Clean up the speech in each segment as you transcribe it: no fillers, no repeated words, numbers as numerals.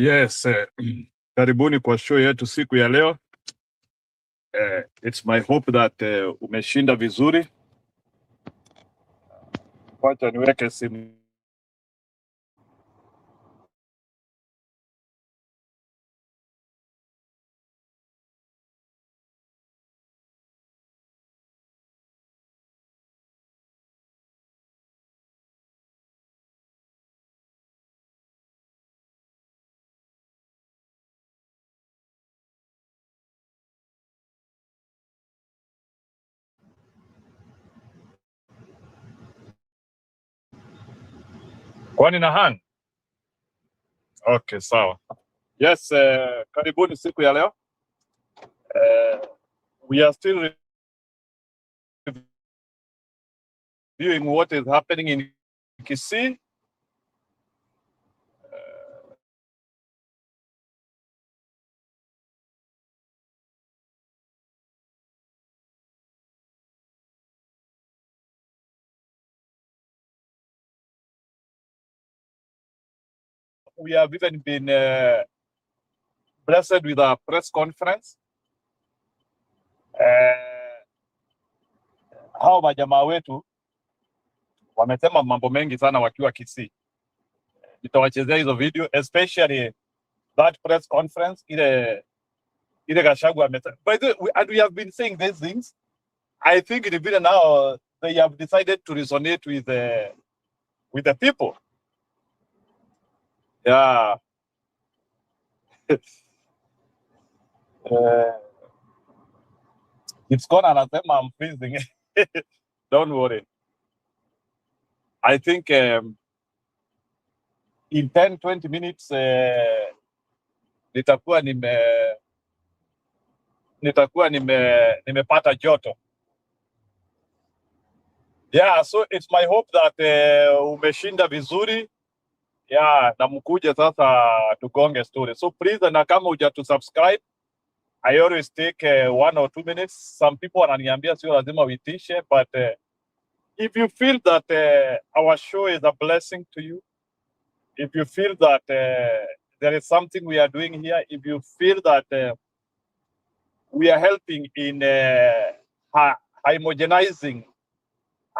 Yes, karibuni kwa show yetu siku ya leo. It's my hope that umeshinda vizuri. Wacha niweke simu. Kwani na han? Okay, sawa. Yes, karibuni siku ya leo. We are still reviewing what is happening in Kisii. We have even been blessed with a press conference. Hao majamaa wetu wamesema mambo mengi sana wakiwa Kisii. Nitawachezea hizo video, especially that press conference ile Gachagua amesema. By the way, and we have been saying these things. I think in Vile now they have decided to resonate with the people. Yeah. It's gone anasema I'm freezing. Don't worry. I think in 10-20 minutes nitakuwa nimepata joto. Yeah, so it's my hope that umeshinda vizuri. Yeah, na mkuje sasa tugonge story. So please, na kama hujatu subscribe, I always take 1 or 2 minutes. Some people wananiambia sio lazima uitishe, but if you feel that our show is a blessing to you, if you feel that there is something we are doing here, if you feel that we are helping in homogenizing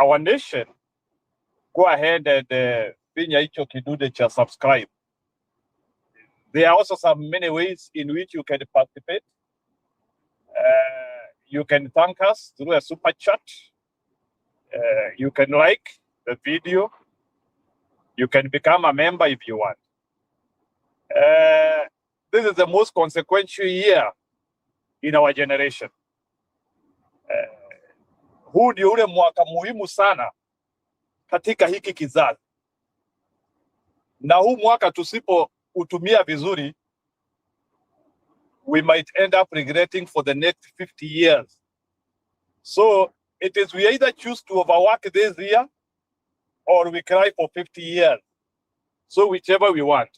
our nation, go ahead and finya hicho kidude cha subscribe. There are also some many ways in which you can participate. You can thank us through a super chat. You can like the video. You can become a member if you want. This is the most consequential year in our generation. Huu ndio ule mwaka muhimu sana katika hiki kizazi. Na huu mwaka tusipo utumia vizuri, we might end up regretting for the next 50 years. So it is we either choose to overwork this year or we cry for 50 years. So whichever we want.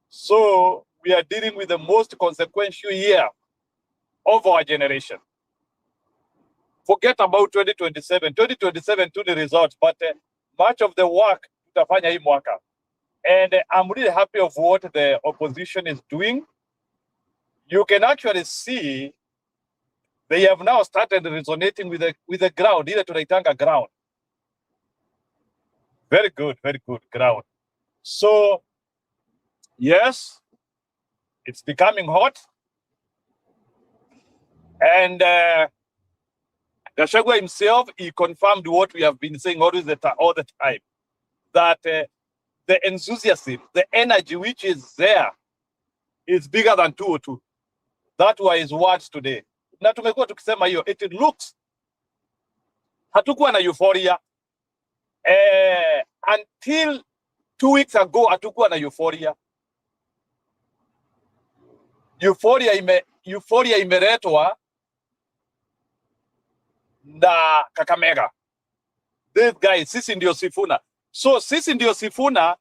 So we are dealing with the most consequential year of our generation. Forget about 2027. 2027 to the results, but much of the work tutafanya hii mwaka. And I'm really happy of what the opposition is doing. You can actually see they have now started resonating with the ground, ile tunaitanga ground. Very good ground. So yes, it's becoming hot. And Gachagua himself, he confirmed what we have been saying all the time, that the enthusiasm, the energy which is there is bigger than 202. That were his words today. Na tumekuwa tukisema hiyo, it looks hatukuwa na euphoria. Until 2 weeks ago, hatukuwa na euphoria. Euphoria imeletwa na Kakamega. This guy, sisi ndio Sifuna. So sisi ndio Sifuna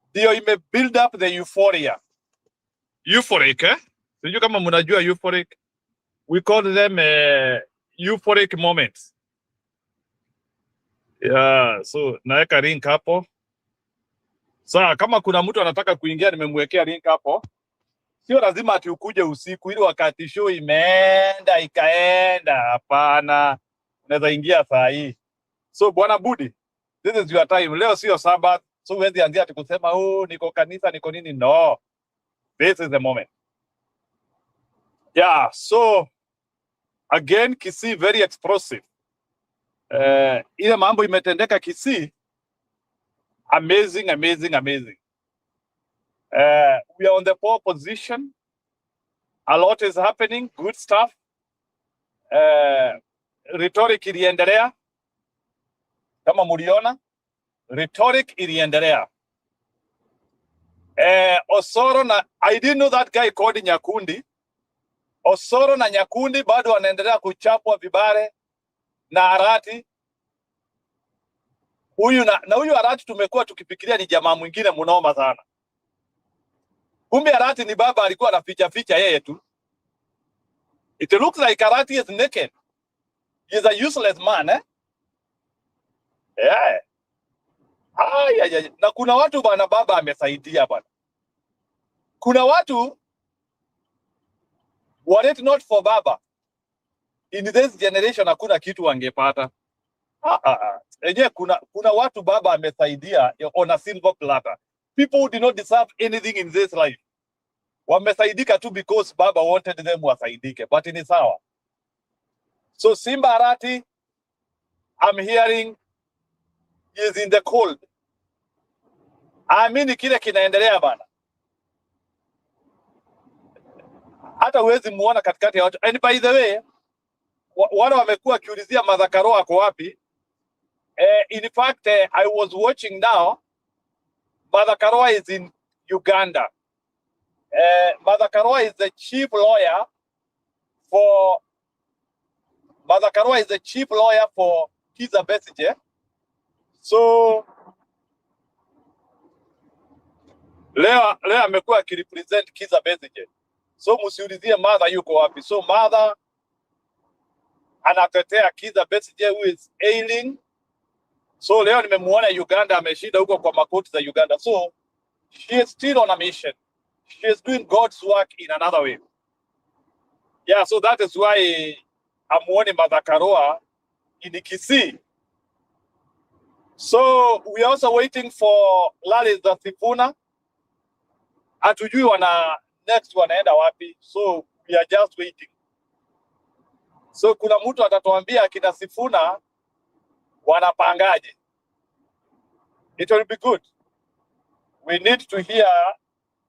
ndio ime build up the euphoria. Euphoric, sijui kama mnajua euphoric. We call them euphoric moments. Yeah, so naweka link hapo. Sasa kama kuna mtu anataka kuingia, nimemwekea link hapo. Sio lazima ati ukuje usiku ili wakati show imeenda ikaenda. Hapana, unaweza ingia saa hii. So bwana Budi, this is your time. Leo sio Sabbath, so huwezi anzia ati kusema niko kanisa niko nini. No, this is the moment. Yeah, so again Kisii very explosive. Ile mambo imetendeka Kisii, amazing. We are on the pole position. A lot is happening, good stuff. Rhetoric iliendelea. Kama muliona, rhetoric iliendelea. Osoro na, I didn't know that guy called Nyakundi. Osoro na Nyakundi bado wanaendelea kuchapwa vibare na Arati. Huyu na huyu Arati tumekuwa tukifikiria ni jamaa mwingine mnoma sana. Kumbe Arati ni baba alikuwa anaficha yeye tu. It looks like Arati is naked. He is a useless man, eh? Yeah. Yeah. Na kuna watu bana baba amesaidia bana. Kuna watu were it not for baba, in this generation hakuna kitu wangepata. Enye kuna watu baba amesaidia on a silver platter. People who did not deserve anything in this life. Wamesaidika tu because baba wanted them wasaidike, but ni sawa. So Simba Arati, I'm hearing, is in the cold. Amini kile kinaendelea bana. Hata huwezi muona katikati ya watu. And by the way, wale wamekuwa kiulizia Martha Karua ako wapi? In fact, I was watching now. Martha Karua is in Uganda. Martha Karua is the chief lawyer for Kizza Besigye. So leo amekuwa akirepresent Kizza Besigye. So msiulizie Martha yuko wapi. So Martha anatetea Kizza Besigye who is ailing. So leo nimemuona Uganda, ameshinda huko kwa makoti za Uganda. So she is still on a mission. She is doing God's work in another way. Yeah, so that is why I'm warning Martha Karua in Kisii. So we are also waiting for rallies za Sifuna. Hatujui next wanaenda wapi. So we are just waiting. So kuna mtu atatuambia akina Sifuna wanapangaje. It will be good. We need to hear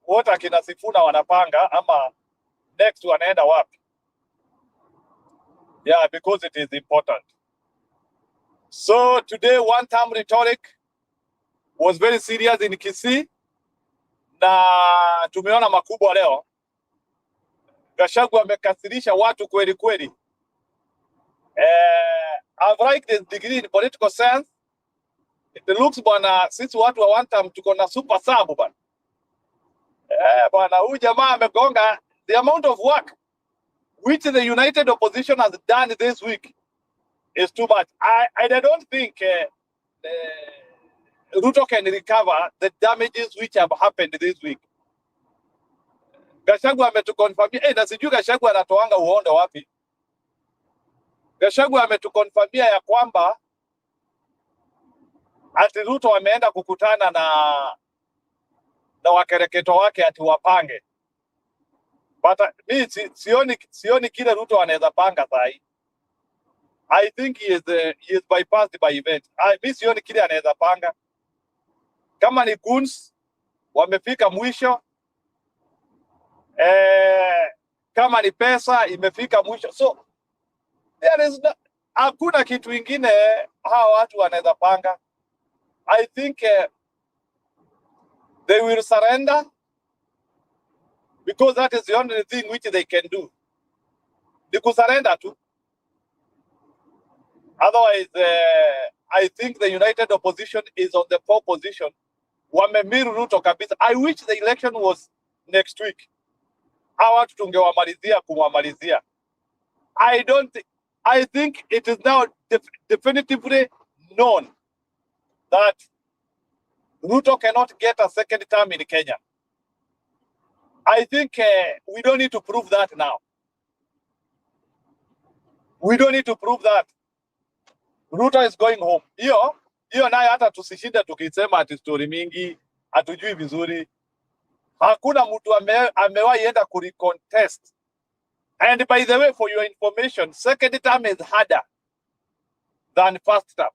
what akina Sifuna wanapanga ama next wanaenda wapi. Yeah, because it is important. So today one-term rhetoric was very serious in Kisii. Na tumeona makubwa leo. Gachagua amekasirisha watu kweli kweli. I've liked his degree in political science. It looks bwana sisi watu wa one term tuko na super sub bwana. Bwana huyu jamaa amegonga the amount of work which the united opposition has done this week is too much. I don't think Ruto can recover the damages which have happened this week. Gachagua ametukonfirmia, na sijui Gachagua anatoanga uondo wapi. Gachagua ametukonfirmia ya kwamba ati Ruto ameenda kukutana na wakereketo wake ati wapange. But mimi sioni kile Ruto anaweza panga sahi. I think he is bypassed by event. Mimi sioni kile anaweza panga. Kama ni goons wamefika mwisho, kama ni pesa imefika mwisho. So there is hakuna kitu ingine hawa watu wanaweza panga. I think they will surrender because that is the only thing which they can do. They could surrender too. Otherwise, I think the united opposition is on the poor position. Wamemiru Ruto kabisa. I wish the election was next week. Hawa watu tungewamalizia kumwamalizia. I think it is now definitively known that Ruto cannot get a second term in Kenya. I think we don't need to prove that now. We don't need to prove that. Ruto is going home. Hiyo nayo hata tusishinde tukisema ati story mingi, hatujui vizuri. Hakuna mtu amewahi enda kurecontest. And by the way, for your information, second term is harder than first term.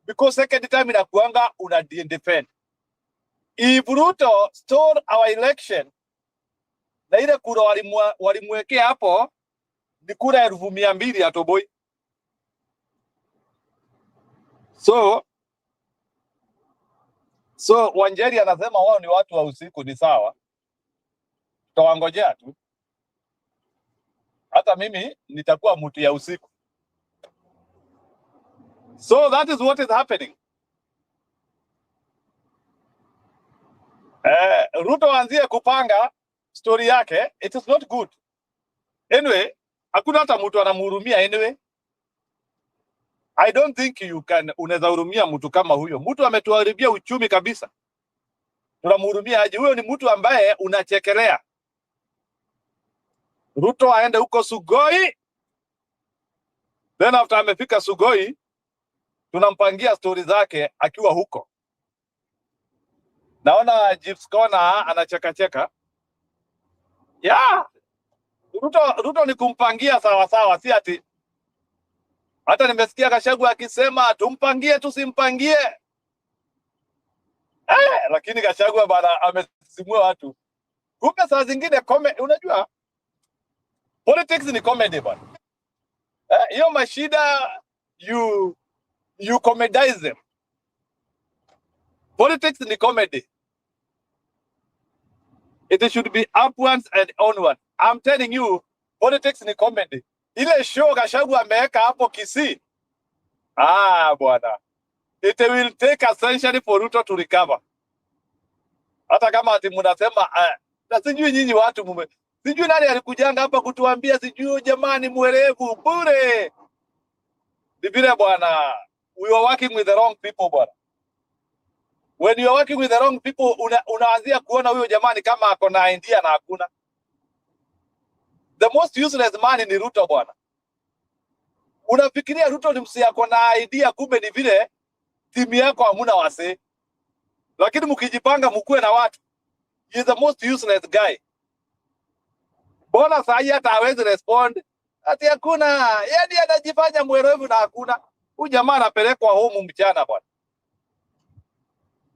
Because second term inakuanga una defend. If Ruto stole our election, na ile kura walimwekea hapo ni kura 200,000 atoboi. So Wanjeri anasema wao ni watu wa usiku, ni sawa. Tutawangojea tu. Hata mimi nitakuwa mtu ya usiku. So that is what is happening. Ruto anzie kupanga story yake, it is not good. Anyway, hakuna hata mtu anamhurumia anyway. I don't think unaweza hurumia mtu kama huyo. Mtu ametuharibia uchumi kabisa. Tunamhurumia aje? Huyo ni mtu ambaye unachekelea. Ruto aende huko Sugoi. Then after amefika Sugoi, tunampangia story zake akiwa huko. Naona Jeeves Kona anacheka. Yeah. Ruto ni kumpangia sawa, si ati. Hata nimesikia Gachagua akisema tumpangie tusimpangie. Lakini Gachagua bana amesimua watu. Kumbe saa zingine unajua politics ni comedy bana. Hiyo mashida you comedize them. Politics ni comedy. It should be upwards and onward. I'm telling you, politics ni comedy. Ile show Gachagua ameweka hapo Kisii. Bwana. It will take a century for Ruto to recover. Hata kama ati mnasema na sijui nyinyi watu sijui nani alikujanga hapa kutuambia sijui jamani mwerevu bure. Ni vile bwana, we are working with the wrong people bwana. When you are working with the wrong people, unaanzia kuona huyo jamani kama ako na idea na hakuna. The most useless man ni Ruto bwana. Unafikiria Ruto ni msi ako na idea, kumbe ni vile timu yako hamuna wase. Lakini mkijipanga mkue na watu. He is the most useless guy. Bona sahi hata hawezi respond. Ati hakuna. Yaani anajifanya mwerevu na hakuna. Huyu jamaa anapelekwa home mchana bwana.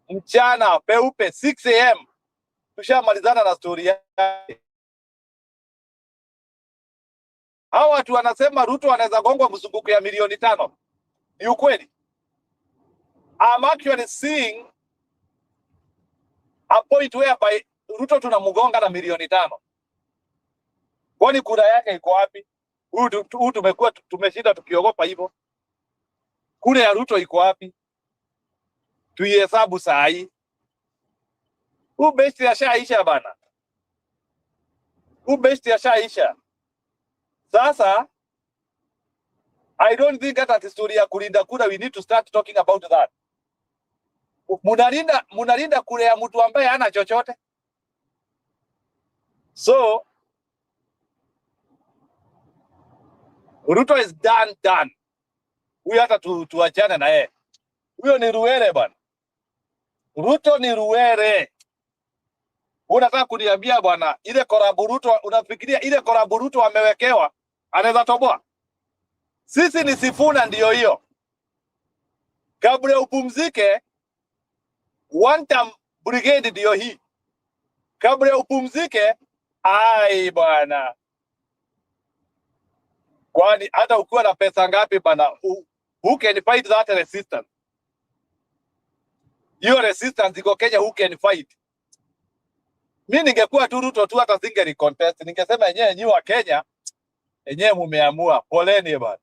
Mchana peupe 6 am. Tushamalizana na story yake. Hao watu wanasema Ruto anaweza gongwa mzunguko ya milioni 5. Ni ukweli? I'm actually seeing a point whereby Ruto tunamgonga na milioni 5. Kwani kura yake iko wapi? Huyu tumekuwa tumeshinda tukiogopa hivyo. Kura ya Ruto iko wapi? Tuihesabu saa hii. Besti ashaisha bana. Besti ashaisha. Sasa I don't think that story ya kulinda kura we need to start talking about that. Munalinda kura ya mtu ambaye hana chochote. So Ruto is done. Huyu hata tuachane na yeye. Huyo ni ruwere bwana. Ruto ni ruwere. Unataka kuniambia bwana ile korabu Ruto, unafikiria ile korabu Ruto amewekewa anaweza toboa? Sisi ni Sifuna ndio hiyo. Kabla upumzike, one term brigade ndio hii. Kabla upumzike, bwana. Kwani hata ukiwa na pesa ngapi bana, who can fight that resistance? Hiyo resistance iko Kenya, who can fight? Mimi ningekuwa tu Ruto tu hata singeri contest. Ningesema nyi wa Kenya, yenyewe mumeamua. Poleni bana.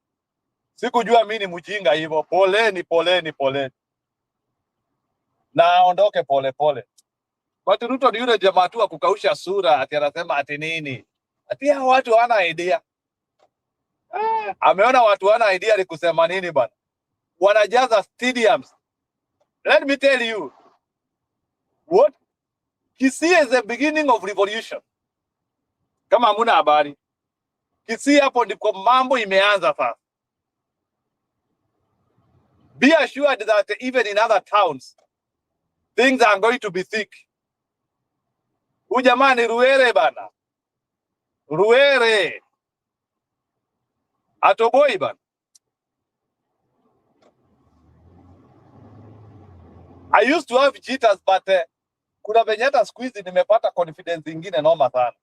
Sikujua mimi ni mjinga hivyo. Poleni. Na aondoke pole. Kwa Ruto ni yule jamaa tu akukausha sura ati anasema ati nini? Ati hao watu hawana idea. Ameona watu hawana idea ni kusema nini bana. Wanajaza stadiums. Let me tell you. What? Kisii is the beginning of revolution. Kama hamuna habari. Kisii hapo ndipo mambo imeanza sasa. Be assured that even in other towns, things are going to be thick. Ujamani Ruere bana. Ruere. Atoboi bana. I used to have jitters, but kuna venye hata siku hizi nimepata confidence ingine noma sana.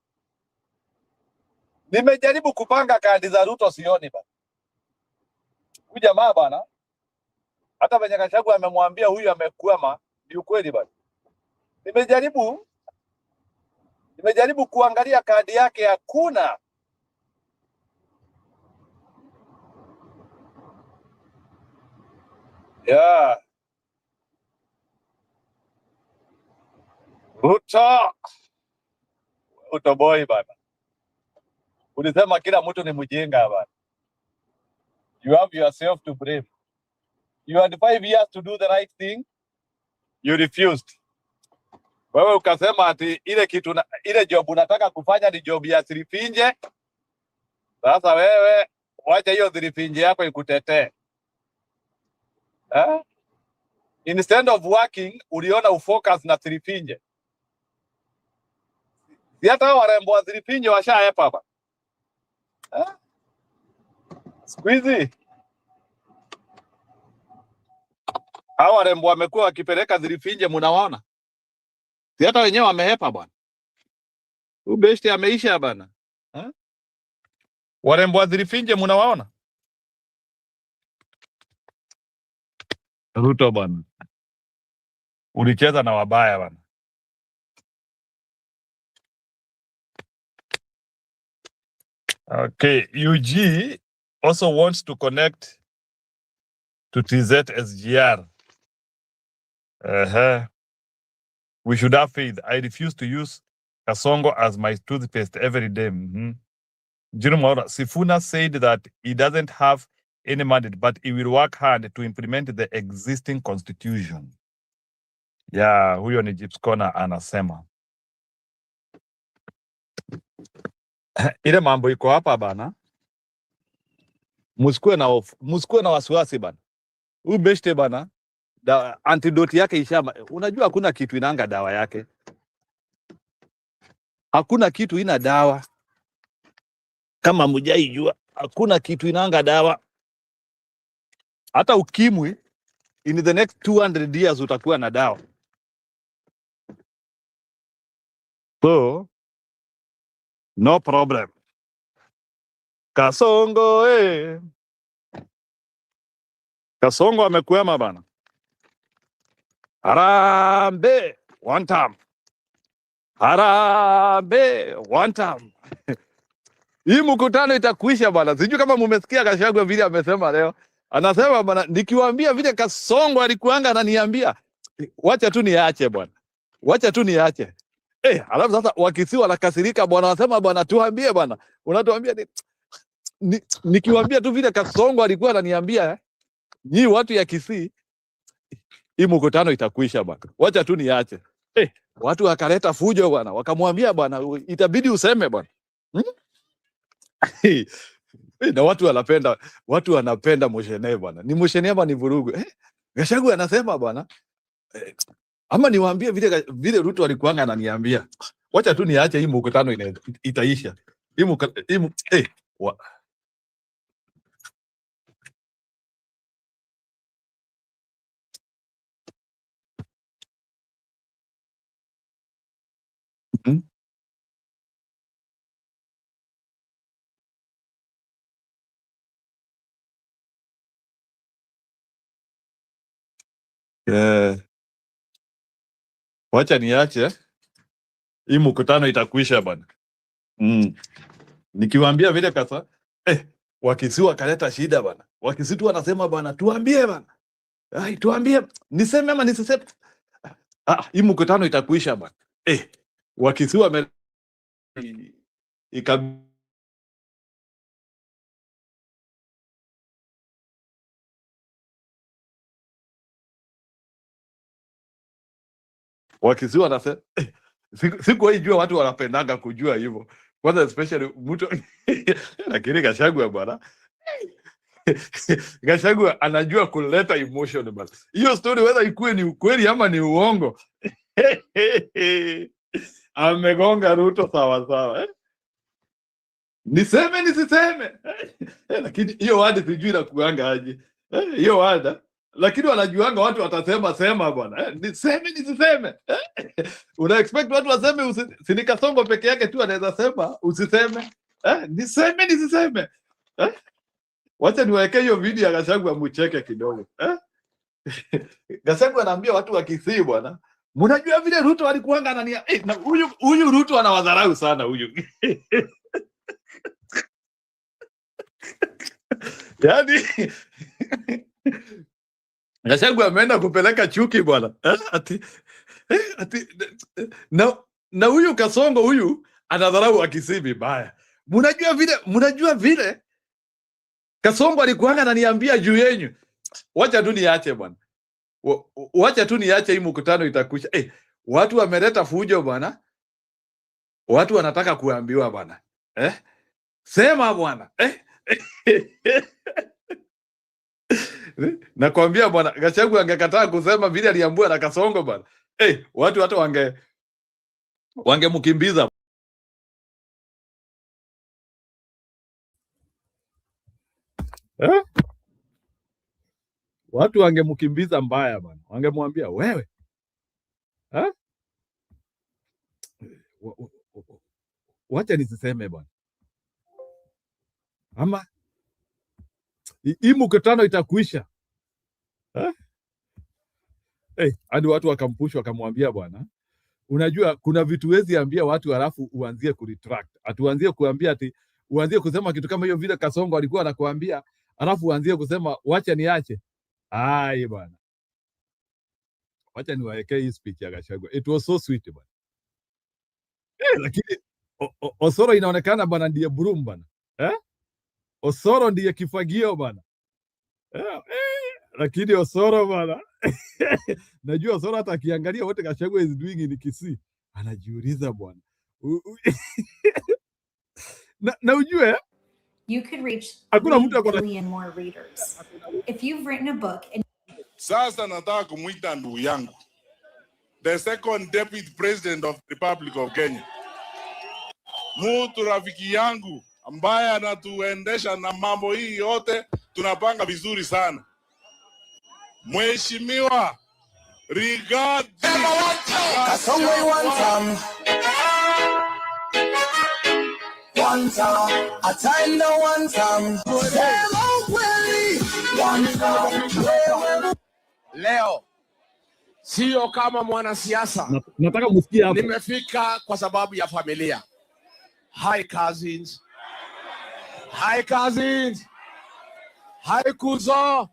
Nimejaribu kupanga kadi za Ruto sioni bana. Huyu jamaa bana, hata venye Gachagua amemwambia huyu amekwama, ni ukweli bana. Nimejaribu kuangalia kadi yake, hakuna. Yeah. Ruto utoboi bana. Ulisema kila mtu ni mjinga bana. You have yourself to blame. You had 5 years to do the right thing. You refused. Wewe ukasema ati ile job unataka kufanya ni job ya sirifinje. Sasa wewe wacha hiyo sirifinje yako ikutetee. Instead of working, uliona ufocus na sirifinje. Si hata warembo wa sirifinje washaepa hapa. Squeezy. Hao warembo wamekuwa wakipeleka sirifinje, mnawaona? Si hata wenyewe wamehepa bwana. Ubeshte ameisha bana. Warembo wa sirifinje mnawaona? Ruto bwana. Ulicheza na wabaya bwana. Okay, UG also wants to connect to TZ SGR. We should have faith. I refuse to use Kasongo as my toothpaste every day. Sifuna said that he doesn't have any mandate, but he will work hard to implement the existing constitution. Yeah, huyo ni Jeeps Corner anasema. Ile mambo iko hapa bana. Musikue na wasiwasi bana. Ubeshte bana. Antidote yake ishama. Unajua hakuna kitu inanga dawa yake. Hakuna kitu ina dawa. Kama mjaijua, hakuna kitu inanga dawa. Hata ukimwi, in the next 200 years utakuwa na dawa. So, no problem. Kasongo, Kasongo amekwema bana. Harambe, one time. Harambe, one time. Hii mkutano itakuisha bana. Sijui kama mumesikia Gachagua vile amesema leo. Anasema bana, nikiwaambia vile Kasongo alikuanga ananiambia, wacha tu niache bwana. Wacha tu niache. Alafu sasa wakisi wanakasirika bwana, wanasema bwana tuambie bwana. Unatuambia nikiwaambia tu vile Kasongo alikuwa ananiambia, nyinyi watu ya Kisii, hii mkutano itakuisha bwana. Wacha tu niache. Watu wakaleta fujo bwana, wakamwambia bwana itabidi useme bwana. Na watu wanapenda Moshene bwana. Ni Moshene hapa ni vurugu. Gachagua anasema bwana, ama niwaambie vile Ruto alikuanga ananiambia. Wacha tu niache hii mkutano itaisha. Wacha niache hii mkutano itakuisha bwana. Nikiwaambia vile kasa Wakisi wakaleta shida bwana. Wakisi tu wanasema bwana tuambie bwana. Tuambie niseme ama nisiseme. Hii mkutano itakuisha bwana. Wakisi wame Wakisii wanasema siku jua watu wanapendanga kujua hivyo. Kwanza especially mtu lakini Gachagua bwana. Gachagua anajua kuleta emotion bwana. Hiyo story whether ikuwe ni ukweli ama ni uongo. Amegonga Ruto sawa sawa. Niseme nisiseme. Lakini hiyo wadi sijui na kuanga aje. Hiyo wada. Lakini wanajuanga watu watasema sema bwana. Niseme nisiseme. Una expect watu waseme Sinika Songo peke yake tu anaweza sema usiseme. Niseme nisiseme. Wacha niweke hiyo video ya Gachagua mucheke kidogo. Gachagua anaambia watu wa Kisii bwana, mnajua vile Ruto alikuanga anania na huyu Ruto anawadharau sana huyu. Yaani Gachagua ameenda kupeleka chuki bwana. Ati na huyu Kasongo huyu anadharau wa Kisii vibaya. Mnajua vile Kasongo alikuanga ananiambia juu yenu. Wacha tu niache bwana. Wacha tu niache hii mkutano itakusha. Watu wameleta fujo bwana. Watu wanataka kuambiwa bwana. Sema bwana. Nakwambia bwana, Gachagua angekataa kusema vile aliambiwa na Kasongo bwana. Watu hata wangemkimbiza. Watu wangemkimbiza mbaya bwana. Wangemwambia wewe. Wacha nisiseme bwana. Ama hii mkutano itakuisha. Hadi watu wakampush wakamwambia bwana, unajua kuna vitu wezi ambia watu halafu uanzie kuretract. Atuanzie kuambia ati uanzie kusema kitu kama hiyo vile Kasongo alikuwa anakuambia, halafu uanzie kusema wacha niache. Ai bwana. Wacha niwaekee hii speech ya Gachagua. It was so sweet bwana. Lakini Osoro inaonekana bwana ndiye broom bwana. Osoro ndiye kifagio bwana. Lakini Osoro bwana. Najua Osoro hata akiangalia wote Gachagua is doing in Kisii. Anajiuliza bwana. Na ujue you could reach 1 billion more readers. If you've written a book and sasa nataka kumuita ndugu yangu, the second deputy president of the Republic of Kenya, mtu rafiki yangu ambaye anatuendesha na mambo hii yote tunapanga vizuri sana, Mheshimiwa Rigathi Gachagua. One time, a time no one time. Leo sio kama mwanasiasa. Nataka msikie hapo. Nimefika kwa sababu ya familia. Hi cousins. Hi cousins. Hi kuzo.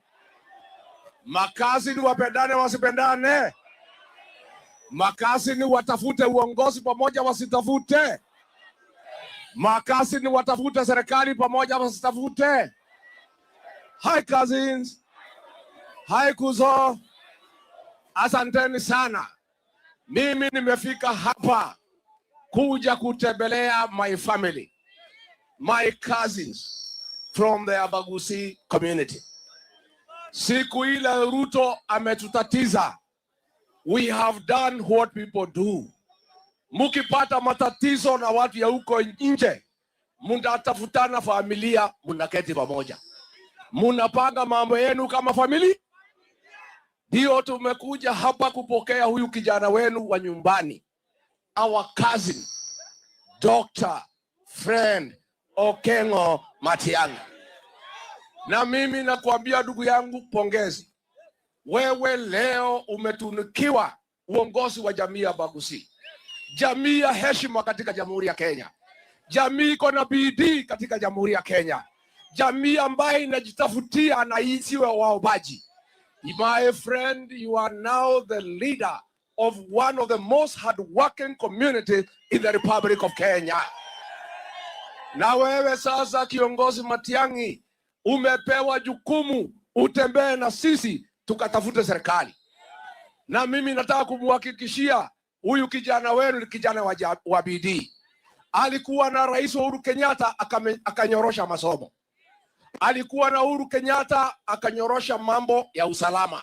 Makazi ni wapendane wasipendane. Makazi ni watafute uongozi pamoja wasitafute. Makasi ni watafute serikali pamoja wasitafute. Hi cousins. Hi kuzo. Asanteni sana. Mimi nimefika hapa kuja kutembelea my family, my cousins from the Gusii community. Siku ile Ruto ametutatiza. We have done what people do. Mukipata matatizo na watu ya huko nje, mnatafutana familia, mnaketi pamoja, mnapanga mambo yenu kama familia. Ndio tumekuja hapa kupokea huyu kijana wenu wa nyumbani, our cousin Dr. Friend Okengo Matiang'i. Na mimi nakuambia ndugu yangu, pongezi. Wewe leo umetunikiwa uongozi wa jamii ya Gusii. Jamii ya heshima katika Jamhuri ya Kenya. Jamii iko na bidii katika Jamhuri ya Kenya. Jamii ambayo inajitafutia na isiwe waobaji. My friend, you are now the leader of one of the most hard-working communities in the Republic of Kenya. Na wewe sasa kiongozi Matiang'i, umepewa jukumu utembee na sisi tukatafute serikali. Na mimi nataka kumhakikishia huyu kijana wenu ni kijana wa bidii. Alikuwa na Rais Uhuru Kenyatta akanyorosha masomo. Alikuwa na Uhuru Kenyatta akanyorosha mambo ya usalama.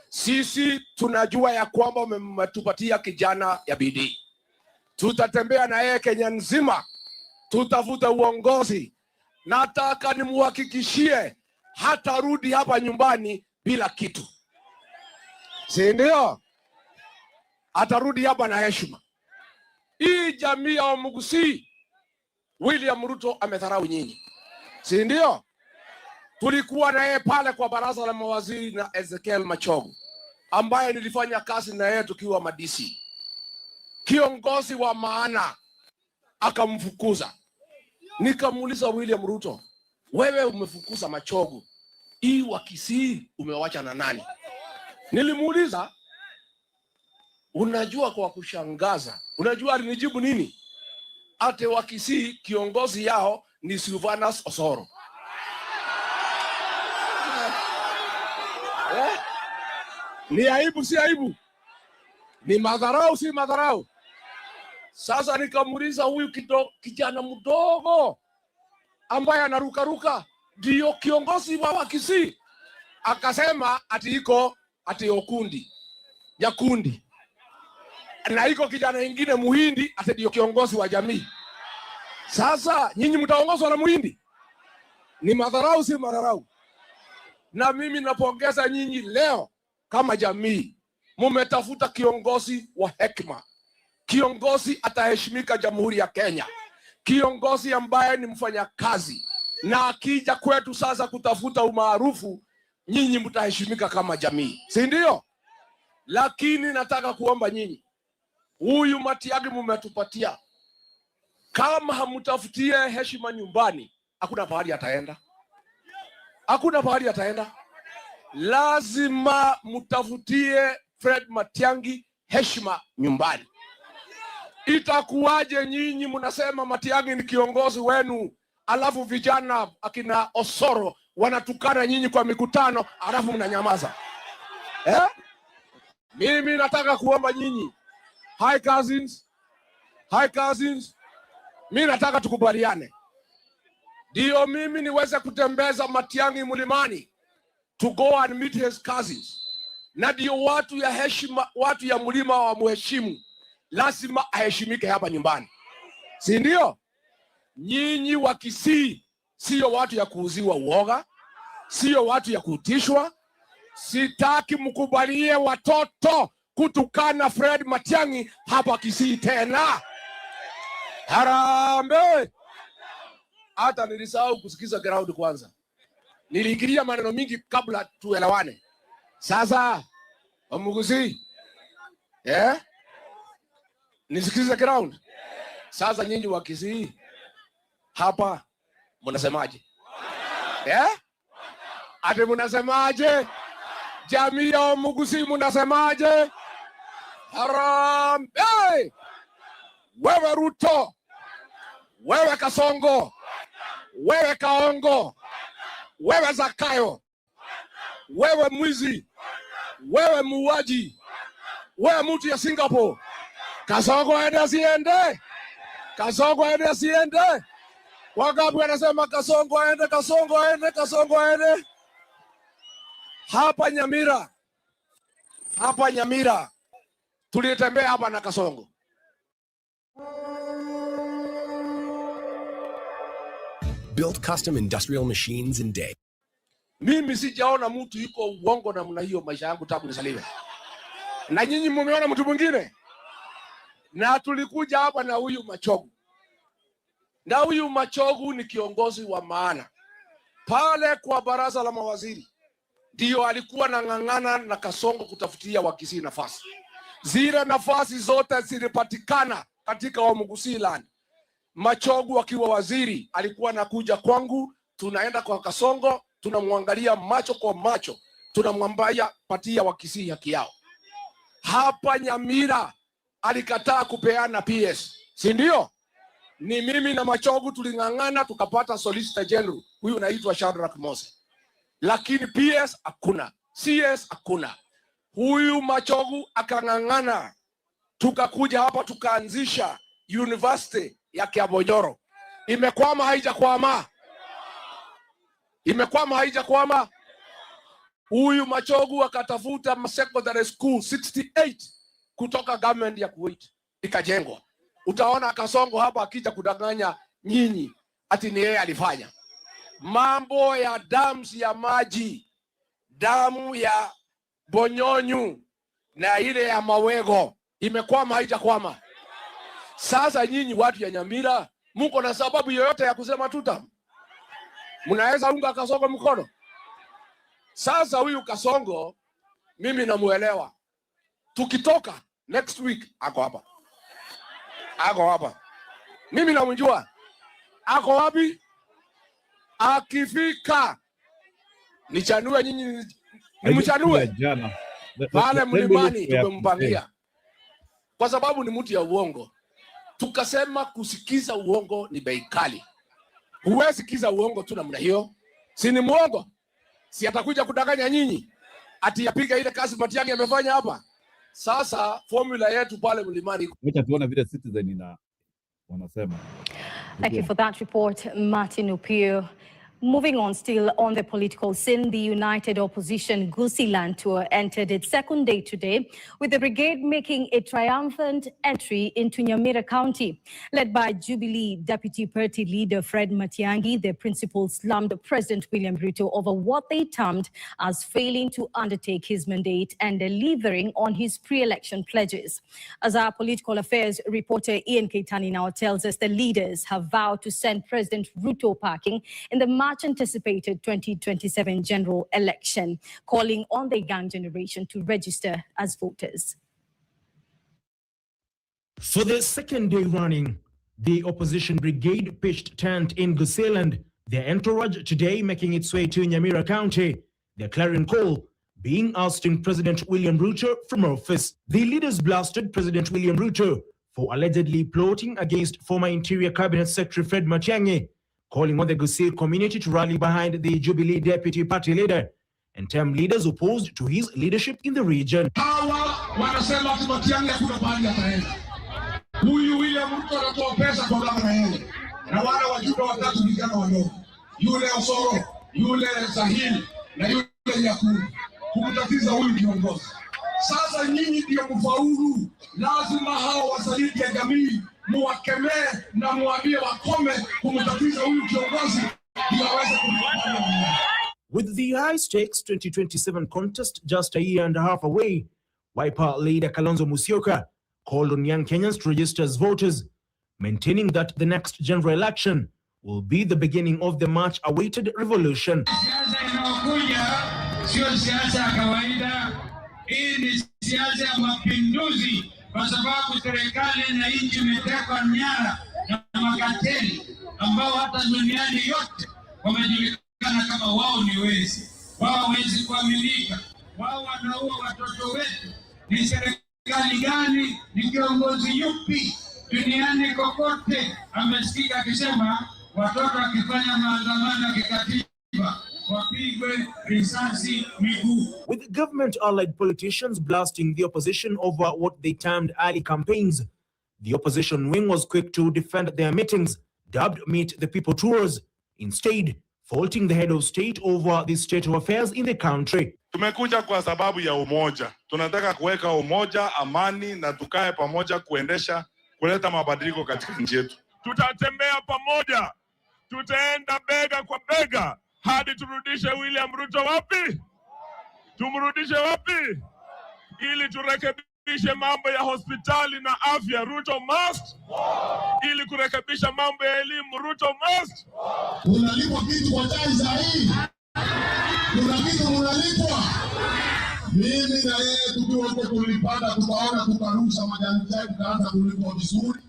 Sisi tunajua ya kwamba mmetupatia kijana ya bidii. Tutatembea na yeye Kenya nzima, tutafuta uongozi. Nataka nimuhakikishie hatarudi hapa nyumbani bila kitu, si ndio? Atarudi hapa na heshima. Hii jamii ya Gusii, William Ruto amedharau nyinyi, si ndio? Tulikuwa na yeye pale kwa baraza la mawaziri na Ezekiel Machogu, ambaye nilifanya kazi na yeye tukiwa madisi. Kiongozi wa maana akamfukuza. Nikamuuliza William Ruto, wewe umefukuza Machogu, hii wa Kisii umewacha na nani? Nilimuuliza, unajua kwa kushangaza, unajua alinijibu nini? Ate wa Kisii kiongozi yao ni Sylvanus Osoro. Ni aibu si aibu? Ni madharau si madharau? Sasa nikamuuliza, huyu kijana mdogo ambaye anarukaruka ndio kiongozi wa Kisii? Akasema ati okundi ya kundi, na iko kijana ingine muhindi ati ndio kiongozi wa jamii. Sasa nyinyi mtaongozwa na muhindi? Ni madharau si madharau? Na mimi napongeza nyinyi leo kama jamii, mumetafuta kiongozi wa hekima, kiongozi ataheshimika Jamhuri ya Kenya, kiongozi ambaye ni mfanyakazi, na akija kwetu sasa kutafuta umaarufu, nyinyi mtaheshimika kama jamii, si ndio? Lakini nataka kuomba nyinyi, huyu Matiang'i mumetupatia, kama hamtafutie heshima nyumbani, hakuna pahali ataenda. Hakuna pahali ataenda. Lazima mtafutie Fred Matiang'i heshima nyumbani. Itakuwaje nyinyi mnasema Matiang'i ni kiongozi wenu, alafu vijana akina Osoro wanatukana nyinyi kwa mikutano, alafu mnanyamaza? Mimi nataka kuomba nyinyi, hi cousins, mimi nataka tukubaliane. Ndio mimi niweze kutembeza Matiang'i mlimani, to go and meet his cousins. Na ndio watu ya heshima, watu ya mlima wa muheshimu, lazima aheshimike hapa nyumbani, si ndio? Nyinyi wa Kisii sio watu ya kuuziwa uoga, sio watu ya kutishwa. Sitaki mkubalie watoto kutukana Fred Matiang'i hapa Kisii tena. Harambe! Hata nilisahau kusikiza ground kwanza. Niliingilia maneno mingi kabla tuelewane. Sasa Gusii, nisikize ground. Sasa nyinyi wa Kisii hapa mnasemaje? Ate mnasemaje? Jamii ya Gusii mnasemaje? Harambe! Wewe Ruto, wewe Kasongo, wewe Kaongo, wewe Zakayo, wewe mwizi, wewe muuaji, wewe mtu ya Singapore, Kasongo aende asiende? Kasongo aende asiende? Wangapi wanasema Kasongo aende, Kasongo aende, Kasongo aende? Hapa Nyamira tulitembea hapa na Kasongo. Built custom industrial machines in day. Mimi sijaona mtu yuko uongo namna hiyo maisha yangu tangu nizaliwe. Na nyinyi mmeona mtu mwingine? Na tulikuja hapa na huyu Machogu. Na huyu Machogu ni kiongozi wa maana. Pale kwa baraza la mawaziri ndio alikuwa nang'ang'ana na Kasongo kutafutia wa Kisii nafasi. Zile nafasi zote zilipatikana katika Gusii land. Machogu akiwa waziri alikuwa anakuja kwangu, tunaenda kwa Kasongo, tunamwangalia macho kwa macho, tunamwambia patia wa Kisii haki yao. Hapa Nyamira alikataa kupeana PS, si ndio? Ni mimi na Machogu tuling'ang'ana tukapata Solicitor General, huyu anaitwa Shadrack Mose. Lakini PS hakuna, CS hakuna. Huyu Machogu akang'ang'ana, tukakuja hapa tukaanzisha university ya Kiabonyoro. Imekwama haijakwama? Imekwama haijakwama? Huyu Machogu akatafuta secondary school 68 kutoka government ya Kuwait ikajengwa. Utaona Kasongo hapa akija kudanganya nyinyi ati ni yeye alifanya. Mambo ya dams ya maji, damu ya Bonyonyu na ile ya Mawego imekwama haijakwama? Sasa nyinyi watu ya Nyamira mko na sababu yoyote ya kusema tutam? Mnaweza unga Kasongo mkono? Sasa huyu Kasongo mimi namuelewa. Tukitoka next week ako hapa. Ako hapa. Mimi namjua. Ako wapi? Akifika nichanue nyinyi, nimchanue pale mlimani. Tumempangia kwa sababu ni mtu ya uongo. Tukasema kusikiza uongo ni bei kali. Huwezi sikiza uongo tu namna hiyo. Si ni muongo? Si atakuja kudanganya nyinyi ati yapiga ile kazi Matiang'i amefanya hapa. Sasa formula yetu pale mlimani. Wacha tuone vile Citizen wanasema. Thank you for that report, Martin Upio. Moving on, still on the political scene, the United Opposition Gusii land tour entered its second day today, with the brigade making a triumphant entry into Nyamira County. Led by Jubilee Deputy Party Leader Fred Matiang'i, the principal slammed President William Ruto over what they termed as failing to undertake his mandate and delivering on his pre-election pledges. As our political affairs reporter Ian Keitani now tells us, the leaders have vowed to send President Ruto packing in the much-anticipated 2027 general election, calling on the young generation to register as voters. For the second day running, the opposition brigade pitched tent in Gusii, their entourage today making its way to Nyamira County, their clarion call being ousting President William Ruto from office. The leaders blasted President William Ruto for allegedly plotting against former Interior Cabinet Secretary Fred Matiang'i, calling on the Gusii community to rally behind the Jubilee Deputy Party Leader and term leaders opposed to his leadership in the region. Hawa wanasema ati Matiang'i hakuna pahali ataenda. Huyu William Ruto anatoa pesa kwa gavana yeye. Na wale wajumbe watatu vijana wadogo. Yule Osoro, yule Sahili na yule Yakuru. Kumtatiza huyu kiongozi. Sasa nyinyi ndio mfaulu. Lazima hao wasaliti ya jamii muwakemee na muambie wakome kumtatiza huyu kiongozi ndio aweze kupambana. With the high-stakes 2027 contest just a year and a half away, Wiper leader Kalonzo Musyoka called on young Kenyans to register as voters, maintaining that the next general election will be the beginning of the much-awaited revolution. Siasa inayokuja sio siasa ya kawaida, hii ni siasa ya mapinduzi, kwa sababu serikali na nchi imetekwa nyara na makateli ambao hata duniani yote wamejulikana kama wao ni wezi. Wao wezi kuaminika. Wao wanaua watoto wetu. Ni serikali gani, ni kiongozi yupi duniani kokote amesikika akisema watoto wakifanya maandamano ya kikatiba wapigwe risasi miguu? With government-allied politicians blasting the opposition over what they termed early campaigns, the opposition wing was quick to defend their meetings, dubbed Meet the People tours, instead faulting the head of state over the state of affairs in the country. Tumekuja kwa sababu ya umoja. Tunataka kuweka umoja, amani na tukae pamoja kuleta mabadiliko katika nchi yetu. Tutatembea pamoja. Tutaenda bega kwa bega hadi turudishe William Ruto wapi? Tumrudishe wapi? Ili turekebishe mambo ya hospitali na afya, Ruto must. Ili kurekebisha mambo ya elimu, Ruto must. Unalipwa kitu kwa chai sahihi. Kuna kitu unalipwa. Mimi na yeye tukiwa huko tulipanda, tukaona, tukarusha majani chai, tukaanza kulipwa vizuri.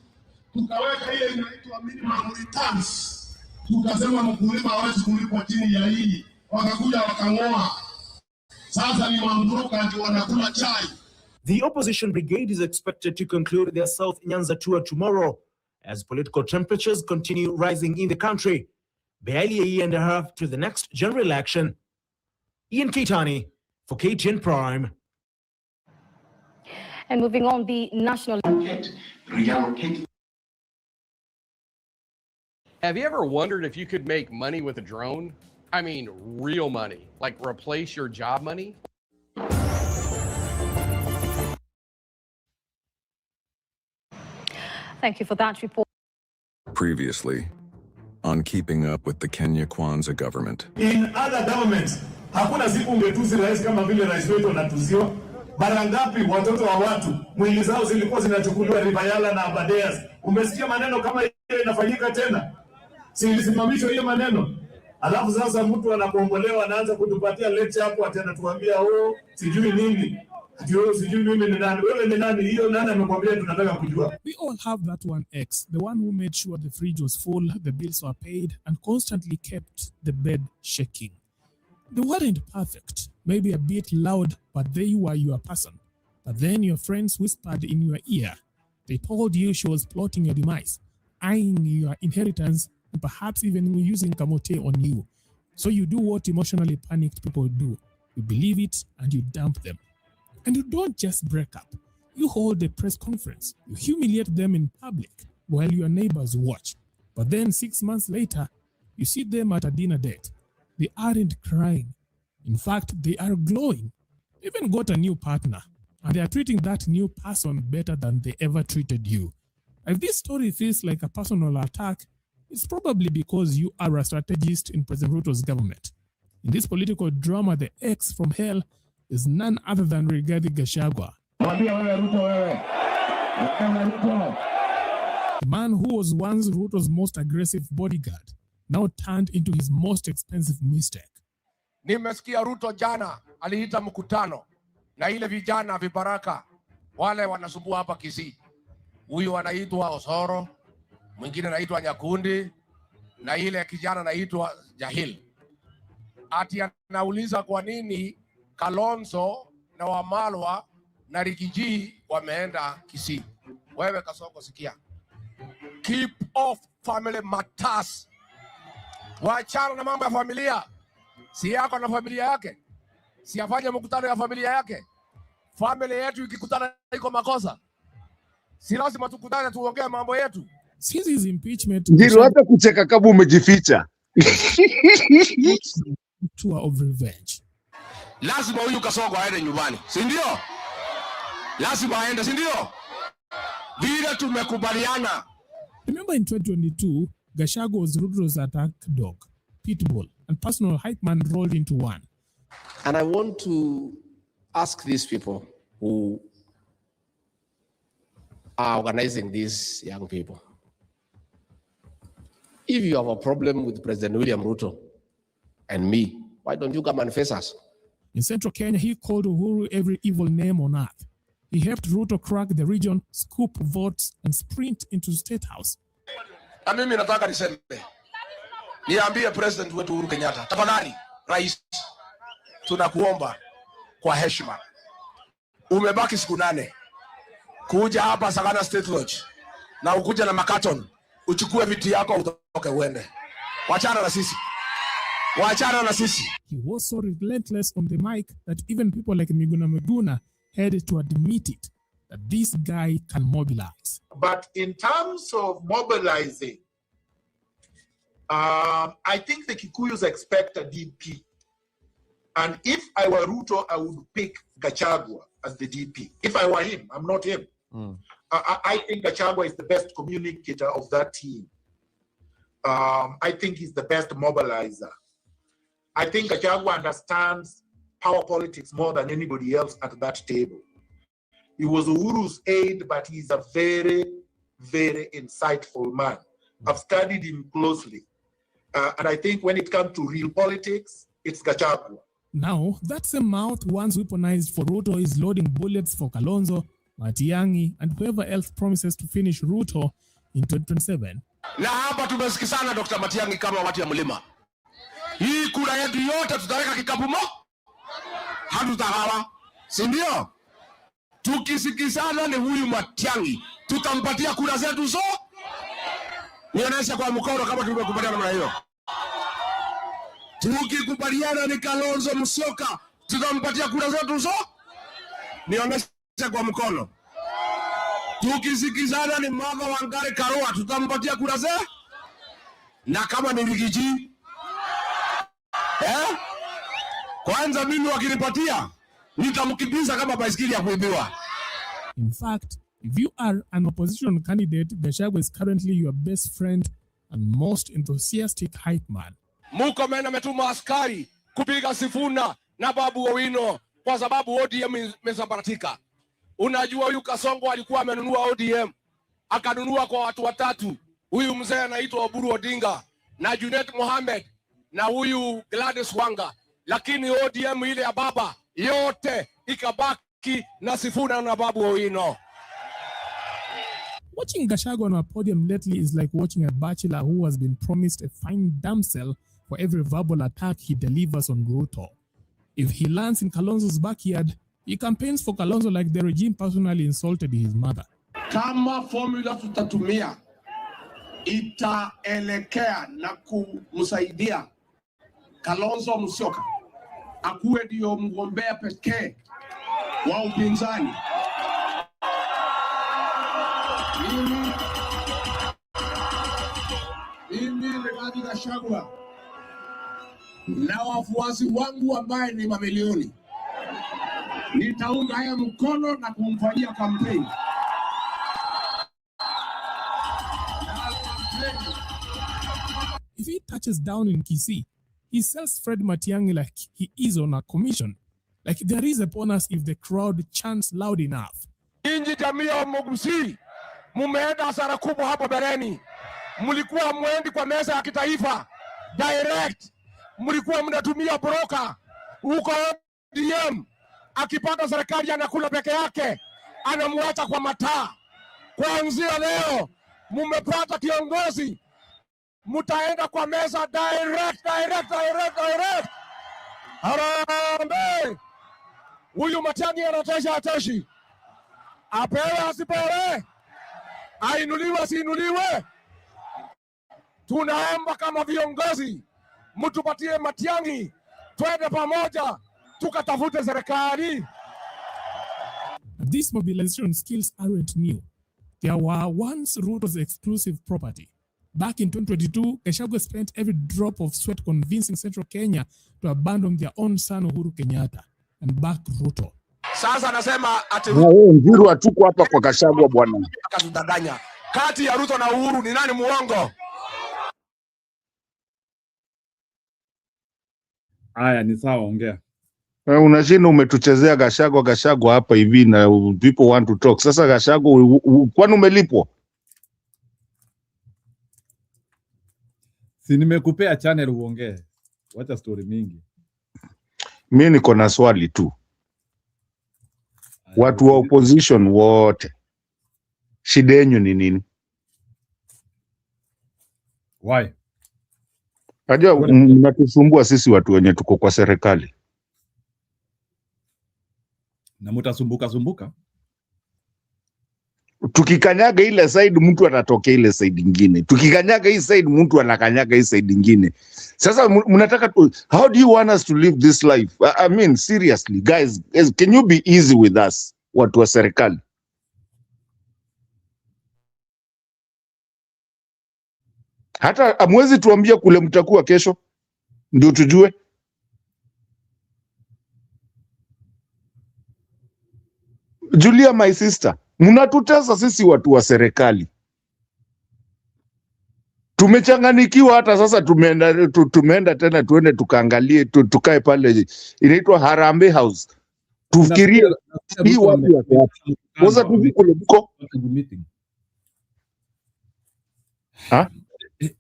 Tukaweka ile inaitwa minimum returns. Tukasema mkulima hawezi kulipwa chini ya hii. Wakakuja wakang'oa. Sasa ni mamluka ndio wanakula chai. The opposition brigade is expected to conclude their South Nyanza tour tomorrow as political temperatures continue rising in the country, barely a year and a half to the next general election. Ian Keitani for KTN Prime. And moving on, the national... Have you ever wondered if you could make money with a drone? I mean, real money, like replace your job money? Thank you for that report. Previously, on keeping up with the Kenya Kwanza government. In other governments, hakuna siku ungetusi rais kama vile rais wetu anatuziwa. Mara ngapi watoto wa watu mwili zao zilikuwa zinachukuliwa Ribayala na Abadeas. Umesikia maneno kama hiyo inafanyika tena? Si ilisimamishwa hiyo maneno? Alafu sasa mtu anakombolewa anaanza kutupatia lecture hapo atenda tuambia sijui nini. Sijui mimi ni nani. Wewe ni nani? Hiyo nani amekwambia tunataka kujua? We all have that one ex, the one who made sure the fridge was full, the bills were paid, and constantly kept the bed shaking. They weren't perfect, maybe a bit loud, but they were your person. But then your friends whispered in your ear. They told you she was plotting your demise, eyeing your inheritance, and perhaps even using kamote on you. So you do what emotionally panicked people do. You believe it and you dump them. And you don't just break up. You hold a press conference. You humiliate them in public while your neighbors watch. But then 6 months later, you see them at a dinner date. They aren't crying. In fact, they are glowing. They even got a new partner. And they are treating that new person better than they ever treated you. If this story feels like a personal attack, it's probably because you are a strategist in President Ruto's government. In this political drama, the ex from hell is none other than Gachagua. The man who was once Ruto's most aggressive bodyguard now turned into his most expensive mistake. Nimesikia Ruto jana aliita mkutano na ile vijana vibaraka wale wanasumbua hapa Kisii. Huyu anaitwa Osoro, mwingine anaitwa Nyakundi, na ile kijana anaitwa Jahil. Ati anauliza kwa nini Kalonzo na Wamalwa na Rigiji wameenda Kisii. Wewe Kasongo sikia. Keep off family matters. Waachana na mambo ya familia. Si yako na familia yake. Si afanye mkutano ya familia yake. Family yetu ikikutana iko makosa. Si lazima tukutane tuongee mambo yetu. Since his impeachment, ndio hata kucheka kama umejificha. Tour of revenge. Lazima huyu Kasongo aende nyumbani, si ndio? Lazima aende, si ndio? Vile tumekubaliana. Remember in 2022, Gachagua was Ruto's attack dog, pit bull, and personal hype man rolled into one. And I want to ask these people who are organizing these young people, if you have a problem with President William Ruto and me, why don't you come and face us? In central Kenya, he called Uhuru every evil name on earth. He helped Ruto crack the region, scoop votes, and sprint into State House. Na mimi nataka niseme, niambie President wetu Uhuru Kenyatta, tafadhali rais, tunakuomba kwa heshima, umebaki siku 8 kuja hapa Sagana State Lodge na ukuja na makaton, uchukue viti yako utoke uende. Wachana na sisi. Wachana na sisi. He was so relentless on the mic that even people like Miguna had to admit it, that this guy can mobilize. But in terms of mobilizing, I think the Kikuyus expect a DP. And if I were Ruto, I would pick Gachagua as the DP. If I were him, I'm not him. I think Gachagua is the best communicator of that team. I think he's the best mobilizer. I think Gachagua understands power politics more than anybody else at that table. He was Uhuru's aide, but he's a very, very insightful man. I've studied him closely. And I think when it comes to real politics, it's Gachagua. Now, that same mouth once weaponized for Ruto is loading bullets for Kalonzo, Matiang'i, and whoever else promises to finish Ruto in 2027. Na hapa tumesikizana Dr. Matiang'i kama watu ya mlima. Hii kura yetu yote tutaweka kikapu mo? Hatutagawa. Si ndio? Tukisikizana ni huyu Matiang'i, tutampatia kura zetu zo? Nionyesha kwa mkono kama tumekubaliana namna hiyo. Tukikubaliana ni Kalonzo Musyoka, tutampatia kura zetu zo? Nionyesha kwa mkono. Tukisikizana ni Martha Wangari Karua, tutampatia kura ze? Na kama ni Rigiji kwanza mimi wakinipatia nitamkimbiza kama baiskeli ya kuibiwa. In fact, if you are an opposition candidate, Gachagua is currently your best friend and most enthusiastic hype man. Murkomen ametuma askari kupiga Sifuna na Babu Owino kwa sababu ODM imesambaratika. Unajua huyu Kasongo alikuwa amenunua ODM, akanunua kwa watu watatu. Huyu mzee anaitwa Oburu Odinga na Junet Mohamed na huyu Gladys Wanga, lakini ODM ile ya baba yote ikabaki na Sifuna na Babu Owino. Watching Gachagua on a podium lately is like watching a bachelor who has been promised a fine damsel for every verbal attack he delivers on Ruto. If he lands in Kalonzo's backyard, he campaigns for Kalonzo like the regime personally insulted his mother. Kama formula tutatumia itaelekea na kumsaidia Kalonzo Musyoka akuwe ndio mgombea pekee wa upinzani. Mimi Rigathi Gachagua na wafuasi wangu ambaye ni mamilioni nitaunga haya mkono na kumfanyia kampeni. If he touches down in Kisii, he sells Fred Matiang'i like he is on a commission. Like there is a bonus if the crowd chants loud enough. Inji jamii ya Gusii, mumeenda hasara kubwa hapo bereni. Mlikuwa mwendi kwa meza ya kitaifa direct. Mlikuwa mnatumia broker huko ODM. Akipata serikali anakula peke yake, anamwacha kwa mataa. Kuanzia leo mumepata kiongozi, mutaenda kwa meza direct. Harambee! Huyu Matiang'i anatosha atoshi? Apewe asipewe? Ainuliwe asiinuliwe? Tunaomba kama viongozi mtupatie Matiang'i, twende pamoja tukatafute serikali. These mobilization skills aren't new. They were once Ruto's exclusive property. Back in 2022, Gachagua spent every drop of sweat convincing Central Kenya to abandon their own son Uhuru Kenyatta and back Ruto. Sasa anasema ati Uhuru hatuko hapa kwa Gachagua bwana. Akatudanganya. Kati ya Ruto na Uhuru ni nani muongo? Haya ni sawa, ongea. Unashinda umetuchezea Gachagua hapa hivi na people want to talk. Sasa Gachagua kwani umelipwa? Si nimekupea channel uongee. Wacha story mingi. Mimi niko na swali tu. Watu wa opposition wote, shida yenu ni nini? Why? Unajua mnatusumbua sisi watu wenye tuko kwa serikali. Na mtasumbuka. Tukikanyaga ile side mtu anatokea ile side nyingine. Tukikanyaga hii side mtu anakanyaga hii side nyingine. Sasa mnataka how do you want us to live this life? I mean seriously guys, can you be easy with us watu wa serikali? Hata amwezi tuambia kule mtakuwa kesho ndio tujue. Julia my sister, mnatutesa sisi watu wa serikali. Tumechanganikiwa hata sasa tumeenda tena tuende tukaangalie tukae pale inaitwa Harambee House. Tufikirie hii wapi wako. Sasa tukule mko.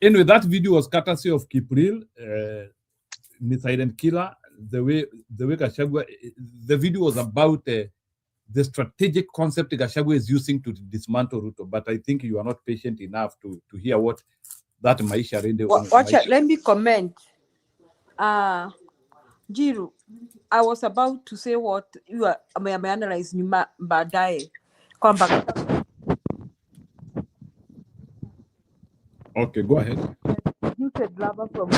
Anyway, that video was courtesy of Kipril, Silent Killer. The way Gachagua, the video was about the strategic concept Gachagua is using to dismantle Ruto. But I think you are not patient enough to hear what that Maisha Rende. Let me comment. Jiru, I was about to say what you are analyze nyuma baadaye kwamba. Okay, go ahead. Muted lava from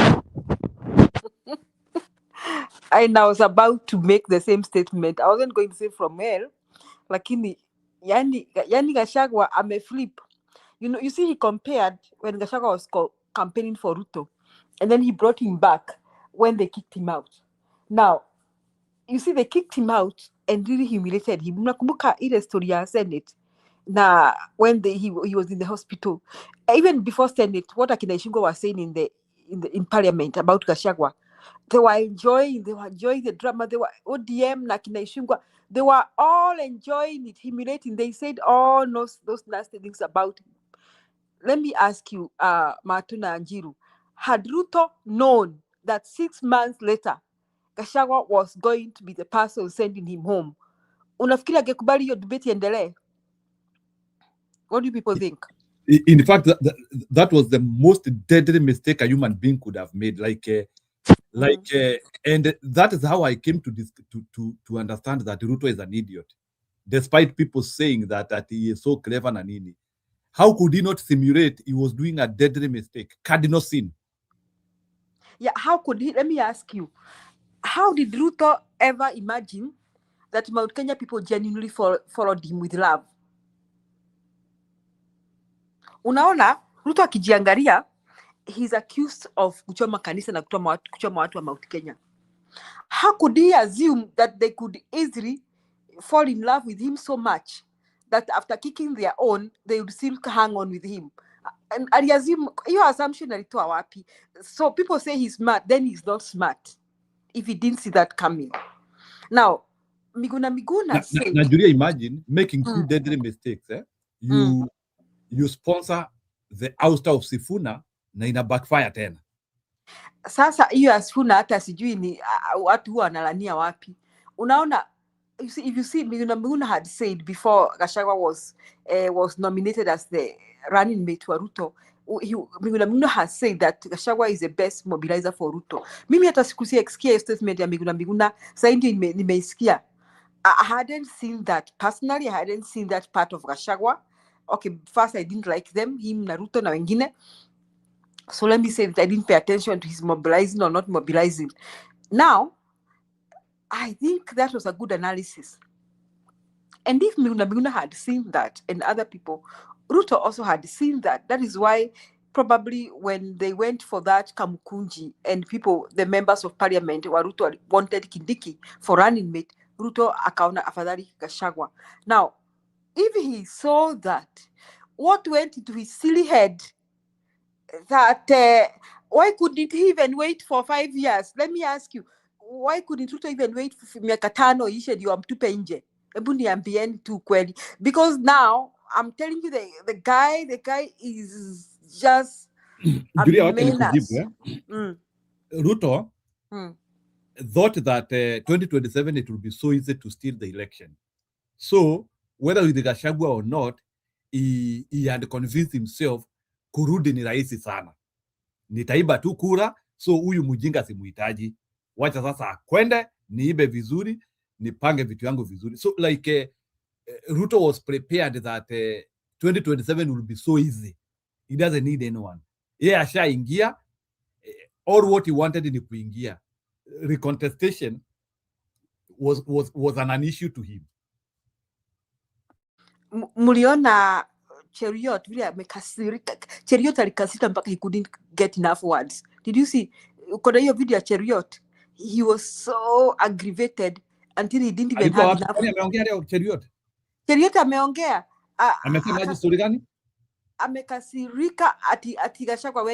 I was about to make the same statement. I wasn't going to say from hell, lakini Yani Gachagua flip. You see, he compared when Gachagua was campaigning for Ruto, and then he brought him back when they kicked him out. Now, you see, they kicked him out and really humiliated him. Nakumbuka ile story ya Senate. Now, when he was in the hospital, even before Senate, what Akina Ishungwa was saying in Parliament about Gachagua, they were enjoying the drama. They were ODM, Akina Ishungwa, they were all enjoying it, humiliating. They said all those nasty things about him. Let me ask you, Matuna Njiru, had Ruto known that 6 months later Gachagua was going to be the person sending him home, unafikiri angekubali hiyo debate iendelee? What do people think? In fact, that was the most deadly mistake a human being could have made. And that is how I came to understand that Ruto is an idiot, despite people saying that he is so clever and nini. How could he not simulate he was doing a deadly mistake, cardinal sin? Yeah, how could he? Let me ask you, how did Ruto ever imagine that Mount Kenya people genuinely followed him with love? Unaona, Ruto akijiangalia, he's accused of kuchoma kanisa na kuchoma watu wa Mount Kenya. How could he assume that they could easily fall in love with him so much that after kicking their own, they would still hang on with him? And I assume your assumption alitoa wapi? So people say he's smart, then he's not smart if he didn't see that coming. Now, Miguna said, Nigeria, imagine making two deadly mistakes. You sponsor the ouster of Sifuna na ina backfire tena. Sasa hiyo ya Sifuna hata sijui ni watu huwa wanalania wapi. Unaona, if you see, Miguna had said before Gachagua was nominated as the running mate for Ruto, Miguna has said that Gachagua is the best mobilizer for Ruto. Mimi hata sikusikia statement ya Miguna, sasa ndio nimeisikia. I hadn't seen that personally. I hadn't seen that part of Gachagua. Okay, first I didn't like them, him na Ruto na wengine. So let me say that I didn't pay attention to his mobilizing or not mobilizing. Now, I think that was a good analysis. And if Miguna had seen that, and other people, Ruto also had seen that. That is why probably when they went for that Kamukunji and people, the members of parliament, Ruto wanted Kindiki for running mate, Ruto akaona afadhali Gachagua. Now, if he saw that, what went into his silly head that why couldn't he even wait for 5 years? Let me ask you, why couldn't Ruto even wait for miaka 5 ishe ndio amtupe nje? Hebu niambieni tu kweli, because now I'm telling you the guy is just a menace. Ruto thought that 2027 it will be so easy to steal the election. So whether with Gachagua or not, he had convinced himself kurudi ni rahisi sana, nitaiba tu kura, so huyu mjinga simuhitaji, wacha sasa akwende niibe vizuri, nipange vitu yangu vizuri. So Ruto was prepared that 2027 will be so easy, he doesn't need anyone. Yeye ashaingia, all what he wanted ni kuingia. Recontestation was an issue to him. Muliona Cheriot vile amekasirika. Cheriot alikasirika mpaka he couldn't get enough words. Did you see? Kuna hiyo video ya Cheriot, he was so aggravated until he didn't even have enough. Ameongea leo Cheriot? Cheriot ameongea. Amesema story gani? Amekasirika ati Gachagua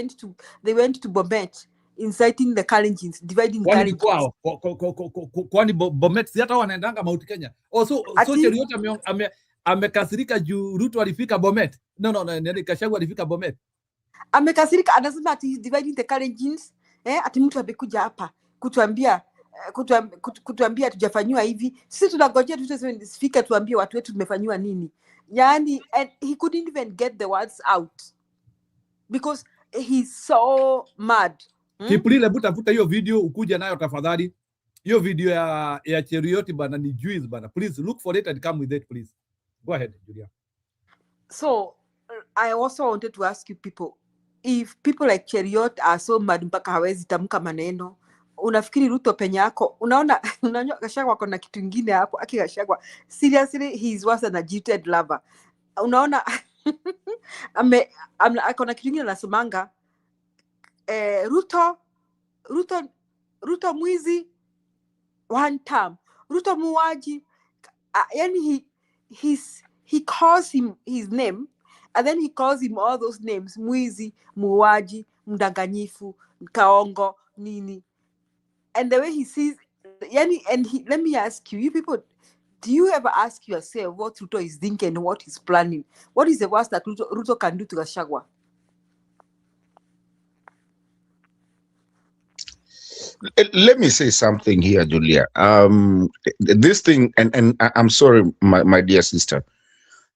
they went to Bomet, inciting the Kalenjins, dividing the Kalenjins. Kwani Bomet si hata wanaendanga Mount Kenya? So Cheriot amekasirika juu Ruto alifika Bomet. No, Gachagua alifika Bomet. Amekasirika, anasema ati he's dividing the Kalenjins. Ati mtu amekuja hapa kutuambia tujafanywa hivi. Sisi tunangojea tusifike tuambie watu wetu tumefanywa nini. Yani, and he couldn't even get the words out because he's so mad. Kipulile buta hiyo video ukuja nayo tafadhali. Hiyo video ya Cheriot bana ni juice bana. Please look for it and come with it, please. Go ahead, Julia. So I also wanted to ask you people, if people like Cheriot are so mad mpaka hawezi tamka maneno, unafikiri Ruto penye yako, unaona Gachagua kuna kitu kingine hapo. Aki Gachagua seriously he is worse than a jilted lover. Unaona akona kitu kingine anasomanga Ruto mwizi one term, Ruto muwaji. Yani he calls him his name and then he calls him all those names: mwizi, muwaji, mdanganyifu, kaongo, nini. And the way he sees, let me ask you, you people, do you ever ask yourself what Ruto is thinking and what he's planning? What is the worst that Ruto can do to Gachagua? Let me say something here, Julia. This thing, and I'm sorry, my dear sister,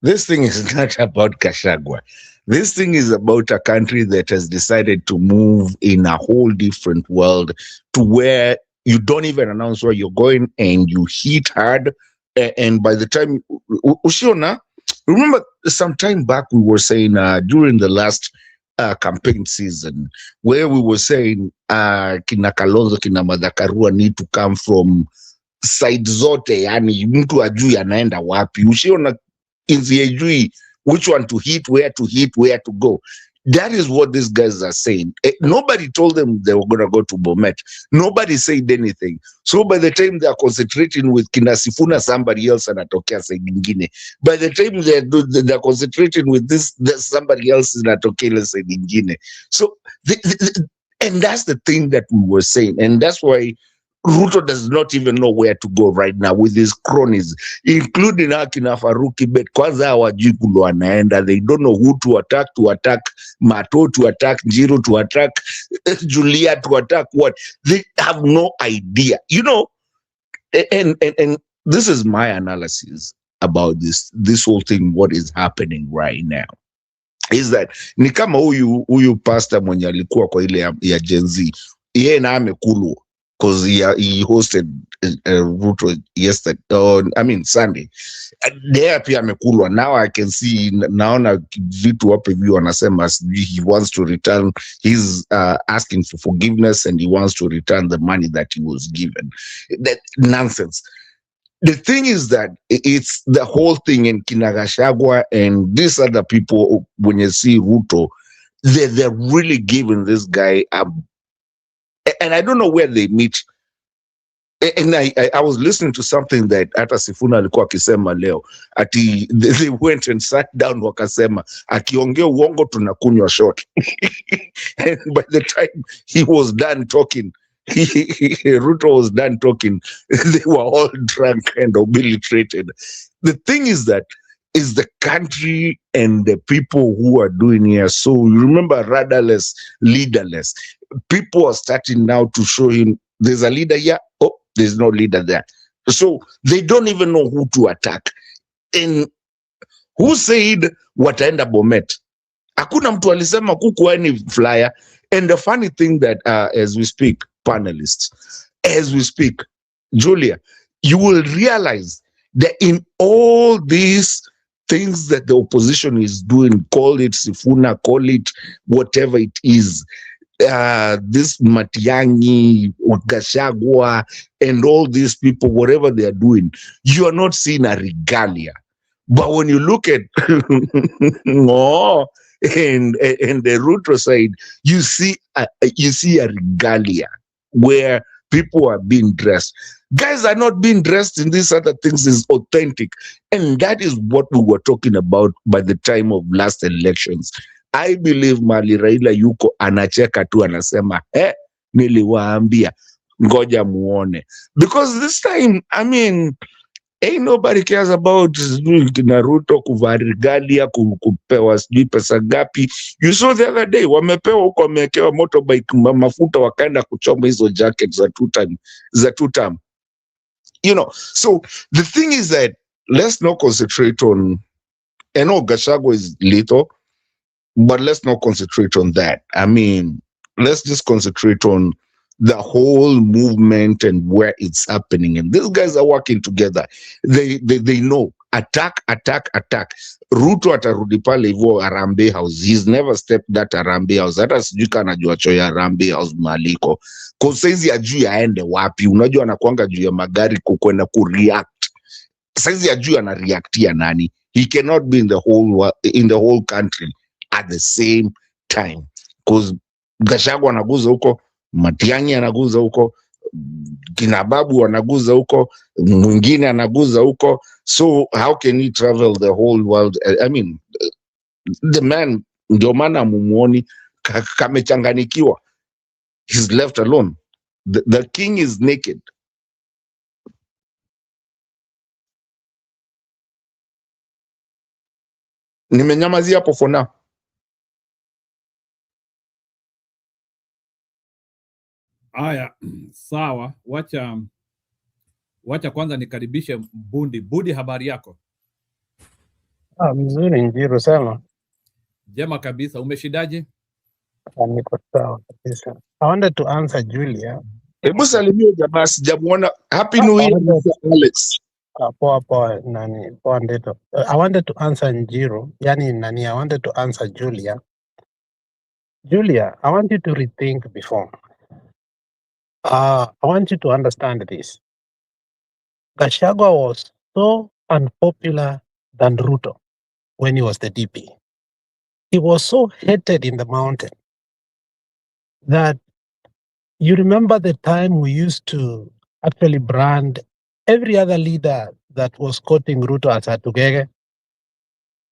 this thing is not about Gachagua. This thing is about a country that has decided to move in a whole different world, to where you don't even announce where you're going and you hit hard. And by the time, Ushiona, remember some time back we were saying during the last campaign season, where we were saying kina Kalonzo, kina Madhakarua need to come from side zote, yani mtu ajui anaenda wapi. Ushiona inzi ajui which one to hit, where to go. That is what these guys are saying. Nobody told them they were going to go to Bomet. Nobody said anything. So by the time they are concentrating with kina Sifuna, somebody else anatokea side ingine. By the time they are concentrating with this somebody else anatokea side ingine. So and that's the thing that we were saying, and that's why Ruto does not even know where to go right now with his cronies, including Akina Faruki Bet. Kwanza hawajui kule wanaenda. They don't know who to attack Mato, to attack Njiro, to attack Julia, to attack what. They have no idea, you know. And this is my analysis about this whole thing. What is happening right now is that ni kama huyu pastor mwenye alikuwa kwa ile ya Gen Z, yeye na amekulwa because he hosted Ruto yesterday, Sunday. There pia amekulwa. Now I can see, naona vitu wapi hivi wanasema he wants to return, he's asking for forgiveness and he wants to return the money that he was given. That nonsense. The thing is that it's the whole thing in kina Gachagua and these other people, when you see Ruto, they're really giving this guy a. And I don't know where they meet. And I was listening to something that hata Sifuna alikuwa akisema leo. Ati they went and sat down wakasema, akiongea uongo tunakunywa shot. And by the time he was done talking, Ruto was done talking, they were all drunk and obliterated. The thing is that is the country and the people who are doing here. So you remember, rudderless, leaderless. People are starting now to show him there's a leader here. Oh, there's no leader there. So they don't even know who to attack. And who said wataenda Bomet? Hakuna mtu alisema kuku any flyer. And the funny thing that as we speak, panelists, as we speak, Julia, you will realize that in all these things that the opposition is doing, call it Sifuna, call it whatever it is, this Matiang'i, Gachagua, and all these people, whatever they are doing, you are not seeing a regalia. But when you look at and the Ruto side, you see a regalia where people are being dressed. Guys are not being dressed in these other things. Is authentic, and that is what we were talking about by the time of last elections. I believe Mali Raila yuko anacheka tu anasema niliwaambia ngoja muone, because this time, I mean, ain't nobody cares about Naruto kuvaa regalia, kupewa sijui pesa gapi. You saw the other day wamepewa huko, wamewekewa motorbike mafuta, wakaenda kuchoma hizo jackets za two time. You know, so the thing is that let's not concentrate on, I know Gachagua is little, but let's not concentrate on that. I mean, let's just concentrate on the whole movement and where it's happening. And these guys are working together. They know. attack. Ruto atarudi pale hivyo Harambee House. He's never stepped that Harambee House. Hata sijui kana anajua cho ya Harambee House maliko. Kwa saizi ajui aende wapi. Unajua anakuanga juu ya magari kukwenda kureact. Saizi ajui ana reactia nani. He cannot be in the whole country at the same time. Because Gachagua anaguza huko, Matiang'i anaguza huko, Kinababu anaguza huko, mwingine anaguza huko. So how can he travel the whole world? I mean, the man, ndio maana mumuoni kamechanganikiwa. He's left alone. The king is naked. Nimenyamazia hapo for now. Haya, sawa. Wacha kwanza nikaribishe Bundi. Bundi, habari yako? Mzuri Njiru, sema. Jema kabisa. Umeshidaje? Niko sawa kabisa. I wanted to answer Julia. Hebu salimia jamaa, sijamuona. Happy New Year, Mr. Alex. Poa nani, poa ndeto. I wanted to answer Njiru. I wanted to answer Julia. Julia, I want you to rethink before. I want you to understand this. Gachagua was so unpopular than Ruto when he was the DP. He was so hated in the mountain that you remember the time we used to actually brand every other leader that was quoting Ruto as a Tugege.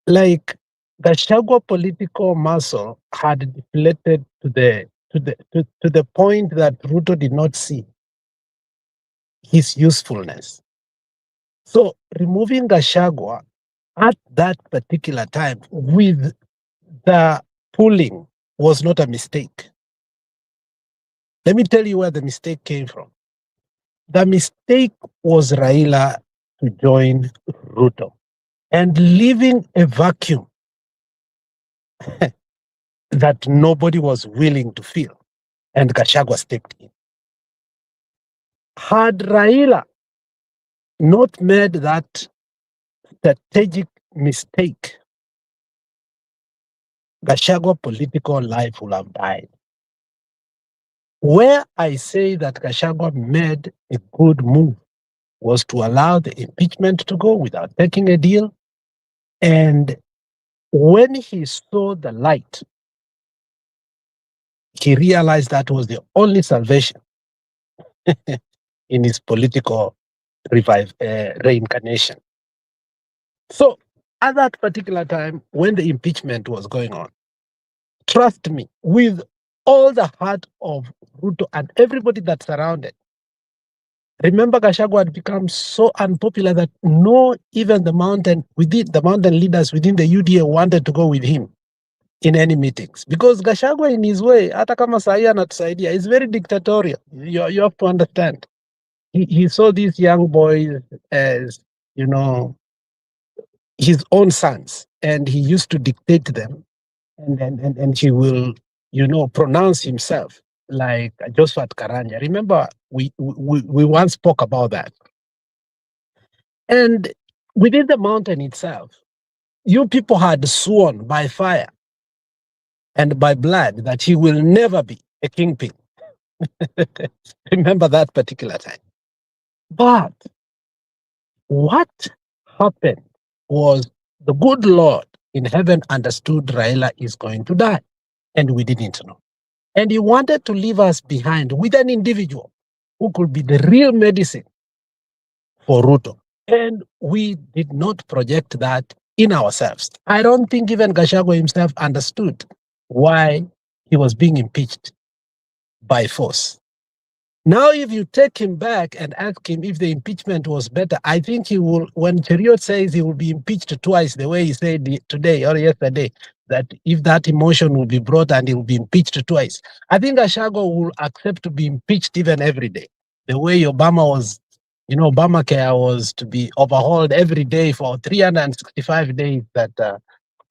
Like Gachagua political muscle had deflated to the point that Ruto did not see his usefulness. So removing Gachagua at that particular time with the pulling was not a mistake. Let me tell you where the mistake came from. The mistake was Raila to join Ruto and leaving a vacuum that nobody was willing to fill, and Gachagua stepped in. Had Raila not made that strategic mistake, Gachagua political life would have died. Where I say that Gachagua made a good move was to allow the impeachment to go without taking a deal. And when he saw the light, he realized that was the only salvation in his political reincarnation. So at that particular time, when the impeachment was going on, trust me, with all the heart of Ruto and everybody that surrounded, remember Gachagua had become so unpopular that even the mountain leaders within the UDA wanted to go with him in any meetings. Because Gachagua in his way, hata kama sahi anatusaidia, is very dictatorial. You have to understand. He saw these young boys as, his own sons, and he used to dictate them, and he will, pronounce himself like Josephat Karanja. Remember, we once spoke about that. And within the mountain itself, you people had sworn by fire and by blood that he will never be a kingpin. Remember that particular time. But what happened was the good Lord in heaven understood Raila is going to die, and we didn't know. And he wanted to leave us behind with an individual who could be the real medicine for Ruto. And we did not project that in ourselves. I don't think even Gachagua himself understood why he was being impeached by force. Now, if you take him back and ask him if the impeachment was better, I think he will, when Cheriot says he will be impeached twice, the way he said today or yesterday, that if that emotion will be brought and he will be impeached twice, I think Gachagua will accept to be impeached even every day. The way Obama was, Obamacare was to be overhauled every day for 365 days that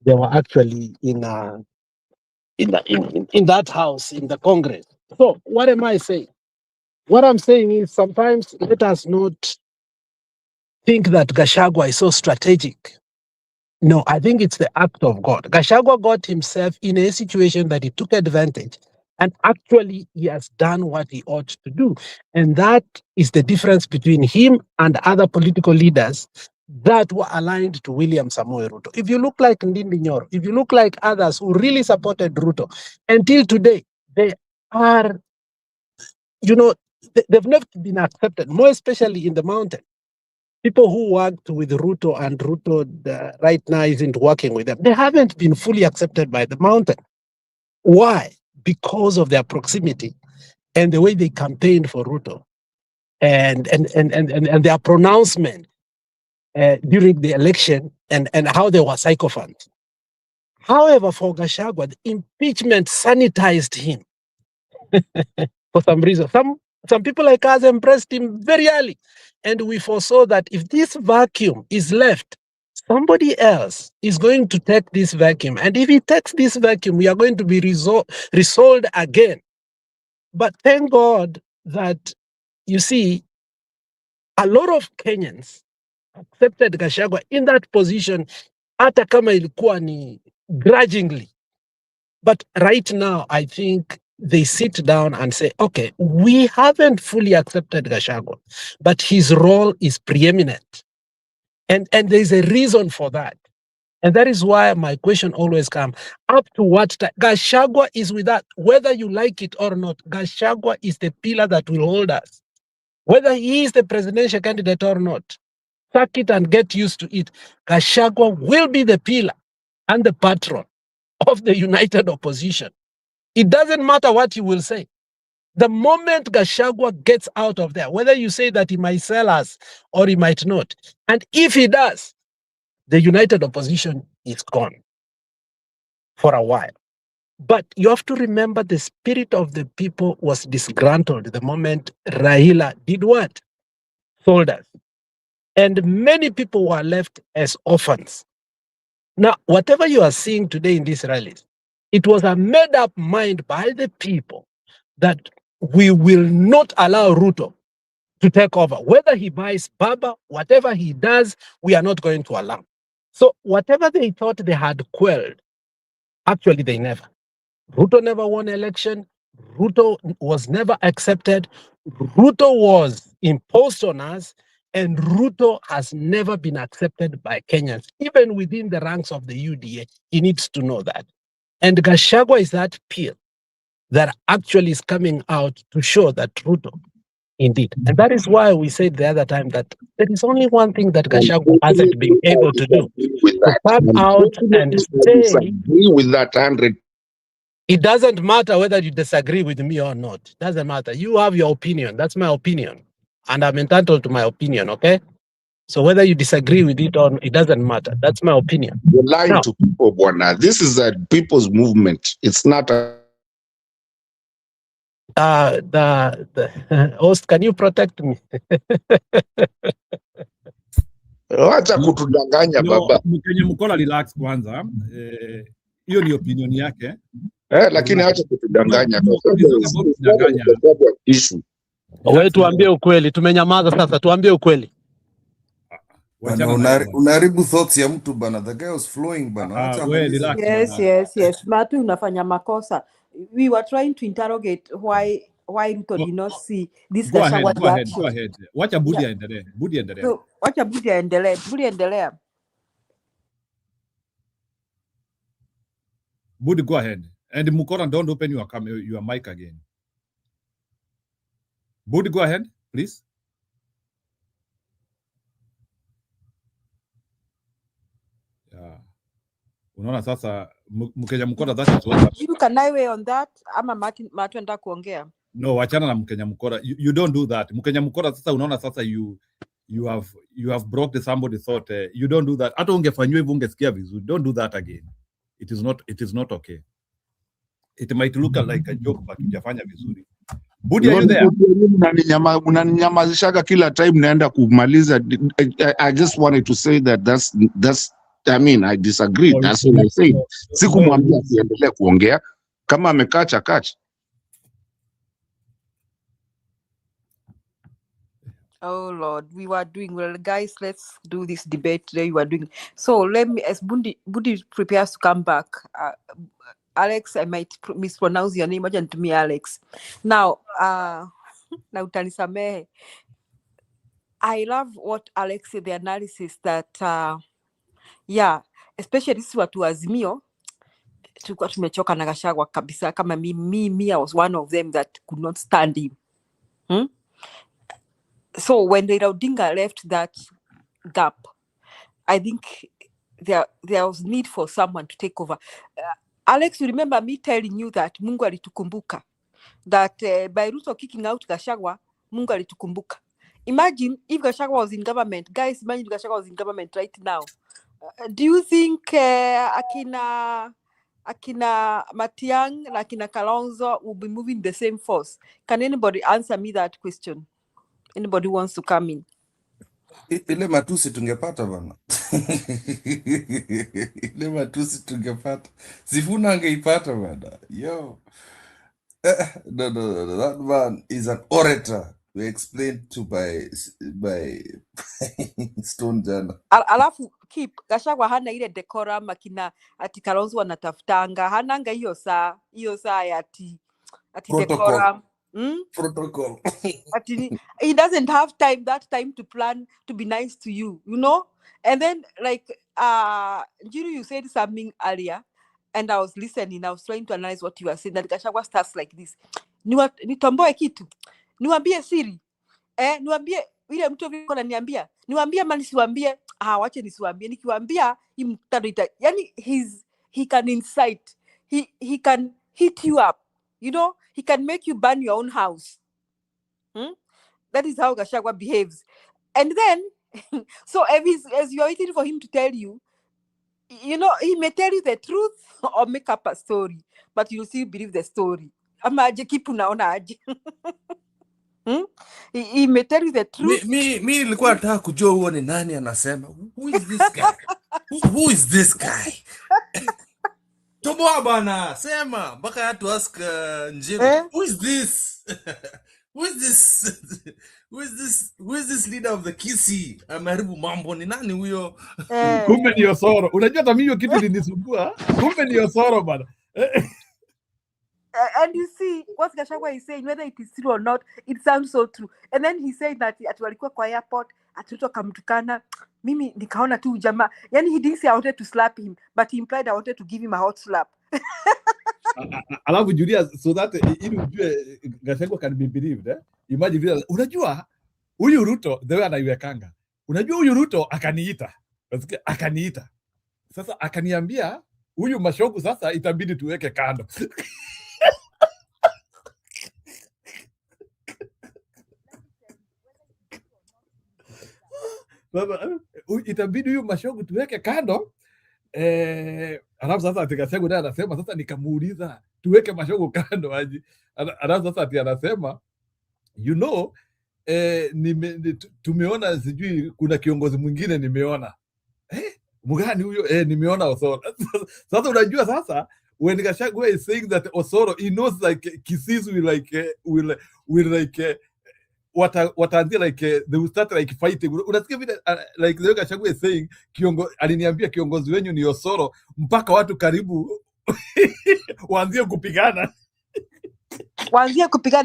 they were actually in that house, in the Congress. So what am I saying? What I'm saying is sometimes let us not think that Gachagua is so strategic. No, I think it's the act of God. Gachagua got himself in a situation that he took advantage, and actually he has done what he ought to do. And that is the difference between him and other political leaders that were aligned to William Samoei Ruto. If you look like Ndindi Nyoro, if you look like others who really supported Ruto, until today, they are, they've never been accepted, more especially in the mountain. People who worked with Ruto and Ruto right now isn't working with them. They haven't been fully accepted by the mountain. Why? Because of their proximity and the way they campaigned for Ruto and their pronouncement during the election and how they were sycophants. However, for Gachagua, the impeachment sanitized him for some reason. Some people like us embraced him very early. And we foresaw that if this vacuum is left, somebody else is going to take this vacuum. And if he takes this vacuum, we are going to be resolved again. But thank God that, you see, a lot of Kenyans accepted Gachagua in that position, hata kama ilikuwa ni grudgingly. But right now, I think they sit down and say, okay, we haven't fully accepted Gachagua, but his role is preeminent. And there's a reason for that. And that is why my question always comes, up to what time? Gachagua is with us, whether you like it or not. Gachagua is the pillar that will hold us. Whether he is the presidential candidate or not, suck it and get used to it. Gachagua will be the pillar and the patron of the united opposition. It doesn't matter what you will say. The moment Gachagua gets out of there, whether you say that he might sell us or he might not, and if he does, the united opposition is gone for a while. But you have to remember the spirit of the people was disgruntled the moment Raila did what? Sold us. And many people were left as orphans. Now, whatever you are seeing today in these rallies, it was a made-up mind by the people that we will not allow Ruto to take over. Whether he buys Baba, whatever he does, we are not going to allow. So whatever they thought they had quelled, actually they never. Ruto never won election. Ruto was never accepted. Ruto was imposed on us. And Ruto has never been accepted by Kenyans, even within the ranks of the UDA. He needs to know that. And Gachagua is that peer that actually is coming out to show that Ruto, indeed. And that is why we said the other time that there is only one thing that Gachagua hasn't been able to do. To come out and say, Agree with that 100. It doesn't matter whether you disagree with me or not. It doesn't matter. You have your opinion. That's my opinion. And I'm entitled to my opinion, okay? So whether you disagree with it or not, it doesn't matter. That's my opinion. You're lying to people, Bwana. This is a people's movement. It's not a... The host, can you protect me? Wacha kutudanganya baba. Mkenya Mkola relax kwanza. Hiyo ni opinion yake. Lakini acha kutudanganya. Wewe tuambie ukweli, tumenyamaza sasa, tuambie ukweli. Unaharibu thoughts ya mtu bana. The guy was flowing bana. Yes. Matu unafanya makosa. We were trying to interrogate why Ruto did not see this Gachagua. Go ahead. Wacha Budi aendelee. So, wacha Budi aendelee. Budi, go ahead. And Mukora, don't open your mic again. Budi, go ahead, please. Yeah. Unaona sasa Mkenya Mukora, that is what. You can I weigh on that? Ama Matu enda kuongea. No, wachana na Mkenya Mukora. You don't do that. Mkenya Mukora sasa unaona sasa you have broke somebody thought. You don't do that. Hata ungefanywa hivyo ungesikia vizuri. Don't do that again. It is not okay. It might look like a joke, but hujafanya vizuri. Budi, are you there? Unaninyamazishaga kila time naenda kumaliza. I just wanted to say that's I mean, I disagree. That's what I say. Sikumwambia asiendelee kuongea. Kama amekacha. Oh Lord, we were doing well, guys. Let's do this debate today. You are doing so. Let me, as Bundi prepares to come back. Alex, I might mispronounce your name. Imagine to me, Alex. Now, now utanisamehe. I love what Alex said, the analysis that, yeah, especially this watu wa Azimio, tulikuwa tumechoka na Gachagua kabisa. Kama me, I was one of them that could not stand him. So when Raila Odinga left that gap, I think there was need for someone to take over. Alex, you remember me telling you that Mungu alitukumbuka, that by Ruto kicking out Gachagua, Mungu alitukumbuka. Imagine if Gachagua was in government. Guys, imagine if Gachagua was in government right now. Do you think Akina Matiang and Akina Kalonzo will be moving the same force? Can anybody answer me that question? Anybody wants to come in? Ile matusi tungepata bana. Ile matusi tungepata. Sifuna angeipata bana. Yo. No. That man is an orator. We explained to by Stone Jana. Alafu keep Gachagua hana ile decorum akina ati Kalonzo wanatafutanga, hananga hiyo saa ya ati decorum. Protocol. He doesn't have that time to plan to be nice to you, you know. And then like Njiru, you said something earlier, and I was listening. I was trying to analyze what you were saying. That Gachagua starts like this: nitomboe kitu, niwaambie siri, niwaambie ile mtu viko ananiambia, niwaambie mali siwaambie, wache nisiwaambie, nikiwaambia imtarita. Yani he can incite, he can hit you up, you know, he can make you burn your own house. That is how Gachagua behaves. And then so as you're waiting for him to tell you, you know, he may tell you the truth or make up a story, but you'll still believe the story. Ama aje kipu naona aje. He may tell you the truth. Mi nilikuwa nataka kujua huo ni nani anasema. Who is this guy? Who is this guy? Toboa bana, sema mpaka hatu ask Njiru. Who is this? Who is this leader of the Kisii? Ameharibu mambo, ni nani huyo? Kumbe ni Osoro. Unajua hata mimi kitu linisumbua. Kumbe ni Osoro bana. And you see what Gachagua is saying, whether it is true or not, it sounds so true. And then he said that ati walikuwa kwa airport, atuto kamtukana. Mimi nikaona tu jamaa. Yani he didn't say I wanted to slap him, but he implied I wanted to give him a hot slap. Alafu Julia, so that ili ujue Gachagua can be believed, imagine unajua huyu Ruto the way anaiwekanga. Unajua huyu Ruto akaniita. Akaniita. Sasa akaniambia huyu Mashogu sasa itabidi tuweke kando. Baba, itabidi huyu Mashogu tuweke kando. Alafu sasa Gachagua naye anasema sasa, nikamuuliza tuweke Mashogu kando aje. Alafu sasa ati anasema you know, tumeona sijui kuna kiongozi mwingine nimeona. Mgani huyo? Nimeona Osoro. Sasa unajua sasa when Gachagua is saying that Osoro, he knows like Kisii will like wataanzia like they will start like fighting. Unasikia vile like the Gachagua is saying aliniambia kiongozi wenyu ni Osoro, mpaka watu karibu waanzie kupigana.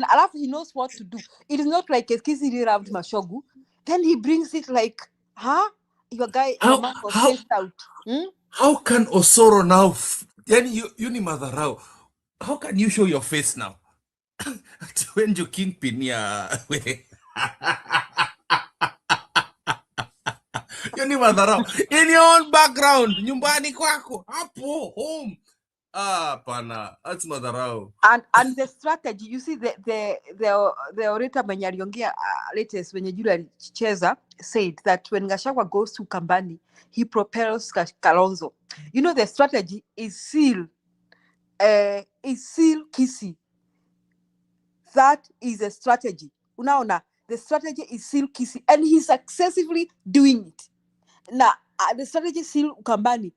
Alafu he knows what to do. It is not like Kisii really loved Mashogu. Then he brings it like, your guy was chased out. How can Osoro now? Yani you ni madharau. How can you show your face now? When you kingpin ya you ni madharau. In your own background, nyumbani kwako, hapo home. Pana, that's madharau. And the strategy, you see, the orator mwenye aliongea latest when Julu alicheza said that when Gachagua goes to Kambani, he propels Kalonzo. You know, the strategy is seal Kisii. That is a strategy. Unaona, the strategy is seal Kisii, and he's successfully doing it. Now, the strategy seal Kambani.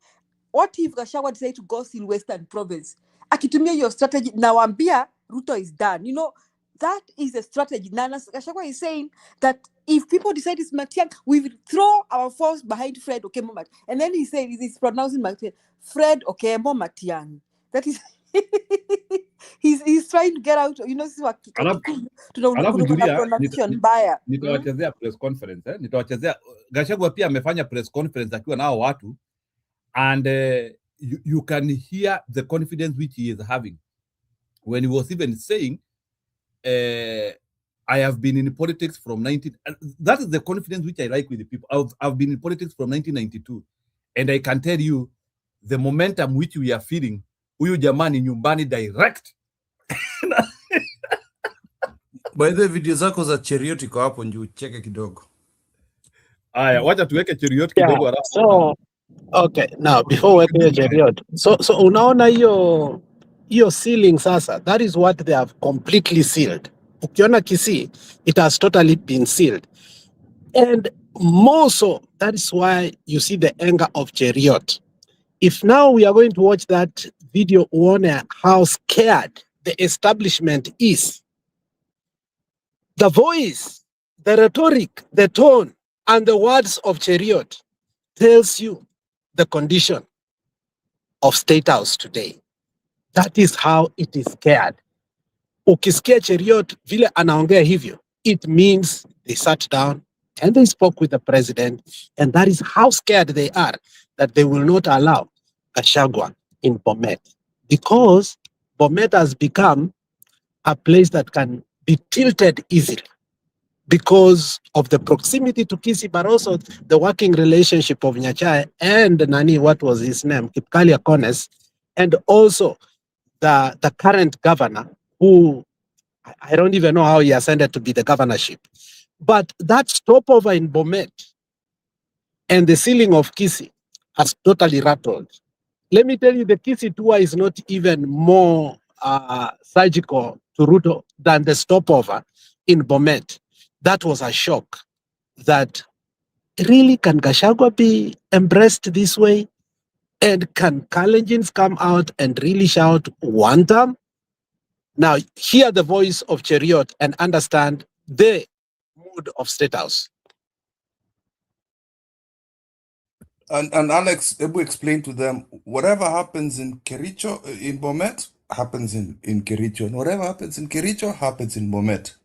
What if Gachagua decided to go seal Western Province? Akitumia your strategy, nawambia Ruto is done. You know, That is a strategy. Nana Gachagua is saying that if people decide it's Matiang, we will throw our force behind Fred Okemo Matiang. And then he said, he's pronouncing Matiang, Fred Okemo Matiang. That is, he's trying to get out. You know, this is what Alafu Julia, pronunciation buyer. nitawachezea press conference nitawachezea. Gachagua pia amefanya press conference akiwa nao watu, and you can hear the confidence which he is having when he was even saying, I have been in politics from 19. That is the confidence which I like with the people. I've been in politics from 1992, and I can tell you the momentum which we are feeling. Huyu jamani nyumbani direct. By the video zako za Cheriot iko hapo njoo cheke kidogo. Aya, wacha tuweke Cheriot kidogo Yeah, so okay, now before we get Cheriot. So unaona hiyo sealing sasa, that is what they have completely sealed. Ukiona Kisii, it has totally been sealed. And more so, that is why you see the anger of Cheriot. If now we are going to watch that video, uone how scared the establishment is. The voice, the rhetoric, the tone, and the words of Cheriot tells you the condition of State House today. That is how it is scared. Ukisikia Cheriot vile anaongea hivyo, it means they sat down and they spoke with the president, and that is how scared they are that they will not allow Gachagua in Bomet, because Bomet has become a place that can be tilted easily because of the proximity to Kisii, but also the working relationship of Nyachae and Nani, what was his name, Kipkalia Kones, and also the current governor, who I don't even know how he ascended to be the governorship. But that stopover in Bomet and the sealing of Kisii has totally rattled. Let me tell you, the Kisii tour is not even more surgical to Ruto than the stopover in Bomet. That was a shock. That really, can Gachagua be embraced this way? And can Kalenjins come out and really shout one term? Now, hear the voice of Cheriot and understand the mood of State House. And Alex, Ebu explain to them, whatever happens in Kericho, in Bomet, happens in Kericho. And whatever happens in Kericho, happens in Bomet.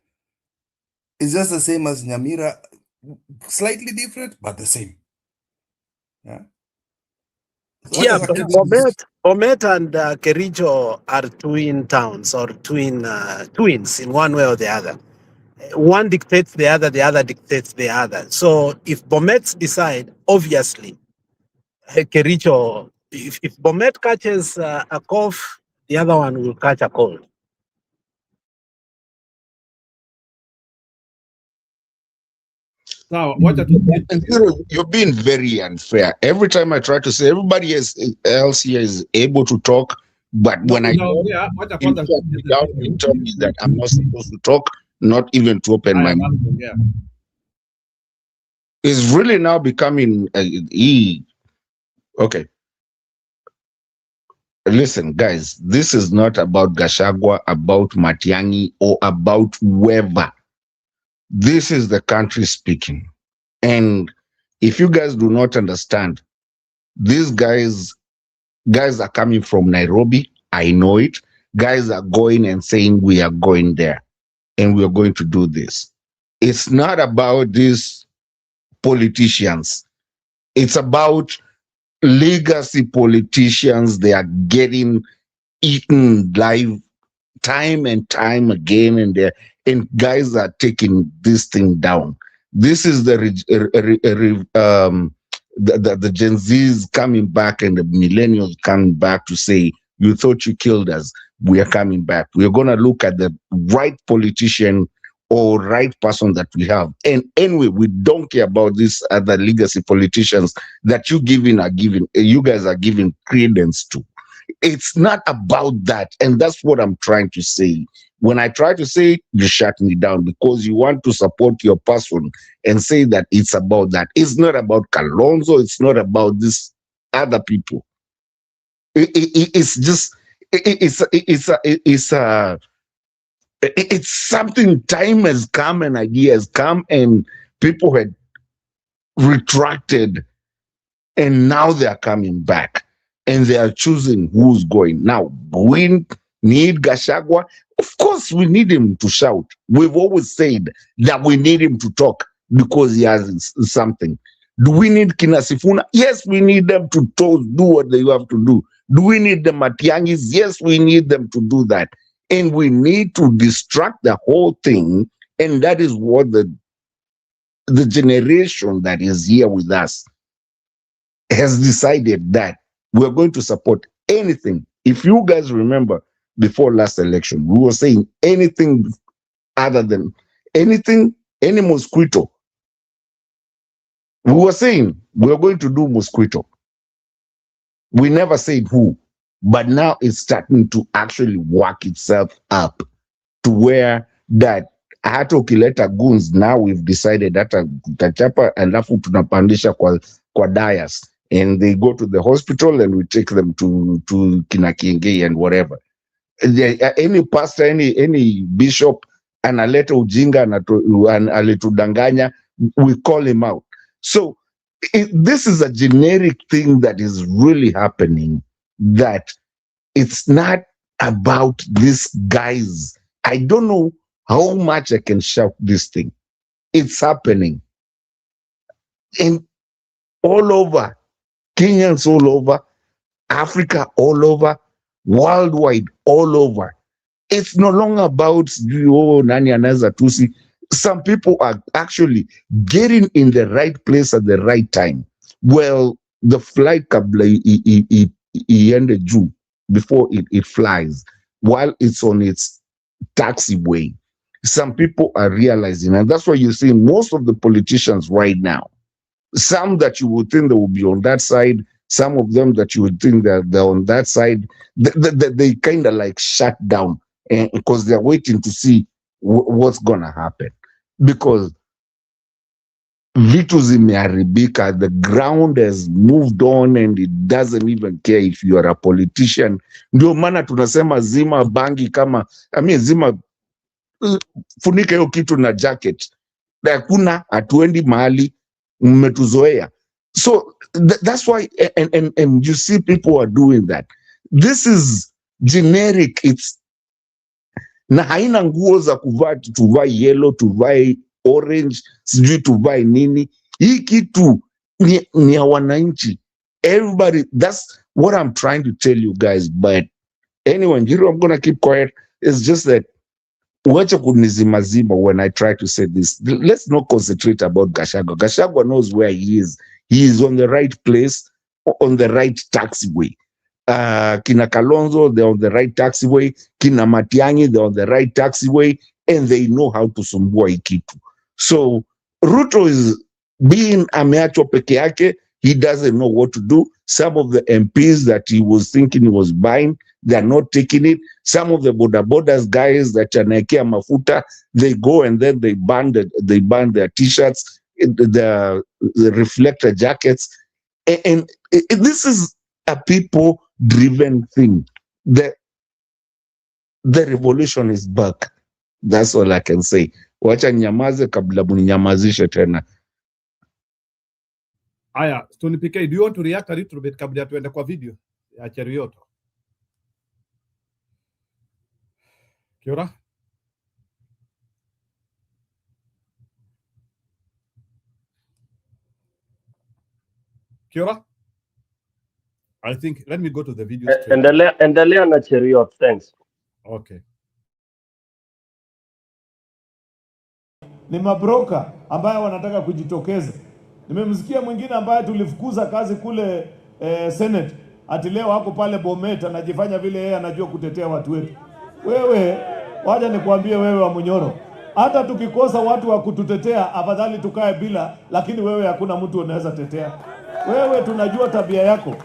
It's just the same as Nyamira, slightly different, but the same. Yeah. Yeah, but Bomet and Kericho are twin towns, or twins in one way or the other. One dictates the other dictates the other. So if Bomet decide, obviously, Kericho, if Bomet catches a cough, the other one will catch a cold. Now, what you're being very unfair. Every time I try to say everybody else here is able to talk, but when I talk, you tell me that I'm not supposed to talk, not even to open my mouth. It's really now becoming okay. Listen, guys, this is not about Gachagua, about Matiang'i, or about whoever. This is the country speaking. And if you guys do not understand, these guys are coming from Nairobi. I know it. Guys are going and saying we are going there and we are going to do this. It's not about these politicians. It's about legacy politicians. They are getting eaten live time and time again, and guys are taking this thing down. This is the Gen Zs coming back and the millennials coming back to say, you thought you killed us. We are coming back. We are going to look at the right politician or right person that we have. And anyway, we don't care about these other legacy politicians that you guys are giving credence to. It's not about that. And that's what I'm trying to say. When I try to say it, you shut me down because you want to support your person and say that it's about that. It's not about Kalonzo. It's not about these other people. It's just, it's It's something, time has come and ideas come and people had retracted and now they are coming back and they are choosing who's going. Now, we need Gachagua. Of course, we need him to shout. We've always said that we need him to talk because he has something. Do we need Kinasifuna? Yes, we need them to do what they have to do. Do we need the Matiangis? Yes, we need them to do that. And we need to distract the whole thing. And that is what the generation that is here with us has decided, that we're going to support anything. If you guys remember, before last election, we were saying anything other than anything, any mosquito. We were saying we're going to do mosquito. We never said who, but now it's starting to actually work itself up to where that hata ukileta goons, now we've decided that tutachapa alafu tunapandisha kwa dayas, and they go to the hospital and we take them to Kinakiengei and whatever. Any pastor, any bishop analeta ujinga alitudanganya, we call him out. So this is a generic thing that is really happening, that it's not about these guys. I don't know how much I can shout this thing. It's happening. And all over, Kenyans all over, Africa all over, worldwide all over. It's no longer about nani anaweza tusi. Some people are actually getting in the right place at the right time. Well, the flight kabla iende juu, before it flies, while it's on its taxiway, some people are realizing, and that's why you see most of the politicians right now, some that you would think they will be on that side, some of them that you would think that they're on that side, they kind of like shut down, because they're waiting to see what's gonna happen, because vitu zimeharibika, the ground has moved on and it doesn't even care if you are a politician. Ndio maana tunasema zima bangi kama, zima funika hiyo kitu na jacket. Hakuna, hatuendi mahali, mmetuzoea. So that's why, and you see people are doing that. This is generic. It's na haina nguo za kuvaa, tuvae yellow, tuvae orange, sijui tuvae nini. Hii kitu ni ya wananchi. Everybody, that's what I'm trying to tell you guys. But anyway, I'm gonna keep quiet. It's just that wacha kunizimazima when I try to say this. Let's not concentrate about Gachagua. Gachagua knows where he is. He is on the right place, on the right taxiway. Kina Kalonzo, they're on the right taxiway. Kina Matiang'i, they're on the right taxiway, and they know how to sumbua ikitu. So Ruto is being ameachwa peke yake. He doesn't know what to do. Some of the MPs that he was thinking he was buying, they're not taking it. Some of the bodabodas guys that anaekea mafuta, they go and then they burn their t-shirts, the reflector jackets, and this is a people-driven thing. The revolution is back. That's all I can say. Wacha nyamaze kabla muninyamazishe tena. Aya, Tony PK, do you want to react a little bit kabla tuende kwa video ya Cherioto? Kiora? Kiora? I think, let me go to the video. Endelea na Cheriot, thanks. Okay. Ni mabroka ambaye wanataka kujitokeza. Nimemsikia mwingine ambaye tulifukuza kazi kule Senate, ati leo wako pale Bomet anajifanya vile yeye anajua kutetea watu wetu. Wewe, wacha nikwambie wewe wa Munyoro, hata tukikosa watu wa kututetea afadhali tukae bila, lakini wewe hakuna mtu unaweza tetea. Wewe tunajua tabia yako.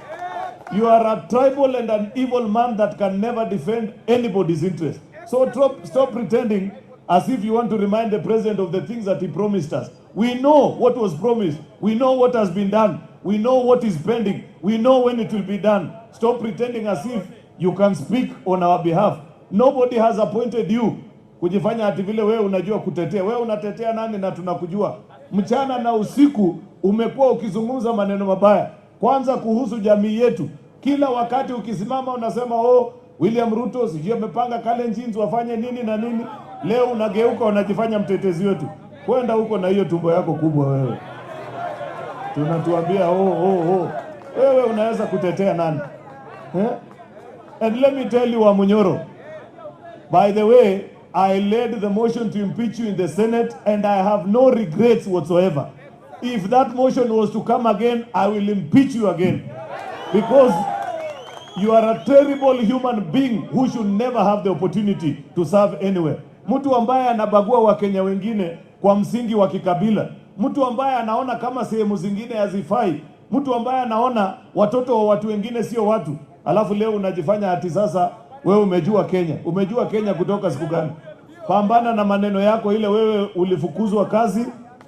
You are a tribal and an evil man that can never defend anybody's interest. So stop pretending as if you want to remind the president of the things that he promised us. We know what was promised. We know what has been done. We know what is pending. We know when it will be done. Stop pretending as if you can speak on our behalf. Nobody has appointed you kujifanya ati vile wewe unajua kutetea. Wewe unatetea nani na tunakujua? Mchana na usiku umekuwa ukizungumza maneno mabaya. Kwanza kuhusu jamii yetu. Kila wakati ukisimama unasema William Ruto sijui amepanga Kalenjins wafanye nini na nini. Leo unageuka unajifanya mtetezi wetu. Kwenda huko na hiyo tumbo yako kubwa wewe. Tunatuambia wewe unaweza kutetea nani? And let me tell you, Wamunyoro, by the way, I led the motion to impeach you in the Senate and I have no regrets whatsoever. If that motion was to come again, I will impeach you again. Because you are a terrible human being who should never have the opportunity to serve anywhere. Mtu ambaye anabagua Wakenya wengine kwa msingi wa kikabila. Mtu ambaye anaona kama sehemu zingine hazifai. Mtu ambaye anaona watoto wa watu wengine sio watu. Alafu leo unajifanya ati sasa wewe umejua Kenya. Umejua Kenya kutoka siku gani? Pambana na maneno yako ile wewe ulifukuzwa kazi,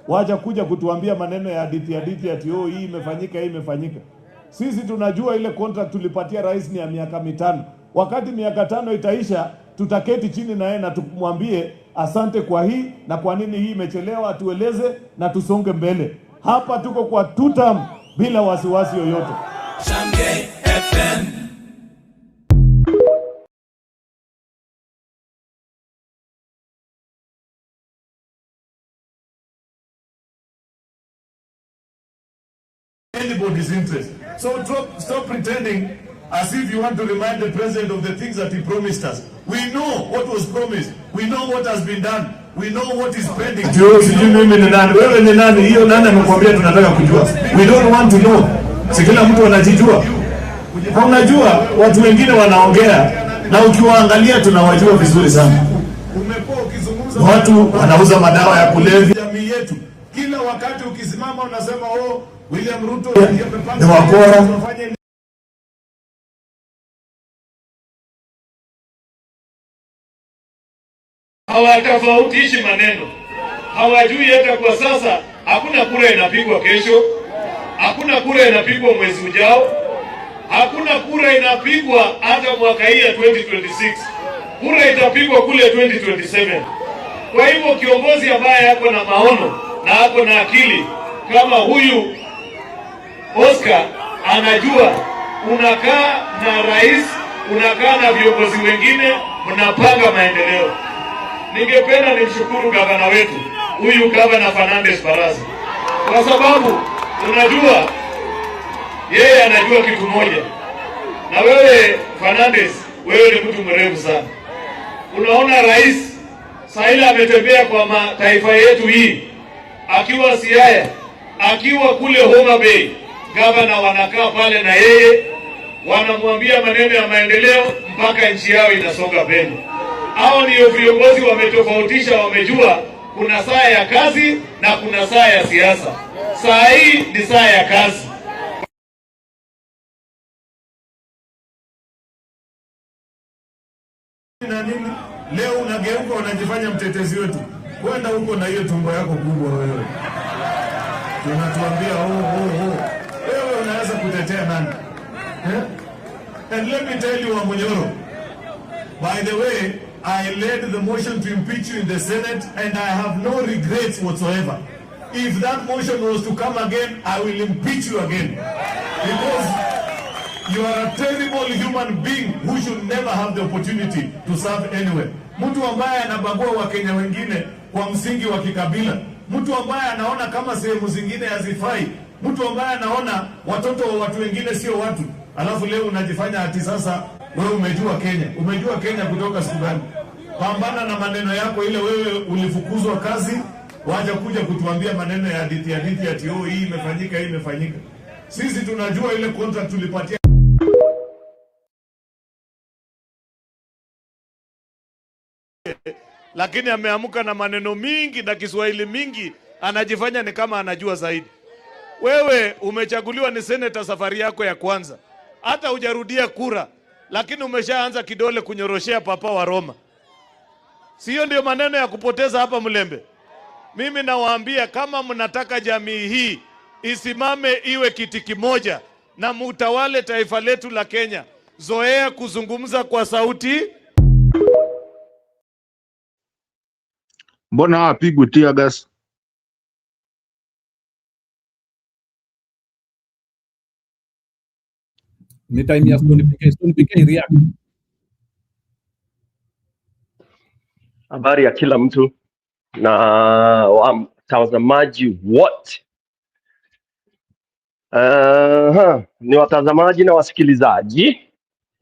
wacha kuja kutuambia maneno ya hadithi ati hii imefanyika, hii imefanyika. Sisi tunajua ile contract tulipatia rais ni ya miaka 5. Wakati miaka 5 itaisha, tutaketi chini na yeye na tumwambie asante kwa hii na kwa nini hii imechelewa, atueleze na tusonge mbele. Hapa tuko kwa 2 term bila wasiwasi yoyote. Shange FM. Anybody's interest. So stop pretending as if you want to remind the president of the things that he promised us. We know what was promised. We know what has been done. We know what is pending. Sijui mimi ni nani, wewe ni nani, hiyo nani amekwambia tunataka kujua. We don't want to know. Si kila mtu anajijua. Kwa unajua watu wengine wanaongea na ukiwaangalia tunawajua vizuri sana. Watu wanauza madawa ya kulevya jamii yetu. Kila wakati ukisimama unasema William Ruto ni wakora. Hawatofautishi maneno. Hawajui hata kwa sasa hakuna kura inapigwa kesho. Hakuna kura inapigwa mwezi ujao. Hakuna kura inapigwa hata mwaka hii ya 2026. Kura itapigwa kule 2027. Kwa hivyo kiongozi ambaye yako na maono na yako na akili kama huyu Oscar anajua, unakaa na rais, unakaa na viongozi wengine, mnapanga maendeleo. Ningependa nimshukuru gavana wetu, huyu gavana Fernandez Baraza. Kwa sababu unajua yeye anajua kitu moja. Na wewe Fernandez, wewe ni mtu mrefu sana. Unaona rais Saila ametembea kwa mataifa yetu hii, akiwa Siaya, akiwa kule Homa Bay, gavana wanakaa pale na yeye, wanamwambia maneno ya maendeleo mpaka nchi yao inasonga mbele. Hao ndio viongozi wametofautisha, wamejua kuna saa ya kazi na kuna saa ya siasa. Saa hii ni saa ya kazi. Na nini? Leo unageuka unajifanya mtetezi wetu. Kwenda huko na hiyo tumbo yako kubwa wewe. Tunatuambia wewe unaweza kutetea nani? And let me tell you, Wamunyoro, by the way, I led the motion to impeach you in the Senate and I have no regrets whatsoever. If that motion was to come again, I will impeach you again. Because you are a terrible human being who should never have the opportunity to serve anywhere. Mtu ambaye anabagua Wakenya wengine kwa msingi wa kikabila. Mtu ambaye anaona kama sehemu zingine hazifai. Mtu ambaye anaona watoto wa watu wengine sio watu. Alafu leo unajifanya ati sasa wewe umejua Kenya. Umejua Kenya kutoka siku gani? Pambana na maneno yako ile wewe ulifukuzwa kazi, waje kuja kutuambia maneno ya hadithi ati hii imefanyika, hii imefanyika. Sisi tunajua ile contract tulipatia. Lakini ameamuka na maneno mingi na Kiswahili mingi, anajifanya ni kama anajua zaidi. Wewe umechaguliwa ni senator safari yako ya kwanza. Hata hujarudia kura, lakini umeshaanza kidole kunyoroshea papa wa Roma. Sio ndio maneno ya kupoteza hapa Mlembe? Mimi nawaambia kama mnataka jamii hii isimame iwe kiti kimoja na mutawale taifa letu la Kenya, zoea kuzungumza kwa sauti Mbona hawapigwi tear gas? Ni time ya Stone PK react. Habari ya kila mtu na watazamaji wote. Ni watazamaji na wasikilizaji.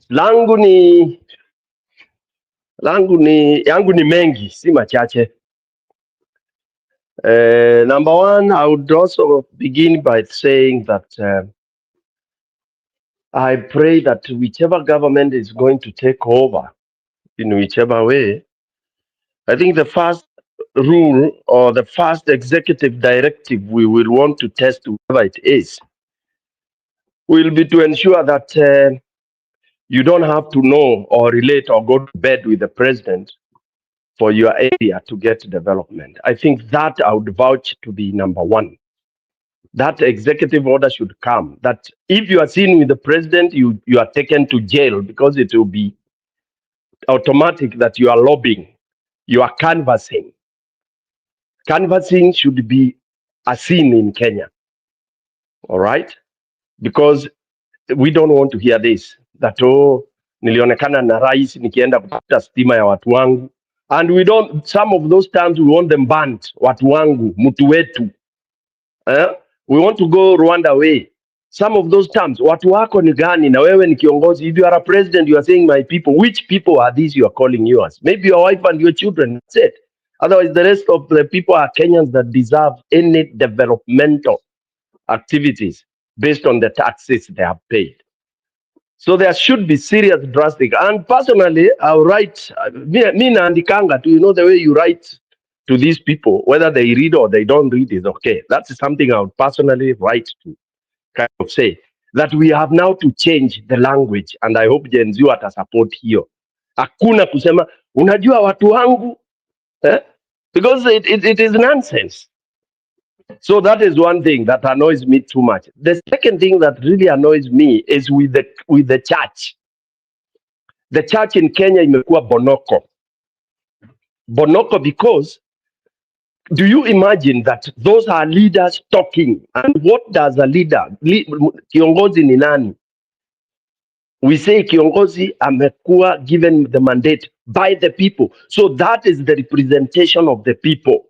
Yangu ni mengi, si machache. Number one, I would also begin by saying that I pray that whichever government is going to take over, in whichever way, I think the first rule or the first executive directive we will want to test, whoever it is, will be to ensure that you don't have to know or relate or go to bed with the president for your area to get development. I think that I would vouch to be number one. That executive order should come, that if you are seen with the president, you are taken to jail, because it will be automatic that you are lobbying, you are canvassing. Canvassing should be a sin in Kenya, all right? Because we don't want to hear this, that nilionekana na rais nikienda kutafuta stima ya watu wangu. And we don't, some of those terms we want them banned, watu wangu, mtu wetu. We want to go Rwanda way. Some of those terms, watu wako ni gani na wewe ni kiongozi? If you are a president, you are saying my people. Which people are these you are calling yours? Maybe your wife and your children, that's it. Otherwise, the rest of the people are Kenyans that deserve any developmental activities based on the taxes they have paid. So there should be serious drastic. And personally, I'll write, me naandikanga too, you know, the way you write to these people, whether they read or they don't read is okay. That's something I would personally write to kind of say that we have now to change the language, and I hope Gen Z watasupport hiyo. Hakuna kusema unajua watu wangu, because it is nonsense. So that is one thing that annoys me too much. The second thing that really annoys me is with the church. The church in Kenya imekuwa bonoko. Bonoko because, do you imagine that those are leaders talking? And what does a leader, kiongozi ni nani? We say kiongozi amekuwa given the mandate by the people. So that is the representation of the people.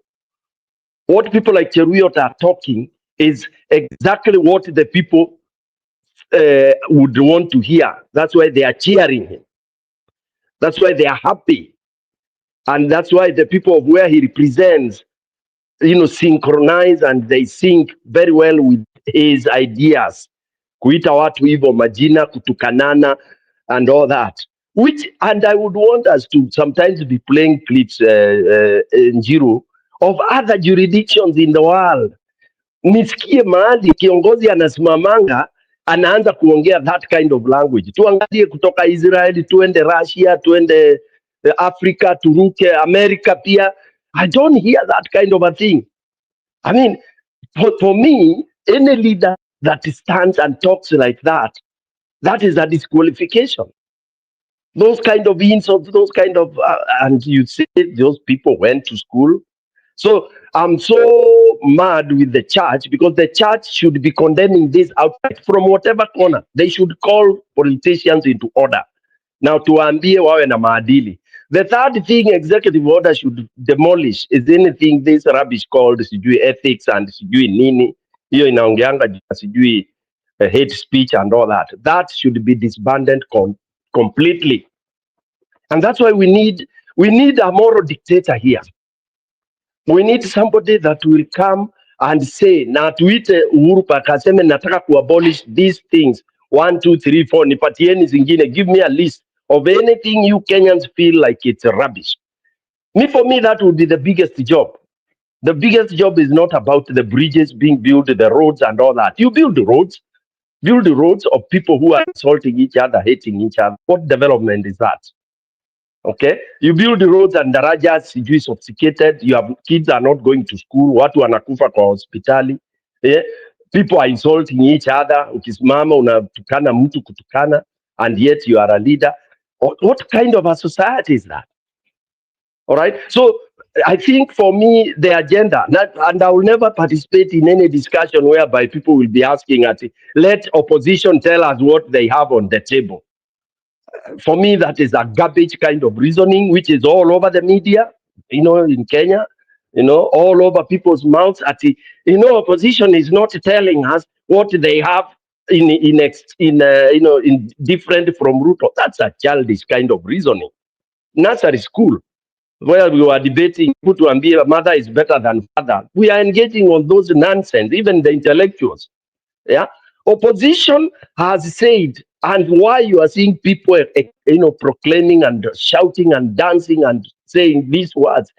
What people like Cheruiyot are talking is exactly what the people would want to hear. That's why they are cheering him. That's why they are happy. And that's why the people of where he represents, synchronize and they sync very well with his ideas. Kuita watu hivyo majina, kutukanana, and all that. And I would want us to sometimes be playing clips, Njiru, of other jurisdictions in the world. Nisikie mahali kiongozi anasimamanga anaanza kuongea that kind of language. Tuangalie kutoka Israeli, tuende Russia, tuende Africa, turuke America pia. I don't hear that kind of a thing. I mean, for me, any leader that stands and talks like that, that is a disqualification. Those kind of insults, those kind of, and you say those people went to school. So I'm so mad with the church, because the church should be condemning this outright from whatever corner. They should call politicians into order. Now tuambie wawe na maadili. The third thing executive order should demolish is anything this rubbish called sijui ethics and sijui nini. Hiyo inaongeanga sijui hate speech and all that. That should be disbanded completely. And that's why we need a moral dictator here. We need somebody that will come and say, na tuite Uhuru akaseme nataka abolish these things. 1, 2, 3, 4, nipatieni zingine. Give me a list of anything you Kenyans feel like it's rubbish. For me, that would be the biggest job. The biggest job is not about the bridges being built, the roads and all that. You build the roads of people who are insulting each other, hating each other. What development is that? Okay, you build the roads and darajas, sijui sophisticated. You have kids are not going to school. Watu wanakufa kwa hospitali. People are insulting each other. Ukisimama unatukana mtu kutukana, and yet you are a leader. What kind of a society is that? All right. So I think for me, the agenda, and I will never participate in any discussion whereby people will be asking let opposition tell us what they have on the table. For me, that is a garbage kind of reasoning, which is all over the media, in Kenya, all over people's mouths. Opposition is not telling us what they have in different from Ruto. That's a childish kind of reasoning. Nursery school, where we were debating, who to be a mother is better than father. We are engaging on those nonsense, even the intellectuals. Yeah. Opposition has said, and why you are seeing people, proclaiming and shouting and dancing and saying these words.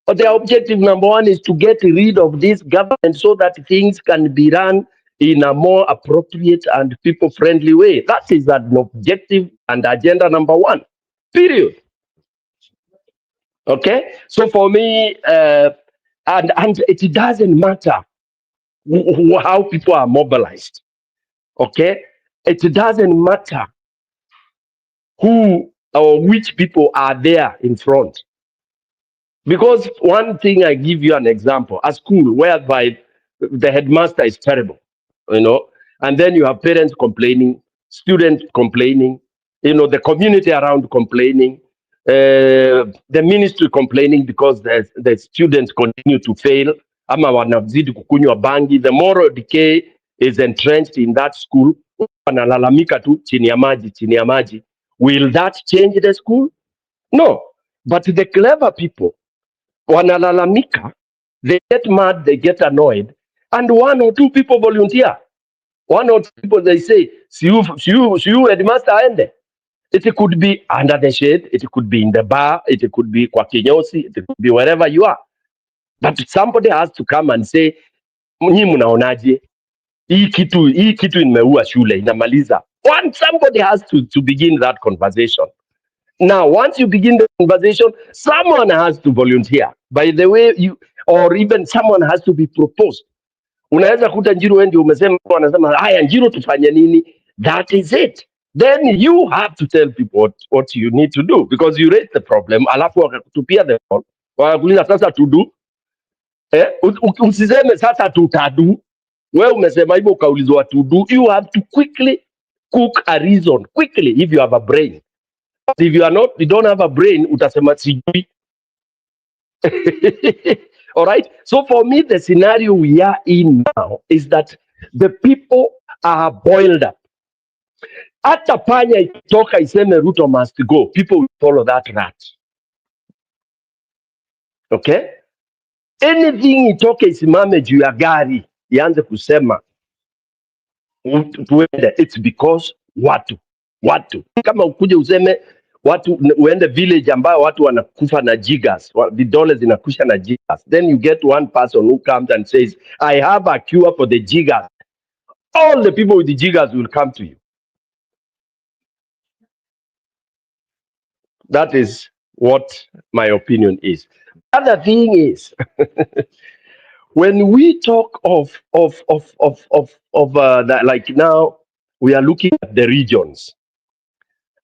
But the objective number one is to get rid of this government so that things can be run in a more appropriate and people-friendly way. That is an objective and agenda number one. Period. Okay. So for me, and it doesn't matter how people are mobilized. Okay, it doesn't matter who or which people are there in front. Because one thing, I give you an example, a school whereby the headmaster is terrible, and then you have parents complaining, students complaining, the community around complaining, the ministry complaining because the students continue to fail, ama wanazidi kukunywa bangi, the moral decay is entrenched in that school, wanalalamika tu chini ya maji. Will that change the school? No. But the clever people, wanalalamika, they get mad, they get annoyed, and one or two people volunteer. One or two people, they say, see you headmaster aende. It could be under the shade, it could be in the bar, it could be kwa kinyosi, it could be wherever you are. But somebody has to come and say, nyi mnaonaje? Hii kitu imeua shule, inamaliza. Somebody has to begin that conversation. Now, once you begin the conversation, someone has to volunteer. By the way, or even someone has to be proposed. Unaweza kuta Njiru wendi umesema, wanasema, haya Njiru tufanye nini? That is it. Then you have to tell people what you need to do, because you raise the problem, alafu wakakutupia the ball, wakakuuliza sasa to do. Usiseme sasa tutadu. Wewe umesema hivyo ukaulizwa to do. You have to quickly cook a reason, quickly, if you have a brain. If you don't have a brain, utasema sijui. All right. So for me, the scenario we are in now is that the people are boiled up. Hata panya ikitoka iseme Ruto must go, people will follow that rat. Okay. Anything itoke isimame juu ya gari ianze kusema tuende, it's because watu kama ukuje useme watu, uende village ambayo watu wanakufa na jiggers, vidole zinakusha na jiggers, then you get one person who comes and says I have a cure for the jiggers. All the people with the jiggers will come to you. That is what my opinion is. Other thing is when we talk of that, like now we are looking at the regions.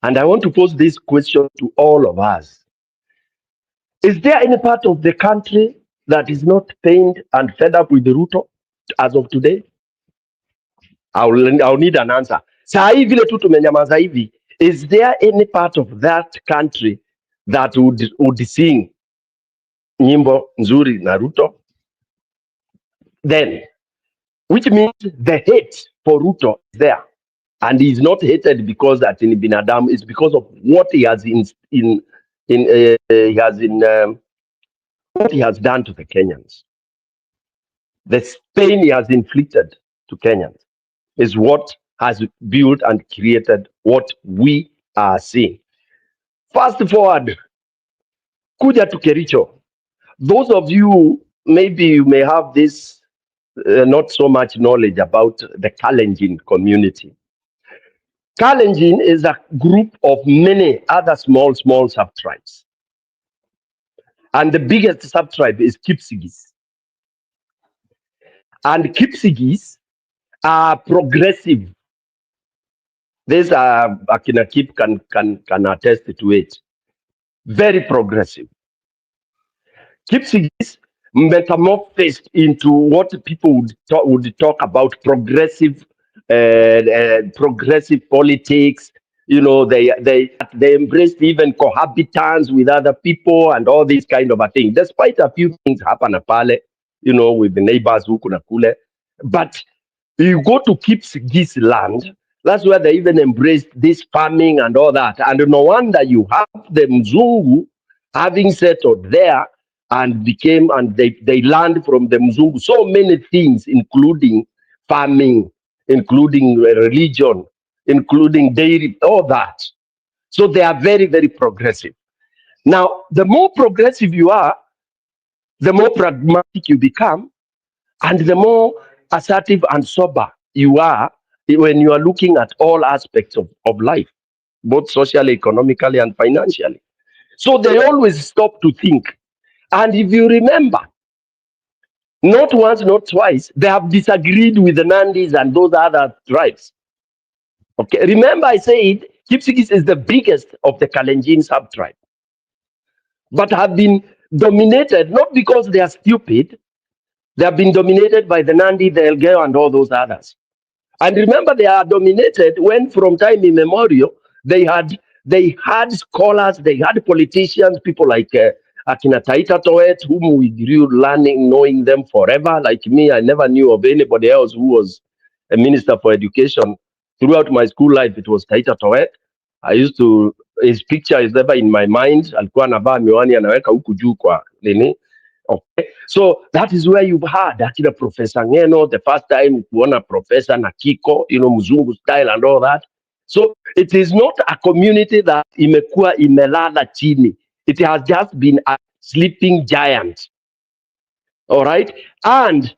And I want to pose this question to all of us. Is there any part of the country that is not pained and fed up with the Ruto as of today? I'll need an answer. Saa hii vile tu tumenyamaza hivi, is there any part of that country that would sing nyimbo nzuri na Ruto? Then, which means the hate for Ruto is there. And he is not hated because that in binadamu, it's because of what he has what he has done to the Kenyans. The pain he has inflicted to Kenyans is what has built and created what we are seeing. Fast forward, kuja to Kericho. Those of you, maybe you may have this not so much knowledge about the Kalenjin community. Kalenjin is a group of many other small sub-tribes. And the biggest sub-tribe is Kipsigis. And Kipsigis are progressive. These are, Akina Kip can attest to it. Very progressive. Kipsigis metamorphosed into what people would talk about progressive politics. You know, they embraced even cohabitance with other people and all these kind of a thing. Despite a few things happen pale, you know, with the neighbors who kuna kule, but you go to Kipsigis land, that's where they even embraced this farming and all that. And no wonder you have the Mzungu having settled there and they learned from the Mzungu so many things, including farming, including religion, including dairy, all that. So they are very, very progressive. Now, the more progressive you are, the more pragmatic you become, and the more assertive and sober you are when you are looking at all aspects of life, both socially, economically, and financially. So they always stop to think. And if you remember, not once, not twice, they have disagreed with the Nandis and those other tribes. Okay, remember I said Kipsigis is the biggest of the Kalenjin sub-tribe, but have been dominated not because they are stupid, they have been dominated by the Nandi, the Elgeyo, and all those others. And remember, they are dominated when, from time immemorial, they had scholars, they had politicians, people like Akina Taita Toet, whom we grew knowing them forever. Like me, I never knew of anybody else who was a minister for education. Throughout my school life, it was Taita Toet. His picture is never in my mind. Alikuwa anavaa miwani anaweka huku juu kwa nini. Okay, so that is where you've had akina Professor Ngeno, the first time kuona Professor Nakiko, you know, Mzungu style and all that. So it is not a community that imekuwa imelala chini. It has just been a sleeping giant. All right, and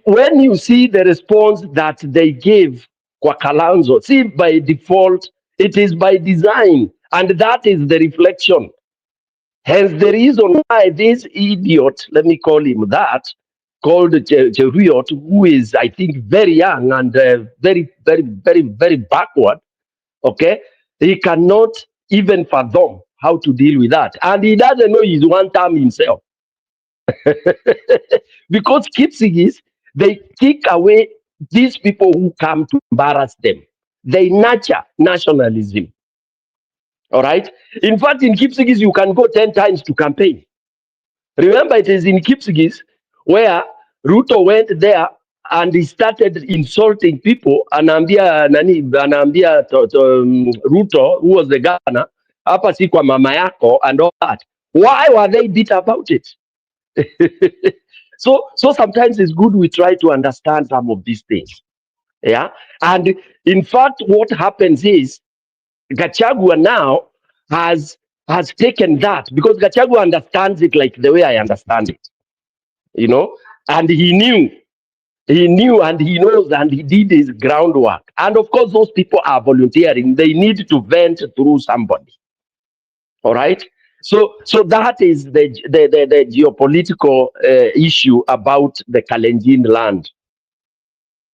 when you see the response that they gave kwa Kalonzo, see by default, it is by design, and that is the reflection. Hence the reason why this idiot, let me call him that, called Cheruiyot, who is, I think, very young and very, very, very, very backward, okay? He cannot even fathom how to deal with that. And he doesn't know his one term himself. Because Kipsigis, they kick away these people who come to embarrass them. They nurture nationalism. All right. In fact, in Kipsigis, you can go 10 times to campaign. Remember, it is in Kipsigis where Ruto went there and he started insulting people. Anaambia Ruto, who was the governor, hapa si kwa mama yako and all that. Why were they bitter about it? So sometimes it's good we try to understand some of these things. Yeah. And in fact, what happens is Gachagua now has taken that because Gachagua understands it like the way I understand it, you know, and he knew and he knows and he did his groundwork. And of course, those people are volunteering. They need to vent through somebody. All right. So that is the geopolitical issue about the Kalenjin land.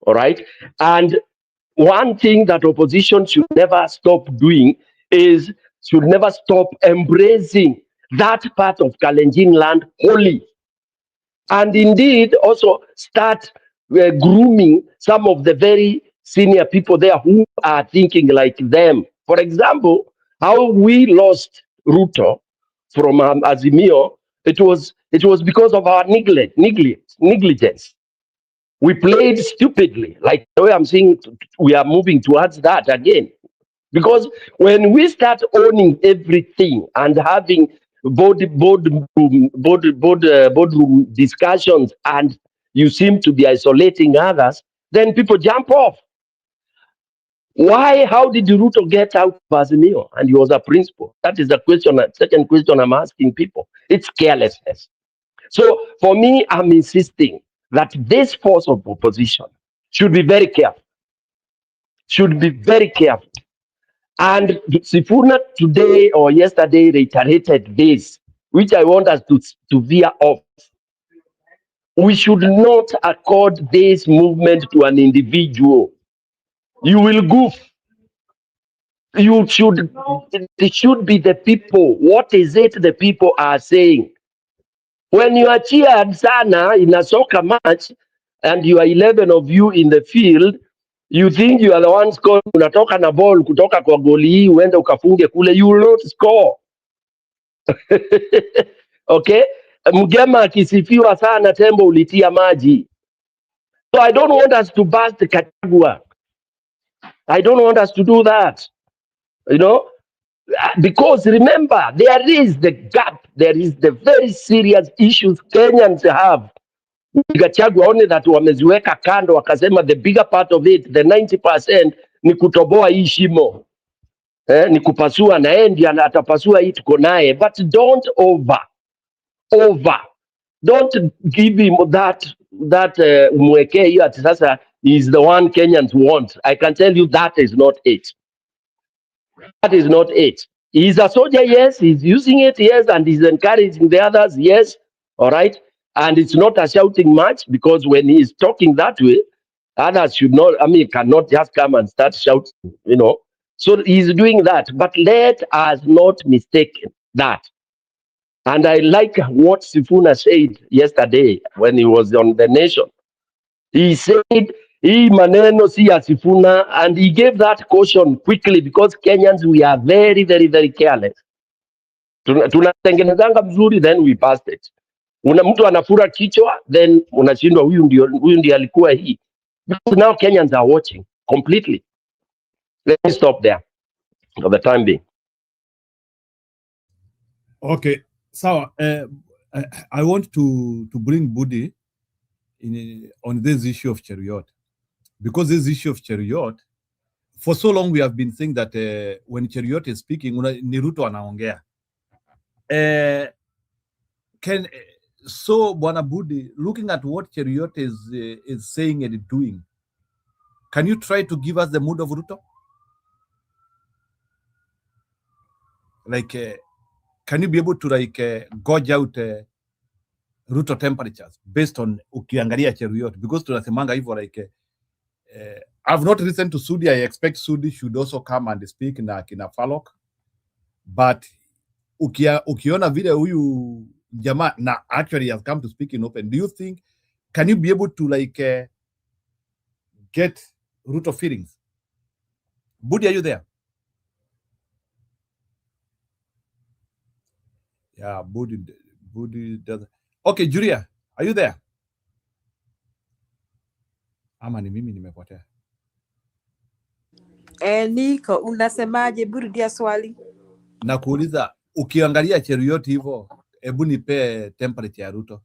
All right. And one thing that opposition should never stop doing is should never stop embracing that part of Kalenjin land wholly. And indeed also start grooming some of the very senior people there who are thinking like them. For example, how we lost Ruto from Azimio, it was because of our negligence. We played stupidly, like the way I'm saying, we are moving towards that again. Because when we start owning everything and having boardroom discussions and you seem to be isolating others, then people jump off. Why? How did Ruto get out of Azimio? And he was a principal. That is the question. Second question I'm asking people. It's carelessness. So for me, I'm insisting that this force of opposition should be very careful. Should be very careful. And Sifuna today or yesterday reiterated this, which I want us to veer off. We should not accord this movement to an individual. You will goof. It should be the people. What is it the people are saying? When you are cheered sana in a soccer match and you are 11 of you in the field, you think you are the one scoring, unatoka na ball kutoka kwa goli hii uende ukafunge kule, you will not score. Okay? Mgema akisifiwa sana tembo ulitia maji. So I don't want us to bust Gachagua. I don't want us to do that. You know, because remember, there is the gap, there is the very serious issues Kenyans have. Gachagua only that wameziweka kando, wakasema the bigger part of it, the 90% ni kutoboa hii shimo. Ni kupasua na yeye ndiye atapasua hii tuko naye, but don't don't give him that umwekee hiyo ati sasa is the one Kenyans want. I can tell you that is not it. That is not it. He's a soldier, yes. He's using it, yes, and he's encouraging the others, yes. All right. And it's not a shouting match, because when he's talking that way, others should not, cannot just come and start shouting, you know. So he's doing that. But let us not mistake that. And I like what Sifuna said yesterday when he was on The Nation. He said, hii maneno si ya Sifuna, and he gave that caution quickly, because Kenyans, we are very, very, very careless. Tunatengenezanga mzuri, then we passed it. Mtu anafura kichwa, then unashindwa huyu ndio alikuwa hii. Because now Kenyans are watching completely. Let me stop there for the time being. Okay, so I want to bring Budi on this issue of Cheriot, because this issue of Cheriot, for so long we have been saying that when Cheriot is speaking, ni Ruto anaongea. So Bwana Budi, looking at what Cheriot is saying and doing, can you try to give us the mood of Ruto? Like, can you be able to gauge out Ruto temperatures based on ukiangalia Cheriot? Because tunasemanga hivyo I've not listened to Sudi. I expect Sudi should also come and speak na kina Falok. But ukiona vile huyu jamaa na actually has come to speak in open, do you think, can you be able to get Ruto feelings? Budi, are you there? Yeah, Budi doesn't. Okay, Julia, are you there? Ama ni mimi nimepotea? Niko, unasemaje? Burudia swali. Na kuuliza, ukiangalia Cheriot hivyo, hebu nipe temperature ya Ruto.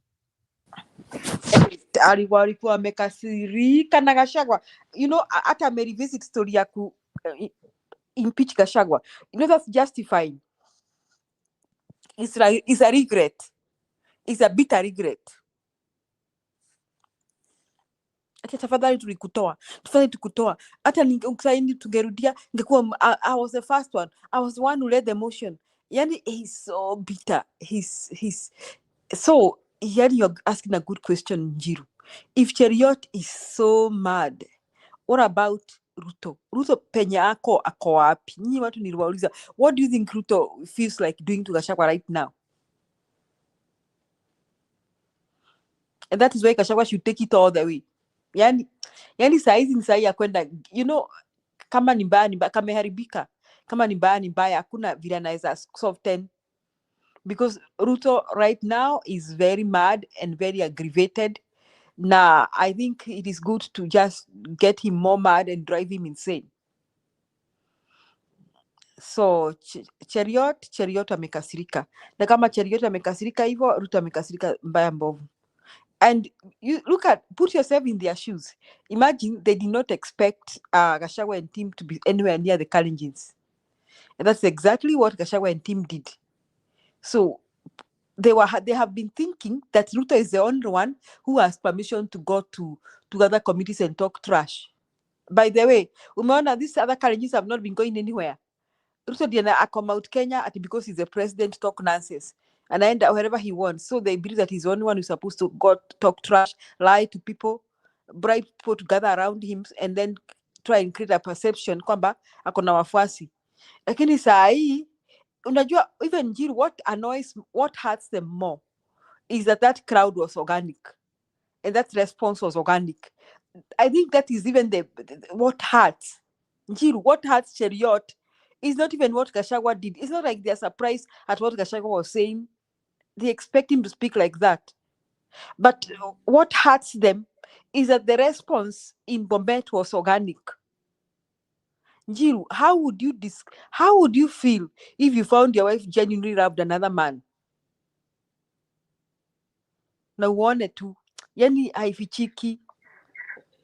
Walikuwa wamekasirika na Gachagua. You know, hata amerevisit story ya ku impeach Gachagua. You know, that's justifying. It's a regret. It's a bitter regret. Ati tafadhali tulikutoa. Tafadhali tukutoa. Hata ukisaini tungerudia, ngekuwa I was the first one. I was the one who led the motion. Yani, he's so bitter. He's so, yani, you're asking a good question, Njiru. If Cheriot is so mad, what about Ruto? Ruto penye ako wapi? Nyinyi watu niliwauliza, what do you think Ruto feels like doing to Gachagua right now? And that is why Gachagua should take it all the way. Yani saizi ni sahi ya kwenda, you know, kama ni mbaya kameharibika. Kama ni mbaya hakuna vile anaweza soften. Because Ruto right now is very mad and very aggravated. Nah, I think it is good to just get him more mad and drive him insane. So Cheriot amekasirika. Na kama Cheriot amekasirika hivyo, Ruto amekasirika mbaya mbovu. And you put yourself in their shoes. Imagine they did not expect Gachagua and team to be anywhere near the Kalenjins. And that's exactly what Gachagua and team did. So they have been thinking that Ruto is the only one who has permission to go to other committees and talk trash. By the way, umeona these other Kalenjins have not been going anywhere. Ruto diana come out Kenya because he's the president, talk nonsense. And I end up wherever he wants. So they believe that he's the only one who's supposed to go talk trash, lie to people, bribe people to gather around him, and then try and create a perception kwamba akona wafuasi. Lakini saa hii, unajua, even Njiru, what hurts them more is that that crowd was organic and that response was organic. I think that is even what hurts. Njiru, what hurts Cheriot is not even what Gachagua did. It's not like they're surprised at what Gachagua was saying. They expect him to speak like that. But what hurts them is that the response in Bomet was organic. Njiru, how would you feel if you found your wife genuinely loved another man? Na uone tu, yani haifichiki.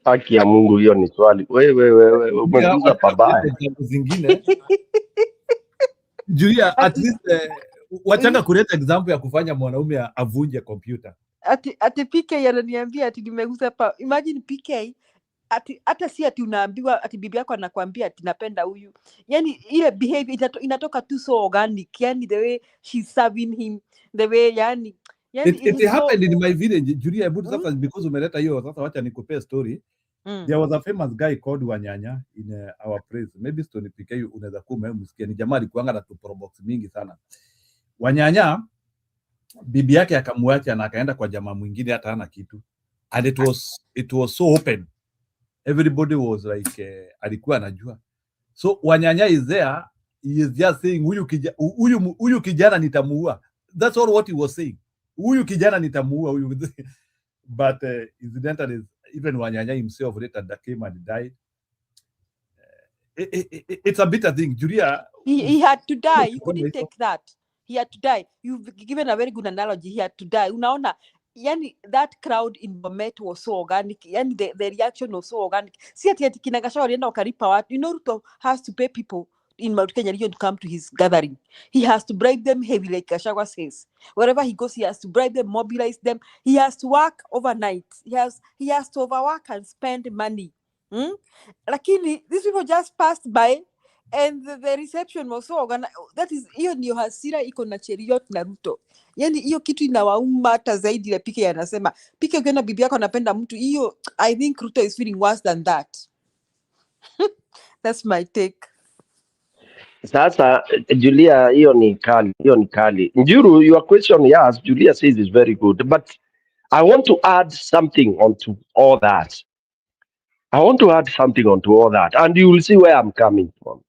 Haki ya Mungu, hiyo ni swali. Wewe umeguza pabaya. Example zingine Julia, at least wachanga kuleta example ya kufanya mwanaume avunje computer. Ati PK ananiambia ati nimeguza pa. Imagine PK ati hata si ati unaambiwa ati bibi yako anakuambia ati napenda huyu. Yani ile behavior inatoka tu so organic. Yani the way she's serving him, the way yani it happened in my village, Julia, because umeleta hiyo sasa, wacha nikupe story. There was a famous guy called Wanyanya in our place. Maybe Stone PK unaweza kuwa umemsikia. Ni jamaa alikuanga na probox mingi sana. Wanyanya bibi yake akamwacha na akaenda kwa jamaa mwingine hata hana kitu. And it was so open. Everybody was like alikuwa anajua. So Wanyanya is there, he is just saying huyu kijana nitamuua. That's all what he was saying. Huyu kijana nitamuua huyu. But incidentally even Wanyanya himself later came and died. It's a bitter thing. Julia, he had to die. You couldn't take that. He had to die. You've given a very good analogy. He had to die. Unaona, yani that crowd in Bomet was so organic. Yani the reaction was so organic. Si ati kina Gachagua walienda wakalipa watu. You know, Ruto has to pay people in Mount Kenya region to come to his gathering. He has to bribe them heavily, like Gachagua says. Wherever he goes, he has to bribe them, mobilize them. He has to work overnight. He has to overwork and spend money. Lakini these people just passed by and the reception was so organized. That is, hiyo ndio hasira iko na Cheriot na Ruto. Yani hiyo kitu inawauma hata zaidi ile PK anasema. PK ukiona bibi yako anapenda mtu, hiyo I think Ruto is feeling worse than that. That's my take. Sasa Julia, hiyo ni kali. Njuru, your question, yes, Julia says is very good, but I want to add something onto all that. And you will see where I'm coming from.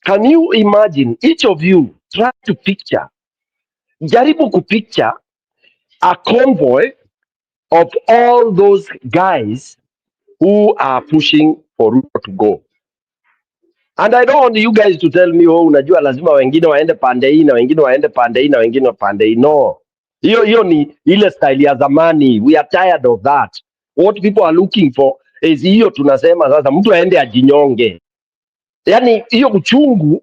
Can you imagine, each of you try to picture, jaribu kupicture a convoy of all those guys who are pushing for Ruto to go. And I don't want you guys to tell me, oh, unajua lazima wengine waende pande hii na wengine waende pande hii na wengine pande hii. No. Hiyo ni ile style ya zamani. We are tired of that. What people are looking for is hiyo tunasema sasa mtu aende ajinyonge. Yaani hiyo uchungu,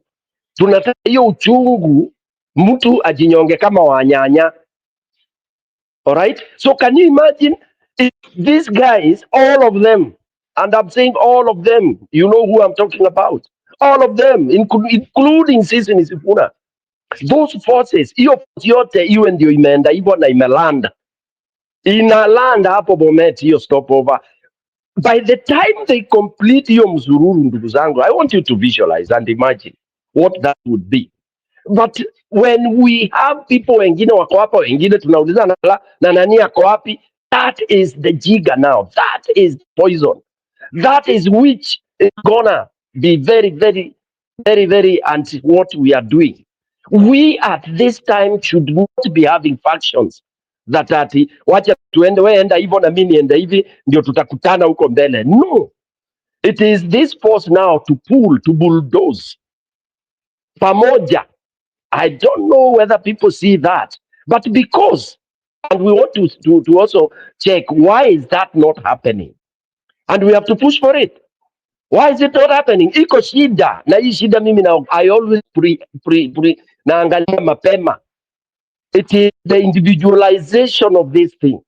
tunataka hiyo uchungu mtu ajinyonge kama Wanyanya. All right? So can you imagine if these guys, all of them, and I'm saying all of them, you know who I'm talking about. All of them, including Sisi Nisifuna. Those forces, hiyo yote iwe ndio imeenda hivyo na imelanda. Inalanda hapo Bomet hiyo stopover. By the time they complete hiyo mzururu, ndugu zangu, I want you to visualize and imagine what that would be. But when we have people wengine wako hapa, wengine tunauliza na nani yako wapi, that is the jiga now. That is poison. That is which is gonna be very, very, very, very anti what we are doing. We at this time should not be having factions that ati wacha tuende we enda hivyo na mimi niende hivi ndio tutakutana huko mbele. No. It is this force now to pull, to bulldoze. Pamoja. I don't know whether people see that, but because, and we want to also check, why is that not happening? And we have to push for it. Why is it not happening? Iko shida, na hii shida mimi na I always naangalia mapema. It is the individualization of this thing.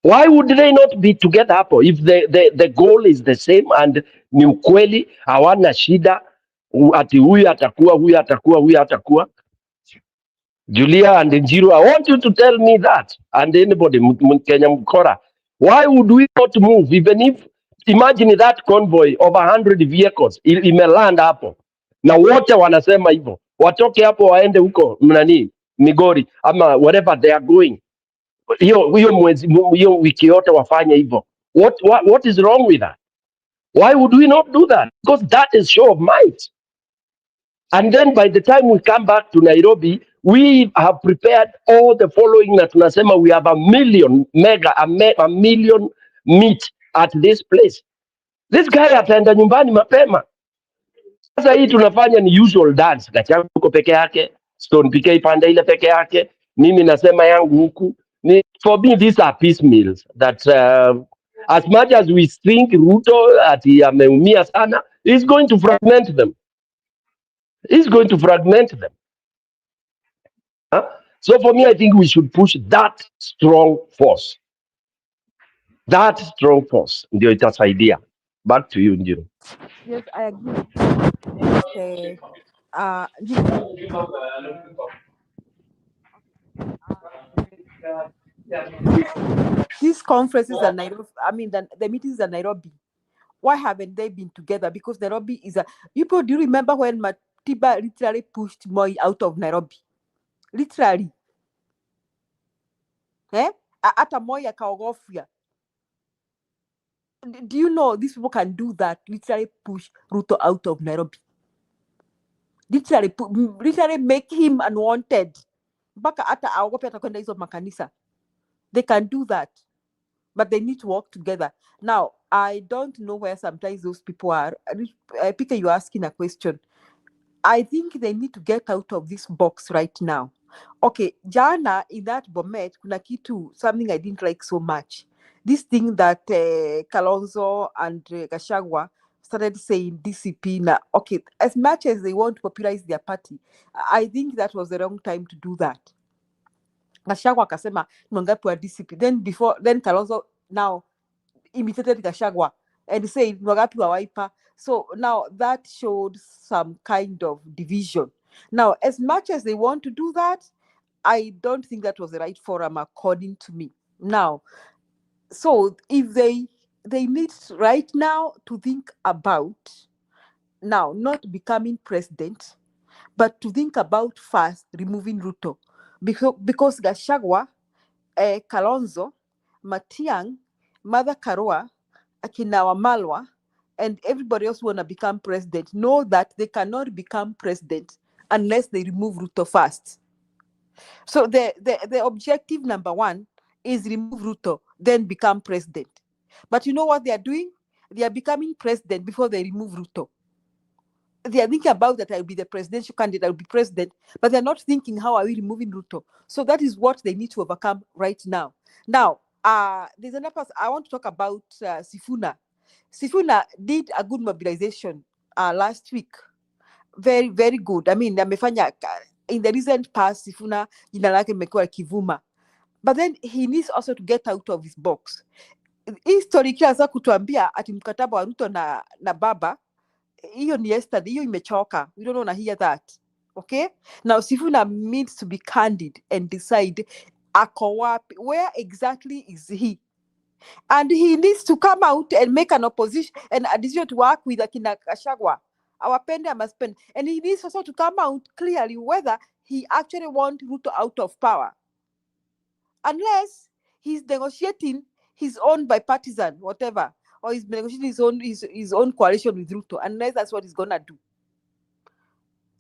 Why would they not be together hapo if the goal is the same and ni ukweli hawana shida? Ati huyu atakuwa. Julia and Njiru, I want you to tell me that, and anybody Kenya Mkora, why would we not move even if, imagine that convoy of 100 vehicles imelanda hapo na wote wanasema hivyo, watoke hapo waende huko mnani Migori ama wherever they are going. Hiyo wiki yote wafanye hivyo. What is wrong with that? Why would we not do that? Because that is show of might. And then by the time we come back to Nairobi, we have prepared all the following that tunasema we have a million meat at this place. This guy ataenda nyumbani mapema. Sasa hii tunafanya ni usual dance. Gachagua uko peke yake, Stone PK pande ile peke yake, mimi nasema yangu huku. For me these are piecemeals that as much as we think Ruto ati ameumia sana, he's going to fragment them. He's going to fragment them. Huh? So for me, I think we should push that strong force. That strong force. Ndio itasaidia. Back to you, Njiro. Yes, I agree with these conferences are Nairobi. I mean, the meetings are Nairobi. Why haven't they been together? Because Nairobi is a. People, do you remember when Matiba literally pushed Moi out of Nairobi? Literally. Ata Moi akaogofia. Do you know these people can do that? Literally push Ruto out of Nairobi. Literally make him unwanted. Mpaka ata aogope atakwenda hizo makanisa. They can do that. But they need to work together. Now, I don't know where sometimes those people are. Peter, you're asking a question. I think they need to get out of this box right now. Okay, Jana, in that Bomet, kuna kitu, something I didn't like so much. This thing that Kalonzo and Gachagua started saying DCP now. Okay, as much as they want to popularize their party, I think that was the wrong time to do that. Gachagua akasema mwangapi wa DCP. Then Kalonzo now imitated Gachagua and said mwangapi wa Wiper. So now that showed some kind of division. Now, as much as they want to do that, I don't think that was the right forum according to me. Now, so if they need right now to think about now not becoming president, but to think about first removing Ruto. Because Gachagua, Kalonzo, Matiang, Mother Karua, Akina Wamalwa, and everybody else who want to become president know that they cannot become president unless they remove Ruto first. So the objective number one is remove Ruto, then become president. But you know what they are doing? They are becoming president before they remove Ruto. They are thinking about that I'll be the presidential candidate, I'll be president, but they're not thinking how are we removing Ruto. So that is what they need to overcome right now. Now, there's another person I want to talk about. Sifuna. Sifuna did a good mobilization last week. Very, very good. I mean, amefanya in the recent past, Sifuna jina lake imekuwa kivuma. But then he needs also to get out of his box. History kila saa kutuambia ati mkataba wa Ruto na baba hiyo ni yesterday, hiyo imechoka. We don't want to hear that. Okay? Now, Sifuna needs to be candid and decide ako wapi, where exactly is he? And he needs to come out and make an opposition and a decision to work with Akina Gachagua. Our pende must spend. And he needs also to come out clearly whether he actually wants Ruto out of power. Unless he's negotiating his own bipartisan, whatever, or he's negotiating his own coalition with Ruto, unless that's what he's gonna do.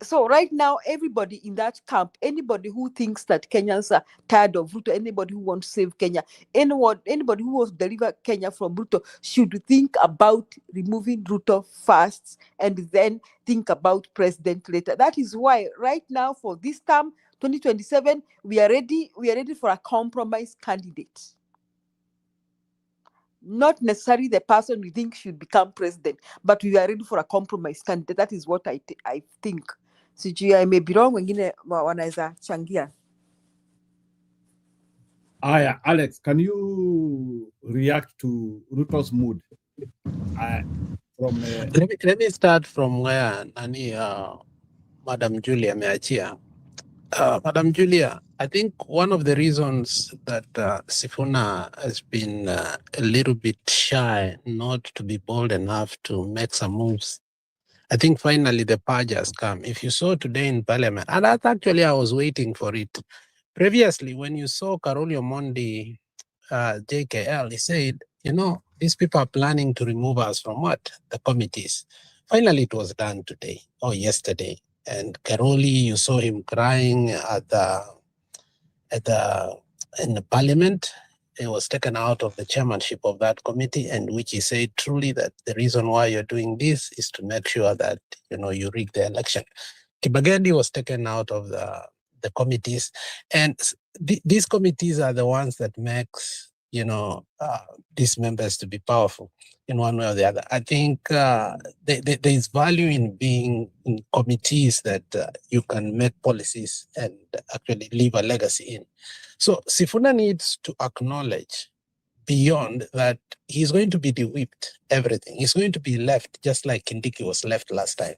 So right now, everybody in that camp, anybody who thinks that Kenyans are tired of Ruto, anybody who wants to save Kenya, anybody who wants to deliver Kenya from Ruto should think about removing Ruto first and then think about president later. That is why right now for this term, 2027, we are ready for a compromise candidate. Not necessarily the person we think should become president, but we are ready for a compromise candidate. That is what I think. Sijui, I may be wrong, wengine wanaweza changia. Aya, Alex, can you react to Ruto's mood? Let me start from where Madam Julia meachia. Madam Julia, I think one of the reasons that Sifuna has been a little bit shy not to be bold enough to make some moves I think finally the purge has come. If you saw today in Parliament, and that actually I was waiting for it. Previously, when you saw Karolio Mondi, JKL, he said, you know, these people are planning to remove us from what? The committees. Finally, it was done today or yesterday. And Karoli, you saw him crying in the Parliament. He was taken out of the chairmanship of that committee, and which he said truly that the reason why you're doing this is to make sure that, you know, you rig the election. Kibagandi was taken out of the committees, and these committees are the ones that makes, you know, these members to be powerful in one way or the other. I think there is value in being in committees that you can make policies and actually leave a legacy in. So Sifuna needs to acknowledge beyond that he's going to be de-whipped, everything. He's going to be left just like Kindiki was left last time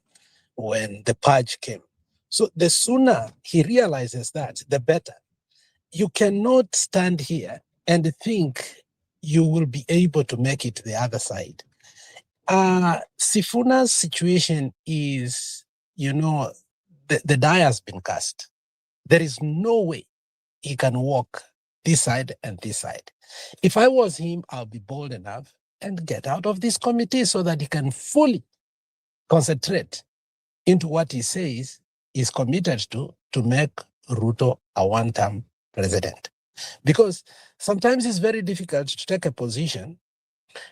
when the purge came. So the sooner he realizes that, the better. You cannot stand here and think you will be able to make it to the other side. Sifuna's situation is, you know, the die has been cast. There is no way he can walk this side and this side. If I was him, I'll be bold enough and get out of this committee so that he can fully concentrate into what he says is committed to make Ruto a one-term president. Because sometimes it's very difficult to take a position.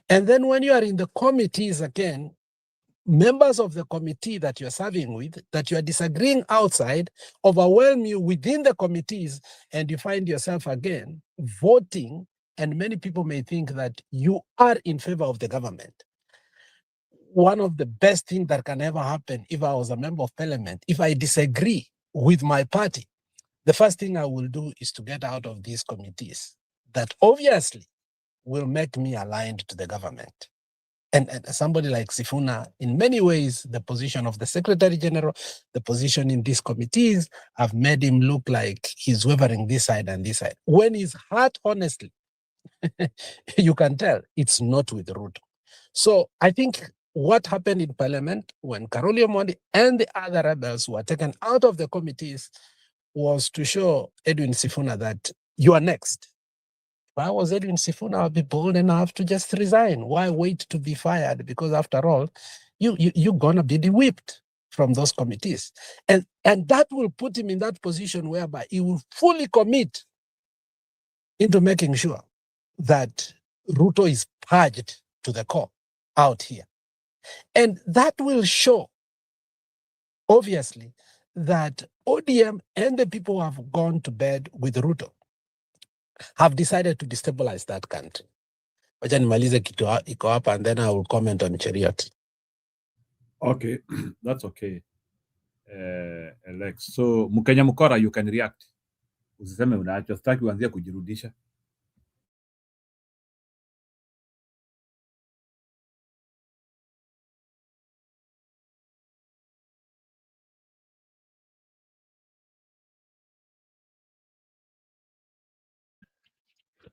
And then when you are in the committees again, members of the committee that you're serving with, that you are disagreeing outside, overwhelm you within the committees, and you find yourself again voting, and many people may think that you are in favor of the government. One of the best things that can ever happen if I was a member of parliament, if I disagree with my party, the first thing I will do is to get out of these committees that obviously will make me aligned to the government. And somebody like Sifuna, in many ways, the position of the Secretary General, the position in these committees have made him look like he's wavering this side and this side. When his heart, honestly, you can tell it's not with Ruto. So I think what happened in Parliament when Karolio Mondi and the other rebels were taken out of the committees was to show Edwin Sifuna that you are next. If I was Edwin Sifuna, I'd be bold enough to just resign. Why wait to be fired? Because after all, you're gonna be de-whipped from those committees. And that will put him in that position whereby he will fully commit into making sure that Ruto is purged to the core out here. And that will show, obviously, that ODM and the people who have gone to bed with Ruto have decided to destabilize that country. Wacha nimalize kitu iko hapa and then I will comment on Cheriot. Okay, that's okay. Alex. So Mkenya Mkora, you can react. Usiseme unaacha, sitaki uanzie kujirudisha.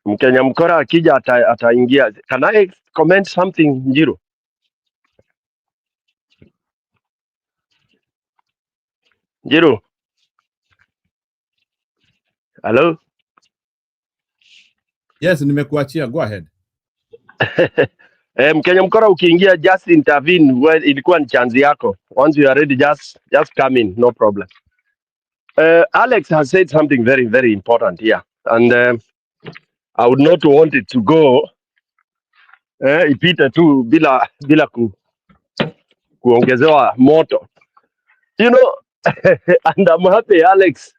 Mkenya Mkora akija ataingia. Can I comment something, Njiro? Njiro? Hello? Yes, nimekuachia. Go ahead. Mkenya Mkora ukiingia, just intervene when ilikuwa ni chance yako. Once you are ready, just come in, no problem. Alex has said something very, very important here. And I would not want it to go ipite tu bila kuongezewa moto. You know, and I'm happy Alex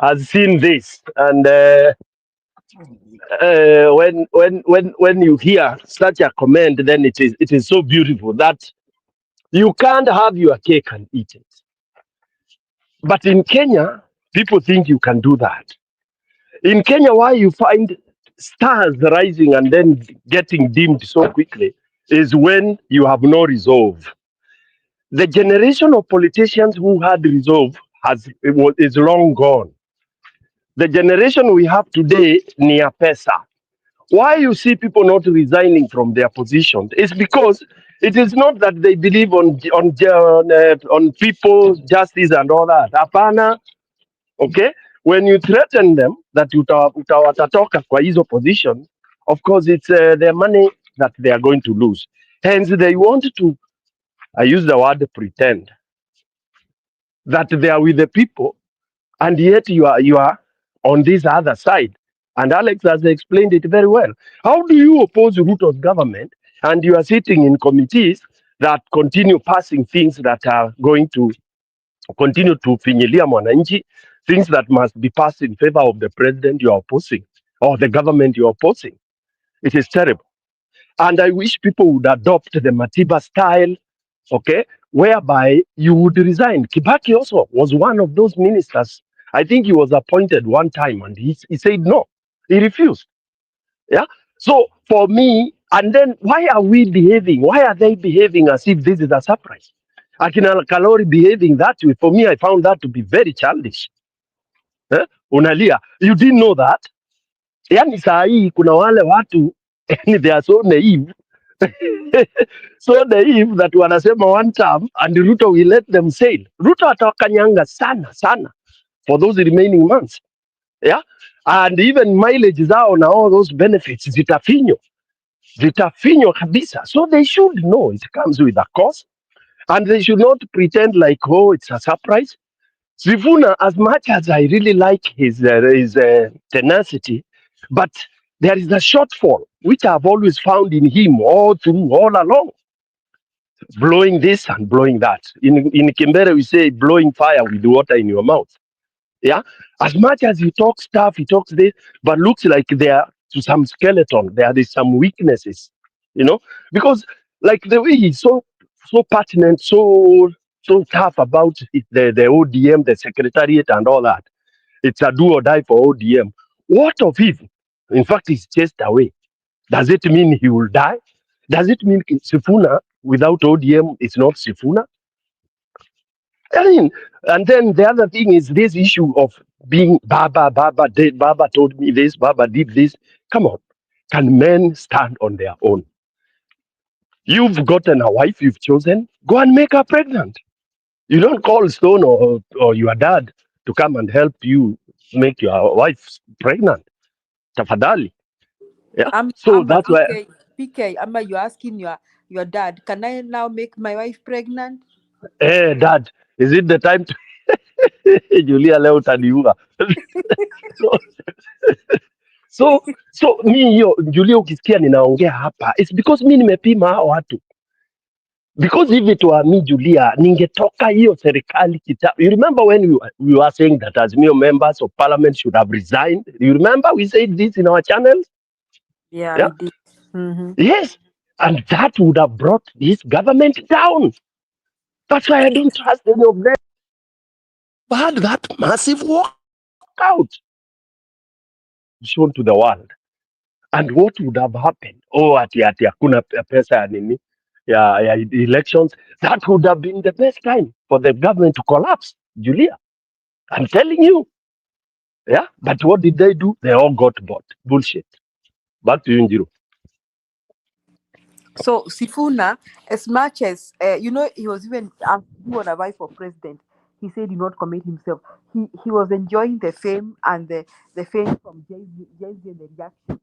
has seen this. And when you hear such a comment, then it is so beautiful that you can't have your cake and eat it. But in Kenya, people think you can do that. In Kenya, why you find stars rising and then getting dimmed so quickly is when you have no resolve. The generation of politicians who had resolve is long gone. The generation we have today, ni ya pesa. Why you see people not resigning from their positions is because It is not that they believe on people justice and all that. Hapana, okay? When you threaten them that watatoka kwa hizo position, of course it's their money that they are going to lose. Hence they want to, I use the word pretend, that they are with the people, and yet you are on this other side. And Alex has explained it very well. How do you oppose Ruto's government and you are sitting in committees that continue passing things that are going to continue to finyilia mwananchi, things that must be passed in favor of the president you are opposing or the government you are opposing? It is terrible. And I wish people would adopt the Matiba style, okay, whereby you would resign. Kibaki also was one of those ministers. I think he was appointed one time and he said no. He refused. Yeah. So for me, and then why are we behaving? Why are they behaving as if this is a surprise? Akina Kalori behaving that way, for me, I found that to be very childish. Eh? Unalia, you didn't know that? Yani saa hii kuna wale watu they are so naive so naive that wanasema one term and Ruto will let them sail. Ruto atakanyanga sana sana for those remaining months. Yeah. And even mileage zao na all those benefits zitafinywa kabisa. So they should know it comes with a cost and they should not pretend like, oh, it's a surprise. Sifuna, as much as I really like his tenacity, but there is a shortfall which I've always found in him all along, blowing this and blowing that. In Kimbere we say blowing fire with water in your mouth. Yeah, as much as he talks stuff, he talks this, but looks like there to some skeleton. There is some weaknesses, because like the way he's so pertinent, so tough about the ODM, the secretariat, and all that. It's a do or die for ODM. What of him? In fact, he's chased away. Does it mean he will die? Does it mean Sifuna without ODM is not Sifuna? I mean, and then the other thing is this issue of being Baba told me this, Baba did this. Come on. Can men stand on their own? You've gotten a wife you've chosen, go and make her pregnant. You don't call Stone or your dad to come and help you make your wife pregnant. Tafadhali. Yeah. So I'm a that's why PK, you're asking your dad, can I now make my wife pregnant? Dad, is it the time to Julia leo utaniua. So mi hiyo Julia ukisikia ninaongea hapa, it's because mi nimepima hao watu. Because if it were me Julia, ningetoka hiyo serikali kitambo. You remember when we were saying that Azimio members of parliament should have resigned? You remember we said this in our channels? Yeah, Yeah. you did. Mm-hmm. Yes. And that would have brought this government down. That's why I don't trust any of them. But that massive walkout shown to the world. And what would have happened? Oh, ati hakuna pesa ya nini ya elections. That would have been the best time for the government to collapse, Julia. I'm telling you. Yeah. But what did they do? They all got bought. Bullshit. Back to you, Njiru. So Sifuna, as much as he was even he was a vice for president, he said he did not commit himself. He was enjoying the fame and the fame from Jay-Z and the reaction.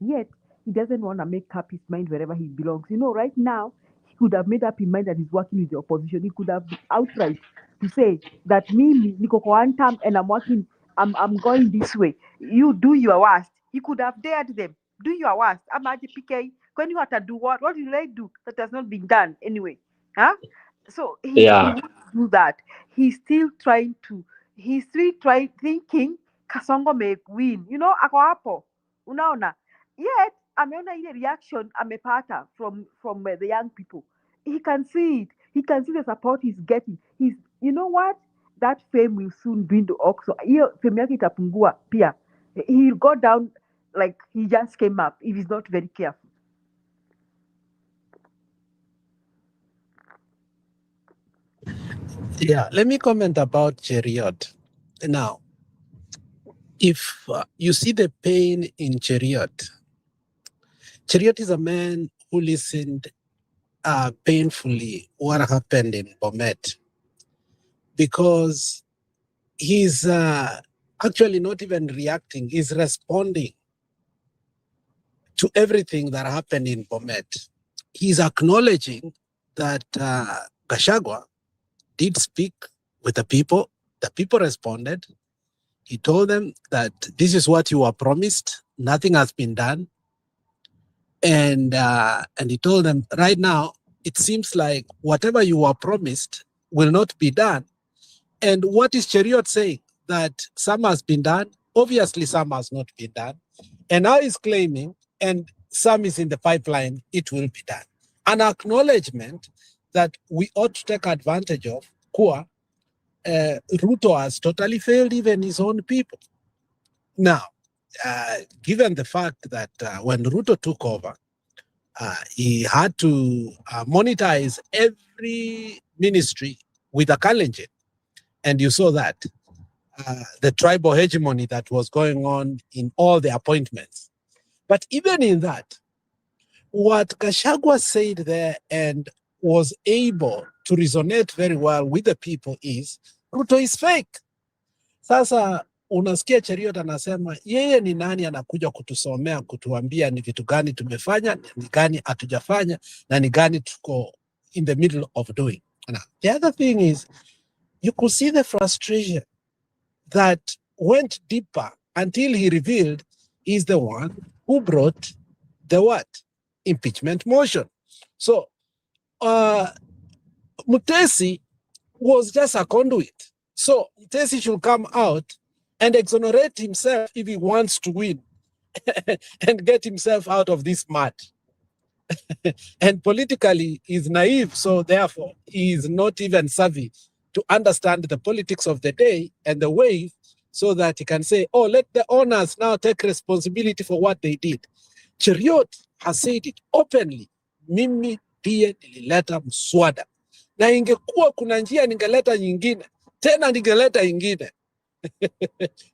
Yet he doesn't want to make up his mind wherever he belongs. Right now he could have made up his mind that he's working with the opposition. He could have outright to say that me niko kwa one term and I'm working. I'm going this way. You do your worst. He could have dared them. Do your worst. I'm at the PK. When you have to do what? What will they do that has not been done anyway? Huh? So he won't do that. He's still trying, thinking Kasongo may win. Ako hapo. Unaona? Yet ameona ile reaction amepata from the young people. He can see it. He can see the support he's getting. You know what? That fame will soon dwindle also. Hiyo fame yake itapungua pia. He'll go down like he just came up if he's not very careful. Yeah, let me comment about Cheriot. Now, if you see the pain in Cheriot is a man who listened painfully what happened in Bomet, because he's actually not even reacting, he's responding to everything that happened in Bomet. He's acknowledging that Gachagua did speak with the people responded. He told them that this is what you were promised, nothing has been done. And he told them, right now, it seems like whatever you were promised will not be done. And what is Cheriot saying? That some has been done, obviously some has not been done. And now he's claiming, and some is in the pipeline, it will be done. An acknowledgement that we ought to take advantage of, Kua, Ruto has totally failed even his own people. Now, given the fact that when Ruto took over, he had to monetize every ministry with a Kalenjin. And you saw that, the tribal hegemony that was going on in all the appointments. But even in that, what Gachagua said there and was able to resonate very well with the people is, Ruto is fake. Sasa unasikia Cheriot anasema yeye ni nani anakuja kutusomea kutuambia ni vitu gani tumefanya, ni gani hatujafanya, na ni gani tuko in the middle of doing. Now, the other thing is, you could see the frustration that went deeper until he revealed he's the one who brought the what? Impeachment motion. So, Mutesi was just a conduit. So, Mutesi should come out and exonerate himself if he wants to win and get himself out of this mud. And politically, he's naive, so therefore, he is not even savvy to understand the politics of the day and the wave, so that he can say, oh, let the owners now take responsibility for what they did. Cheriot has said it openly. Mimi ndiye nilileta mswada. Na ingekuwa kuna njia ningeleta nyingine, tena ningeleta ingine.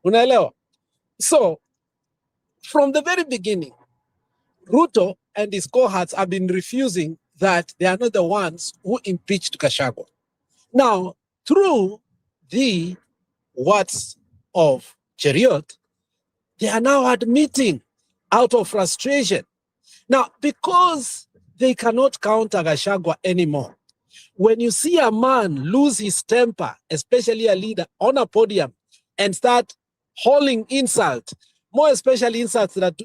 Unaelewa? So, from the very beginning, Ruto and his cohorts have been refusing that they are not the ones who impeached Gachagua. Now, through the words of Cheriot, they are now admitting out of frustration. Now, because they cannot counter Gachagua anymore, when you see a man lose his temper, especially a leader, on a podium and start hurling insult, more especially insults that,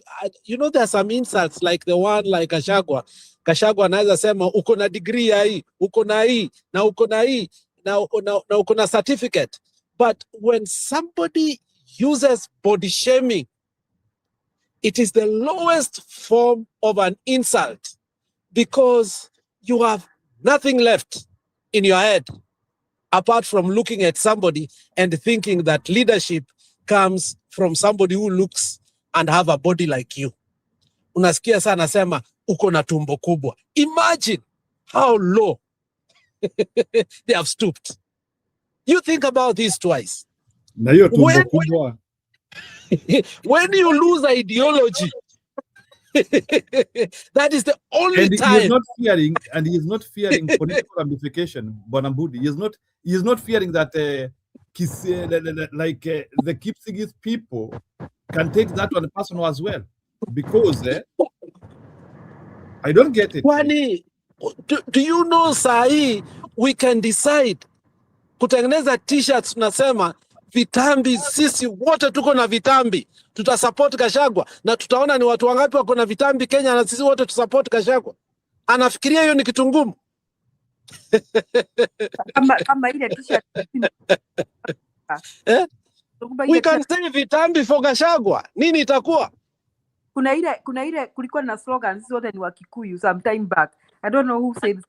there are some insults like the one like Gachagua. Gachagua anaweza sema, uko na degree ya hii, uko na hii, na uko na hii, na uko na certificate. But when somebody uses body shaming, it is the lowest form of an insult, because you have nothing left in your head apart from looking at somebody and thinking that leadership comes from somebody who looks and have a body like you. Unasikia sana sema uko na tumbo kubwa. Imagine how low they have stooped. You think about this twice. Na hiyo tumbo kubwa. When you lose ideology, that is the only time. He is not fearing political ramification, Bonambudi. He is not fearing that Kisii, the Kisii people can take that one personal as well. Because I don't get it. Kwani, do you know sahi we can decide kutengeneza t-shirts, tunasema vitambi, sisi wote tuko na vitambi, tutasupport Gachagua, na tutaona ni watu wangapi wako na vitambi Kenya, na sisi wote tusupport Gachagua. Anafikiria hiyo ni kitu ngumu? Kama ile t-shirt. We can say vitambi for Gachagua. Nini itakuwa? Kuna ile kulikuwa na slogan, sisi wote ni wa Kikuyu some time back. I don't know who said.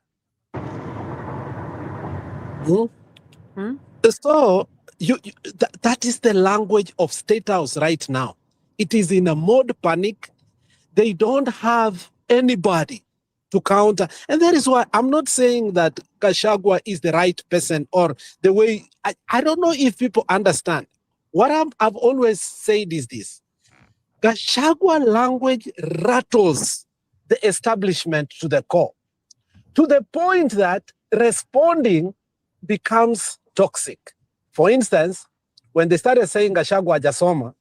So that is the language of State House right now. It is in a mode panic. They don't have anybody to counter. And that is why I'm not saying that Gachagua is the right person or the way. I don't know if people understand. What I've always said is this. Gachagua language rattles the establishment to the core. to the point that responding becomes toxic. For instance, when they started saying Gachagua hajasoma,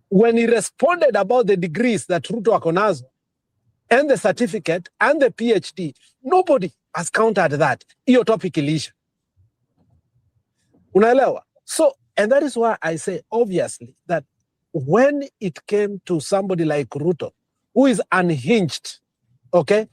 when he responded about the degrees that Ruto ako nazo, and the certificate and the PhD, nobody has countered that. Hiyo topic ilisha. Unaelewa? So, and that is why I say, obviously, that when it came to somebody like Ruto, who is unhinged, okay,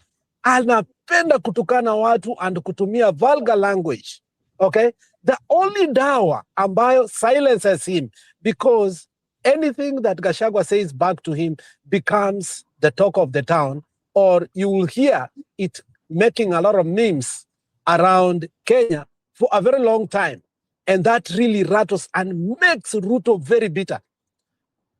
anapenda kutukana watu and kutumia vulgar language, okay, the only dawa ambayo silences him, because anything that Gachagua says back to him becomes the talk of the town, or you will hear it making a lot of memes around Kenya for a very long time. And that really rattles and makes Ruto very bitter.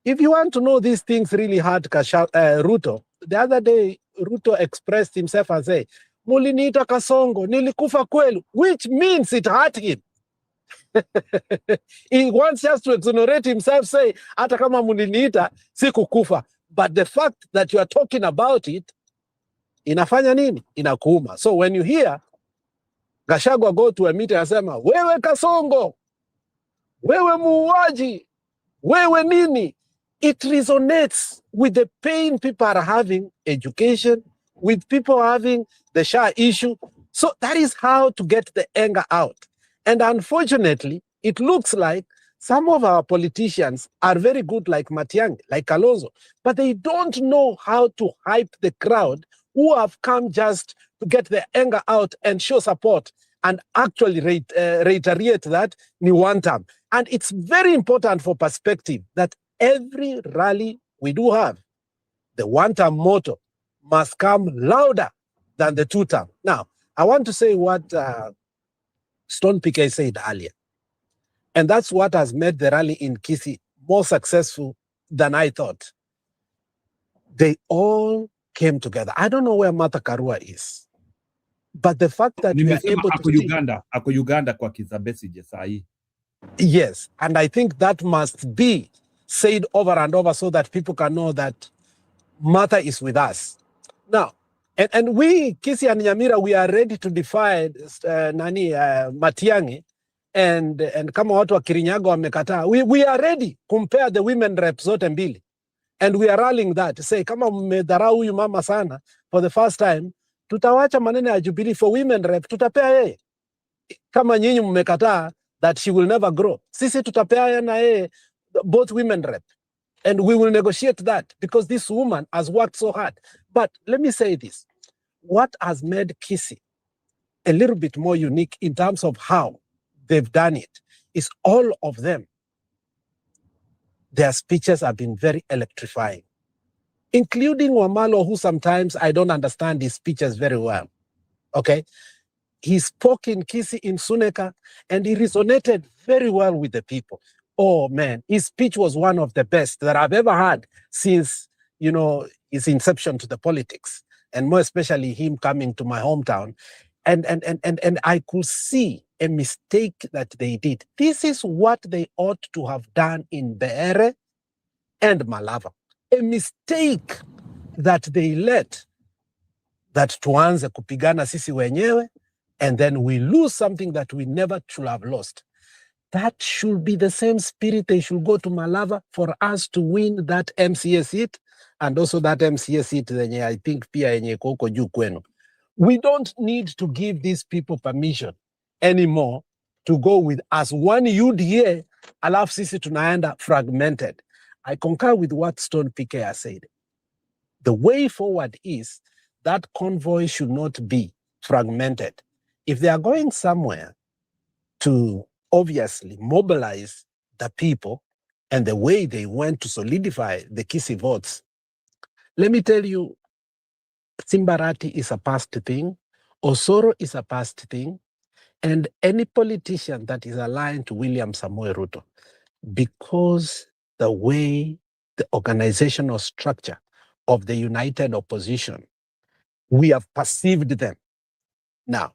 If you want to know these things really hurt Ruto, the other day, Ruto expressed himself and said, "Muliniita Kasongo, nilikufa kwelu," which means it hurt him. He wants just to exonerate himself, say, "Hata kama muliniita, sikukufa." But the fact that you are talking about it, inafanya nini? Inakuuma. So when you hear Gachagua go to a meeting and say, "Wewe Kasongo, wewe muuaji, wewe nini," it resonates with the pain people are having, education, with people having the SHA issue. So that is how to get the anger out. And unfortunately, it looks like some of our politicians are very good like Matiang'i, like Kalonzo, but they don't know how to hype the crowd who have come just to get their anger out and show support and actually reiterate that ni one term. And it's very important for perspective that every rally we do have, the one-term motto must come louder than the two-term. Now, I want to say what Stone PK said earlier. And that's what has made the rally in Kisii more successful than I thought. They all came together. I don't know where Martha Karua is, but the fact that we are able to ako Uganda kwa Kizza Besigye sahi. Yes, and I think that must be said over and over so that people can know that Martha is with us. Now, and we, Kisii and Nyamira, we are ready to defy Matiang'i and kama watu wa Kirinyaga wamekataa. We are ready compare the women reps zote mbili. And we are rallying that. Say, kama mmedharau huyu mama sana, for the first time, tutawacha maneno ya Jubilee for women rep, tutapea yeye. Kama nyinyi mmekataa that she will never grow, sisi tutapea na yeye both women rep. And we will negotiate that because this woman has worked so hard. But let me say this. What has made Kisii a little bit more unique in terms of how they've done it is all of them, their speeches have been very electrifying, including Wamalo, who sometimes I don't understand his speeches very well. Okay? He spoke in Kisii, in Suneka, and he resonated very well with the people. Oh man, his speech was one of the best that I've ever had since, his inception to the politics, and more especially him coming to my hometown. And I could see a mistake that they did. This is what they ought to have done in Beere and Malava. A mistake that they let that tuanze kupigana sisi wenyewe, and then we lose something that we never should have lost. That should be the same spirit. They should go to Malava for us to win that MCA seat, and also that MCA seat zenye I think pia yenye koko juu kwenu. We don't need to give these people permission anymore to go with us one UDA, alafu sisi tunaenda fragmented. I concur with what Stone PK has said. The way forward is that convoy should not be fragmented. If they are going somewhere to obviously mobilize the people and the way they went to solidify the Kisii votes, let me tell you, Simbarati is a past thing, Osoro is a past thing, and any politician that is aligned to William Samoei Ruto, because the way the organizational structure of the united opposition, we have perceived them. Now,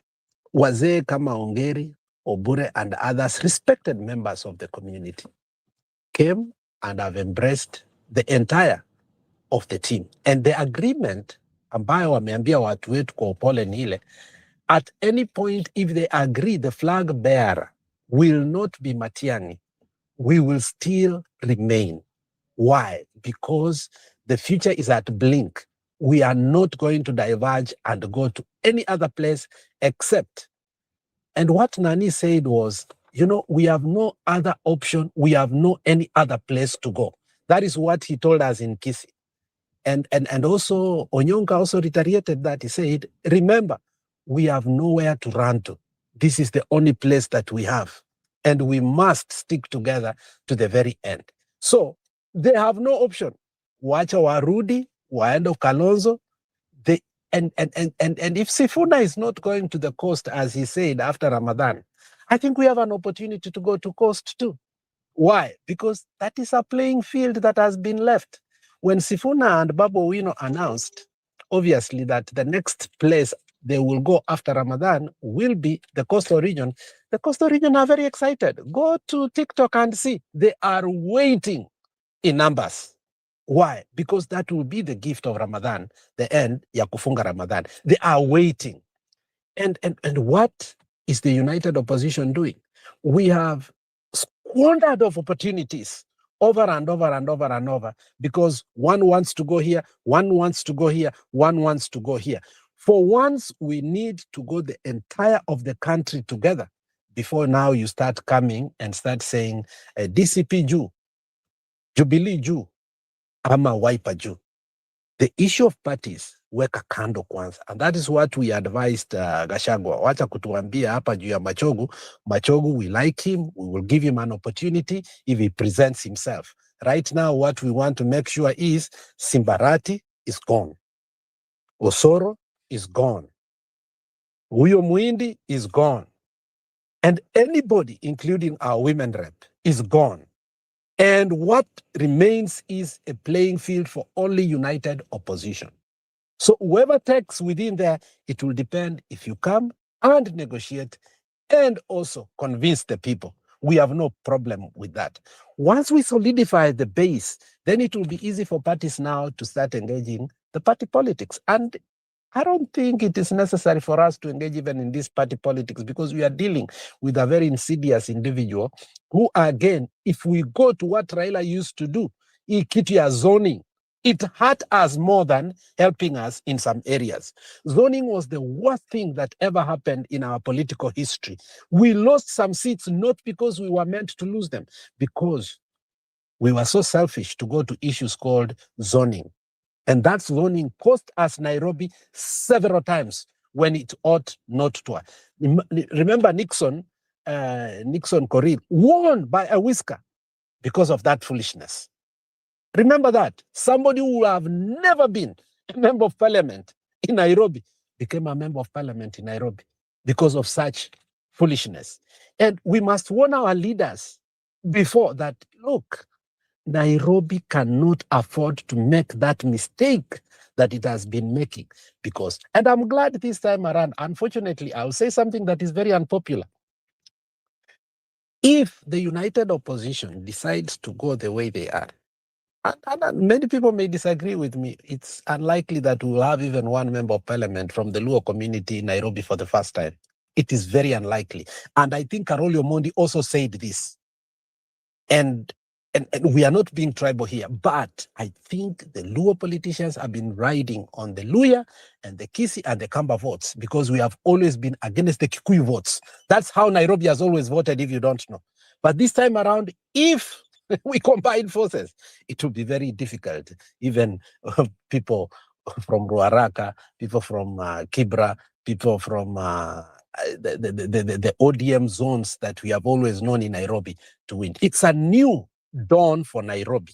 wazee kama Ongeri, Obure, and others, respected members of the community, came and have embraced the entire of the team. And the agreement ambayo wameambia watu wetu kwa upole ni ile, at any point if they agree the flag bearer will not be Matiang'i, we will still remain. Why? Because the future is at blink. We are not going to diverge and go to any other place except. And what Nani said was, you know, we have no other option. We have no any other place to go. That is what he told us in Kisii. And also, Onyonka also reiterated that. He said, remember, we have nowhere to run to. This is the only place that we have. And we must stick together to the very end. So they have no option. Wacha warudi, waendo Kalonzo. And if Sifuna is not going to the coast, as he said, after Ramadan, I think we have an opportunity to go to coast too. Why? Because that is a playing field that has been left. When Sifuna and Babu Owino announced, obviously, that the next place they will go after Ramadan will be the coastal region, the coastal region are very excited. Go to TikTok and see. They are waiting in numbers. Why? Because that will be the gift of Ramadan, the end, ya kufunga Ramadan. They are waiting. And what is the united opposition doing? We have squandered of opportunities over and over and over and over, because one wants to go here, one wants to go here, one wants to go here. For once, we need to go the entire of the country together before now you start coming and start saying DCP juu, Jubilee juu, ama Wiper juu. The issue of parties, weka kando kwanza. And that is what we advised Gachagua. Wacha kutuambia hapa juu ya Machogu. Machogu, we like him. We will give him an opportunity if he presents himself. Right now, what we want to make sure is Simbarati is gone. Osoro is gone. Huyo Muindi is gone. And anybody, including our women rep, is gone. And what remains is a playing field for only united opposition. So whoever takes within there, it will depend if you come and negotiate and also convince the people. We have no problem with that. Once we solidify the base, then it will be easy for parties now to start engaging the party politics. And I don't think it is necessary for us to engage even in this party politics, because we are dealing with a very insidious individual who, again, if we go to what Raila used to do, kitu ya zoning, it hurt us more than helping us in some areas. Zoning was the worst thing that ever happened in our political history. We lost some seats not because we were meant to lose them, because we were so selfish to go to issues called zoning. And that zoning cost us Nairobi several times when it ought not to. Remember Nixon Korir won by a whisker because of that foolishness. Remember that. Somebody who would have never been a member of parliament in Nairobi became a member of parliament in Nairobi because of such foolishness. And we must warn our leaders before that, look, Nairobi cannot afford to make that mistake that it has been making. Because, and I'm glad this time around, unfortunately, I'll say something that is very unpopular. If the united opposition decides to go the way they are, and many people may disagree with me, it's unlikely that we'll have even one member of parliament from the Luo community in Nairobi for the first time. It is very unlikely. And I think Karoli Omondi also said this. And we are not being tribal here, but I think the Luo politicians have been riding on the Luya and the Kisii and the Kamba votes, because we have always been against the Kikuyu votes. That's how Nairobi has always voted, if you don't know. But this time around, if we combine forces, it will be very difficult. Even people from Ruaraka, people from Kibra, people from the ODM zones that we have always known in Nairobi to win. It's a new dawn for Nairobi,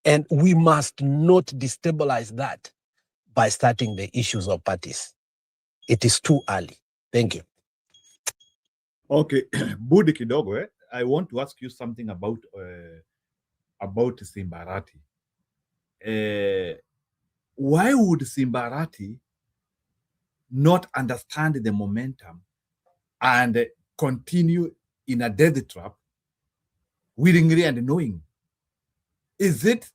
and we must not destabilize that by starting the issues of parties. It is too early. Thank you. Okay, Budi kidogo, I want to ask you something about Simbarati. Why would Simbarati not understand the momentum and continue in a death trap willingly and knowing? Is it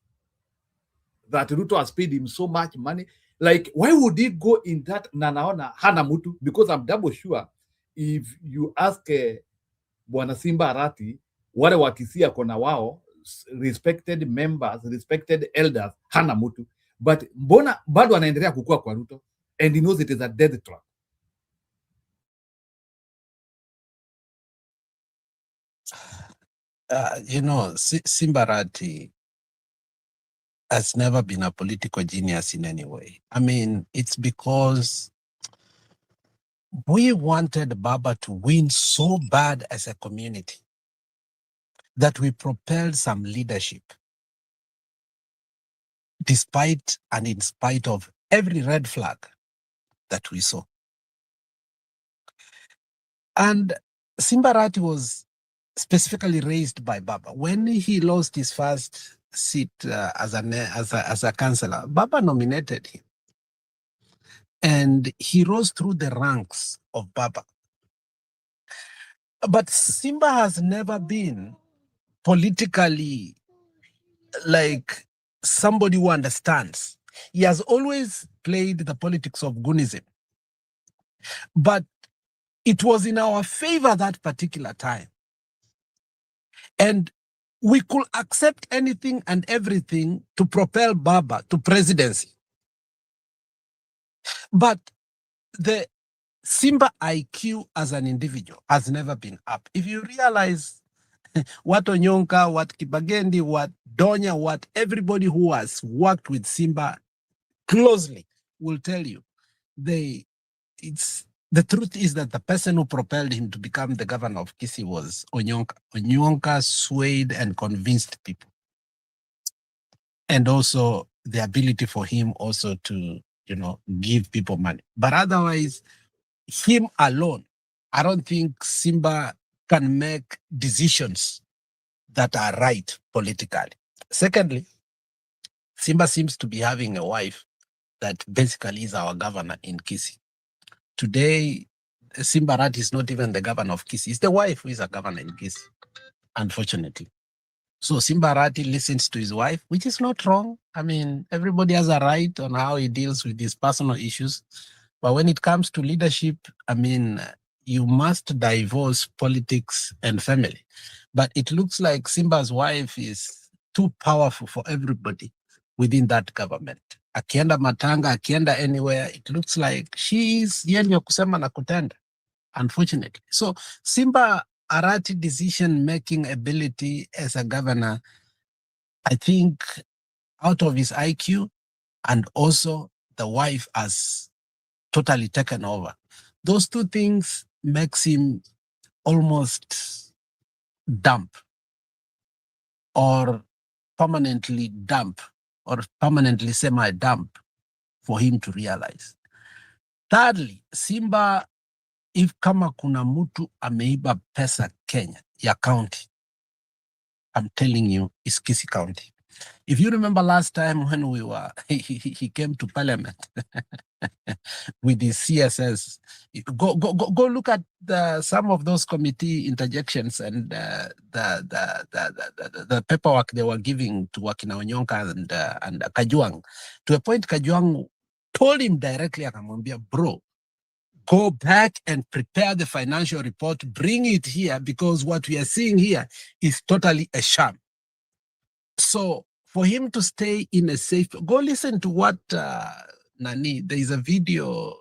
that Ruto has paid him so much money Like, why would he go in that na naona hana mtu? Because I'm double sure if you ask Bwana Simba Arati, wale wa Kisii ako na wao respected members, respected elders, hana mtu. But mbona bado anaendelea kukua kwa Ruto and he knows it is a death trap. You know, Simba Arati has never been a political genius in any way. I mean, it's because we wanted Baba to win so bad as a community that we propelled some leadership despite and in spite of every red flag that we saw. And Simba Arati was specifically raised by Baba. When he lost his first seat as a councillor, Baba nominated him. And he rose through the ranks of Baba. But Simba has never been politically like somebody who understands. He has always played the politics of Gunism. But it was in our favor that particular time. And we could accept anything and everything to propel Baba to presidency. But the Simba IQ as an individual has never been up. If you realize what Onyonka, what Kibagendi, what Donya, what everybody who has worked with Simba closely will tell you, the truth is that the person who propelled him to become the governor of Kisii was Onyonka. Onyonka swayed and convinced people. And also the ability for him also to, give people money. But otherwise, him alone, I don't think Simba can make decisions that are right politically. Secondly, Simba seems to be having a wife that basically is our governor in Kisii. Today, Simba Arati is not even the governor of Kisii. It's the wife who is a governor in Kisii, unfortunately. So Simba Arati listens to his wife, which is not wrong. I mean, everybody has a right on how he deals with his personal issues. But when it comes to leadership, I mean, you must divorce politics and family. But it looks like Simba's wife is too powerful for everybody within that government. Akienda matanga, akienda anywhere, it looks like she is yeye ndio kusema na kutenda, unfortunately. So Simba Arati decision-making ability as a governor, I think out of his IQ, and also the wife has totally taken over. Those two things makes him almost dumb or permanently dumb or permanently semi-dumb for him to realize. Thirdly, Simba, if kama kuna mtu ameiba pesa Kenya ya county, I'm telling you, it's Kisii County. If you remember last time when we were, he came to parliament with his CSS. Go look at some of those committee interjections and the paperwork they were giving to Wakina Onyonka and Kajwang. To a point, Kajwang told him directly, akamwambia, bro, go back and prepare the financial report, bring it here, because what we are seeing here is totally a sham. So for him to stay in a safe, go listen to what there is a video,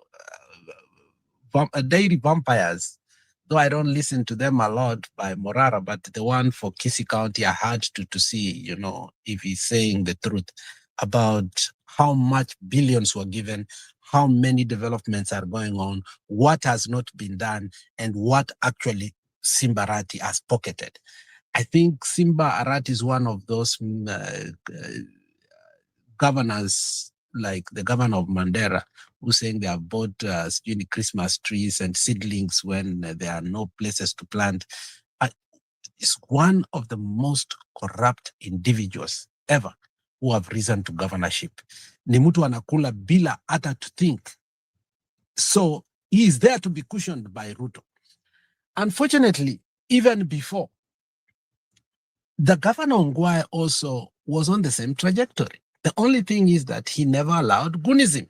Daily Vampires, though I don't listen to them a lot, by Morara, but the one for Kisii County, I had to see, if he's saying the truth about how much billions were given, how many developments are going on, what has not been done, and what actually Simba Arati has pocketed. I think Simba Arati is one of those governors, like the governor of Mandera, who's saying they have bought Christmas trees and seedlings when there are no places to plant. Is one of the most corrupt individuals ever who have risen to governorship. Ni mtu anakula bila hata to think. So he is there to be cushioned by Ruto. Unfortunately, even before, the governor Ongwae also was on the same trajectory. The only thing is that he never allowed Gunism.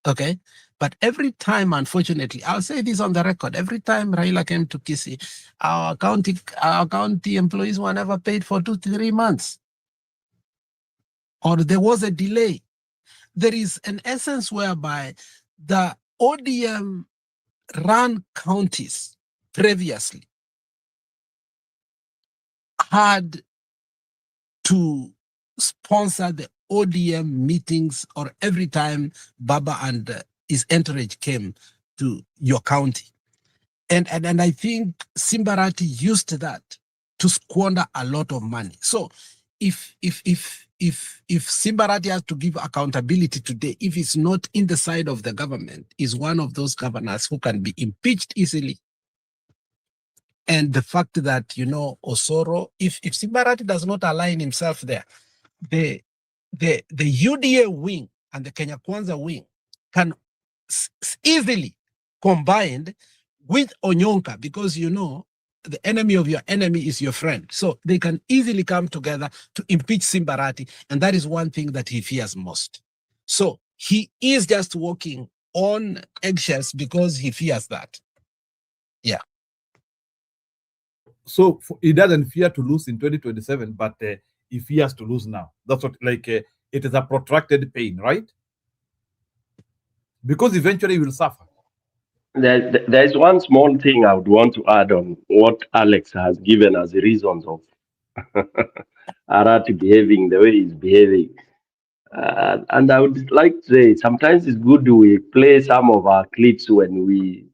Okay. But every time, unfortunately, I'll say this on the record, every time Raila came to Kisii, our county employees were never paid for 2 to 3 months. Or there was a delay. There is an essence whereby the ODM run counties previously had to sponsor the ODM meetings or every time Baba and his entourage came to your county. And I think Simbarati used that to squander a lot of money. So if Simbarati has to give accountability today, if it's not in the side of the government, is one of those governors who can be impeached easily. And the fact that, Osoro, if Simbarati does not align himself there, the UDA wing and the Kenya Kwanza wing can easily combined with Onyonka, because the enemy of your enemy is your friend. So they can easily come together to impeach Simbarati, and that is one thing that he fears most. So he is just walking on eggshells because he fears that. Yeah. So he doesn't fear to lose in 2027, but he fears to lose now. That's what, it is a protracted pain, right? Because eventually he will suffer. There's one small thing I would want to add on what Alex has given as the reasons of Arati behaving the way he's behaving. And I would like to say sometimes it's good we play some of our clips when we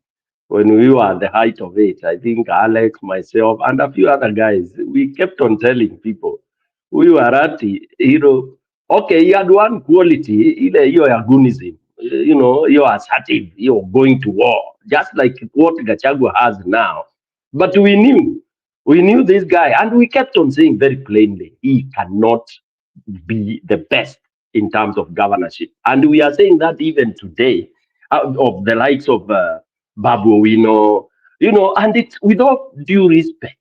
were at the height of it. I think Alex, myself, and a few other guys, we kept on telling people, we were Arati, okay, he had one quality, you're agonism, you're assertive, you're going to war, just like what Gachagua has now. But we knew this guy, and we kept on saying very plainly, he cannot be the best in terms of governorship. And we are saying that even today, of the likes of Babu Owino, and it's with all due respect.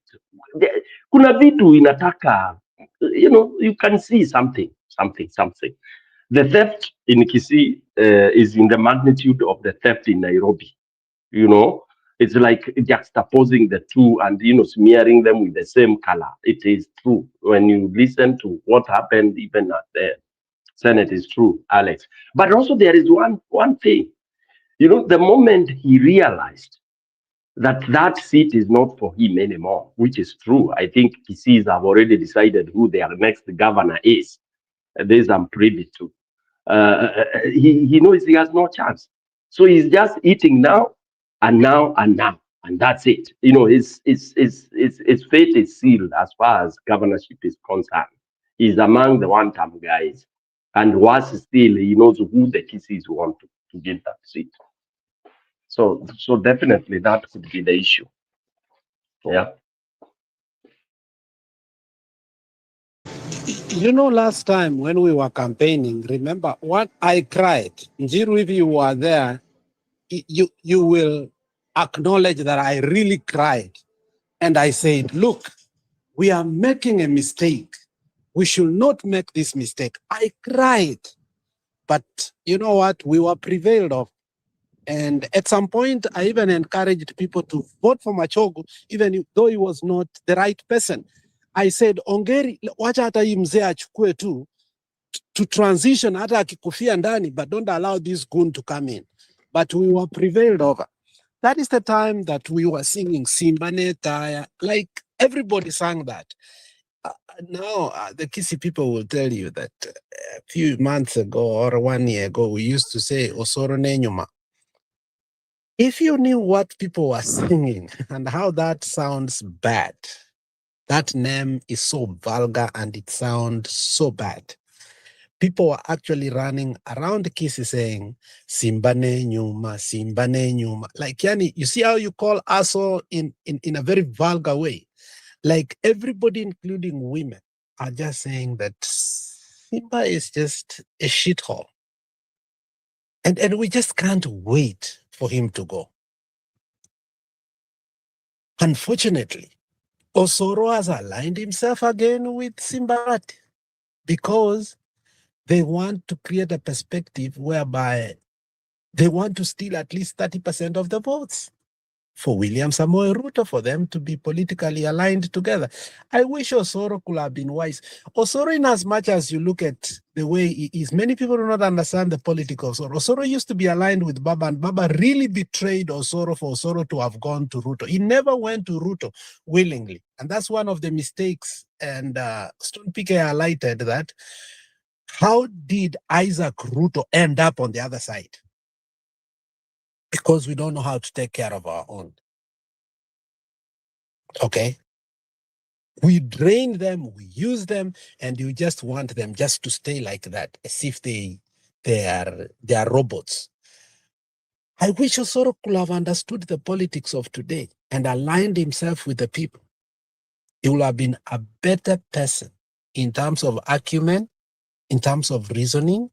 Kuna vitu inataka, you can see something. The theft in Kisii is in the magnitude of the theft in Nairobi. It's like juxtaposing the two and smearing them with the same color. It is true when you listen to what happened even at the Senate. Is true, Alex. But also there is one thing. The moment he realized that seat is not for him anymore, which is true. I think Kisii have already decided who their next governor is. This I'm privy to. He knows he has no chance. So he's just eating now and now and now. And that's it. His fate is sealed as far as governorship is concerned. He's among the one-time guys. And worse still, he knows who the Kisiis want to give that seat. So definitely that could be the issue. Yeah. Last time when we were campaigning, remember what I cried? Njiru, if you were there, you will acknowledge that I really cried. And I said, look, we are making a mistake. We should not make this mistake. I cried. But you know what? We were prevailed of. And at some point, I even encouraged people to vote for Machogu, even though he was not the right person. I said, ongeri, wacha hata hii mzee achukue tu, to transition hata akikufia ndani, but don't allow this goon to come in. But we were prevailed over. That is the time that we were singing Simba Netaya, like everybody sang that. Now, the Kisii people will tell you that a few months ago or 1 year ago, we used to say Osoro Nenyuma. If you knew what people were singing and how that sounds bad, that name is so vulgar and it sounds so bad. People were actually running around Kisii saying, Simbane Nyuma, Simbane Nyuma. Like, Yani, you see how you call Aso in a very vulgar way? Like everybody, including women, are just saying that Simba is just a shithole. And we just can't wait for him to go. Unfortunately, Osoro has aligned himself again with Simbarati because they want to create a perspective whereby They want to steal at least 30% of the votes for William Samoei Ruto, for them to be politically aligned together. I wish Osoro could have been wise. Osoro, in as much as you look at the way he is, many people do not understand the politics of Osoro. Osoro used to be aligned with Baba, and Baba really betrayed Osoro for Osoro to have gone to Ruto. He never went to Ruto willingly. And that's one of the mistakes. And Stone PK highlighted that. How did Isaac Ruto end up on the other side? Because we don't know how to take care of our own. Okay? We drain them, we use them, and you just want them just to stay like that, as if they are robots. I wish Osoro could have understood the politics of today and aligned himself with the people. He would have been a better person in terms of acumen, in terms of reasoning,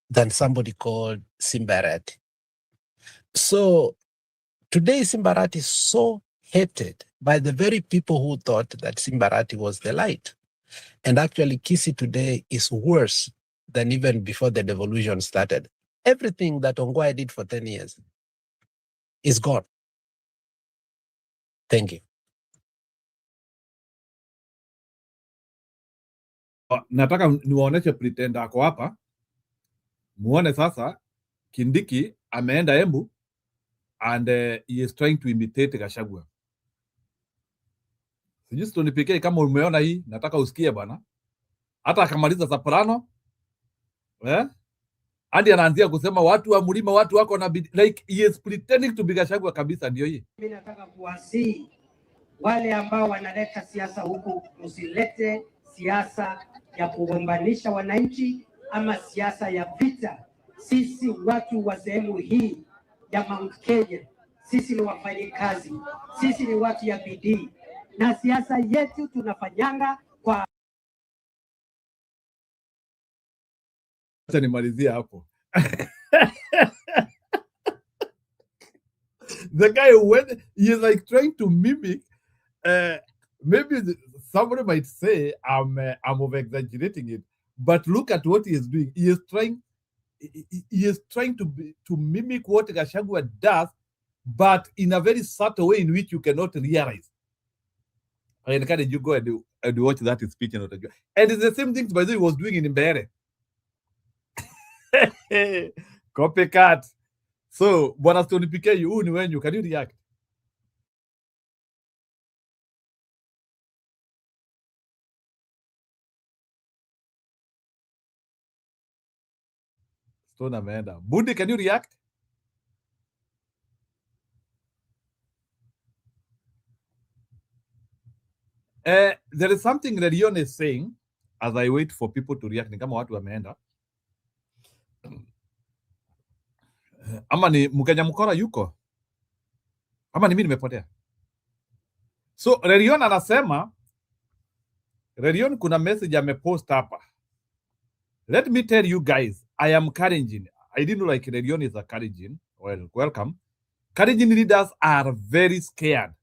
than somebody called Simbarati. So today Simbarati is so hated by the very people who thought that Simbarati was the light. And actually Kisii today is worse than even before the devolution started. Everything that Ongwae did for 10 years is gone. Thank you. Nataka niwaoneshe pretender ako hapa, muone sasa Kindiki ameenda Embu and he is trying to imitate Gachagua. Sijui Stone PK kama umeona hii, nataka usikie bwana. Hata akamaliza soprano, hadi anaanzia kusema watu wa mlima, watu wako na like he is pretending to be Gachagua kabisa, ndio hii. Mimi nataka kuwasihi wale ambao wanaleta siasa huku, msilete siasa ya kugombanisha wananchi ama siasa ya vita. Sisi watu wa sehemu hii ya Mount Kenya, sisi ni wafanyikazi, sisi ni watu ya bidii, na siasa yetu tunafanyanga kwa. Acha nimalizia hapo. The guy, when he is like trying to mimic, maybe somebody might say I'm over exaggerating it, but look at what he is doing. He is trying to mimic what Gachagua does, but in a very subtle way in which you cannot realize. I encourage you go and watch that speech. And it's the same thing, by the way, he was doing in Mbere. Copycat. So, Bwana Stone PK, can you react? Stone Amanda. Budi, can you react? There is something that Yon is saying as I wait for people to react. Ni kama watu wameenda. Ama ni Mkenya mkora yuko? Ama ni mimi nimepotea? So, Rerion anasema, Rerion kuna message amepost hapa. Let me tell you guys, I am Kalenjin. I didn't know like Rerion is a Kalenjin. Well, welcome. Kalenjin leaders are very scared.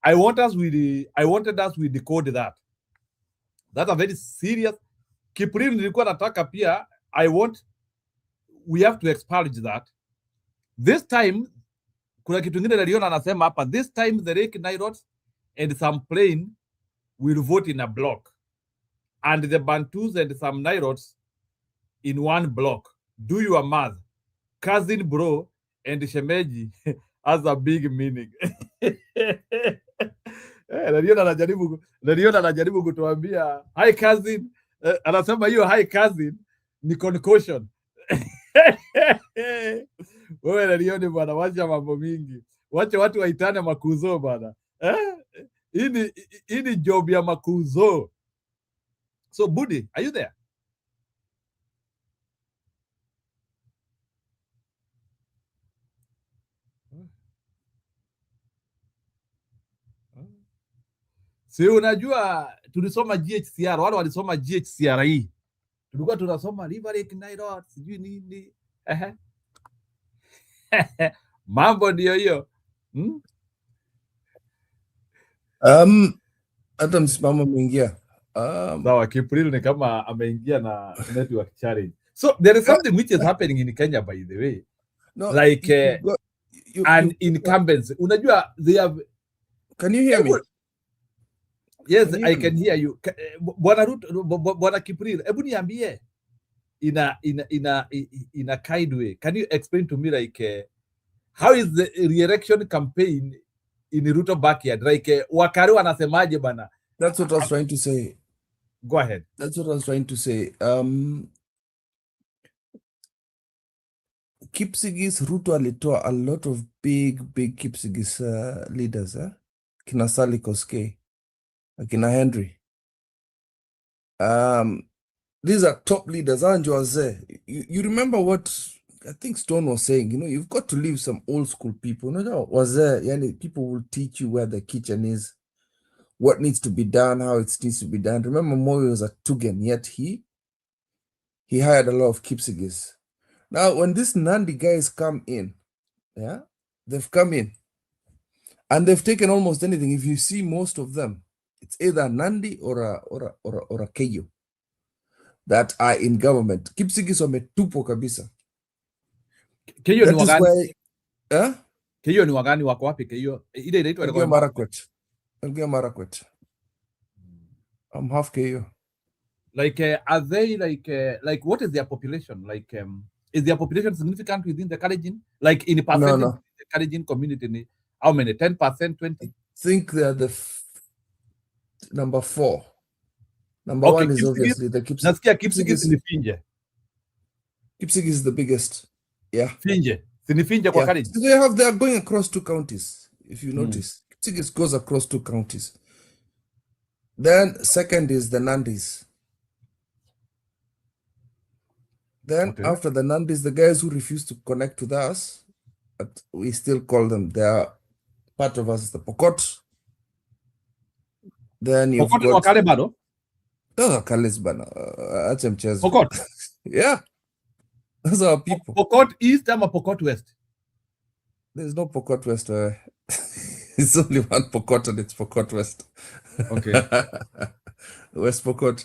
I wanted us with decode that. That's a very serious. Kipril nilikuwa nataka pia. We have to expurge that. This time, kuna kitu ngine Rerion anasema hapa. This time the Lake Nilotes and some plain will vote in a block, and the Bantus and some Nilotes in one block. Do your math. Cousin, bro, and Shemeji has a big meaning. Rerion anajaribu kutuambia hi cousin. Anasema hiyo hi cousin ni concoction. Wewe Rerion bwana, wacha mambo mingi. Wacha watu waitane makuzo bwana. Hii ni job ya makuzo. So Budi, are you there? Si unajua tulisoma GHCR, wale walisoma GHCR hii. Tulikuwa tunasoma River Lake Nilotes, sijui nini. Mambo ndio hiyo. Hata msimamo umeingia. Sawa, Kipril ni kama ameingia na network challenge. So there is something which is happening in Kenya, by the way. No, Like an incumbents. Unajua, they have. Can you hear me? Yes, Can you I hear can me? hear you. Bwana Ruto, Bwana Kipril, hebu niambie in a kind way. Can you explain to me like how is the re-election campaign in Ruto backyard? Like Wakari wanasemaje bana? That's what I was trying to say. Go ahead. That's what I was trying to say. Kipsigis Ruto alitoa a lot of big Kipsigis leaders, kina Sally Koskei, kina Henry. These are top leaders. You remember what I think Stone was saying? You know, you've got to leave some old school people. People will teach you where the kitchen is, what needs to be done, how it needs to be done. Remember, Moi was at Tugen, yet he hired a lot of Kipsigis. Now, when these Nandi guys come in, they've come in and they've taken almost anything. If you see most of them, it's either Nandi or a Keyo that are in government. Kipsigis wametupo kabisa. Keyo That is why, Keyo ni wagani wako wapi Keyo? Ile inaitwa Elgeyo Marakwet. Elgeyo Marakwet. I'm half Keyo. Like are they like what is their population? Like is their population significant within the Kalenjin? Like in percentage, No. the Kalenjin community, how many? 10%, 20%? I think they are the number 4. Number 1 is obviously the Kipsigis. Nasikia Kipsigis ni Finje. Kipsigis is the biggest. Yeah. Finje. Sinifinje kwa Kalenjin. They are going across 2 counties, if you notice. Kipsigis goes across 2 counties. Then second is the Nandis. Then after the Nandis, the guys who refuse to connect with us, but we still call them, they are part of us, the Pokot. Then you've Pokot got... Wakale bado? Those are Kalis bana. Pokot? Yeah. Those are our people. Pokot East ama Pokot West? There's no Pokot West. It's only one Pokot and it's Pokot West. Okay. West Pokot.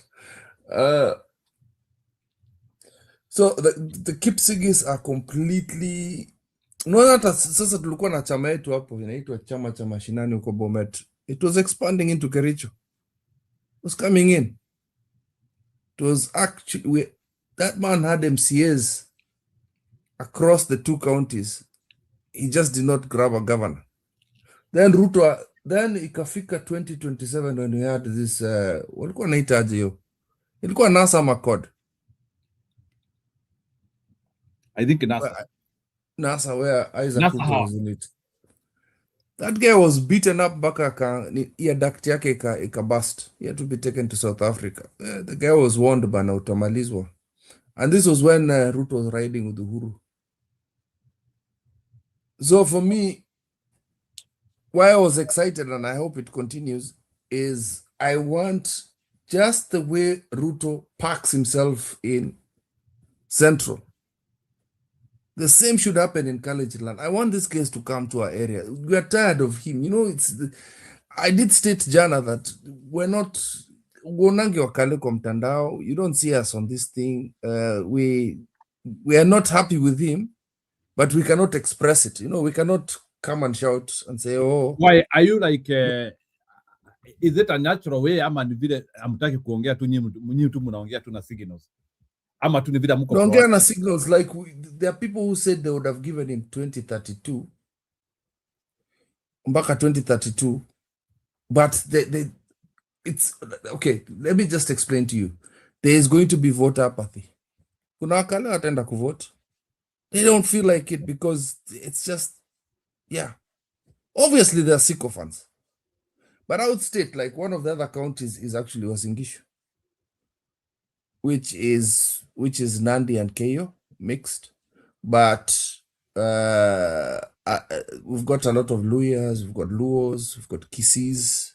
So the Kipsigis are completely... hata sasa tulikuwa na chama yetu hapo inaitwa chama cha mashinani huko Bomet. It was expanding into Kericho. It was coming in. It was actually... that man had MCAs across the 2 counties. He just did not grab a governor. Then Ruto... Then ikafika 2027 when we had this... walikuwa naita aje hiyo? Ilikuwa NASA Makod. I think NASA. NASA, where Isaac Ruto was in it. That guy was beaten up baka ear duct yake ikabust. He had to be taken to South Africa. The guy was warned bana utamalizwa. And this was when Ruto was riding with Uhuru. So for me, why I was excited and I hope it continues is I want just the way Ruto parks himself in Central. The same should happen in Kalejland. I want this case to come to our area. We are tired of him. You know, I did state jana that we're not uonangi wakale kwa mtandao. You don't see us on this thing. We are not happy with him, but we cannot express it. You know, we cannot come and shout and say, oh. Why are you like is it a natural way ama ni vile amtaki kuongea tu nyinyi tu mnaongea tu na signals? Ama tu ni vile mko naongea na signals like there are people who said they would have given him 2032 mpaka 2032 but it's okay. Let me just explain to you. There is going to be voter apathy. Kuna wakale wataenda kuvote. They don't feel like it because it's just, yeah. Obviously, there are sycophants. But I would state, like, one of the other counties is actually Uasin Gishu, which is Nandi and Keyo mixed. But we've got a lot of Luyas, we've got Luos, we've got Kisiis.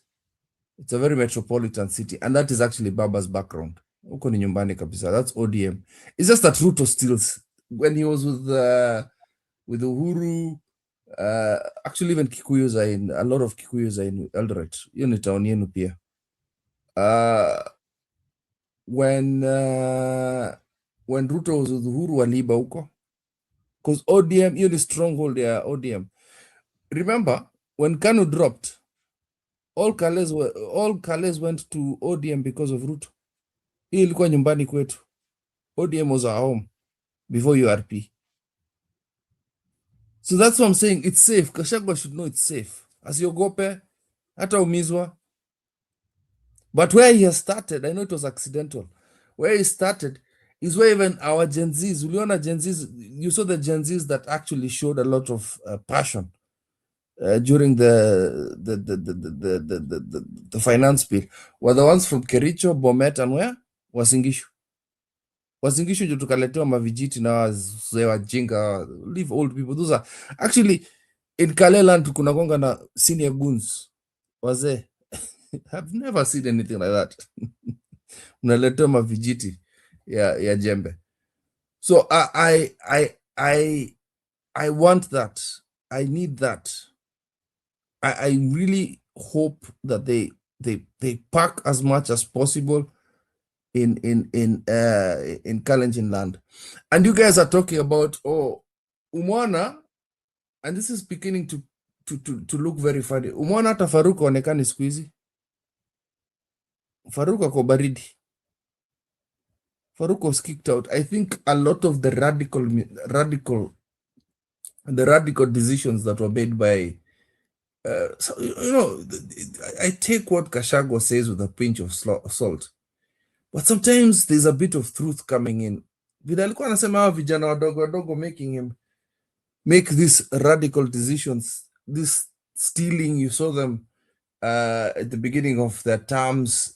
It's a very metropolitan city, and that is actually Baba's background. Uko ni nyumbani kabisa. That's ODM. It's just that Ruto steals. When he was with Uhuru, actually even Kikuyus are in, a lot of Kikuyus are in Eldoret. Hiyo ni town yenu pia. When when Ruto was with Uhuru waliiba huko, because ODM, hiyo ni stronghold ya ODM. Remember when Kanu dropped, all Kales went to ODM because of Ruto. Hii ilikuwa nyumbani kwetu. ODM was our home before URP. So that's what I'm saying. It's safe. Gachagua should know it's safe. Asiogope, hata umizwa. But where he has started, I know it was accidental. Where he started is where even our Gen Zs, uliona Gen Zs, you saw the Gen Zs that actually showed a lot of passion during the finance bill were the ones from Kericho, Bomet, and where? Wasingishu. Wasingishu ndio tukaletewa mavijiti na wazee wajinga, leave old people. Those are actually in Kaleland kuna konga na senior goons wazee. I've never seen anything like that. Unaletewa mavijiti ya jembe. So I want that. I need that. I really hope that they pack as much as possible in Kalenjin land. And you guys are talking about Umwana, and this is beginning to look very funny. Umwana hata Faruku onekani siku hizi. Faruku ako baridi. Faruku was kicked out. I think a lot of the radical decisions that were made by so, you know, I take what Gachagua says with a pinch of salt, but sometimes there's a bit of truth coming in. Vile alikuwa anasema hawa vijana wadogo making him make these radical decisions, this stealing, you saw them at the beginning of their terms.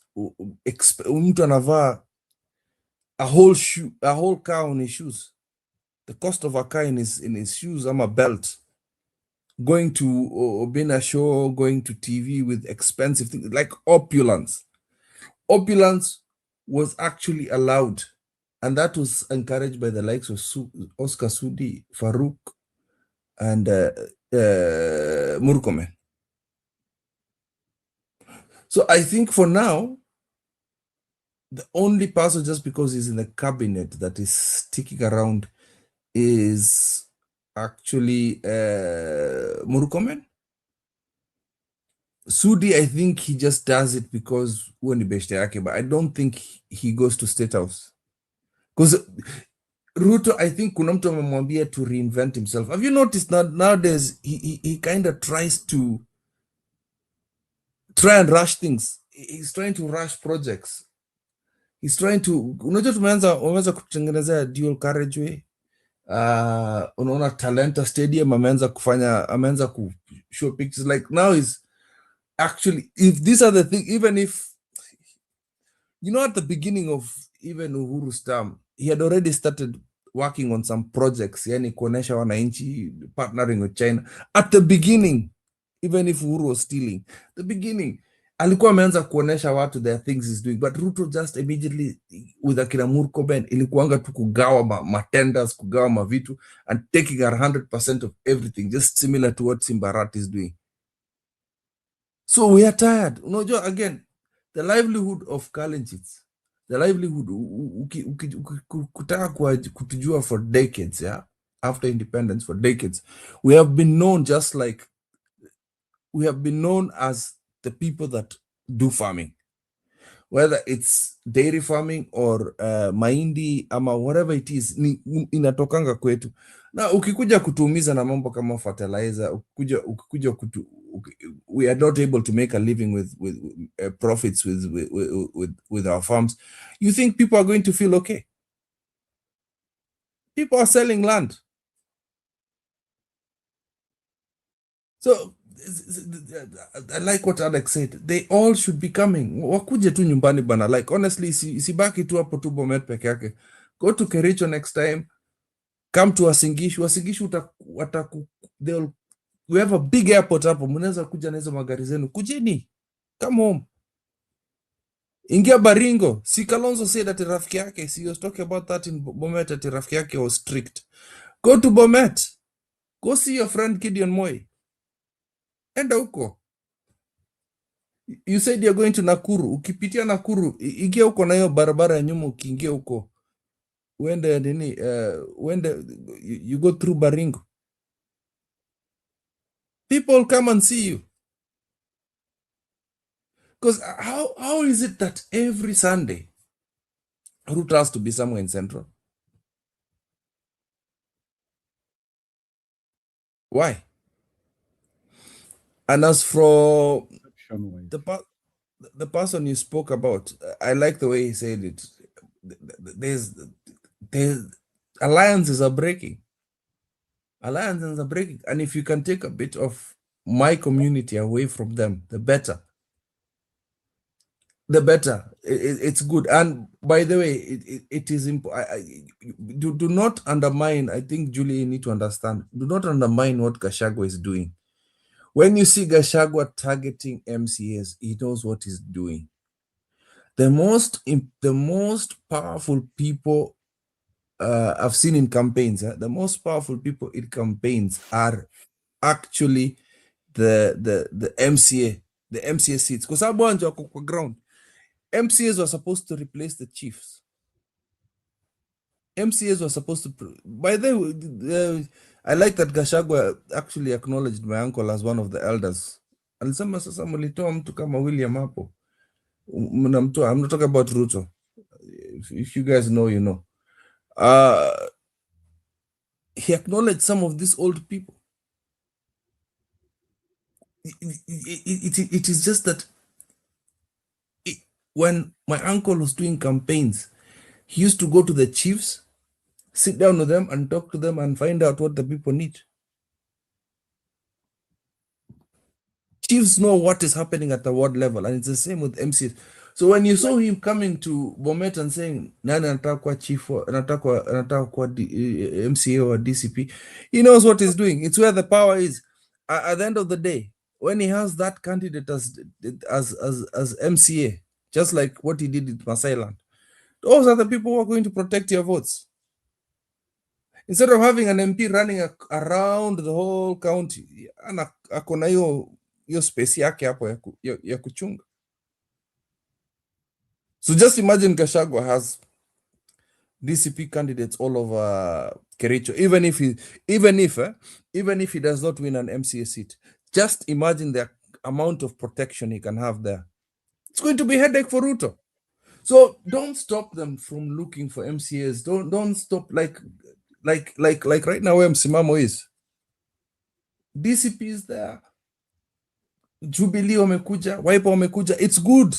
Mtu anavaa a whole car on his shoes. The cost of a car in his shoes, a belt. Going to Obina show, going to TV with expensive things like opulence. Opulence was actually allowed, and that was encouraged by the likes of Oscar Sudi, Farouk, and Murkomen. So I think for now, the only person, just because he's in the cabinet, that is sticking around is actually Murkomen. Sudi, I think he just does it because when but I don't think he goes to State House. Because Ruto, I think kuna mtu amemwambia to reinvent himself. Have you noticed that nowadays he kind of tries to and rush things. He's trying to rush projects. He's trying to, unajua tumeanza kutengenezea dual carriageway. Unaona Talenta Stadium ameanza ku show pictures. Like now is actually, if these are the things, even if, you know, at the beginning of even Uhuru's term, he had already started working on some projects, yani kuonesha wananchi, partnering with China. At the beginning, even if Uhuru was stealing, the beginning, alikuwa ameanza kuonesha watu the things he's doing, but Ruto just immediately with akina Murkomen ilikuanga tu kugawa matenders, kugawa mavitu, and taking 100% of everything, just similar to what Simbarat is doing. So we are tired. Unajua, again, the livelihood of Kalenjins, the livelihood, kutaka kutujua for decades, yeah, after independence, for decades, we have been known just like, we have been known as the people that do farming, whether it's dairy farming or mahindi ama whatever it is, inatokanga kwetu. Na ukikuja kutuumiza na mambo kama fertilizer, we are not able to make a living with profits with our farms. You think people are going to feel okay? People are selling land. So I like what Alex said. They all should be coming. Wakuje tu nyumbani bana. Like honestly, sibaki tu hapo tu Bomet peke yake. Go to Kericho next time. Come to Wasingishu. Wasingishu we have a big airport hapo. Mnaweza kuja na hizo magari zenu. Kujeni. Come home. Ingia Baringo. Si Kalonzo said that rafiki yake. He was talking about that in Bomet, that rafiki yake was strict. Go to Bomet. Go see your friend Gideon Moi. Enda huko. You said you're going to Nakuru. Ukipitia Nakuru, ingia huko na hiyo barabara ya nyuma, ukiingia huko. when you go through Baringo, people come and see you. Because how is it that every Sunday Ruto has to be somewhere in Central? Why? And as for the person you spoke about, I like the way he said it. There's alliances are breaking. Alliances are breaking. And if you can take a bit of my community away from them, the better. The better. It's good. And by the way, it is important. Do not undermine. I think, Julie, you need to understand. Do not undermine what Gachagua is doing. When you see Gachagua targeting MCAs, he knows what he's doing. The most powerful people I've seen in campaigns, the most powerful people in campaigns are actually the MCA seats. Because on ground, MCAs were supposed to replace the chiefs. MCAs were supposed to. By the way, I like that Gachagua actually acknowledged my uncle as one of the elders. Alisema sasa mlitoa mtu kama William hapo. I'm not talking about Ruto. If you guys know, you know. He acknowledged some of these old people. It is just that when my uncle was doing campaigns, he used to go to the chiefs, sit down with them and talk to them and find out what the people need. Chiefs know what is happening at the ward level, and it's the same with MCs. So when you saw him coming to Bomet and saying, "Nani anataka kuwa chief, anataka kuwa MCA or DCP," he knows what he's doing. It's where the power is. At the end of the day, when he has that candidate as MCA, just like what he did in Masai Land, those are the people who are going to protect your votes. Instead of having an MP running around the whole county, akona hiyo space yake hapo ya kuchunga. So just imagine Gachagua has DCP candidates all over Kericho, even if he does not win an MCA seat. Just imagine the amount of protection he can have there. It's going to be a headache for Ruto. So don't stop them from looking for MCAs. Don't stop like right now where Msimamo is. DCP is there. Jubilee wamekuja, Wiper wamekuja. It's good.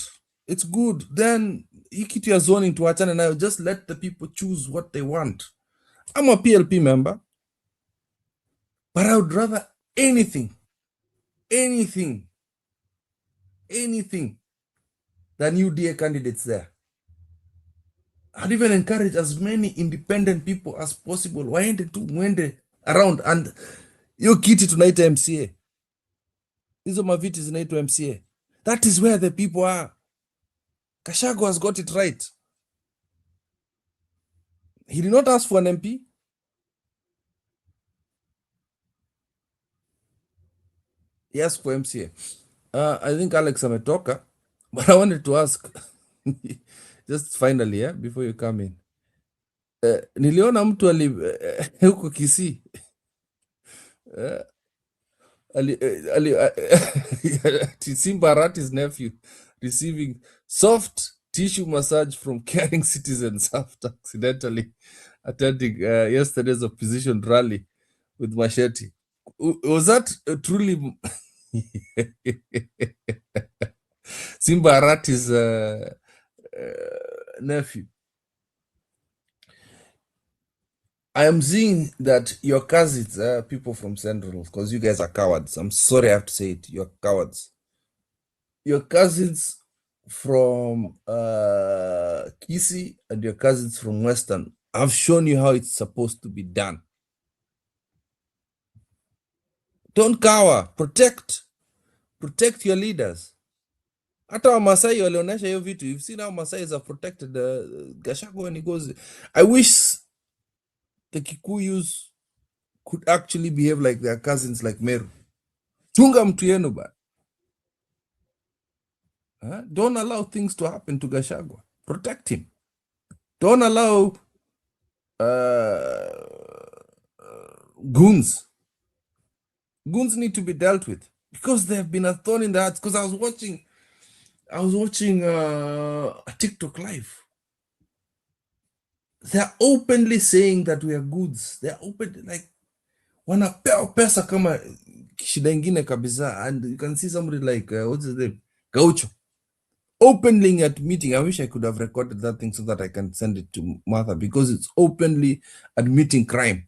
It's good. Then kitu ya zoning tuachane nayo. Just let the people choose what they want. I'm a PLP member, but I would rather anything than UDA candidates there. I'd even encourage as many independent people as possible. Waende around, and hiyo kiti tunaita MCA. Hizo maviti zinaitwa MCA. That is where the people are. Gachagua has got it right. He did not ask for an MP. He asked for MCA. I think Alex ametoka, but I wanted to ask just finally, before you come in. Niliona mtu huko Kisii. Simba Arati's nephew receiving soft tissue massage from caring citizens after accidentally attending yesterday's opposition rally with machete. Was that truly Simba Arati's nephew? I am seeing that your cousins, people from Central, because you guys are cowards. I'm sorry I have to say it. You're cowards. Your cousins from Kisii and your cousins from Western have shown you how it's supposed to be done. Don't cower. Protect your leaders. Hata Wamasai walionyesha hiyo vitu. You've seen how Masais have protected Gachagua when he goes. I wish the Kikuyus could actually behave like their cousins like Meru. Chunga mtu yenu ba. Don't allow things to happen to Gachagua. Protect him. Don't allow goons. Goons need to be dealt with because they have been a thorn in the heart. Because I was watching a TikTok live. They're openly saying that we are goods. They're open, like wanapea pesa kama shida ingine kabisa. And you can see somebody like what's his name, Gaucho, openly at meeting. I wish I could have recorded that thing so that I can send it to Martha, because it's openly admitting crime.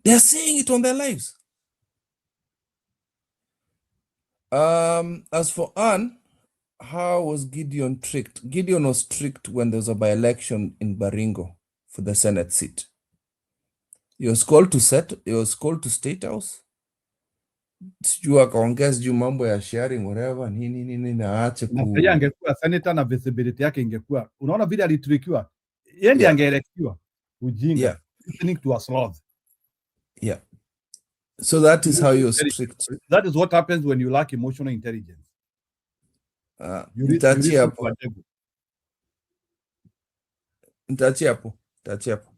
They're saying it on their lives. As for Anne, how was Gideon tricked? Gideon was tricked when there was a by-election in Baringo for the Senate seat. He was called to State House. Sijui akaongea sijui mambo ya sharing whatever nini na aache Na pia angekuwa senator na visibility yake ingekuwa, unaona vile alitrikiwa, yeye ndiye angeelekiwa. Ujinga, listening to a sloth. Yeah. So that is how you're strict. That is what happens when you lack emotional intelligence. Nitaachia hapo.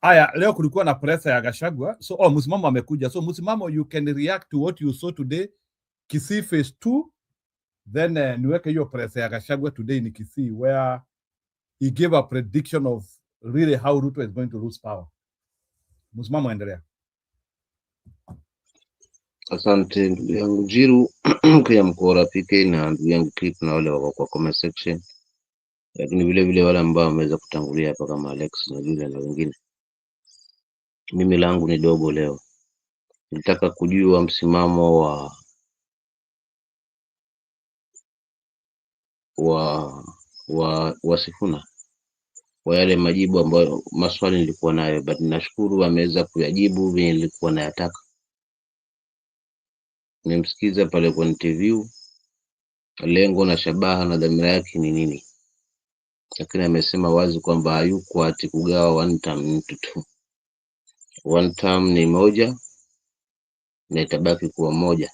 Aya, leo kulikuwa na presa ya Gachagua. So msimamo amekuja. So msimamo, you can react to what you saw today. Kisii phase 2. Then niweke hiyo presa ya Gachagua today in Kisii, where he gave a prediction of really how Ruto is going to lose power. Msimamo, endelea. Asante ndugu yangu Jiru pia mkora PK na ndugu yangu Clip na wale wako kwa comment section, lakini vile vile wale ambao wameweza kutangulia hapa kama Alex na Julia na wengine. Mimi langu ni dogo leo. Nitaka kujua msimamo wa Sifuna kwa yale majibu ambayo maswali nilikuwa nayo, but nashukuru ameweza kuyajibu vile nilikuwa nayataka. Nimemsikiza pale kwa interview, lengo na shabaha na dhamira yake ni nini, lakini amesema wazi kwamba hayuko ati kugawa one term mtu tu. One term ni moja na itabaki kuwa moja.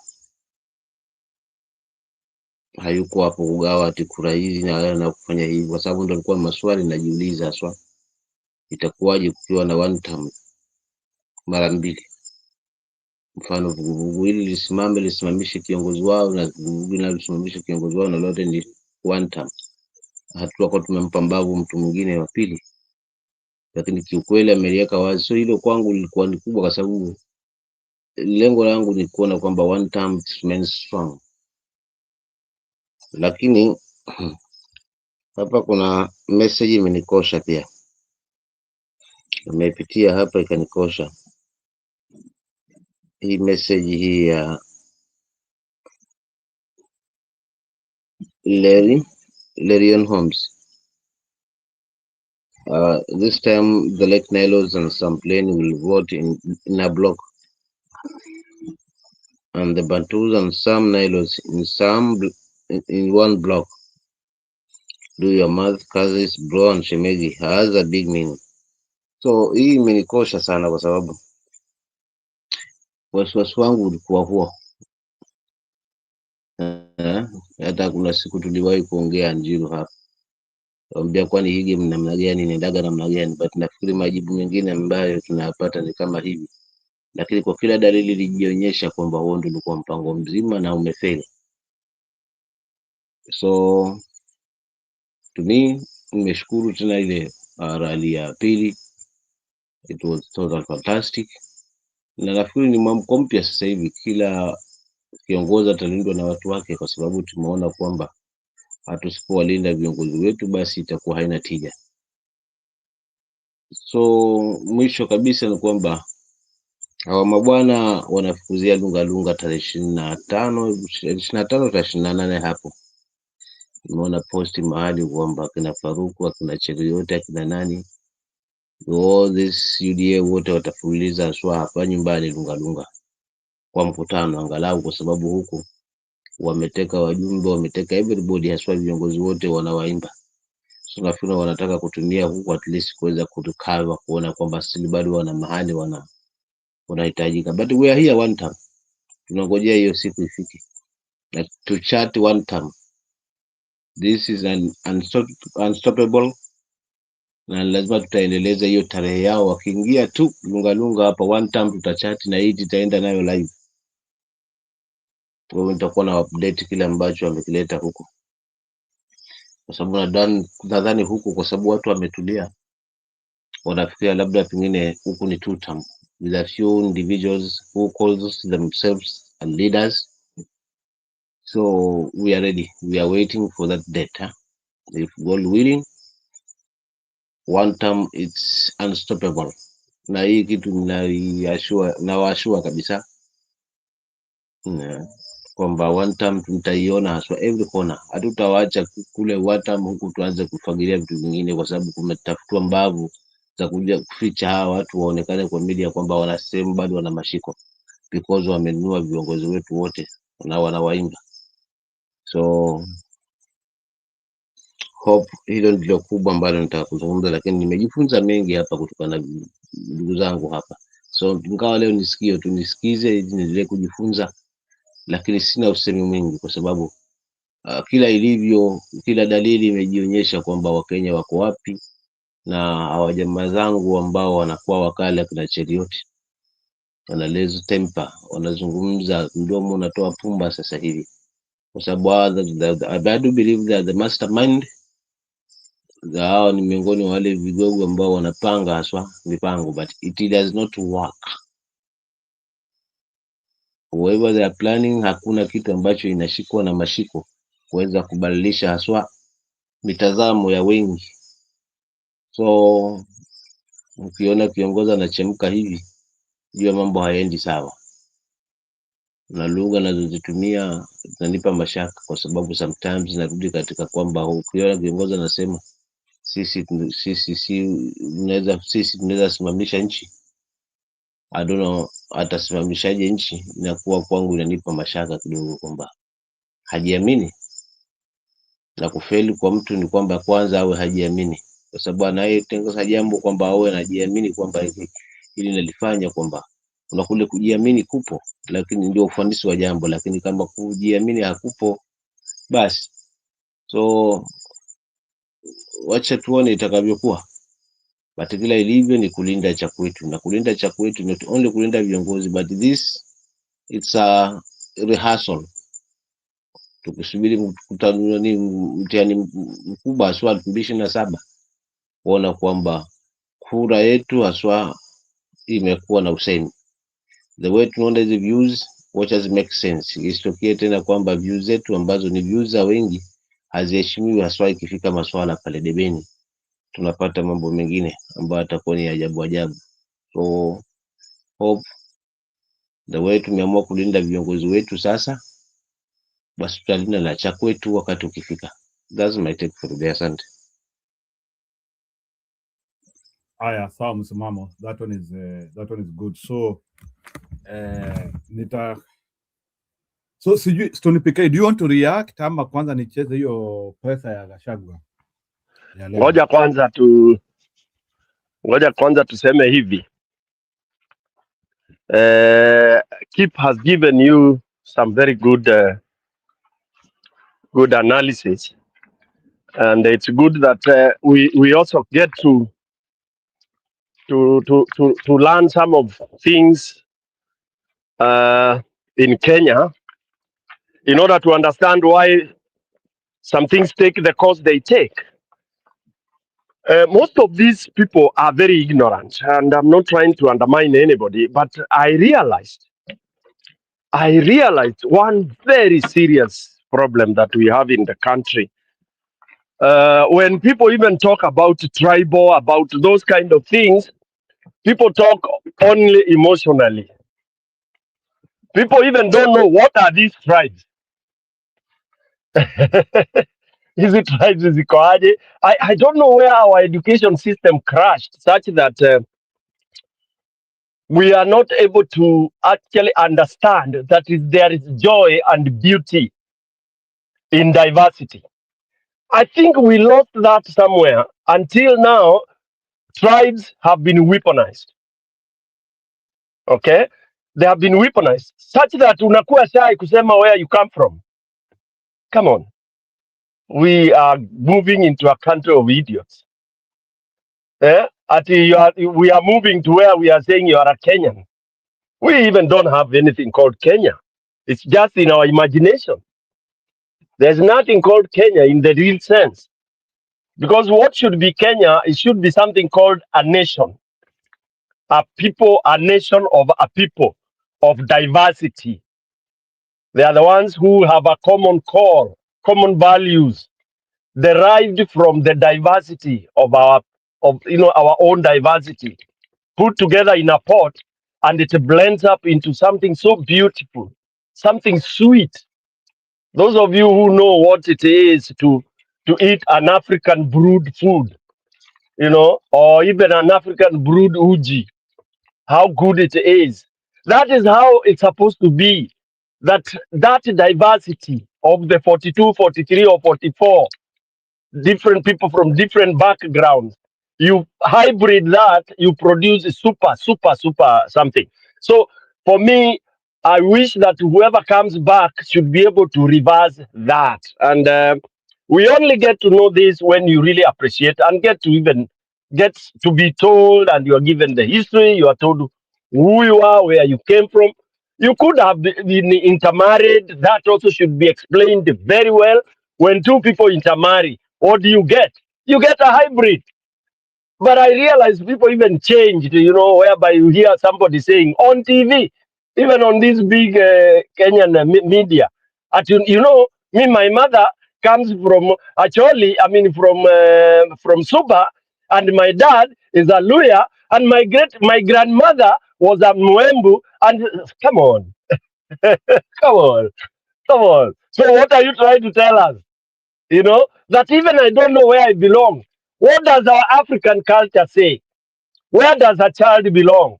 Hayuko hapo kugawa ati kura hizi na kufanya hivi, kwa sababu ndio alikuwa maswali najiuliza haswa, itakuwaje kukiwa na one term mara mbili? Mfano vuguvugu hili lisimamishe kiongozi wao na vuguvugu hili lisimamishe kiongozi wao, na lote ni one term. Hatua kwa tumempambavu mtu mwingine wa pili, lakini kiukweli ameliweka wazi. So hilo kwangu lilikuwa ni kubwa, kwa sababu lengo langu ni kuona kwamba one term remains strong. Lakini hapa kuna message imenikosha pia, nimepitia hapa ikanikosha. Hii message hii ya Lerian Holmes. This time the Lake Nilos and some plain will vote in a block, and the Bantus and some Nilos in one block. Do your math, cousins, bro and shemegi has a big meaning. So hii imenikosha sana, kwa sababu wasiwasi wangu ulikuwa huo. Hata kuna siku tuliwahi kuongea Njiru hapa, ambia kwani hii game namna gani, inaendaga namna gani, but nafikiri majibu mengine ambayo tunayapata ni kama hivi, lakini kwa kila dalili ilijionyesha kwamba huo ndio ulikuwa mpango mzima na umefeli. So to me, nimeshukuru tena ile rally ya pili, it was total fantastic, na nafikiri ni mwamko mpya sasa hivi, kila kiongozi atalindwa na watu wake, kwa sababu tumeona kwamba hatusipowalinda viongozi wetu basi itakuwa haina tija. So mwisho kabisa ni kwamba hawa mabwana wanafukuzia lunga tarehe 25 tarehe 28 hapo. Nimeona posti mahali kwamba kina Faruku, akina Cheruiyot, akina nani, all this UDA wote watafululiza aswa hapa nyumbani lunga kwa mkutano angalau, kwa sababu huku wameteka wajumbe, wameteka everybody, haswa viongozi wote wanawaimba. So nafikiri wanataka kutumia huku at least kuweza kutukawa, kuona kwamba sisi bado wana mahali wanahitajika. But we are here one time, tunangojea hiyo siku ifike na to chat one time. This is an unstoppable na lazima tutaendeleza hiyo tarehe yao. Wakiingia tu lunga hapa one time tutachati na hii tutaenda nayo live. Kwa hiyo nitakuwa na update kile ambacho wamekileta huko, kwa sababu nadhani huku, kwa sababu watu wametulia, wanafikiria labda pengine huku ni two term with a few individuals who calls themselves leaders. So we are ready, we are waiting for that data. If God willing, one term it's unstoppable. Na hii kitu nawashua kabisa kwamba one term tutaiona haswa every corner. Hatutawacha kule one term huku tuanze kufagilia vitu vingine, kwa sababu kumetafutwa mbavu za kuja kuficha hawa watu waonekane kwa media kwamba wana sehemu bado wana mashiko, because wamenunua viongozi wetu wote na wanawaimba. So hope hilo ndilo kubwa ambalo nitaka kuzungumza, lakini nimejifunza mengi hapa kutokana na ndugu zangu hapa. So ingawa leo nisikize ili niendelee kujifunza, lakini sina usemi mwingi, kwa sababu kila dalili imejionyesha kwamba Wakenya wako wapi, na hawa jamaa zangu ambao wanakuwa wakala kuna Cherioti wanalezo temper, wanazungumza mdomo unatoa pumba sasa hivi, kwa sababu I do believe that the mastermind hao ni miongoni mwa wale vigogo ambao wanapanga haswa mipango, but it does not work. Whoever they are planning, hakuna kitu ambacho inashikwa na mashiko kuweza kubadilisha haswa mitazamo ya wengi. So ukiona kiongozi anachemka hivi, jua mambo hayaendi sawa, na lugha nazozitumia zinanipa mashaka, kwa sababu sometimes narudi katika kwamba ukiona kiongozi anasema sisi tunaweza simamisha nchi, I don't know atasimamishaje nchi. Inakuwa kwangu inanipa mashaka kidogo kwamba hajiamini, na kufeli kwa mtu ni kwamba kwanza awe hajiamini, kwa sababu anayetengeneza jambo kwamba awe anajiamini kwamba hili nalifanya, kwamba kuna kule kujiamini kupo, lakini ndio ufanisi wa jambo. Lakini kama kujiamini hakupo, basi so wacha tuone itakavyokuwa. But kila ilivyo ni kulinda cha kwetu, na kulinda cha kwetu not only kulinda viongozi, but it's a rehearsal. Tukisubiri mtihani mkubwa haswa 2027 kuona kwamba kura yetu haswa imekuwa na usemi. The way tunaona hizi views, what does make sense? Isitokee tena kwamba views zetu ambazo ni views za wengi haziheshimiwi, haswa ikifika masuala pale debeni, tunapata mambo mengine ambayo atakuwa ni ajabu. So hope the way tumeamua kulinda viongozi wetu sasa, basi tutalinda na cha kwetu wakati ukifika. That's my take for today. Asante. Aya, sawa msimamo. That one is good. So so sijui Stony PK, do you want to react ama kwanza nicheze hiyo pesa ya Gachagua ya leo? Ngoja kwanza tuseme hivi. Kip has given you some very good good analysis, and it's good that we also get to learn some of things in Kenya in order to understand why some things take the course they take. Most of these people are very ignorant, and I'm not trying to undermine anybody, but I realized one very serious problem that we have in the country. When people even talk about tribal, about those kind of things, people talk only emotionally. People even don't know what are these tribes. Is it tribes? Is it Koaje? I don't know where our education system crashed such that we are not able to actually understand that there is joy and beauty in diversity. I think we lost that somewhere. Until now, tribes have been weaponized. Okay? They have been weaponized such that unakuwa shy kusema where you come from. Come on. We are moving into a country of idiots. We are moving to where we are saying you are a Kenyan. We even don't have anything called Kenya. It's just in our imagination. There's nothing called Kenya in the real sense. Because what should be Kenya, it should be something called a nation. A people, a nation of a people of diversity. They are the ones who have a common core, common values, derived from the diversity of our own diversity, put together in a pot, and it blends up into something so beautiful, something sweet. Those of you who know what it is to eat an African brewed food, or even an African brewed uji, how good it is. That is how it's supposed to be. That diversity of the 42, 43, or 44 different people from different backgrounds, you hybrid that, you produce super something. So for me, I wish that whoever comes back should be able to reverse that. And we only get to know this when you really appreciate and get to be told, and you are given the history, you are told who you are, where you came from. You could have been intermarried. That also should be explained very well. When two people intermarry, what do you get? You get a hybrid. But I realize people even changed, whereby you hear somebody saying on TV, even on this big Kenyan media, me, my mother comes from Acholi, from Suba, and my dad is a lawyer, and my grandmother was a Mwembu, and come on, come on, come on. So what are you trying to tell us? That even I don't know where I belong. What does our African culture say? Where does a child belong?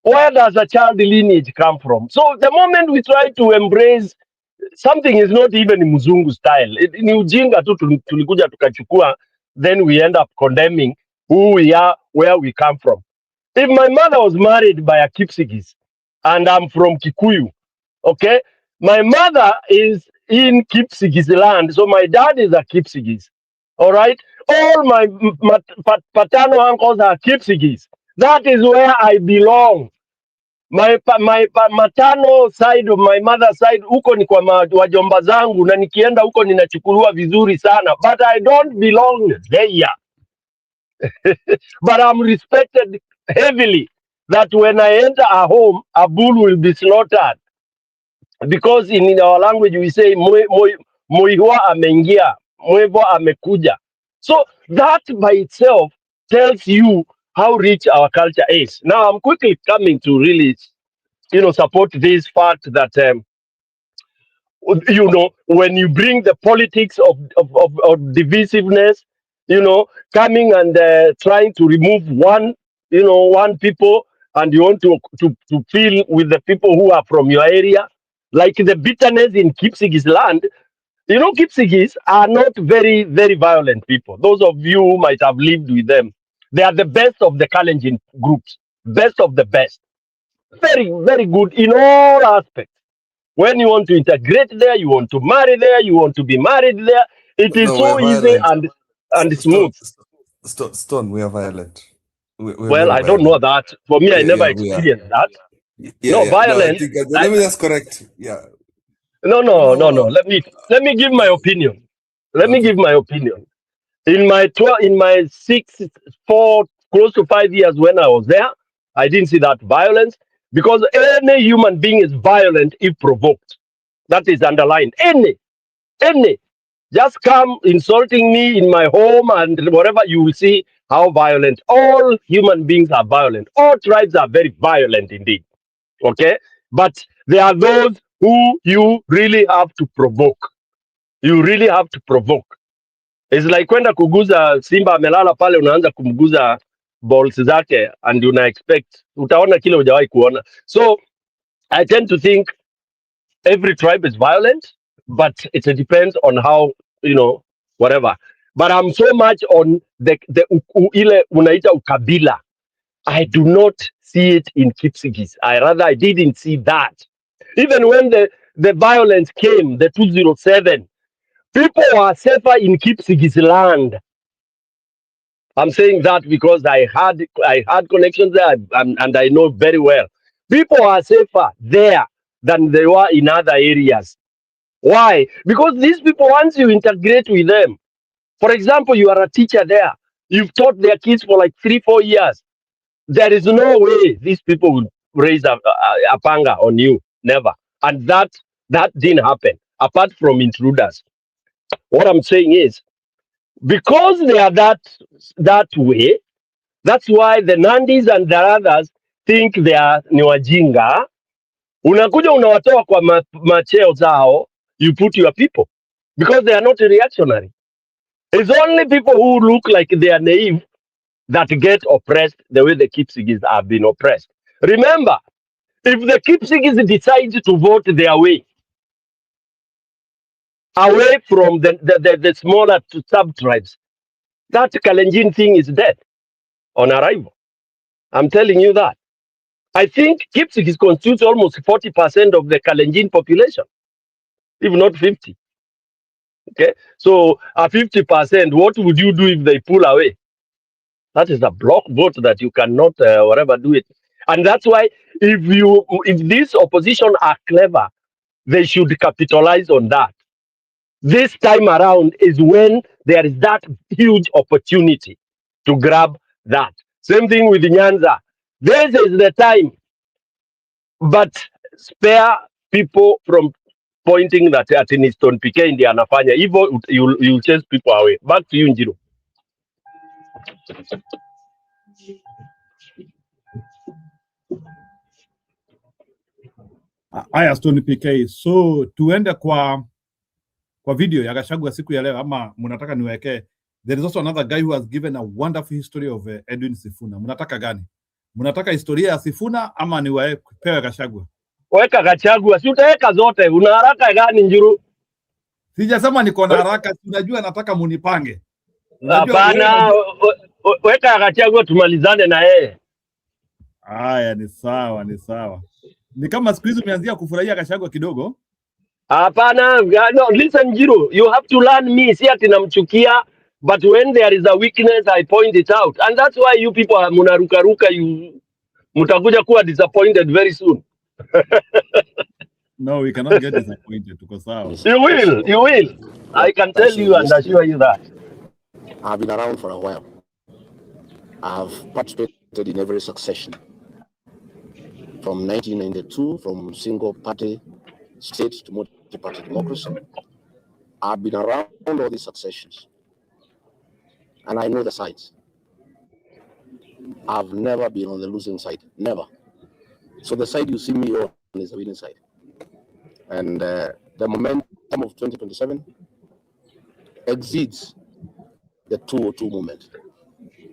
Where does a child lineage come from? So the moment we try to embrace something is not even Mzungu style. Ni ujinga tu tulikuja tukachukua, then we end up condemning who we are, where we come from. If my mother was married by a Kipsigis and I'm from Kikuyu, okay, my mother is in Kipsigis land, so my dad is a Kipsigis. All right, all my paternal uncles are Kipsigis. That is where I belong. Maternal side of my mother side, huko ni kwa wajomba zangu, na nikienda huko ninachukuliwa vizuri sana, but I don't belong there. But I'm respected heavily, that when I enter a home, a bull will be slaughtered. Because in our language we say muihwa ameingia, mwevo amekuja. So that by itself tells you how rich our culture is. Now I'm quickly coming to really, support this fact that when you bring the politics of divisiveness, coming and trying to remove one people, and you want to feel with the people who are from your area, like the bitterness in Kipsigis land. Kipsigis are not very, very violent people. Those of you who might have lived with them, they are the best of the Kalenjin groups, best of the best. Very, very good in all aspects. When you want to integrate there, you want to marry there, you want to be married there, it is No, we're so easy violent. and smooth. Stone, we are violent. We're Well, very I don't know violent. that. For me, I never Yeah, we are. experienced that. Yeah, No, yeah. No, I violence. think let me just correct. Yeah. No. Let me give my opinion. Let me Okay. give my opinion. In my close to 5 years when I was there, I didn't see that violence, because any human being is violent if provoked. That is underlined. Any. Just come insulting me in my home and whatever, you will see how violent. All human beings are violent. All tribes are very violent indeed. Okay? But there are those who you really have to provoke. You really have to provoke. It's like kwenda kuguza simba amelala pale, unaanza kumguza balls zake and una expect utaona kile hujawahi kuona. So I tend to think every tribe is violent, but it depends on how, whatever. But I'm so much on ile unaita ukabila. I do not see it in Kipsigis. I didn't see that. Even when the violence came, the 207, people were safer in Kipsigis land. I'm saying that because I had connections there, and I know very well. People are safer there than they were in other areas. Why? Because these people, once you integrate with them, for example, you are a teacher there, you've taught their kids for like 3-4 years. There is no way these people would raise a panga on you. Never. And that didn't happen. Apart from intruders, what I'm saying is because they are that way. That's why the Nandis and the others think they are ni wajinga. Unakuja unawatoa kwa macheo zao, you put your people because they are not reactionary. It's only people who look like they are naive that get oppressed the way the Kipsigis have been oppressed. Remember, if the Kipsigis decide to vote their way away from the smaller sub-tribes, that Kalenjin thing is dead on arrival. I'm telling you that. I think Kipsigis constitutes almost 40% of the Kalenjin population, if not 50. Okay, so 50%, what would you do if they pull away? That is a block vote that you cannot whatever do it. And that's why if this opposition are clever, they should capitalize on that. This time around is when there is that huge opportunity to grab that. Same thing with Nyanza. This is the time, but spare people from pointing that at Niston PK ndiye anafanya hivyo, you chase people away. Back to you, Njiro. Haya, Stone PK. So tuende kwa video ya Gachagua siku ya leo, ama mnataka niwekee? There is also another guy who has given a wonderful history of Edwin Sifuna. Mnataka gani? Mnataka historia ya Sifuna ama niwapewe Gachagua? Weka Gachagua, si utaweka zote. Una haraka gani, Njiro? Sijasema niko na haraka, unajua nataka munipange. Hapana, weka Gachagua tumalizane na yeye. Haya, ni sawa, ni sawa. Ni kama siku hizi umeanzia kufurahia Gachagua kidogo. Hapana, no, listen Njiro, you have to learn me. Si ati namchukia, but when there is a weakness I point it out. And that's why you people are munarukaruka, mutakuja kuwa disappointed very soon. No, we cannot get disappointed. Tuko sawa. You will. I can tell you and assure you that. I've been around for a while. I've participated in every succession. From 1992, from single party state to multi-party democracy. I've been around all these successions. And I know the sides. I've never been on the losing side. Never. So the side you see me on is the winning side. And the momentum of 2027 exceeds the 202 movement.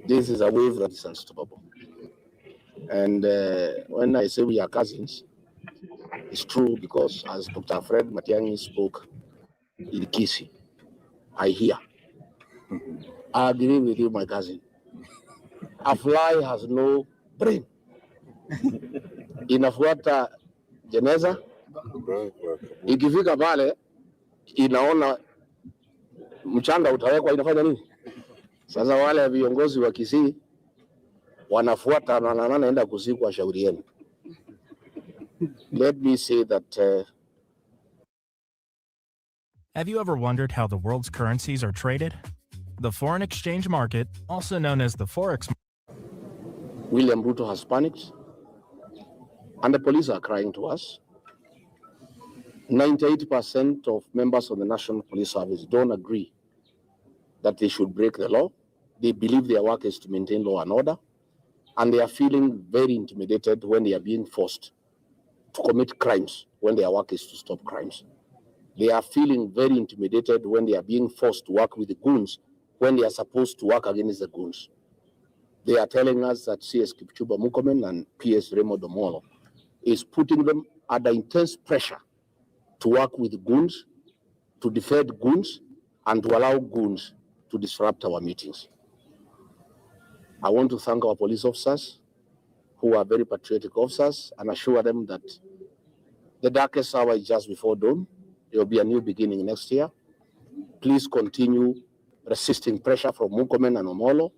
This is a wave that is unstoppable. And when I say we are cousins, it's true because as Dr. Fred Matiang'i spoke in Kisii, I hear. I agree with you, my cousin. A fly has no brain. Inafuata jeneza, ikifika pale inaona mchanga utawekwa, inafanya nini? Sasa wale viongozi wa Kisii wanafuata na naenda kuzikwa shauri yenu. Let me say that Have you ever wondered how the world's currencies are traded? The foreign exchange market, also known as the Forex. William Ruto has panicked, and the police are crying to us. 98% of members of the National Police Service don't agree that they should break the law. They believe their work is to maintain law and order, and they are feeling very intimidated when they are being forced to commit crimes when their work is to stop crimes. They are feeling very intimidated when they are being forced to work with the goons when they are supposed to work against the goons. They are telling us that CS Kipchumba Murkomen and PS Raymond Omolo is putting them under intense pressure to work with goons, to defend goons, and to allow goons to disrupt our meetings. I want to thank our police officers who are very patriotic officers and assure them that the darkest hour is just before dawn. There will be a new beginning next year. Please continue resisting pressure from Murkomen and Omolo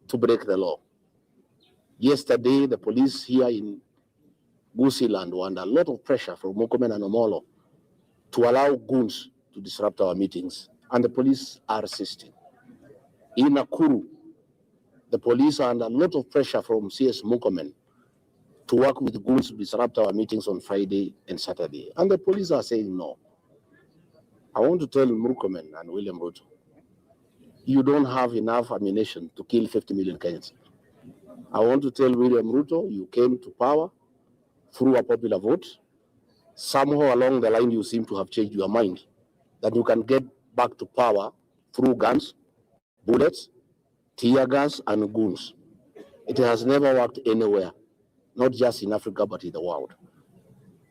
to break the law. Yesterday, the police here in Gusii land were under a lot of pressure from Murkomen and Omolo to allow goons to disrupt our meetings, and the police are resisting. In Nakuru, the police are under a lot of pressure from CS Murkomen to work with goons to disrupt our meetings on Friday and Saturday, and the police are saying no. I want to tell Murkomen and William Ruto, you don't have enough ammunition to kill 50 million Kenyans. I want to tell William Ruto, you came to power through a popular vote. Somehow along the line, you seem to have changed your mind that you can get back to power through guns, bullets, tear gas, and goons. It has never worked anywhere, not just in Africa, but in the world.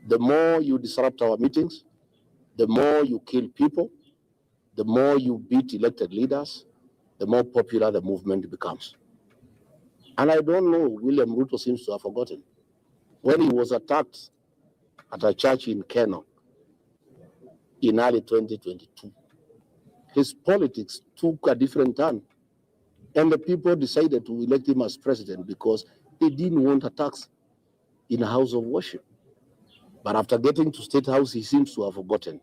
The more you disrupt our meetings, the more you kill people, the more you beat elected leaders, the more popular the movement becomes. And I don't know, William Ruto seems to have forgotten. When he was attacked at a church in Keno in early 2022, his politics took a different turn. And the people decided to elect him as president because they didn't want attacks in a house of worship. But after getting to State House, he seems to have forgotten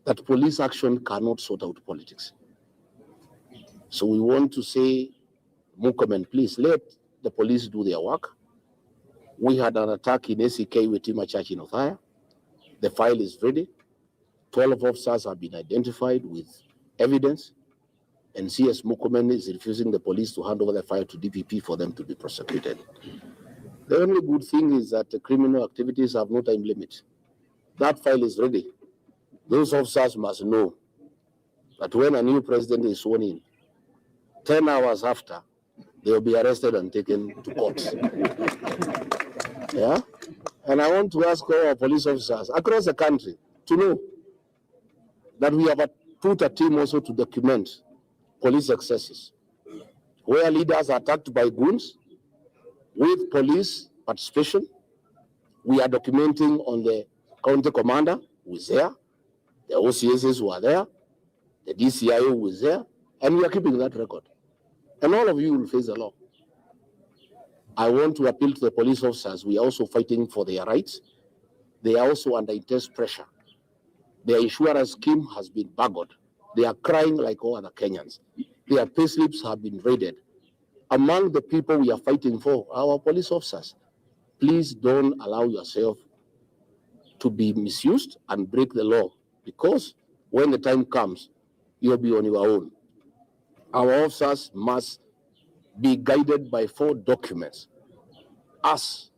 that police action cannot sort out politics. So we want to say, Murkomen, please let the police do their work. We had an attack in ACK with Tima Church in Othaya. The file is ready. 12 officers have been identified with evidence, and CS Murkomen is refusing the police to hand over the file to DPP for them to be prosecuted. The only good thing is that the criminal activities have no time limit. That file is ready. Those officers must know that when a new president is sworn in, 10 hours after, they will be arrested and taken to court. Yeah? And I want to ask all our police officers across the country to know that we have put a team also to document police excesses. Where leaders are attacked by goons, with police participation, we are documenting on the county commander who is there, the OCSs who are there, the DCIO who is there, and we are keeping that record. And all of you will face the law. I want to appeal to the police officers. We are also fighting for their rights. They are also under intense pressure. Their insurance scheme has been buggered. They are crying like all other Kenyans. Their payslips have been raided. Among the people we are fighting for are our police officers. Please don't allow yourself to be misused and break the law, because when the time comes, you'll be on your own. Our officers must be guided by 4 documents as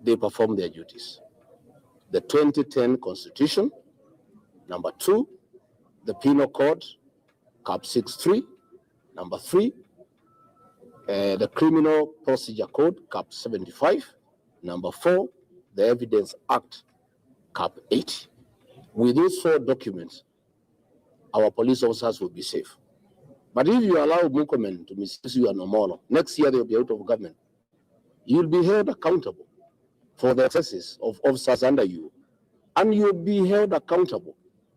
they perform their duties. The 2010 Constitution, number 2, the Penal Code, Cap 63, number 3, the Criminal Procedure Code, Cap 75, number 4, the Evidence Act, Cap 80. With those 4 documents, our police officers will be safe. But if you allow Murkomen to misuse you and Omolo, next year they'll be out of government. You'll be held accountable for the excesses of officers under you, and you'll be held accountable,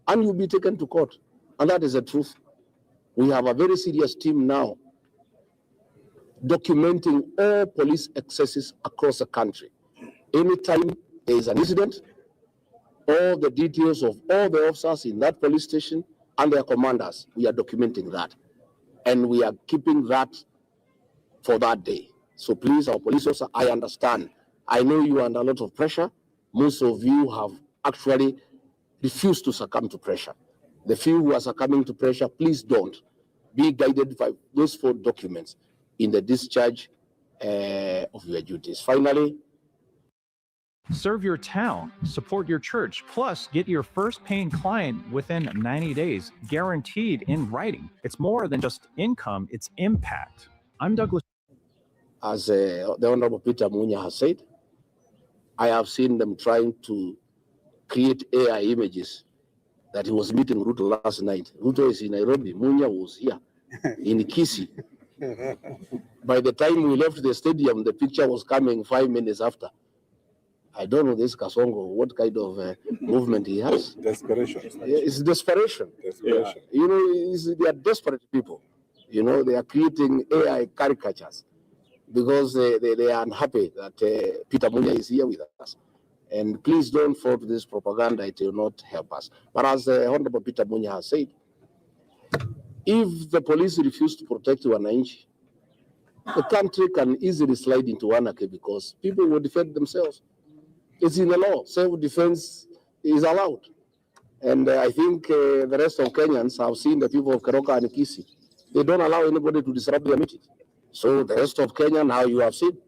and you'll be taken to court. And that is the truth. We have a very serious team now documenting all police excesses across the country. Anytime there is an incident, all the details of all the officers in that police station and their commanders, we are documenting that. And we are keeping that for that day. So please, our police officers, I understand. I know you are under a lot of pressure. Most of you have actually refused to succumb to pressure. The few who are succumbing to pressure, please don't. Be guided by those 4 documents in the discharge of your duties. Finally, Serve your town, support your church, plus get your first paying client within 90 days, guaranteed in writing. It's more than just income, it's impact. I'm Douglas. As the Honorable Peter Munya has said, I have seen them trying to create AI images that he was meeting Ruto last night. Ruto is in Nairobi, Munya was here in Kisii. By the time we left the stadium, the picture was coming 5 minutes after. I don't know this Kasongo, what kind of movement he has. Desperation. Yeah, it's desperation. Desperation. Yeah. You know, they are desperate people. You know, they are creating AI caricatures because they are unhappy that Peter Munya is here with us. And please don't fall to this propaganda. It will not help us. But as Honorable Peter Munya has said, if the police refuse to protect wananchi, the country can easily slide into anarchy because people will defend themselves. It's in the law. Self-defense is allowed. And I think the rest of Kenyans have seen the people of Keroka and Kisii. They don't allow anybody to disrupt their meetings. So the rest of Kenya, now you have seen,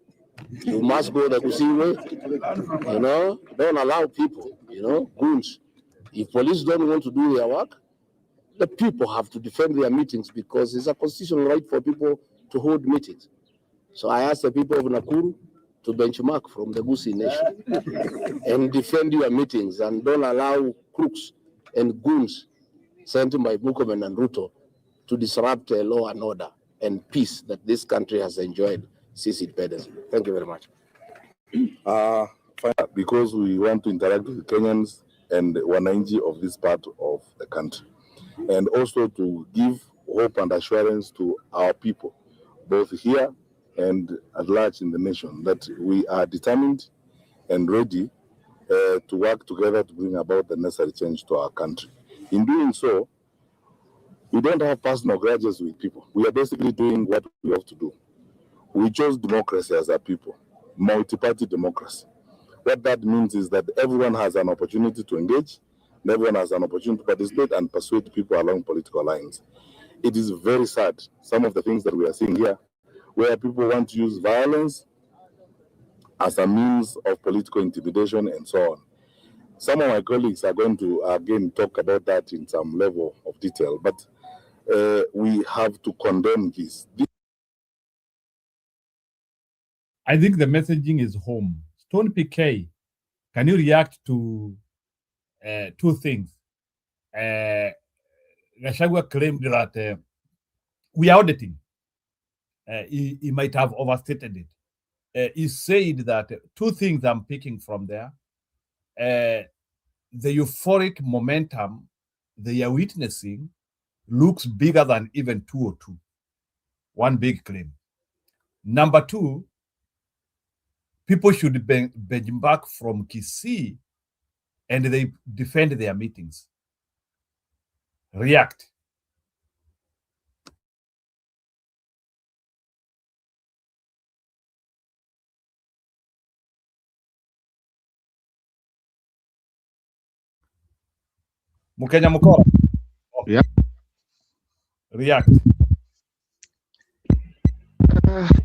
you must go the Gusii way. You know, don't allow people, you know, goons. If police don't want to do their work, the people have to defend their meetings because it's a constitutional right for people to hold meetings. So I ask the people of Nakuru to benchmark from the Gusii nation and defend your meetings and don't allow crooks and goons sent by Murkomen and Ruto to disrupt law and order and peace that this country has enjoyed since independence. Thank you very much. Because we want to interact with Kenyans and wananchi of this part of the country, and also to give hope and assurance to our people, both here and at large in the nation, that we are determined and ready to work together to bring about the necessary change to our country. In doing so, we don't have personal grudges with people. We are basically doing what we have to do. We chose democracy as a people, multi-party democracy. What that means is that everyone has an opportunity to engage, and everyone has an opportunity to participate and persuade people along political lines. It is very sad, some of the things that we are seeing here, where people want to use violence as a means of political intimidation and so on. Some of my colleagues are going to, again, talk about that in some level of detail, but we have to condemn this. I think the messaging is home. Stone PK, can you react to two things? Gachagua claimed that we are auditing. He might have overstated it. He said that two things I'm picking from there. The euphoric momentum they are witnessing looks bigger than even 202. One big claim. Number two, people should bench back from Kisii and they defend their meetings. React. Mukenya Mukora. Yeah. React.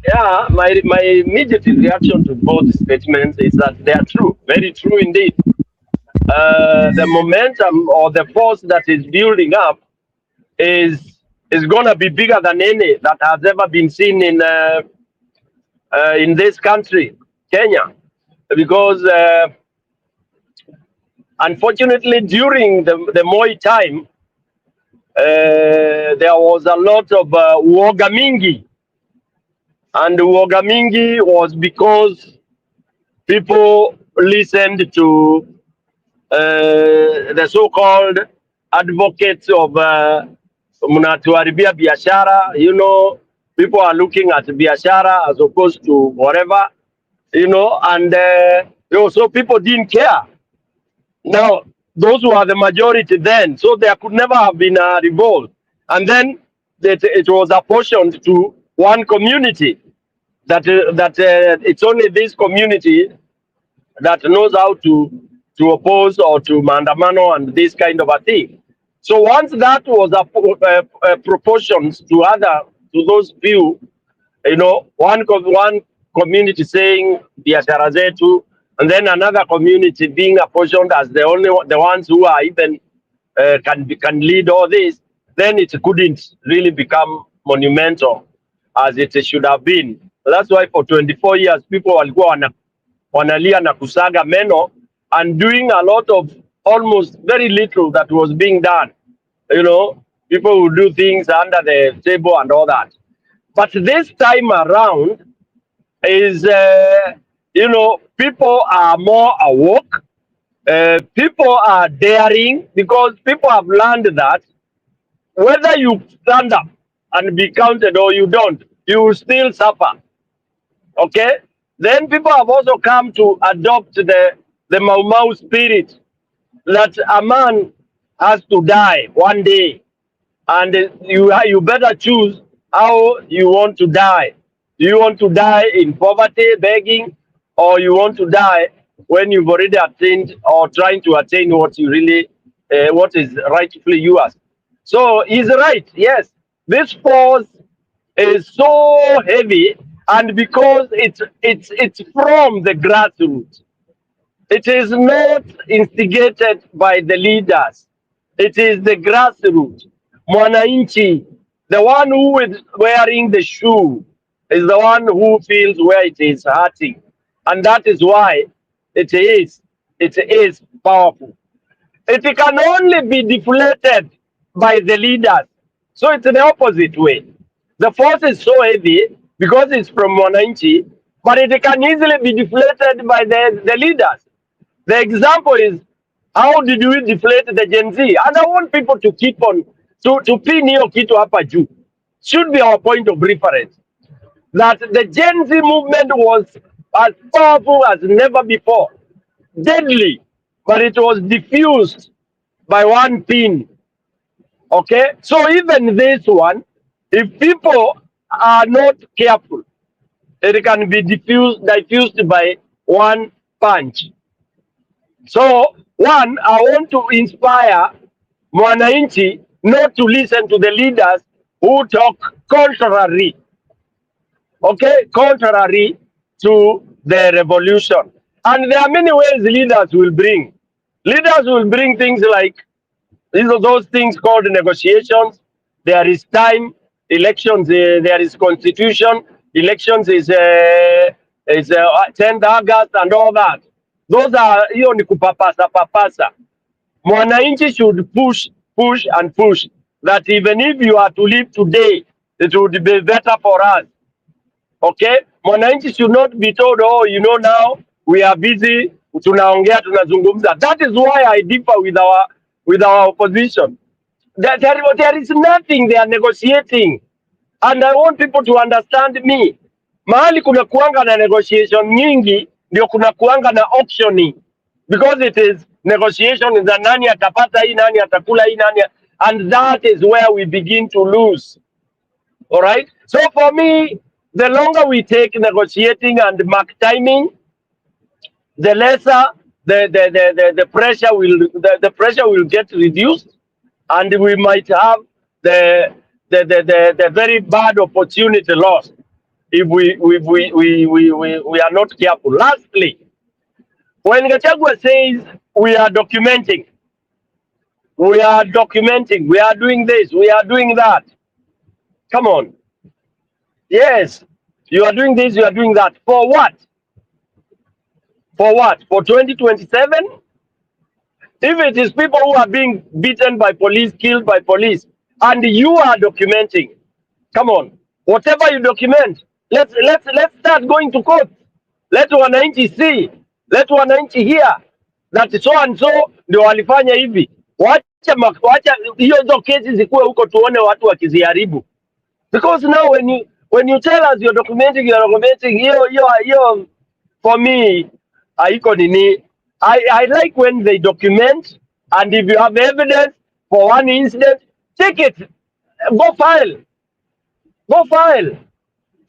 Yeah, my immediate reaction to both statements is that they are true, very true indeed. The momentum or the force that is building up is gonna be bigger than any that has ever been seen in this country, Kenya, because unfortunately during the Moi time there was a lot of uoga mingi, and uoga mingi was because people listened to the so-called advocates of mnatuharibia biashara. You know, people are looking at biashara as opposed to whatever, you know, and so people didn't care. Now, those were the majority then, so there could never have been a revolt. And then it was apportioned to one community, that it's only this community that knows how to oppose or to maandamano and this kind of a thing. So once that was proportions to those few, you know, one community saying biashara zetu, and then another community being apportioned as the ones who are even can lead all this, then it couldn't really become monumental as it should have been. That's why for 24 years people walikuwa wanalia na kusaga meno and doing a lot of almost very little that was being done. You know, people would do things under the table and all that. But this time around is, you know, people are more awoke. People are daring because people have learned that whether you stand up and be counted, or you don't, you will still suffer. Okay? Then people have also come to adopt the Mau Mau spirit that a man has to die one day, and you better choose how you want to die. Do you want to die in poverty, begging, or you want to die when you've already attained or trying to attain what you really, what is rightfully yours? So he's right. Yes, this force is so heavy, and because it's from the grassroots. It is not instigated by the leaders. It is the grassroots. Mwananchi, the one who is wearing the shoe, is the one who feels where it is hurting. And that is why it is powerful. It can only be deflated by the leaders. So it's the opposite way. The force is so heavy because it's from Mwananchi, but it can easily be deflated by the leaders. The example is, how did we deflate the Gen Z? And I want people to keep on to pin hiyo kitu hapa juu. Should be our point of reference. That the Gen Z movement was as powerful as never before. Deadly, but it was diffused by one pin. Okay? So even this one, if people are not careful, it can be diffused by one punch. So, one, I want to inspire Mwananchi not to listen to the leaders who talk contrary, okay, contrary to the revolution. And there are many ways leaders will bring. Leaders will bring things like, these are those things called negotiations. There is time, elections, there is constitution, elections is 10th August and all that. Those are, hiyo ni kupapasa papasa. Mwananchi should push and push that even if you are to leave today, it would be better for us. Okay? Mwananchi should not be told, oh, now we are busy, tunaongea, tunazungumza. That is why I differ with our opposition. There is nothing they are negotiating. And I want people to understand me. Mahali kuna kuanga na negotiation nyingi, ndio kuna kuanga na auctioning. Because it is negotiation za nani atapata hii, nani atakula hii, nani. And that is where we begin to lose. All right? So for me, the longer we take negotiating and mark timing, the lesser the pressure will get reduced, and we might have the very bad opportunity lost if we are not careful. Lastly, when Gachagua says we are documenting, we are doing this, we are doing that. Come on. Yes, you are doing this, you are doing that. For what? For what? For 2027? If it is people who are being beaten by police, killed by police, and you are documenting, come on, whatever you document, let's start going to court. Let wananchi see, let wananchi hear that so and so ndio walifanya hivi. Wacha hizo kesi zikuwe huko, tuone watu wakiziharibu. Because now when you tell us you're documenting, you're for me, haiko nini. I like when they document, and if you have evidence for one incident, take it, go file, pole,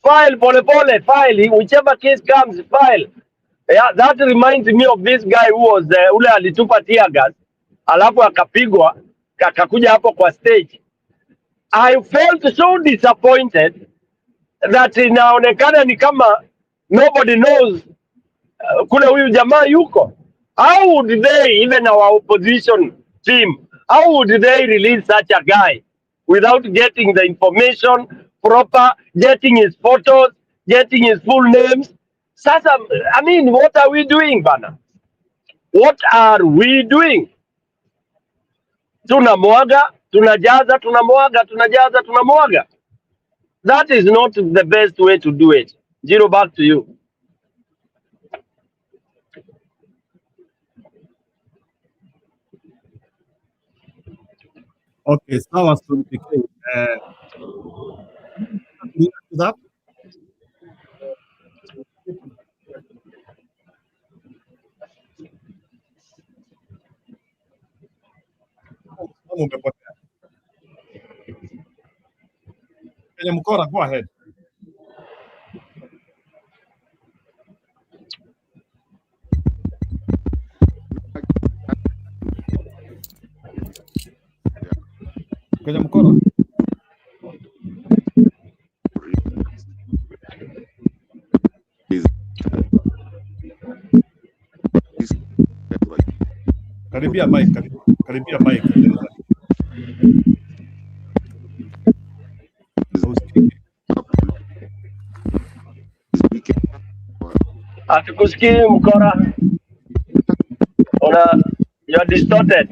file, whichever case comes, file. Yeah, that reminds me of this guy who was ule alitupa tear gas, alafu akapigwa, akakuja hapo kwa stage. I felt so disappointed that inaonekana ni kama nobody knows kule huyu jamaa yuko. How would they, even our opposition team, how would they release such a guy without getting the information proper, getting his photos, getting his full names? Sasa, I mean, what are we doing, bana? What are we doing? Tunamwaga, tunajaza, tunamwaga, tunajaza, tunamwaga. That is not the best way to do it. Zero, back to you. Okay, sawa Stone PK. That umepotea. Kenya Mkora, go ahead. Kenya Mkora. Karibia mic, karibia mic. Hatukusikii Mkora. You're distorted.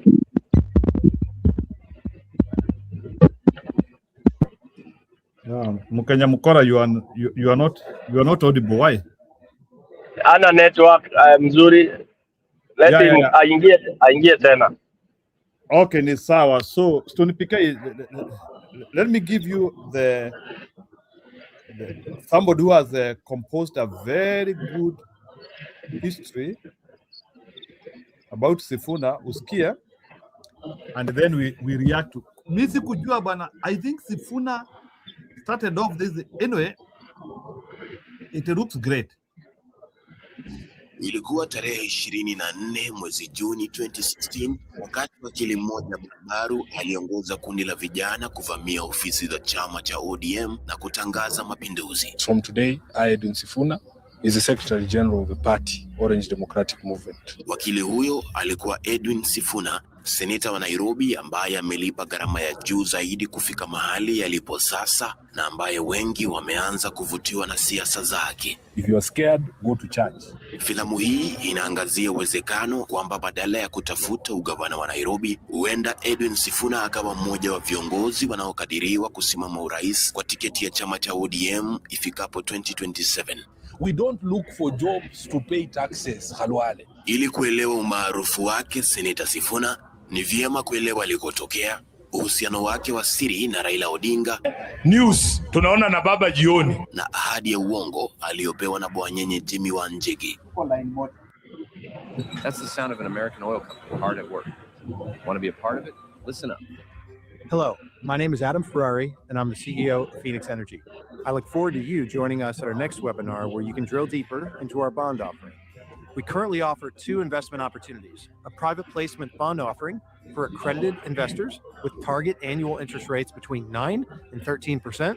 Mkenya Mkora, you are not audible. Why? Ana network mzuri. Let him aingie tena. Okay, ni sawa. So Stone PK, let me give you the somebody who has composed a very good history about Sifuna, usikia, and then we react to. Mimi kujua bana, I think Sifuna started off this anyway. It looks great. Ilikuwa tarehe 24 mwezi Juni 2016 wakati wakili mmoja barbaru aliongoza kundi la vijana kuvamia ofisi za chama cha ODM na kutangaza mapinduzi. From today, I, Edwin Sifuna, is the Secretary General of the party, Orange Democratic Movement. Wakili huyo alikuwa Edwin Sifuna, seneta wa Nairobi ambaye amelipa gharama ya juu zaidi kufika mahali yalipo sasa na ambaye wengi wameanza kuvutiwa na siasa zake. If you are scared, go to church. Filamu hii inaangazia uwezekano kwamba badala ya kutafuta ugavana wa Nairobi, huenda Edwin Sifuna akawa mmoja wa viongozi wanaokadiriwa kusimama urais kwa tiketi ya chama cha ODM ifikapo 2027. We don't look for jobs to pay taxes, Khalwale. Ili kuelewa umaarufu wake Seneta Sifuna, ni vyema kuelewa alikotokea, uhusiano wake wa siri na Raila Odinga, News tunaona na baba jioni, na ahadi ya uongo aliyopewa na bwanyenye Jimmy Wanjigi. That's the sound of an American oil company hard at work. Want to be a part of it? Listen up. Hello, my name is Adam Ferrari, and I'm the CEO of Phoenix Energy. I look forward to you joining us at our next webinar where you can drill deeper into our bond offering. We currently offer 2 investment opportunities, a private placement bond offering for accredited investors with target annual interest rates between 9 and 13%.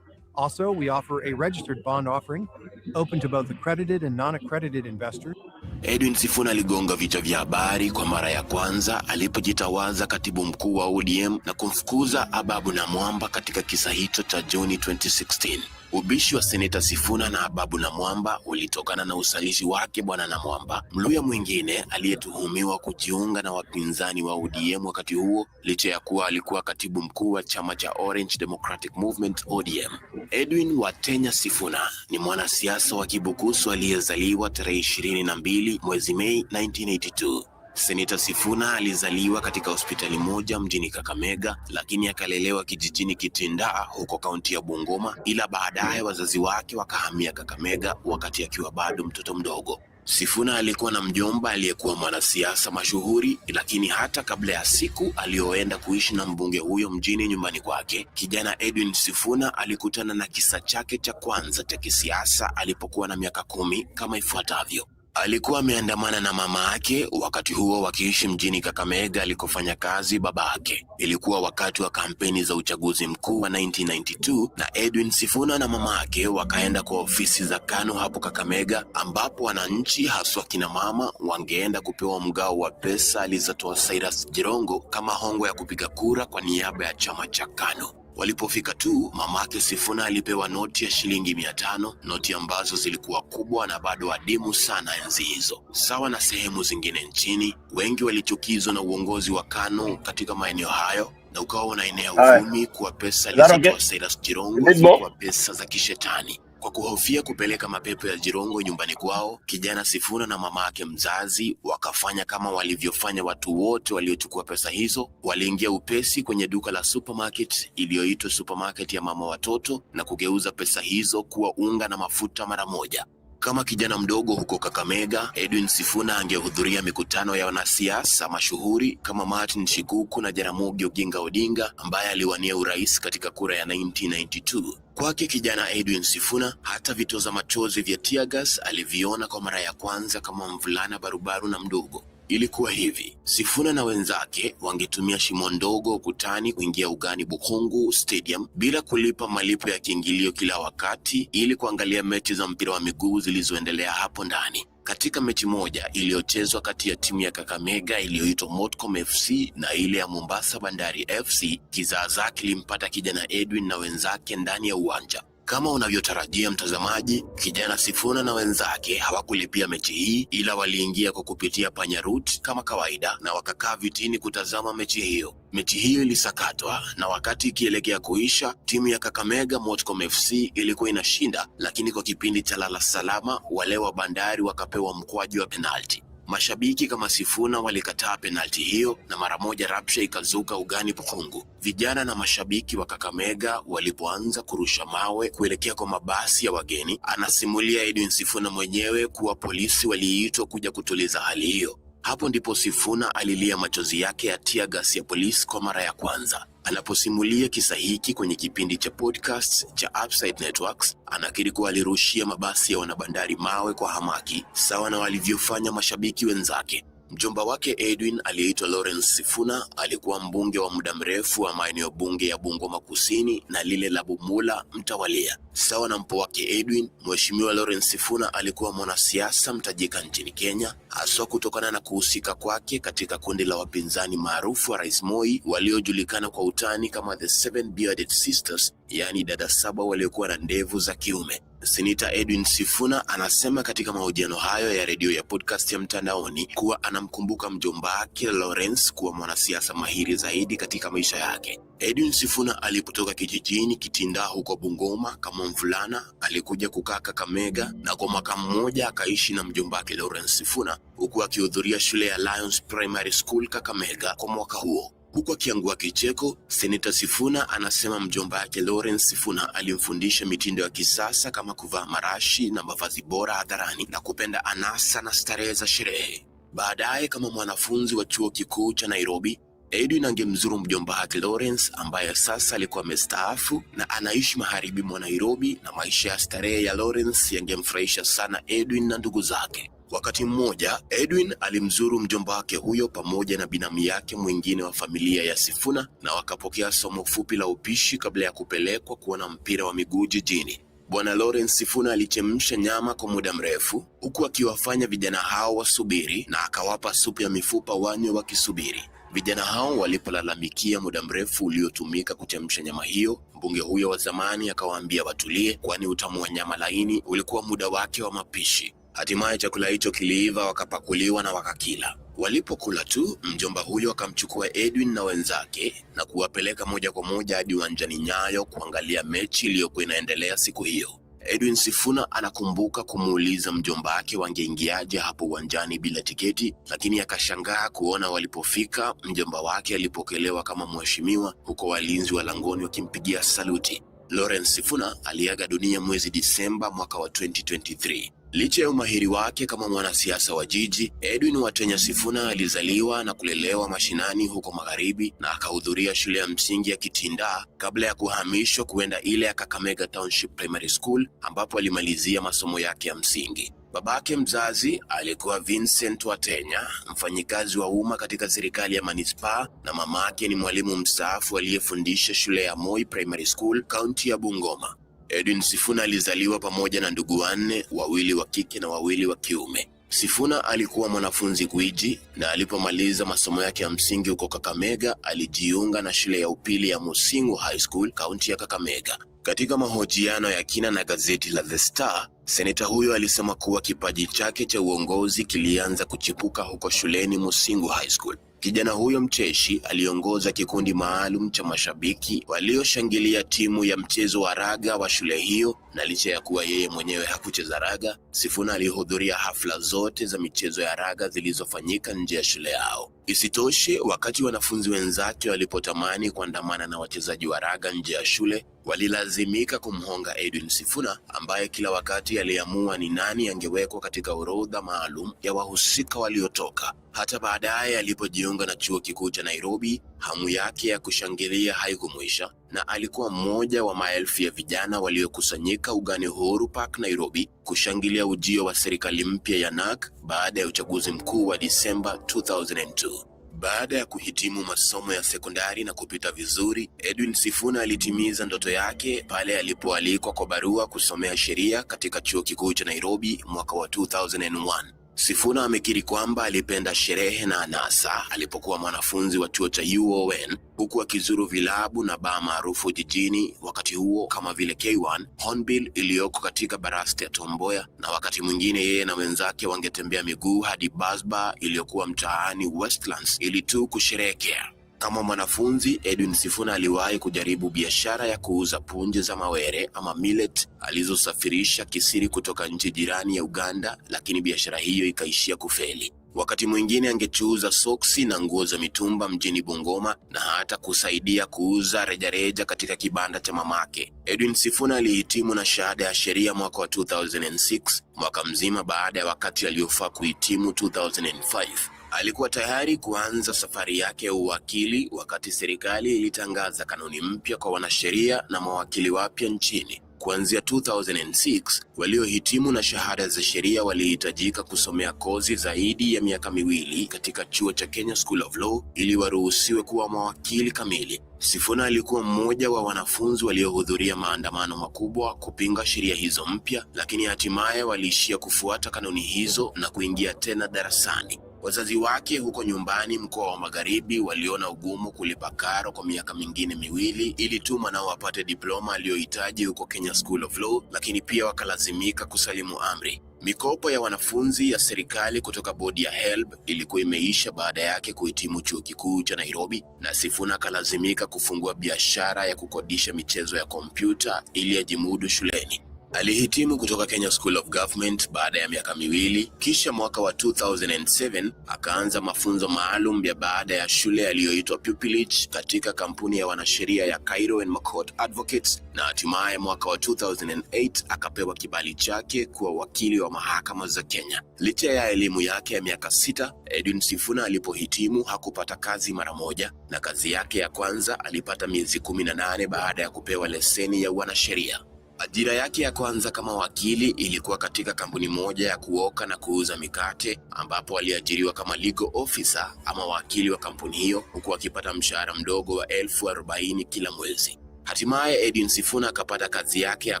Also, we offer a registered bond offering open to both accredited and non-accredited investors. Edwin Sifuna aligonga vichwa vya habari kwa mara ya kwanza alipojitawaza katibu mkuu wa ODM na kumfukuza Ababu Namwamba katika kisa hicho cha Juni 2016. Ubishi wa Seneta Sifuna na Ababu Namwamba ulitokana na usaliti wake bwana Namwamba, Mluya mwingine aliyetuhumiwa kujiunga na wapinzani wa ODM wakati huo, licha ya kuwa alikuwa katibu mkuu wa chama cha Orange Democratic Movement ODM. Edwin Watenya Sifuna ni mwanasiasa wa Kibukusu aliyezaliwa tarehe 22 mwezi Mei 1982. Seneta Sifuna alizaliwa katika hospitali moja mjini Kakamega, lakini akalelewa kijijini Kitindaa huko kaunti ya Bungoma, ila baadaye wazazi wake wakahamia Kakamega wakati akiwa bado mtoto mdogo. Sifuna alikuwa na mjomba aliyekuwa mwanasiasa mashuhuri, lakini hata kabla ya siku aliyoenda kuishi na mbunge huyo mjini nyumbani kwake, kijana Edwin Sifuna alikutana na kisa chake cha kwanza cha kisiasa alipokuwa na miaka 10 kama ifuatavyo. Alikuwa ameandamana na mama yake wakati huo wakiishi mjini Kakamega alikofanya kazi baba yake. Ilikuwa wakati wa kampeni za uchaguzi mkuu wa 1992 na Edwin Sifuna na mama yake wakaenda kwa ofisi za KANU hapo Kakamega, ambapo wananchi haswa kina mama wangeenda kupewa mgao wa pesa alizotoa Cyrus Jirongo kama hongo ya kupiga kura kwa niaba ya chama cha KANU. Walipofika tu, mamake Sifuna alipewa noti ya shilingi 500, noti ambazo zilikuwa kubwa na bado adimu sana enzi hizo. Sawa na sehemu zingine nchini, wengi walichukizwa na uongozi wa KANU katika maeneo hayo, na ukawa unaenea uvumi kuwa pesa alizotoa Cyrus Jirongo zilikuwa pesa za kishetani. Kwa kuhofia kupeleka mapepo ya jirongo nyumbani kwao, kijana Sifuna na mama yake mzazi wakafanya kama walivyofanya watu wote waliochukua pesa hizo. Waliingia upesi kwenye duka la supermarket iliyoitwa supermarket ya mama watoto na kugeuza pesa hizo kuwa unga na mafuta mara moja. Kama kijana mdogo huko Kakamega, Edwin Sifuna angehudhuria mikutano ya wanasiasa mashuhuri kama Martin Shikuku na Jaramogi Oginga Odinga ambaye aliwania urais katika kura ya 1992. Kwake kijana Edwin Sifuna, hata vitoza machozi vya tear gas aliviona kwa mara ya kwanza kama mvulana barubaru na mdogo. Ilikuwa hivi, Sifuna na wenzake wangetumia shimo ndogo ukutani kuingia ugani Bukhungu Stadium bila kulipa malipo ya kiingilio kila wakati ili kuangalia mechi za mpira wa miguu zilizoendelea hapo ndani. Katika mechi moja iliyochezwa kati ya timu ya Kakamega iliyoitwa Motcom FC na ile ya Mombasa Bandari FC, kizaazaa kilimpata kijana Edwin na wenzake ndani ya uwanja. Kama unavyotarajia mtazamaji, kijana Sifuna na wenzake hawakulipia mechi hii, ila waliingia kwa kupitia panya route kama kawaida na wakakaa vitini kutazama mechi hiyo. Mechi hiyo ilisakatwa na wakati ikielekea kuisha, timu ya Kakamega Motcom FC ilikuwa inashinda, lakini kwa kipindi cha lala salama wale wa Bandari wakapewa mkwaju wa penalti. Mashabiki kama Sifuna walikataa penalti hiyo na mara moja rabsha ikazuka ugani Bukhungu. Vijana na mashabiki wa Kakamega walipoanza kurusha mawe kuelekea kwa mabasi ya wageni. Anasimulia Edwin Sifuna mwenyewe kuwa polisi waliitwa kuja kutuliza hali hiyo. Hapo ndipo Sifuna alilia machozi yake ya tear gas ya polisi kwa mara ya kwanza. Anaposimulia kisa hiki kwenye kipindi cha podcast cha Upside Networks, anakiri kuwa alirushia mabasi ya wanabandari mawe kwa hamaki, sawa na walivyofanya mashabiki wenzake. Mjomba wake Edwin aliyeitwa Lawrence Sifuna alikuwa mbunge wa muda mrefu wa maeneo bunge ya Bungoma Kusini na lile la Bumula mtawalia. Sawa na mpo wake Edwin, Mheshimiwa Lawrence Sifuna alikuwa mwanasiasa mtajika nchini Kenya, haswa kutokana na kuhusika kwake katika kundi la wapinzani maarufu wa Rais Moi waliojulikana kwa utani kama the Seven Bearded Sisters, yani dada saba waliokuwa na ndevu za kiume. Seneta Edwin Sifuna anasema katika mahojiano hayo ya redio ya podcast ya mtandaoni kuwa anamkumbuka mjomba wake Lawrence kuwa mwanasiasa mahiri zaidi katika maisha yake. Edwin Sifuna alipotoka kijijini Kitinda huko Bungoma kama mvulana, alikuja kukaa Kakamega na kwa mwaka mmoja akaishi na mjomba wake Lawrence Sifuna, huku akihudhuria shule ya Lions Primary School Kakamega kwa mwaka huo. Huku akiangua kicheko, Seneta Sifuna anasema mjomba yake Lawrence Sifuna alimfundisha mitindo ya kisasa kama kuvaa marashi na mavazi bora hadharani na kupenda anasa na starehe za sherehe. Baadaye kama mwanafunzi wa chuo kikuu cha Nairobi, Edwin angemzuru mjomba wake Lawrence ambaye sasa alikuwa amestaafu na anaishi magharibi mwa Nairobi, na maisha ya starehe ya Lawrence yangemfurahisha sana Edwin na ndugu zake. Wakati mmoja, Edwin alimzuru mjomba wake huyo pamoja na binamu yake mwingine wa familia ya Sifuna na wakapokea somo fupi la upishi kabla ya kupelekwa kuona mpira wa miguu jijini. Bwana Lawrence Sifuna alichemsha nyama kwa muda mrefu huku akiwafanya vijana hao wasubiri, na akawapa supu ya mifupa wanywe wakisubiri. Vijana hao walipolalamikia muda mrefu uliotumika kuchemsha nyama hiyo, mbunge huyo wa zamani akawaambia watulie, kwani utamu wa nyama laini ulikuwa muda wake wa mapishi. Hatimaye chakula hicho kiliiva, wakapakuliwa na wakakila. Walipokula tu, mjomba huyo akamchukua Edwin na wenzake na kuwapeleka moja kwa moja hadi uwanjani Nyayo kuangalia mechi iliyokuwa inaendelea siku hiyo. Edwin Sifuna anakumbuka kumuuliza mjomba wake wangeingiaje hapo uwanjani bila tiketi, lakini akashangaa kuona walipofika mjomba wake alipokelewa kama mheshimiwa, huko walinzi wa langoni wakimpigia saluti. Lawrence Sifuna aliaga dunia mwezi Disemba mwaka wa 2023. Licha ya umahiri wake kama mwanasiasa wa jiji, Edwin Watenya Sifuna alizaliwa na kulelewa mashinani huko magharibi na akahudhuria shule ya msingi ya Kitinda kabla ya kuhamishwa kuenda ile ya Kakamega Township Primary School ambapo alimalizia masomo yake ya msingi. Babake mzazi alikuwa Vincent Watenya, mfanyikazi wa umma katika serikali ya manispaa, na mamake ni mwalimu mstaafu aliyefundisha shule ya Moi Primary School, kaunti ya Bungoma. Edwin Sifuna alizaliwa pamoja na ndugu wanne, wawili wa kike na wawili wa kiume. Sifuna alikuwa mwanafunzi gwiji na alipomaliza masomo yake ya msingi huko Kakamega, alijiunga na shule ya upili ya Musingu High School, kaunti ya Kakamega. Katika mahojiano ya kina na gazeti la The Star, seneta huyo alisema kuwa kipaji chake cha uongozi kilianza kuchipuka huko shuleni Musingu High School. Kijana huyo mcheshi aliongoza kikundi maalum cha mashabiki walioshangilia timu ya mchezo wa raga wa shule hiyo, na licha ya kuwa yeye mwenyewe hakucheza raga, Sifuna alihudhuria hafla zote za michezo ya raga zilizofanyika nje ya shule yao. Isitoshe, wakati wanafunzi wenzake walipotamani kuandamana na wachezaji wa raga nje ya shule, walilazimika kumhonga Edwin Sifuna, ambaye kila wakati aliamua ni nani angewekwa katika orodha maalum ya wahusika waliotoka. Hata baadaye alipojiunga na chuo kikuu cha Nairobi, hamu yake ya kushangilia haikumwisha, na alikuwa mmoja wa maelfu ya vijana waliokusanyika ugani Uhuru Park, Nairobi, kushangilia ujio wa serikali mpya ya NARC baada ya uchaguzi mkuu wa Disemba 2002. Baada ya kuhitimu masomo ya sekondari na kupita vizuri, Edwin Sifuna alitimiza ndoto yake pale alipoalikwa kwa barua kusomea sheria katika chuo kikuu cha Nairobi mwaka wa 2001. Sifuna amekiri kwamba alipenda sherehe na anasa alipokuwa mwanafunzi wa chuo cha UON, huku akizuru vilabu na baa maarufu jijini wakati huo kama vile K1, Hornbill iliyoko katika baraste ya Tom Mboya, na wakati mwingine yeye na wenzake wangetembea miguu hadi Buzz Bar iliyokuwa mtaani Westlands ili tu kusherehekea. Kama mwanafunzi, Edwin Sifuna aliwahi kujaribu biashara ya kuuza punje za mawere ama millet alizosafirisha kisiri kutoka nchi jirani ya Uganda, lakini biashara hiyo ikaishia kufeli. Wakati mwingine angechuuza soksi na nguo za mitumba mjini Bungoma na hata kusaidia kuuza rejareja katika kibanda cha mamake. Edwin Sifuna alihitimu na shahada ya sheria mwaka wa 2006, mwaka mzima baada ya wakati aliofaa kuhitimu 2005. Alikuwa tayari kuanza safari yake ya uwakili wakati serikali ilitangaza kanuni mpya kwa wanasheria na mawakili wapya nchini. Kuanzia 2006, waliohitimu na shahada za sheria walihitajika kusomea kozi zaidi ya miaka 2 katika chuo cha Kenya School of Law ili waruhusiwe kuwa mawakili kamili. Sifuna alikuwa mmoja wa wanafunzi waliohudhuria maandamano makubwa kupinga sheria hizo mpya, lakini hatimaye waliishia kufuata kanuni hizo na kuingia tena darasani. Wazazi wake huko nyumbani mkoa wa Magharibi waliona ugumu kulipa karo kwa miaka mingine 2 ili tu mwanao wapate diploma aliyohitaji huko Kenya School of Law, lakini pia wakalazimika kusalimu amri. Mikopo ya wanafunzi ya serikali kutoka bodi ya HELB ilikuwa imeisha baada yake kuhitimu chuo kikuu cha Nairobi, na Sifuna akalazimika kufungua biashara ya kukodisha michezo ya kompyuta ili ajimudu shuleni. Alihitimu kutoka Kenya School of Government baada ya miaka 2, kisha mwaka wa 2007 akaanza mafunzo maalum ya baada ya shule yaliyoitwa pupillage katika kampuni ya wanasheria ya Cairo and McCourt Advocates, na hatimaye mwaka wa 2008 akapewa kibali chake kuwa wakili wa mahakama za Kenya. Licha ya elimu yake ya miaka 6, Edwin Sifuna alipohitimu hakupata kazi mara moja, na kazi yake ya kwanza alipata miezi 18 baada ya kupewa leseni ya wanasheria. Ajira yake ya kwanza kama wakili ilikuwa katika kampuni moja ya kuoka na kuuza mikate, ambapo aliajiriwa kama legal officer ama wakili wa kampuni hiyo, huku akipata mshahara mdogo wa 40,000 kila mwezi. Hatimaye Edwin Sifuna akapata kazi yake ya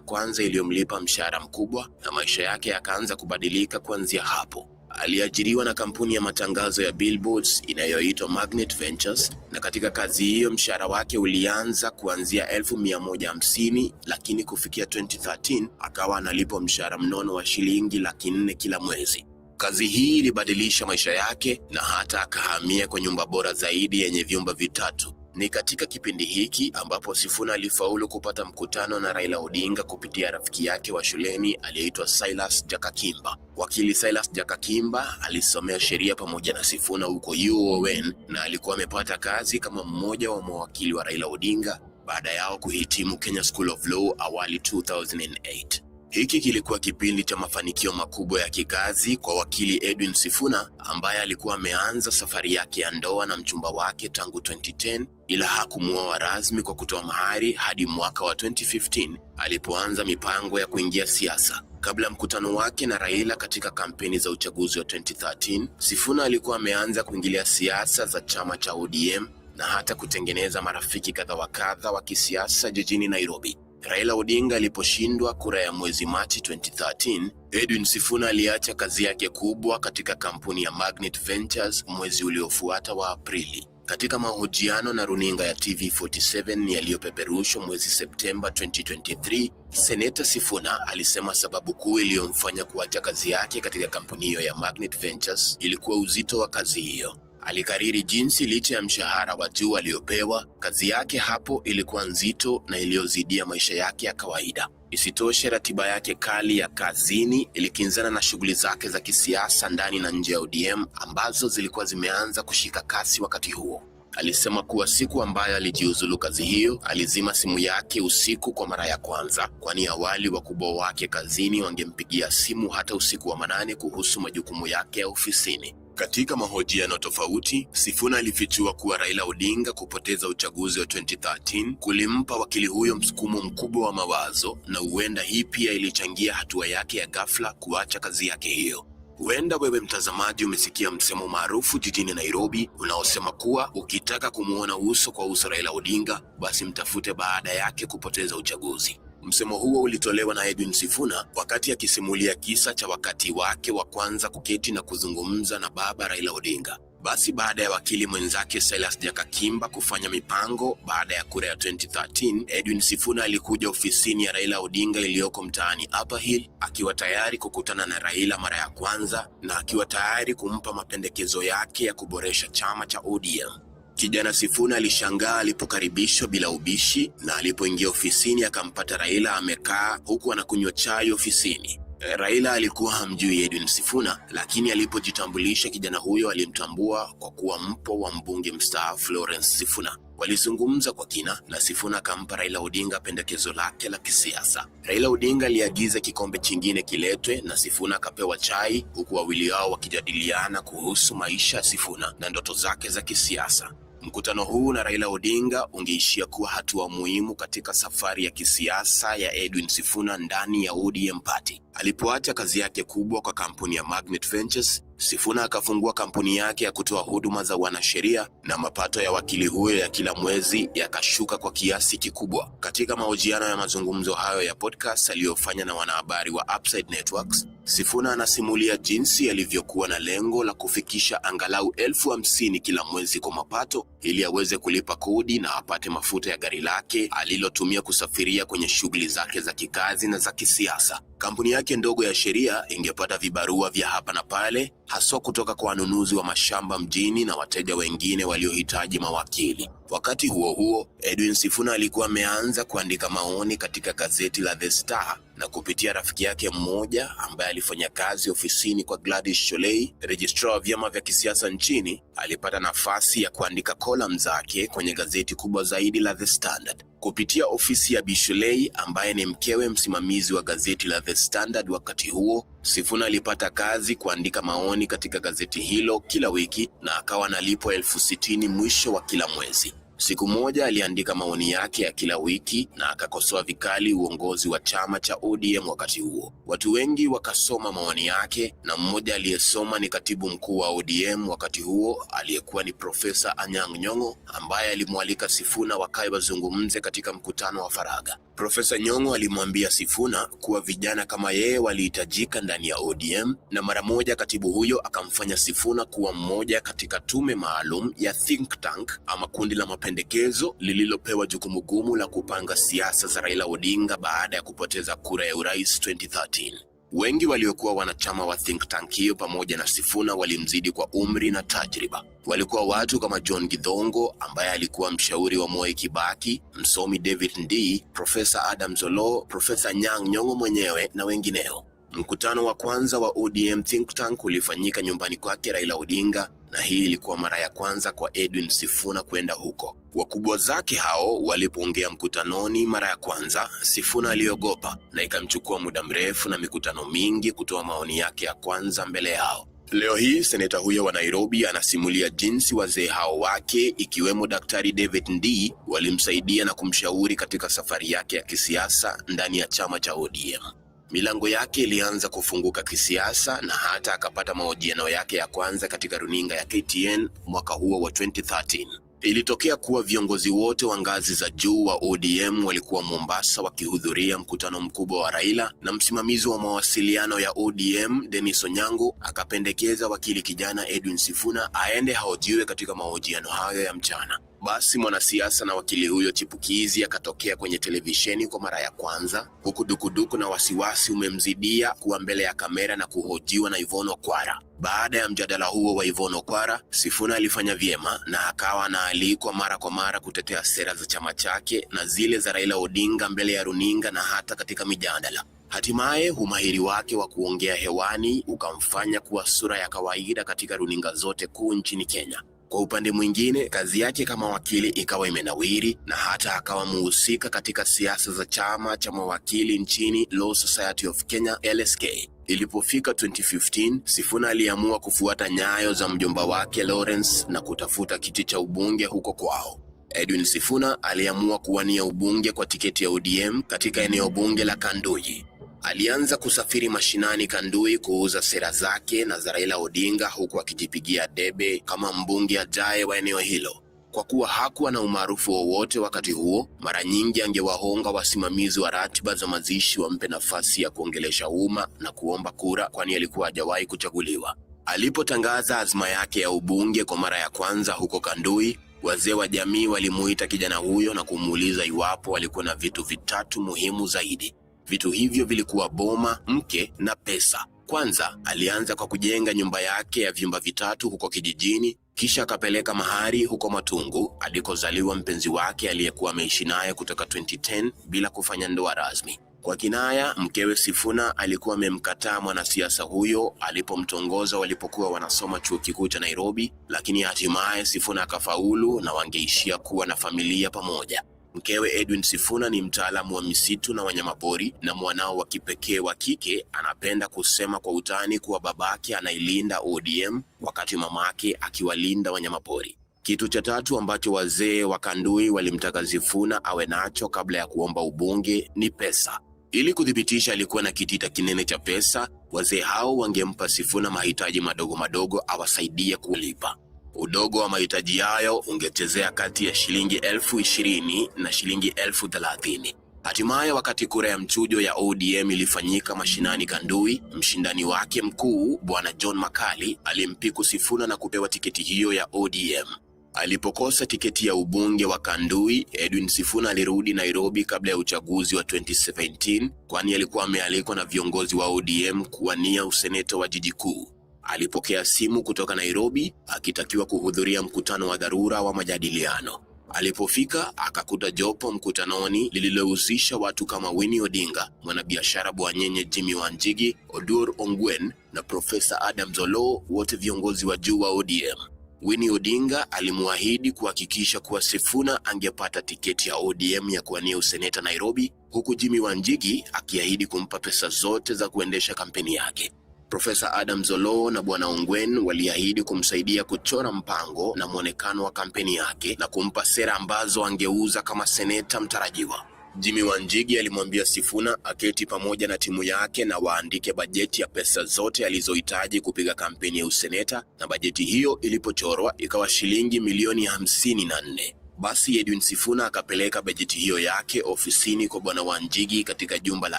kwanza iliyomlipa mshahara mkubwa, na maisha yake yakaanza kubadilika kuanzia hapo. Aliajiriwa na kampuni ya matangazo ya billboards inayoitwa Magnet Ventures, na katika kazi hiyo mshahara wake ulianza kuanzia 150,000, lakini kufikia 2013 akawa analipwa mshahara mnono wa shilingi 400,000 kila mwezi. Kazi hii ilibadilisha maisha yake na hata akahamia kwa nyumba bora zaidi yenye vyumba 3. Ni katika kipindi hiki ambapo Sifuna alifaulu kupata mkutano na Raila Odinga kupitia rafiki yake wa shuleni aliyeitwa Silas Jakakimba. Wakili Silas Jakakimba alisomea sheria pamoja na Sifuna huko UON na alikuwa amepata kazi kama mmoja wa mawakili wa Raila Odinga baada yao kuhitimu Kenya School of Law awali 2008. Hiki kilikuwa kipindi cha mafanikio makubwa ya kikazi kwa wakili Edwin Sifuna, ambaye alikuwa ameanza safari yake ya ndoa na mchumba wake tangu 2010, ila hakumuoa rasmi kwa kutoa mahari hadi mwaka wa 2015 alipoanza mipango ya kuingia siasa. Kabla mkutano wake na Raila katika kampeni za uchaguzi wa 2013, Sifuna alikuwa ameanza kuingilia siasa za chama cha ODM na hata kutengeneza marafiki kadha wa kadha wa kisiasa jijini Nairobi. Raila Odinga aliposhindwa kura ya mwezi Machi 2013, Edwin Sifuna aliacha kazi yake kubwa katika kampuni ya Magnet Ventures mwezi uliofuata wa Aprili. Katika mahojiano na runinga ya TV47 yaliyopeperushwa mwezi Septemba 2023, Seneta Sifuna alisema sababu kuu iliyomfanya kuacha kazi yake katika kampuni hiyo ya Magnet Ventures ilikuwa uzito wa kazi hiyo. Alikariri jinsi licha ya mshahara wa juu aliopewa, kazi yake hapo ilikuwa nzito na iliyozidia maisha yake ya kawaida. Isitoshe, ratiba yake kali ya kazini ilikinzana na shughuli zake za kisiasa ndani na nje ya ODM ambazo zilikuwa zimeanza kushika kasi wakati huo. Alisema kuwa siku ambayo alijiuzulu kazi hiyo, alizima simu yake usiku kwa mara ya kwanza, kwani awali wakubwa wake kazini wangempigia simu hata usiku wa manane kuhusu majukumu yake ya ofisini. Katika mahojiano tofauti, Sifuna alifichua kuwa Raila Odinga kupoteza uchaguzi wa 2013 kulimpa wakili huyo msukumo mkubwa wa mawazo, na huenda hii pia ilichangia hatua yake ya ghafla kuacha kazi yake hiyo. Huenda wewe mtazamaji umesikia msemo maarufu jijini Nairobi unaosema kuwa ukitaka kumuona uso kwa uso Raila Odinga, basi mtafute baada yake kupoteza uchaguzi. Msemo huo ulitolewa na Edwin Sifuna wakati akisimulia kisa cha wakati wake wa kwanza kuketi na kuzungumza na baba Raila Odinga. Basi baada ya wakili mwenzake Silas Jakakimba kufanya mipango baada ya kura ya 2013, Edwin Sifuna alikuja ofisini ya Raila Odinga iliyoko mtaani Upper Hill akiwa tayari kukutana na Raila mara ya kwanza na akiwa tayari kumpa mapendekezo yake ya kuboresha chama cha ODM. Kijana Sifuna alishangaa alipokaribishwa bila ubishi, na alipoingia ofisini akampata Raila amekaa huku anakunywa chai ofisini. Raila alikuwa hamjui Edwin Sifuna, lakini alipojitambulisha kijana huyo alimtambua kwa kuwa mpo wa mbunge mstaafu Lawrence Sifuna. Walizungumza kwa kina na Sifuna akampa Raila Odinga pendekezo lake la kisiasa. Raila Odinga aliagiza kikombe chingine kiletwe na Sifuna akapewa chai, huku wawili hao wakijadiliana kuhusu maisha ya Sifuna na ndoto zake za kisiasa. Mkutano huu na Raila Odinga ungeishia kuwa hatua muhimu katika safari ya kisiasa ya Edwin Sifuna ndani ya ODM Party. Alipoacha kazi yake kubwa kwa kampuni ya Magnet Ventures, Sifuna akafungua kampuni yake ya kutoa huduma za wanasheria, na mapato ya wakili huyo ya kila mwezi yakashuka kwa kiasi kikubwa. Katika mahojiano ya mazungumzo hayo ya podcast aliyofanya na wanahabari wa Upside Networks, Sifuna anasimulia jinsi alivyokuwa na lengo la kufikisha angalau 50,000 kila mwezi kwa mapato ili aweze kulipa kodi na apate mafuta ya gari lake alilotumia kusafiria kwenye shughuli zake za kikazi na za kisiasa. Kampuni yake ndogo ya sheria ingepata vibarua vya hapa na pale, haswa kutoka kwa wanunuzi wa mashamba mjini na wateja wengine waliohitaji mawakili. Wakati huo huo, Edwin Sifuna alikuwa ameanza kuandika maoni katika gazeti la The Star, na kupitia rafiki yake mmoja ambaye alifanya kazi ofisini kwa Gladys Sholei, registrar wa vyama vya kisiasa nchini, alipata nafasi ya kuandika column zake kwenye gazeti kubwa zaidi la The Standard. Kupitia ofisi ya Bisholei ambaye ni mkewe msimamizi wa gazeti la The Standard wakati huo, Sifuna alipata kazi kuandika maoni katika gazeti hilo kila wiki na akawa analipwa 60,000 mwisho wa kila mwezi. Siku moja aliandika maoni yake ya kila wiki na akakosoa vikali uongozi wa chama cha ODM wakati huo. Watu wengi wakasoma maoni yake, na mmoja aliyesoma ni katibu mkuu wa ODM wakati huo aliyekuwa ni Profesa Anyang' Nyong'o, ambaye alimwalika Sifuna wakae wazungumze katika mkutano wa faragha. Profesa Nyong'o alimwambia Sifuna kuwa vijana kama yeye walihitajika ndani ya ODM, na mara moja katibu huyo akamfanya Sifuna kuwa mmoja katika tume maalum ya think tank ama kundi la mapendekezo lililopewa jukumu gumu la kupanga siasa za Raila Odinga baada ya kupoteza kura ya urais 2013. Wengi waliokuwa wanachama wa think tank hiyo pamoja na Sifuna walimzidi kwa umri na tajriba. Walikuwa watu kama John Githongo ambaye alikuwa mshauri wa Moi Kibaki, msomi David Ndii, Profesa Adam Zolo, Profesa Anyang' Nyong'o mwenyewe na wengineo. Mkutano wa kwanza wa ODM think tank ulifanyika nyumbani kwake Raila Odinga, na hii ilikuwa mara ya kwanza kwa Edwin Sifuna kwenda huko. Wakubwa zake hao walipoongea mkutanoni mara ya kwanza, Sifuna aliogopa na ikamchukua muda mrefu na mikutano mingi kutoa maoni yake ya kwanza mbele yao. Leo hii seneta huyo wa Nairobi anasimulia jinsi wazee hao wake ikiwemo Daktari David Ndii walimsaidia na kumshauri katika safari yake ya kisiasa ndani ya chama cha ODM. Milango yake ilianza kufunguka kisiasa na hata akapata mahojiano yake ya kwanza katika runinga ya KTN mwaka huo wa 2013. Ilitokea kuwa viongozi wote wa ngazi za juu wa ODM walikuwa Mombasa wakihudhuria mkutano mkubwa wa Raila, na msimamizi wa mawasiliano ya ODM Dennis Onyango akapendekeza wakili kijana Edwin Sifuna aende haojiwe katika mahojiano hayo ya mchana. Basi mwanasiasa na wakili huyo chipukizi akatokea kwenye televisheni kwa mara ya kwanza, huku dukuduku na wasiwasi umemzidia kuwa mbele ya kamera na kuhojiwa na Yvonne Okwara. Baada ya mjadala huo wa Yvonne Okwara, Sifuna alifanya vyema na akawa anaalikwa mara kwa mara kutetea sera za chama chake na zile za Raila Odinga mbele ya runinga na hata katika mijadala. Hatimaye umahiri wake wa kuongea hewani ukamfanya kuwa sura ya kawaida katika runinga zote kuu nchini Kenya. Kwa upande mwingine, kazi yake kama wakili ikawa imenawiri na hata akawa muhusika katika siasa za chama cha mawakili nchini, Law Society of Kenya LSK. Ilipofika 2015, Sifuna aliamua kufuata nyayo za mjomba wake Lawrence na kutafuta kiti cha ubunge huko kwao. Edwin Sifuna aliamua kuwania ubunge kwa tiketi ya ODM katika eneo bunge la Kandui. Alianza kusafiri mashinani Kandui kuuza sera zake na za Raila Odinga, huku akijipigia debe kama mbunge ajaye wa eneo hilo. Kwa kuwa hakuwa na umaarufu wowote wakati huo, mara nyingi angewahonga wasimamizi wa ratiba za mazishi wampe nafasi ya kuongelesha umma na kuomba kura, kwani alikuwa hajawahi kuchaguliwa. Alipotangaza azma yake ya ubunge kwa mara ya kwanza huko Kandui, wazee wa jamii walimuita kijana huyo na kumuuliza iwapo alikuwa na vitu vitatu muhimu zaidi. Vitu hivyo vilikuwa boma, mke na pesa. Kwanza, alianza kwa kujenga nyumba yake ya vyumba vitatu huko kijijini, kisha akapeleka mahari huko Matungu alikozaliwa mpenzi wake aliyekuwa ameishi naye kutoka 2010 bila kufanya ndoa rasmi. Kwa kinaya, mkewe Sifuna alikuwa amemkataa mwanasiasa huyo alipomtongoza walipokuwa wanasoma chuo kikuu cha Nairobi, lakini hatimaye Sifuna akafaulu na wangeishia kuwa na familia pamoja. Mkewe Edwin Sifuna ni mtaalamu wa misitu na wanyamapori, na mwanao wa kipekee wa kike anapenda kusema kwa utani kuwa babake anailinda ODM wakati mamake akiwalinda wanyamapori. Kitu cha tatu ambacho wazee wa Kandui walimtaka Sifuna awe nacho kabla ya kuomba ubunge ni pesa. Ili kudhibitisha alikuwa na kitita kinene cha pesa, wazee hao wangempa Sifuna mahitaji madogo madogo awasaidie kulipa. Udogo wa mahitaji hayo ungechezea kati ya shilingi 20,000 na shilingi 30,000. Hatimaye, wakati kura ya mchujo ya ODM ilifanyika mashinani Kandui, mshindani wake mkuu Bwana John Makali alimpiku Sifuna na kupewa tiketi hiyo ya ODM. Alipokosa tiketi ya ubunge wa Kandui, Edwin Sifuna alirudi Nairobi kabla ya uchaguzi wa 2017, kwani alikuwa amealikwa na viongozi wa ODM kuwania useneta wa jiji kuu. Alipokea simu kutoka Nairobi akitakiwa kuhudhuria mkutano wa dharura wa majadiliano. Alipofika akakuta jopo mkutanoni lililohusisha watu kama Winnie Odinga, mwanabiashara bwanyenye Jimmy Wanjigi, Odur Ongwen na Profesa Adam Zolo, wote viongozi wa juu wa ODM. Winnie Odinga alimuahidi kuhakikisha kuwa Sifuna angepata tiketi ya ODM ya kuwania useneta Nairobi, huku Jimmy Wanjigi akiahidi kumpa pesa zote za kuendesha kampeni yake. Profesa Adam Zolo na Bwana Ongwen waliahidi kumsaidia kuchora mpango na mwonekano wa kampeni yake na kumpa sera ambazo angeuza kama seneta mtarajiwa. Jimmy Wanjigi alimwambia Sifuna aketi pamoja na timu yake na waandike bajeti ya pesa zote alizohitaji kupiga kampeni ya useneta, na bajeti hiyo ilipochorwa ikawa shilingi milioni 54. Basi Edwin Sifuna akapeleka bajeti hiyo yake ofisini kwa Bwana Wanjigi katika jumba la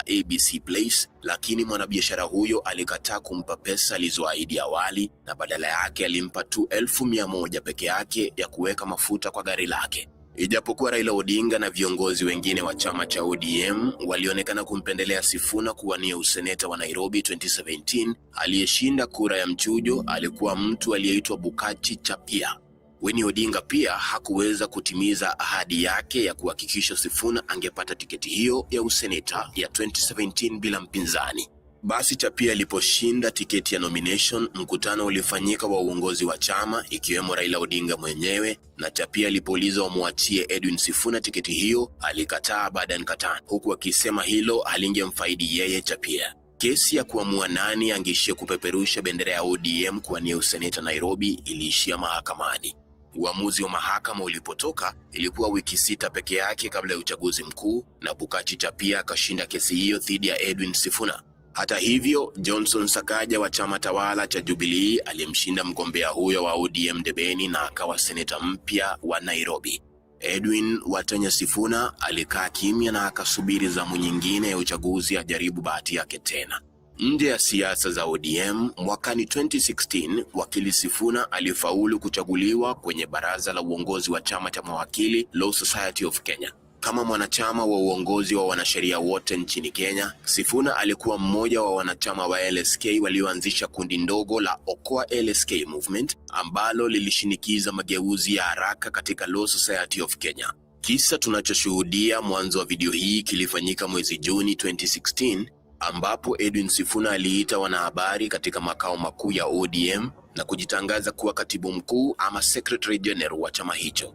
ABC Place, lakini mwanabiashara huyo alikataa kumpa pesa alizoahidi awali, na badala yake alimpa tu 1,100 peke yake ya kuweka mafuta kwa gari lake. Ijapokuwa Raila Odinga na viongozi wengine wa chama cha ODM walionekana kumpendelea Sifuna kuwania useneta wa Nairobi 2017, aliyeshinda kura ya mchujo alikuwa mtu aliyeitwa Bukachi Chapia. Winnie Odinga pia hakuweza kutimiza ahadi yake ya kuhakikisha Sifuna angepata tiketi hiyo ya useneta ya 2017 bila mpinzani. Basi Chapia aliposhinda tiketi ya nomination, mkutano ulifanyika wa uongozi wa chama ikiwemo Raila Odinga mwenyewe, na Chapia alipoulizwa wamwachie Edwin Sifuna tiketi hiyo, alikataa baada ya mkutano, huku akisema hilo halingemfaidi yeye Chapia. Kesi ya kuamua nani angeishia kupeperusha bendera ya ODM kuwania useneta Nairobi iliishia mahakamani. Uamuzi wa mahakama ulipotoka ilikuwa wiki 6 peke yake kabla ya uchaguzi mkuu, na Bukachi Chapia akashinda kesi hiyo dhidi ya Edwin Sifuna. Hata hivyo, Johnson Sakaja wa chama tawala cha Jubilee alimshinda mgombea huyo wa ODM debeni na akawa seneta mpya wa Nairobi. Edwin Watenya Sifuna alikaa kimya na akasubiri zamu nyingine ya uchaguzi ajaribu bahati yake tena. Nje ya siasa za ODM, mwakani 2016, wakili Sifuna alifaulu kuchaguliwa kwenye baraza la uongozi wa chama cha mawakili Law Society of Kenya. Kama mwanachama wa uongozi wa wanasheria wote nchini Kenya, Sifuna alikuwa mmoja wa wanachama wa LSK walioanzisha kundi ndogo la Okoa LSK Movement ambalo lilishinikiza mageuzi ya haraka katika Law Society of Kenya. Kisa tunachoshuhudia mwanzo wa video hii kilifanyika mwezi Juni 2016, ambapo Edwin Sifuna aliita wanahabari katika makao makuu ya ODM na kujitangaza kuwa katibu mkuu ama secretary general wa chama hicho.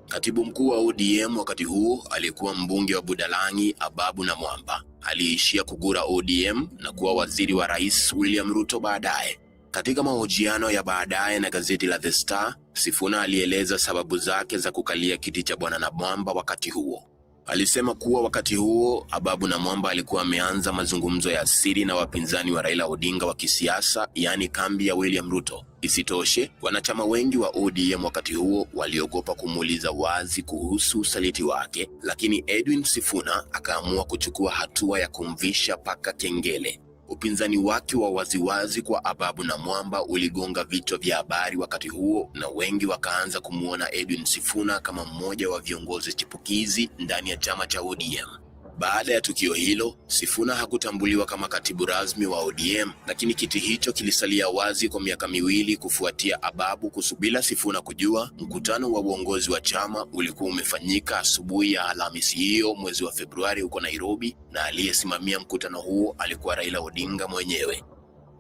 Katibu mkuu wa ODM wakati huo alikuwa mbunge wa Budalangi Ababu na Mwamba. Aliishia kugura ODM na kuwa waziri wa Rais William Ruto baadaye. Katika mahojiano ya baadaye na gazeti la The Star, Sifuna alieleza sababu zake za kukalia kiti cha Bwana na Mwamba wakati huo. Alisema kuwa wakati huo Ababu na Mwamba alikuwa ameanza mazungumzo ya siri na wapinzani wa Raila Odinga wa kisiasa, yani kambi ya William Ruto. Isitoshe, wanachama wengi wa ODM wakati huo waliogopa kumuuliza wazi kuhusu usaliti wake, lakini Edwin Sifuna akaamua kuchukua hatua ya kumvisha paka kengele. Upinzani wake wa waziwazi kwa Ababu na Mwamba uligonga vichwa vya habari wakati huo, na wengi wakaanza kumuona Edwin Sifuna kama mmoja wa viongozi chipukizi ndani ya chama cha ODM. Baada ya tukio hilo, Sifuna hakutambuliwa kama katibu rasmi wa ODM, lakini kiti hicho kilisalia wazi kwa miaka miwili kufuatia Ababu kusubila Sifuna kujua mkutano wa uongozi wa chama ulikuwa umefanyika asubuhi ya Alhamisi hiyo mwezi wa Februari huko Nairobi, na aliyesimamia mkutano huo alikuwa Raila Odinga mwenyewe.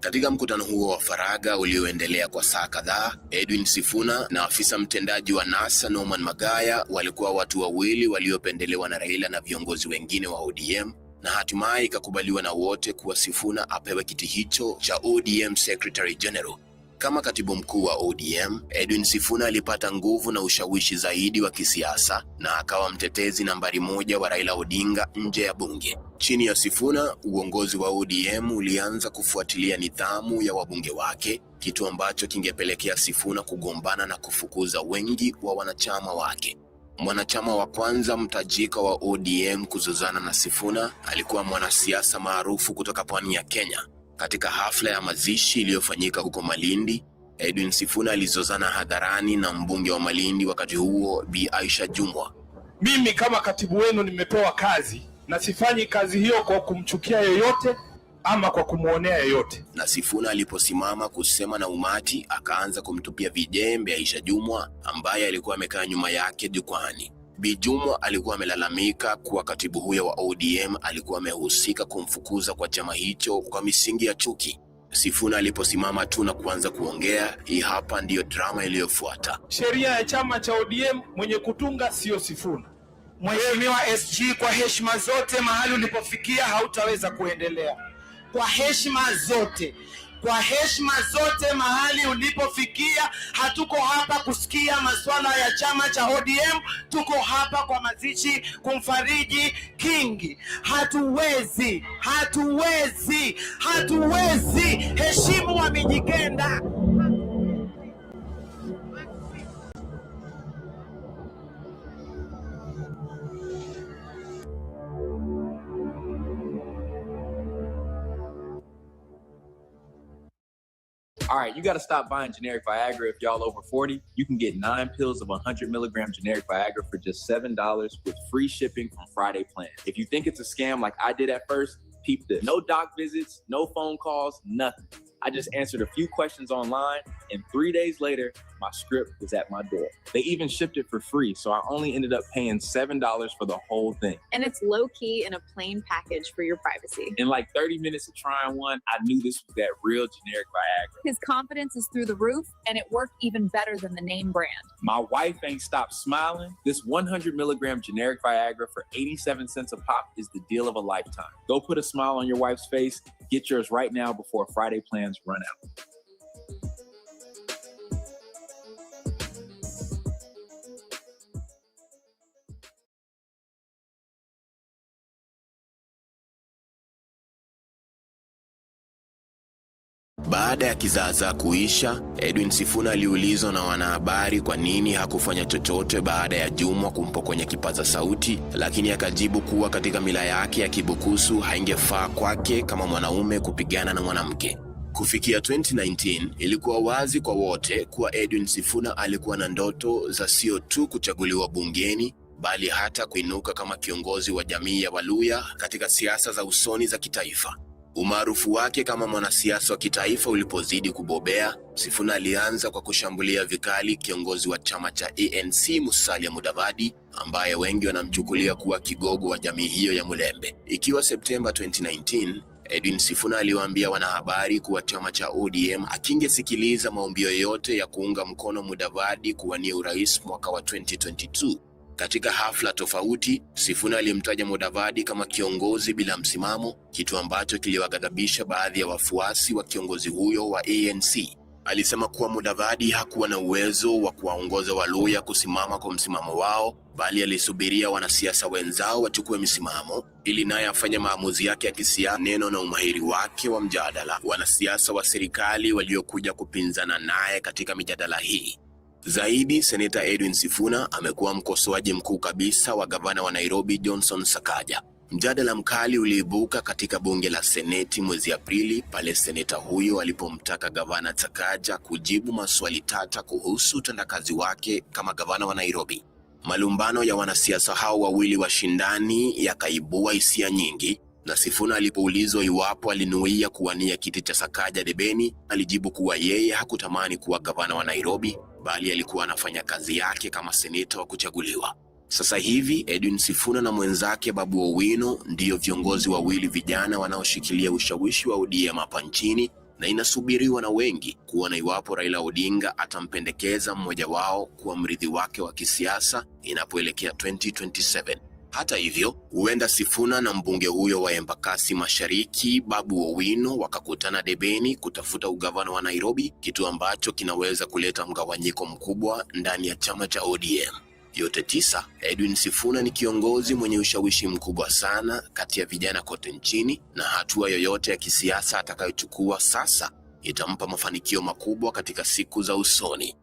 Katika mkutano huo wa faragha ulioendelea kwa saa kadhaa, Edwin Sifuna na afisa mtendaji wa NASA Norman Magaya walikuwa watu wawili waliopendelewa na Raila na viongozi wengine wa ODM, na hatimaye ikakubaliwa na wote kuwa Sifuna apewe kiti hicho cha ODM Secretary General. Kama katibu mkuu wa ODM, Edwin Sifuna alipata nguvu na ushawishi zaidi wa kisiasa na akawa mtetezi nambari moja wa Raila Odinga nje ya bunge. Chini ya Sifuna, uongozi wa ODM ulianza kufuatilia nidhamu ya wabunge wake, kitu ambacho kingepelekea Sifuna kugombana na kufukuza wengi wa wanachama wake. Mwanachama wa kwanza mtajika wa ODM kuzozana na Sifuna alikuwa mwanasiasa maarufu kutoka pwani ya Kenya. Katika hafla ya mazishi iliyofanyika huko Malindi, Edwin Sifuna alizozana hadharani na mbunge wa Malindi wakati huo, Bi Aisha Jumwa. Mimi kama katibu wenu nimepewa kazi na sifanyi kazi hiyo kwa kumchukia yoyote ama kwa kumuonea yoyote. Na Sifuna aliposimama kusema na umati, akaanza kumtupia vijembe Aisha Jumwa ambaye alikuwa amekaa nyuma yake jukwani. Bi Jumwa alikuwa amelalamika kuwa katibu huyo wa ODM alikuwa amehusika kumfukuza kwa chama hicho kwa misingi ya chuki. Sifuna aliposimama tu na kuanza kuongea, hii hapa ndiyo drama iliyofuata. Sheria ya chama cha ODM mwenye kutunga sio Sifuna. Mheshimiwa SG, kwa heshima zote, mahali ulipofikia hautaweza kuendelea. Kwa heshima zote, mahali ulipofikia, hatuko hapa kusikia masuala ya chama cha ODM, tuko hapa kwa mazishi kumfariji Kingi. Hatuwezi. Heshimu wa Mijikenda. All right, you got to stop buying generic Viagra. If y'all over 40, you can get 9 pills of 100 milligram generic Viagra for just $7 with free shipping from Friday Plan. If you think it's a scam like I did at first, peep this. No doc visits, no phone calls, nothing. I just answered a few questions online, and 3 days later, my script was at my door. They even shipped it for free, so I only ended up paying $7 for the whole thing. And it's low-key in a plain package for your privacy. In like 30 minutes of trying one, I knew this was that real generic Viagra. His confidence is through the roof, and it worked even better than the name brand. My wife ain't stopped smiling. This 100 milligram generic Viagra for 87 cents a pop is the deal of a lifetime. Go put a smile on your wife's face. Get yours right now before Friday plans run out. Baada ya kizaazaa kuisha, Edwin Sifuna aliulizwa na wanahabari kwa nini hakufanya chochote baada ya Jumwa kumpokonya kipaza sauti, lakini akajibu kuwa katika mila yake ya Kibukusu haingefaa kwake kama mwanaume kupigana na mwanamke. Kufikia 2019, ilikuwa wazi kwa wote kuwa Edwin Sifuna alikuwa na ndoto za sio tu kuchaguliwa bungeni, bali hata kuinuka kama kiongozi wa jamii ya Waluya katika siasa za usoni za kitaifa. Umaarufu wake kama mwanasiasa wa kitaifa ulipozidi kubobea, Sifuna alianza kwa kushambulia vikali kiongozi wa chama cha ANC Musalia Mudavadi, ambaye wengi wanamchukulia kuwa kigogo wa jamii hiyo ya Mulembe. Ikiwa Septemba 2019, Edwin Sifuna aliwaambia wanahabari kuwa chama cha ODM akingesikiliza maombi yoyote ya kuunga mkono Mudavadi kuwania urais mwaka wa 2022. Katika hafla tofauti, Sifuna alimtaja Mudavadi kama kiongozi bila msimamo, kitu ambacho kiliwaghadhabisha baadhi ya wafuasi wa kiongozi huyo wa ANC. Alisema kuwa Mudavadi hakuwa na uwezo wa kuwaongoza Waluya kusimama kwa msimamo wao, bali alisubiria wanasiasa wenzao wachukue misimamo ili naye afanye maamuzi yake ya kisiasa. Neno na umahiri wake wa mjadala, wanasiasa wa serikali waliokuja kupinzana naye katika mijadala hii. Zaidi, Seneta Edwin Sifuna amekuwa mkosoaji mkuu kabisa wa gavana wa Nairobi Johnson Sakaja. Mjadala mkali uliibuka katika bunge la Seneti mwezi Aprili pale seneta huyo alipomtaka gavana Sakaja kujibu maswali tata kuhusu utendakazi wake kama gavana wa Nairobi. Malumbano ya wanasiasa hao wawili washindani yakaibua hisia nyingi, na Sifuna alipoulizwa iwapo alinuia kuwania kiti cha Sakaja debeni, alijibu kuwa yeye hakutamani kuwa gavana wa Nairobi, bali alikuwa anafanya kazi yake kama seneta wa kuchaguliwa. Sasa hivi Edwin Sifuna na mwenzake Babu Owino ndiyo viongozi wawili vijana wanaoshikilia ushawishi wa ODM hapa nchini, na inasubiriwa na wengi kuona iwapo Raila Odinga atampendekeza mmoja wao kuwa mrithi wake wa kisiasa inapoelekea 2027. Hata hivyo, huenda Sifuna na mbunge huyo wa Embakasi Mashariki Babu Owino wakakutana debeni kutafuta ugavana wa Nairobi, kitu ambacho kinaweza kuleta mgawanyiko mkubwa ndani ya chama cha ODM. Yote tisa, Edwin Sifuna ni kiongozi mwenye ushawishi mkubwa sana kati ya vijana kote nchini, na hatua yoyote ya kisiasa atakayochukua sasa itampa mafanikio makubwa katika siku za usoni.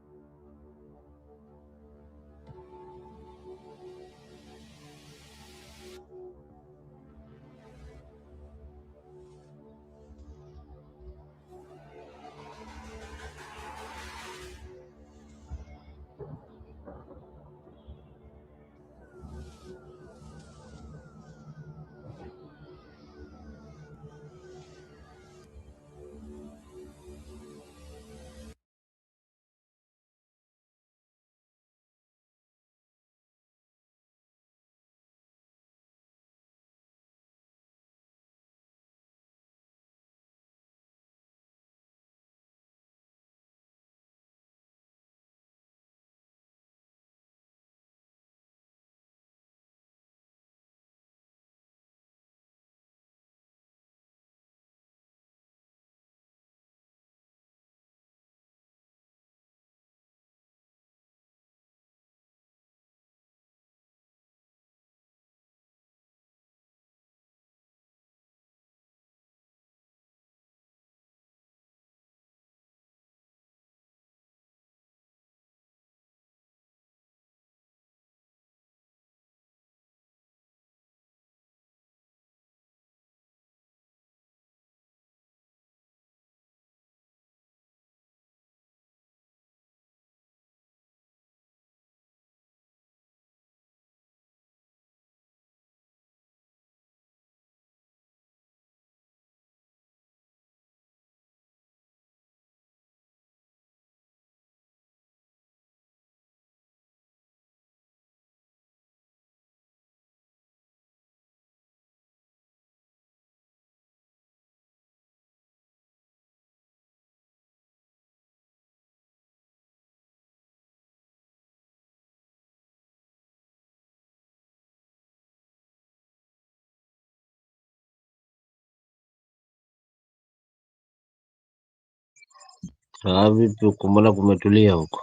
Vipi huko, mbona kumetulia huko?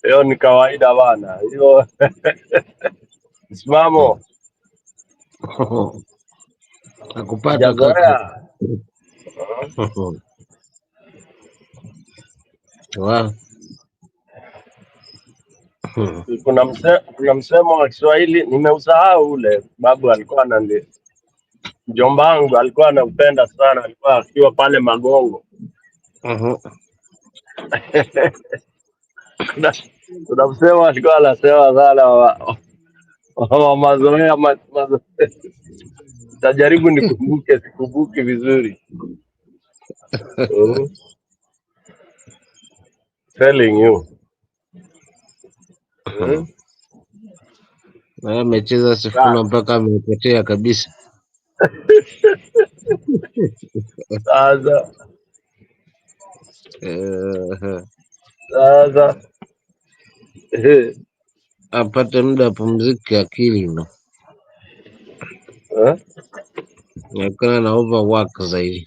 Hiyo ni kawaida bana, hiyo msimamo. Nakupata kaka. Sijazoea. Wow. Kuna msemo wa Kiswahili nimeusahau ule, babu alikuwa anani, mjomba wangu alikuwa anaupenda sana, alikuwa akiwa pale Magongo. kuna msemo alikuwa anasema sana wa mazoea tajaribu nikumbuke, sikumbuki vizuri. Telling you. Amecheza Sifuna mpaka amepotea kabisa. Sasa apate muda apumzike akili ndo. Nakana na overwork zaidi.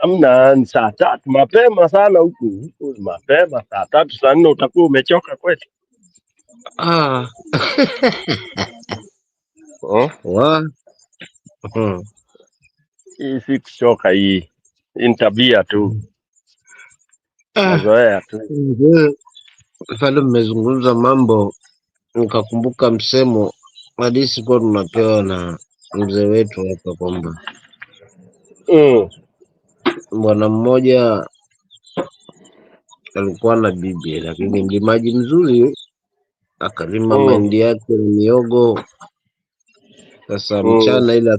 Amna, saa 3 mapema sana huku mapema, saa 3 saa 4 utakuwa umechoka kweli. Hii si kuchoka, hii ni tabia tu, mazoea tu. Pale mmezungumza mambo, nikakumbuka msemo hadithi kwa tunapewa na mzee wetu hapa kwamba bwana mmoja alikuwa na bibi, lakini mlimaji mzuri, akalima mahindi yake na miogo. Sasa mchana ile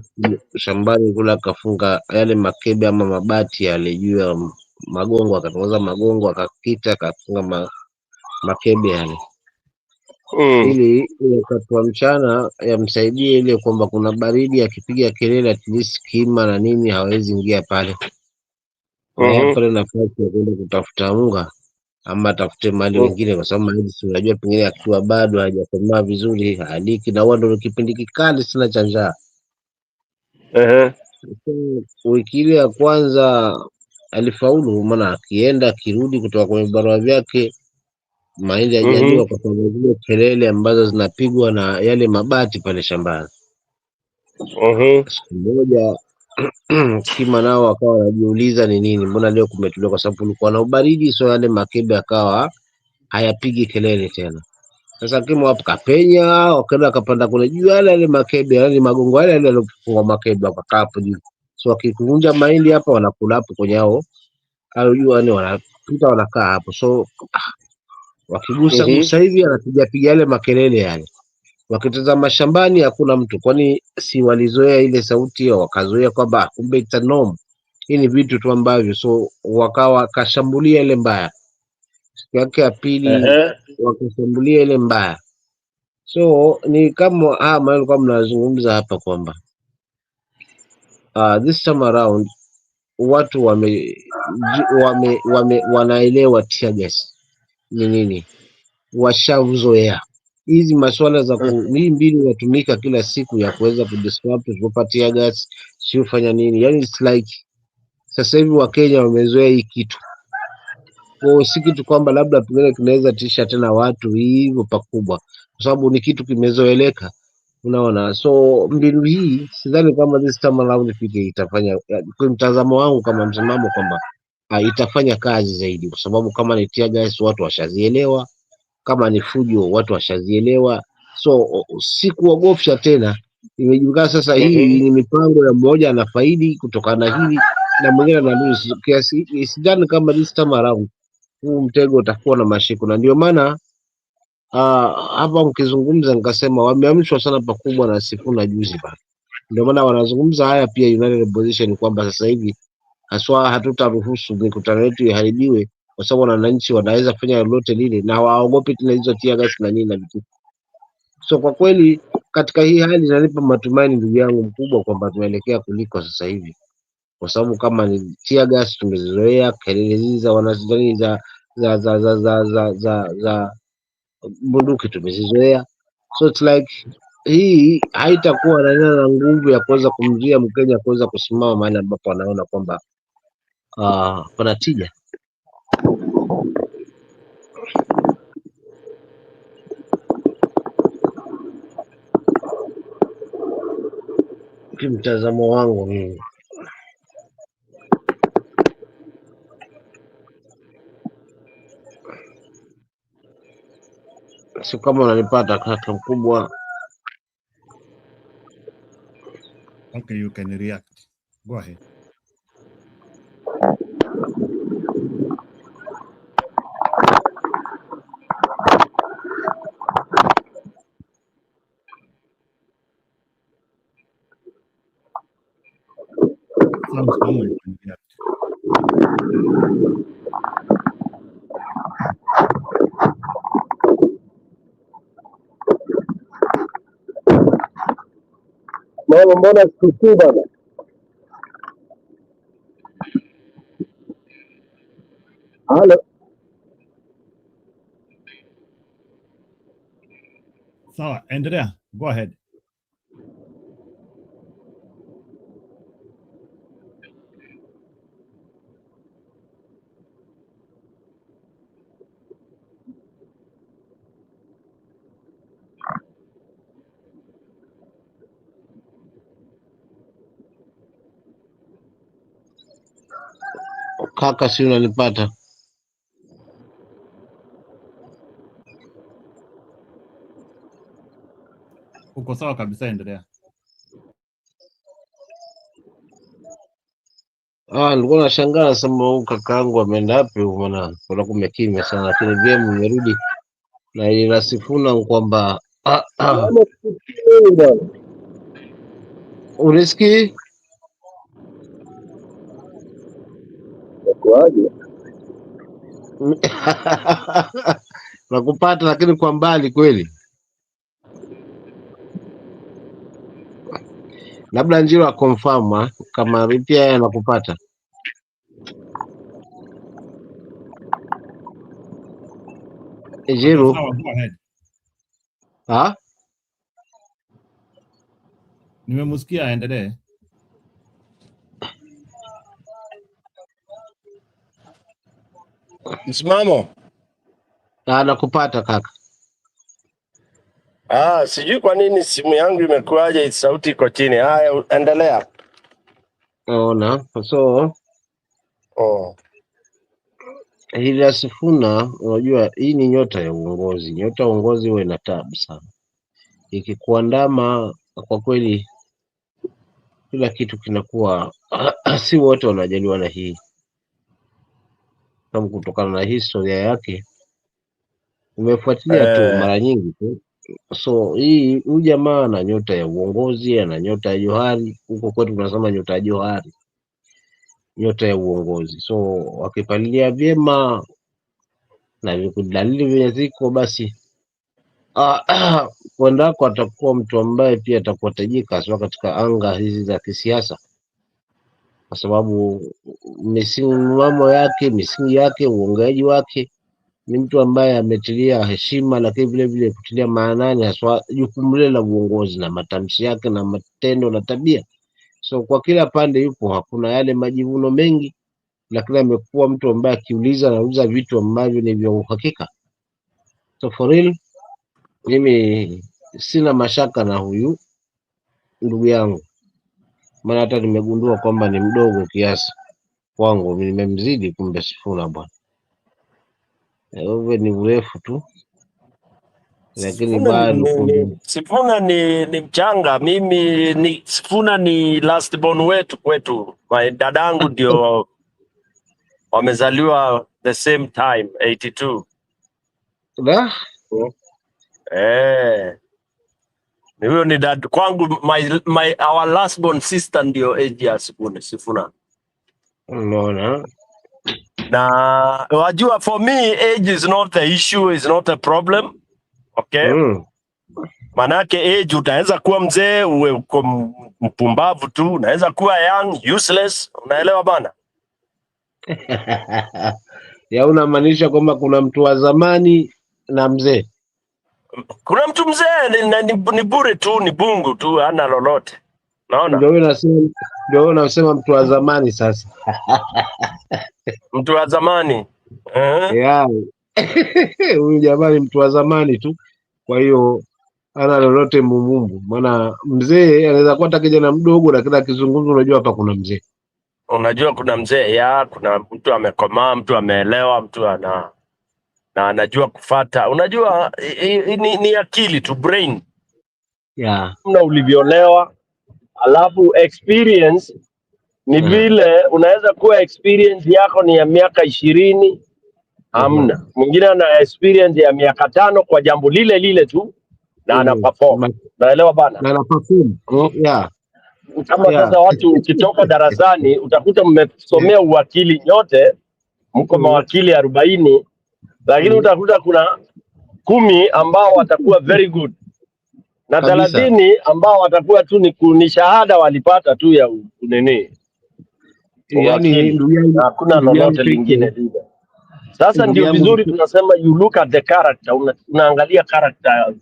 shambani kule akafunga yale makebe ama mabati yale juu ya magongo, akatongoza magongo, akakita, akafunga makebe yale ili wakati wa mchana yamsaidie ile kwamba kuna baridi, akipiga kelele at least kima na nini hawezi ingia pale, na yeye pale nafasi ya kwenda kutafuta unga ama tafute mali wengine, kwa sababu mahindi unajua pengine akiwa bado hajakomaa vizuri haliki, na huwa ndio kipindi kikali sana cha njaa. Wiki ile ya kwanza alifaulu, maana akienda akirudi kutoka kwenye vibarua vyake mahindi hajaliwa kwa sababu zile kelele ambazo zinapigwa na yale mabati pale shambani. Siku moja kima nao wakawa wanajiuliza ni nini, mbona leo kumetulia? Kwa sababu kulikuwa na ubaridi, so yale makebe akawa hayapigi kelele tena. Sasa kima hapo kapenya, wakaenda akapanda kule juu yale makebe, yale magongo yale yaliyofungwa makebe, wakakaa hapo juu. So wakivunja mahindi hapa wanakula hapo kwenye hao juu, yani wanapita wanakaa hapo. So wakigusa gusa hivi anapiga yale makelele yale. Wakitazama shambani hakuna mtu, kwani si walizoea ile sauti, wakazoea kwamba kumbe it's a norm. Hii ni vitu tu ambavyo, so wakawa kashambulia ile mbaya. Siku yake ya pili wakashambulia ile mbaya. So ni kama mlikuwa mnazungumza hapa kwamba this time around watu wanaelewa tear gas ni nini, washazoea hizi masuala za hii mbinu inatumika kila siku ya kuweza kudisrupt kupatia gas, sio fanya nini, yani it's like sasa hivi Wakenya wamezoea hii kitu. Kwa si kitu kwamba labda pengine tunaweza tisha tena watu hivyo pakubwa, kwa sababu ni kitu kimezoeleka, unaona. So mbinu hii sidhani kama this time around itafanya, kwa mtazamo wangu kama msimamo, kwamba itafanya kazi zaidi, kwa sababu kama ni tear gas watu washazielewa, kama ni fujo watu washazielewa, so si kuogofya tena. Imejulikana sasa hii ni mipango ya mmoja na faidi kutokana na hili na mwingine analuzi kiasi. Sidhani kama this time around huu mtego utakuwa na mashiko, na ndio maana hapa mkizungumza nikasema wameamshwa sana pakubwa na Sifuna juzi bana. Ndio maana wanazungumza haya pia United Opposition kwamba sasa hivi haswa hatutaruhusu mikutano yetu iharibiwe, kwa sababu wananchi wanaweza kufanya lolote lile na hawaogopi tena hizo tear gas na nini na vitu. So kwa kweli katika hii hali inanipa matumaini ndugu yangu mkubwa kwamba tunaelekea kuliko sasa hivi, kwa sababu kama ni tear gas tumezoea, kelele hizi za wanazani za bunduki tumezizoea. So it's like hii haitakuwa na nguvu ya kuweza kumzuia Mkenya kuweza kusimama mahali ambapo anaona kwamba pana tija. kimtazamo wangu mimi. Si kama unanipata kaka mkubwa. Okay, you can react. Go ahead. Sounds normal, you can react. Mama, mbona sikukuu bana? Halo. Sawa, endelea. Go ahead. Kaka, si unanipata? Uko sawa kabisa, endelea. Nilikuwa nashangaa nasema huyu kakaangu ameenda wapi huko, maana kuna kumekimya sana, lakini vyema umerudi. Na ila Sifuna kwamba unisikii? Kwaje? Nakupata lakini kwa mbali kweli. Labda Njiro akonfirm kama pia yeye anakupata. Njiro. Okay, go ahead. Nimemusikia, endelee. Msimamo. Nakupata kaka. Sijui kwa nini simu yangu imekuaje sauti iko chini. Haya, endelea. Naona. So Ila Sifuna, unajua hii ni nyota ya uongozi. Nyota ya uongozi huwa ina tabu sana. Ikikuandama kwa kweli kila kitu kinakuwa si wote wanajaliwa na hii. Kama kutokana na historia yake umefuatilia tu mara nyingi tu. So huyu jamaa ana nyota ya uongozi, ana nyota ya johari. Huko kwetu tunasema nyota ya johari, nyota ya uongozi. So wakipalilia vyema na dalili vyenye ziko, basi kwendako atakuwa mtu ambaye pia atakuwa tajika hasa katika anga hizi za kisiasa, kwa sababu misimamo yake, misingi yake, uongeaji wake, ni mtu ambaye ametilia heshima, lakini vile vile kutilia maanani haswa jukumu lile la uongozi na matamshi yake na matendo na tabia. So kwa kila pande yupo, hakuna yale majivuno mengi, lakini amekuwa mtu ambaye akiuliza anauliza vitu ambavyo ni vya uhakika. So for real, mimi sina mashaka na huyu ndugu yangu, maana hata nimegundua kwamba ni mdogo kiasi kwangu, nimemzidi kumbe Sifuna bwana. Wewe ni urefu tu, lakini bado Sifuna ni mchanga. Sifuna ni last born wetu kwetu. Dadangu ndio wamezaliwa the same time 82. Ni huyo ni dad kwangu, our last born sister ndio age ya Sifuna. Unaona? Na wajua, for me age is not the issue, is not a problem. Okay? Manake age utaweza kuwa mzee uwe uko mpumbavu tu, unaweza kuwa young useless, unaelewa bana? Ya unamaanisha kwamba kuna mtu wa zamani na mzee? Kuna mtu mzee ni bure tu, ni bungu tu, hana lolote. Naona? Ndio unasema mtu wa zamani sasa. Mtu wa zamani. Huyu jamani mtu wa zamani tu. Kwa hiyo ana lolote mumumbu, maana mzee anaweza kuwa hata kijana mdogo, lakini akizungumza unajua hapa kuna mzee. Unajua kuna mzee ya, kuna mtu amekomaa, mtu ameelewa, mtu na anajua kufata. Unajua ni akili tu, brain. Yeah. Na ulivyolewa, alafu experience ni vile unaweza kuwa experience yako ni ya miaka 20, hamna. Mwingine ana experience ya miaka 5 kwa jambo lile lile tu na ana perform. Naelewa bana. Na ana perform. Yeah. Kama sasa watu ukitoka darasani utakuta mmesomea uwakili nyote, mko mawakili 40, lakini utakuta kuna 10 ambao watakuwa very good na 30 ambao watakuwa tu ni shahada walipata tu ya nini, yani hakuna lolote lingine lile. Sasa ndio vizuri tunasema you look at the character, unaangalia character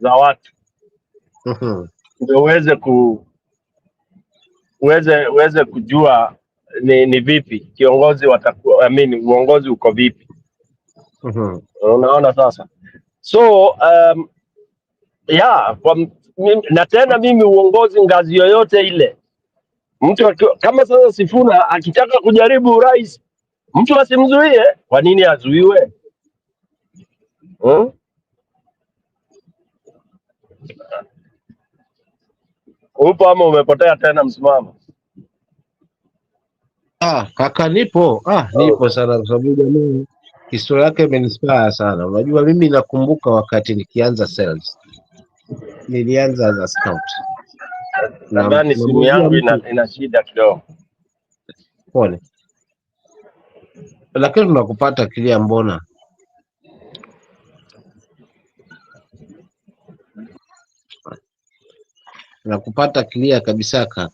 za watu ndio uweze kujua ni vipi kiongozi watakuwa, uongozi uko vipi. Unaona sasa. So na tena mimi uongozi ngazi yoyote ile, mtu kama sasa Sifuna akitaka kujaribu urais, mtu asimzuie. Kwa nini azuiwe? Upo ama umepotea tena msimamo? Kaka nipo. Nipo sana kwa sababu jamii historia yake imeninspire sana. Unajua mimi nakumbuka wakati nikianza sales. Nilianza as a scout. Nadhani simu yangu ina shida kidogo. Pole. Lakini tunakupata clear mbona? Nakupata clear kabisa kaka.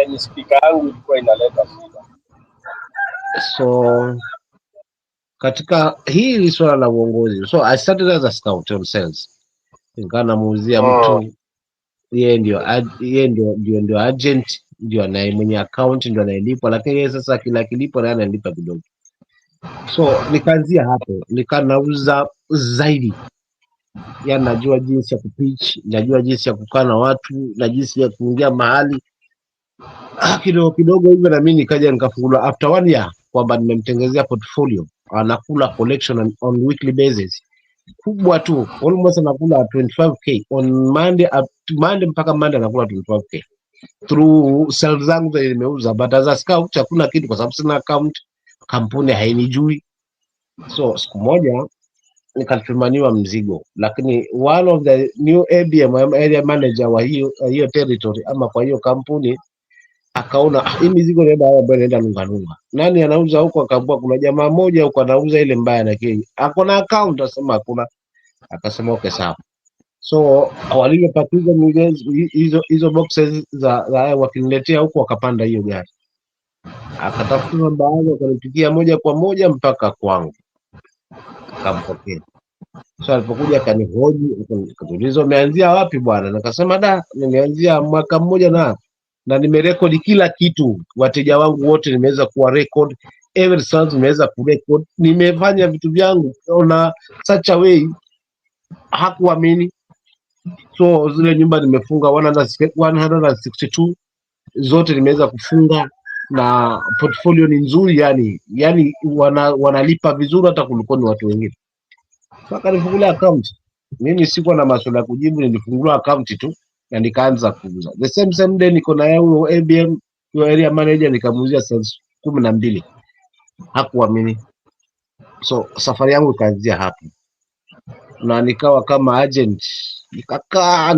Ni speaker yangu ilikuwa inaleta shida. So katika hili swala la uongozi, so I started as a scout on sales. Nikana muuzia mtu, yeye ndio agent, ndio mwenye account, ndio anayelipa, lakini yeye sasa kila kilipo na analipa kidogo. So nikaanzia hapo, nikanauza zaidi. Yani najua jinsi ya kupitch, najua jinsi ya kukaa na watu, na jinsi ya kuingia mahali. Kidogo kidogo hivyo na mimi nikaja nikafungua after 1 year kwamba nimemtengezea portfolio. Anakula collection on weekly basis. Kubwa tu, almost anakula 25k on Monday mpaka Monday anakula 25k. Through sales zangu za nimeuza, but as a scout hakuna kitu kwa sababu sina account, kampuni hainijui. So siku moja nikatumaniwa mzigo, lakini one of the new ABM area manager wa hiyo territory ama kwa hiyo kampuni akaona hii mizigo inaenda Lungalunga. Nani anauza huko? Akaambia kuna jamaa mmoja huko anauza ile mbaya na kile. Akona account, asema hakuna. Akasema okay sawa. So walipopakiza hizo boxes za wakiniletea huko, wakapanda hiyo gari. Akatafuta namba yangu akanipigia moja kwa moja mpaka kwangu. Akampokea. So alipokuja akanihoji, akaniuliza umeanzia wapi bwana? Nikasema nimeanzia mwaka mmoja na nimerekodi kila kitu, wateja wangu wote nimeweza kuwa record, every sales nimeweza kurecord, nimefanya vitu vyangu na such a way hakuamini. So zile nyumba nimefunga 162 zote nimeweza kufunga, na portfolio ni nzuri, yani wanalipa vizuri hata kuliko ni watu wengine. Mpaka nifungulia account. Mimi sikuwa na masuala ya kujibu, nilifungua account tu na nikaanza kuuza. The same day niko na yeye ABM, your area manager, nikamuuzia sales 12. Hakuamini. So safari yangu ikaanzia hapo. Na nikawa kama agent.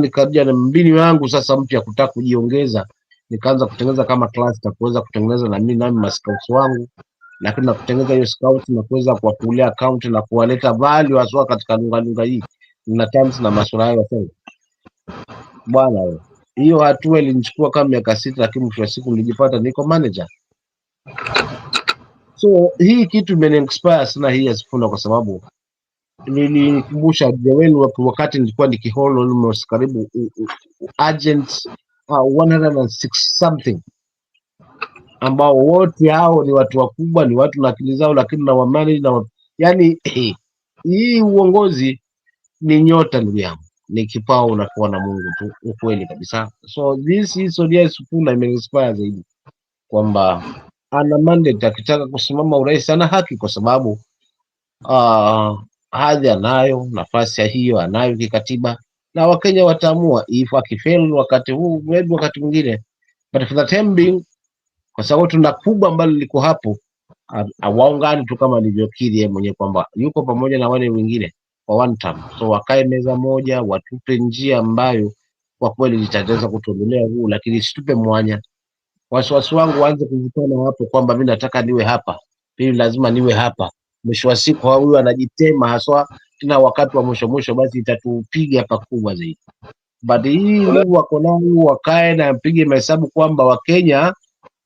Nikaja na mbinu yangu sasa mpya kutaka kujiongeza. Nikaanza kutengeneza kama cluster kuweza kutengeneza na mimi nami mascouts wangu. Lakini na kutengeneza hiyo scout na kuweza kuwafungulia account na kuwaleta value haswa katika Lungalunga hii na terms na masuala hayo sasa. Bwana hiyo hatua ilinichukua kama miaka 6, lakini mwisho wa siku nilijipata niko manager. So hii kitu imeni-inspire sana hii ya Sifuna, kwa sababu nilikumbusha wakati nilikuwa nikihold almost karibu agents 106 something, ambao wote hao ni watu wakubwa, ni watu na akili zao, lakini na wamanage Yani hii uongozi ni nyota ndugu yangu, ni kipao unakuwa na Mungu tu, ukweli kabisa. So this historia Sifuna imeinspire zaidi kwamba ana mandate, akitaka kusimama urais ana haki, kwa sababu hadhi anayo, nafasi hiyo anayo kikatiba, na Wakenya wataamua if akifeli wakati huu, maybe wakati mwingine, but for the time being, kwa sababu tuna kubwa ambalo liko hapo, awaungani tu kama alivyokiri yeye mwenyewe kwamba yuko pamoja na wale wengine kwa one term. So wakae meza moja, watupe njia ambayo kwa kweli itaweza kutuondolea huu, lakini situpe mwanya. Wasiwasi wangu waanze kuvutana hapo kwamba mimi nataka niwe hapa, mimi lazima niwe hapa. Mwisho wa siku huyu anajitema haswa, tena wakati wa mwisho, basi itatupiga pakubwa zaidi. But hii nguvu wako nayo, wakae na mpige mahesabu kwamba Wakenya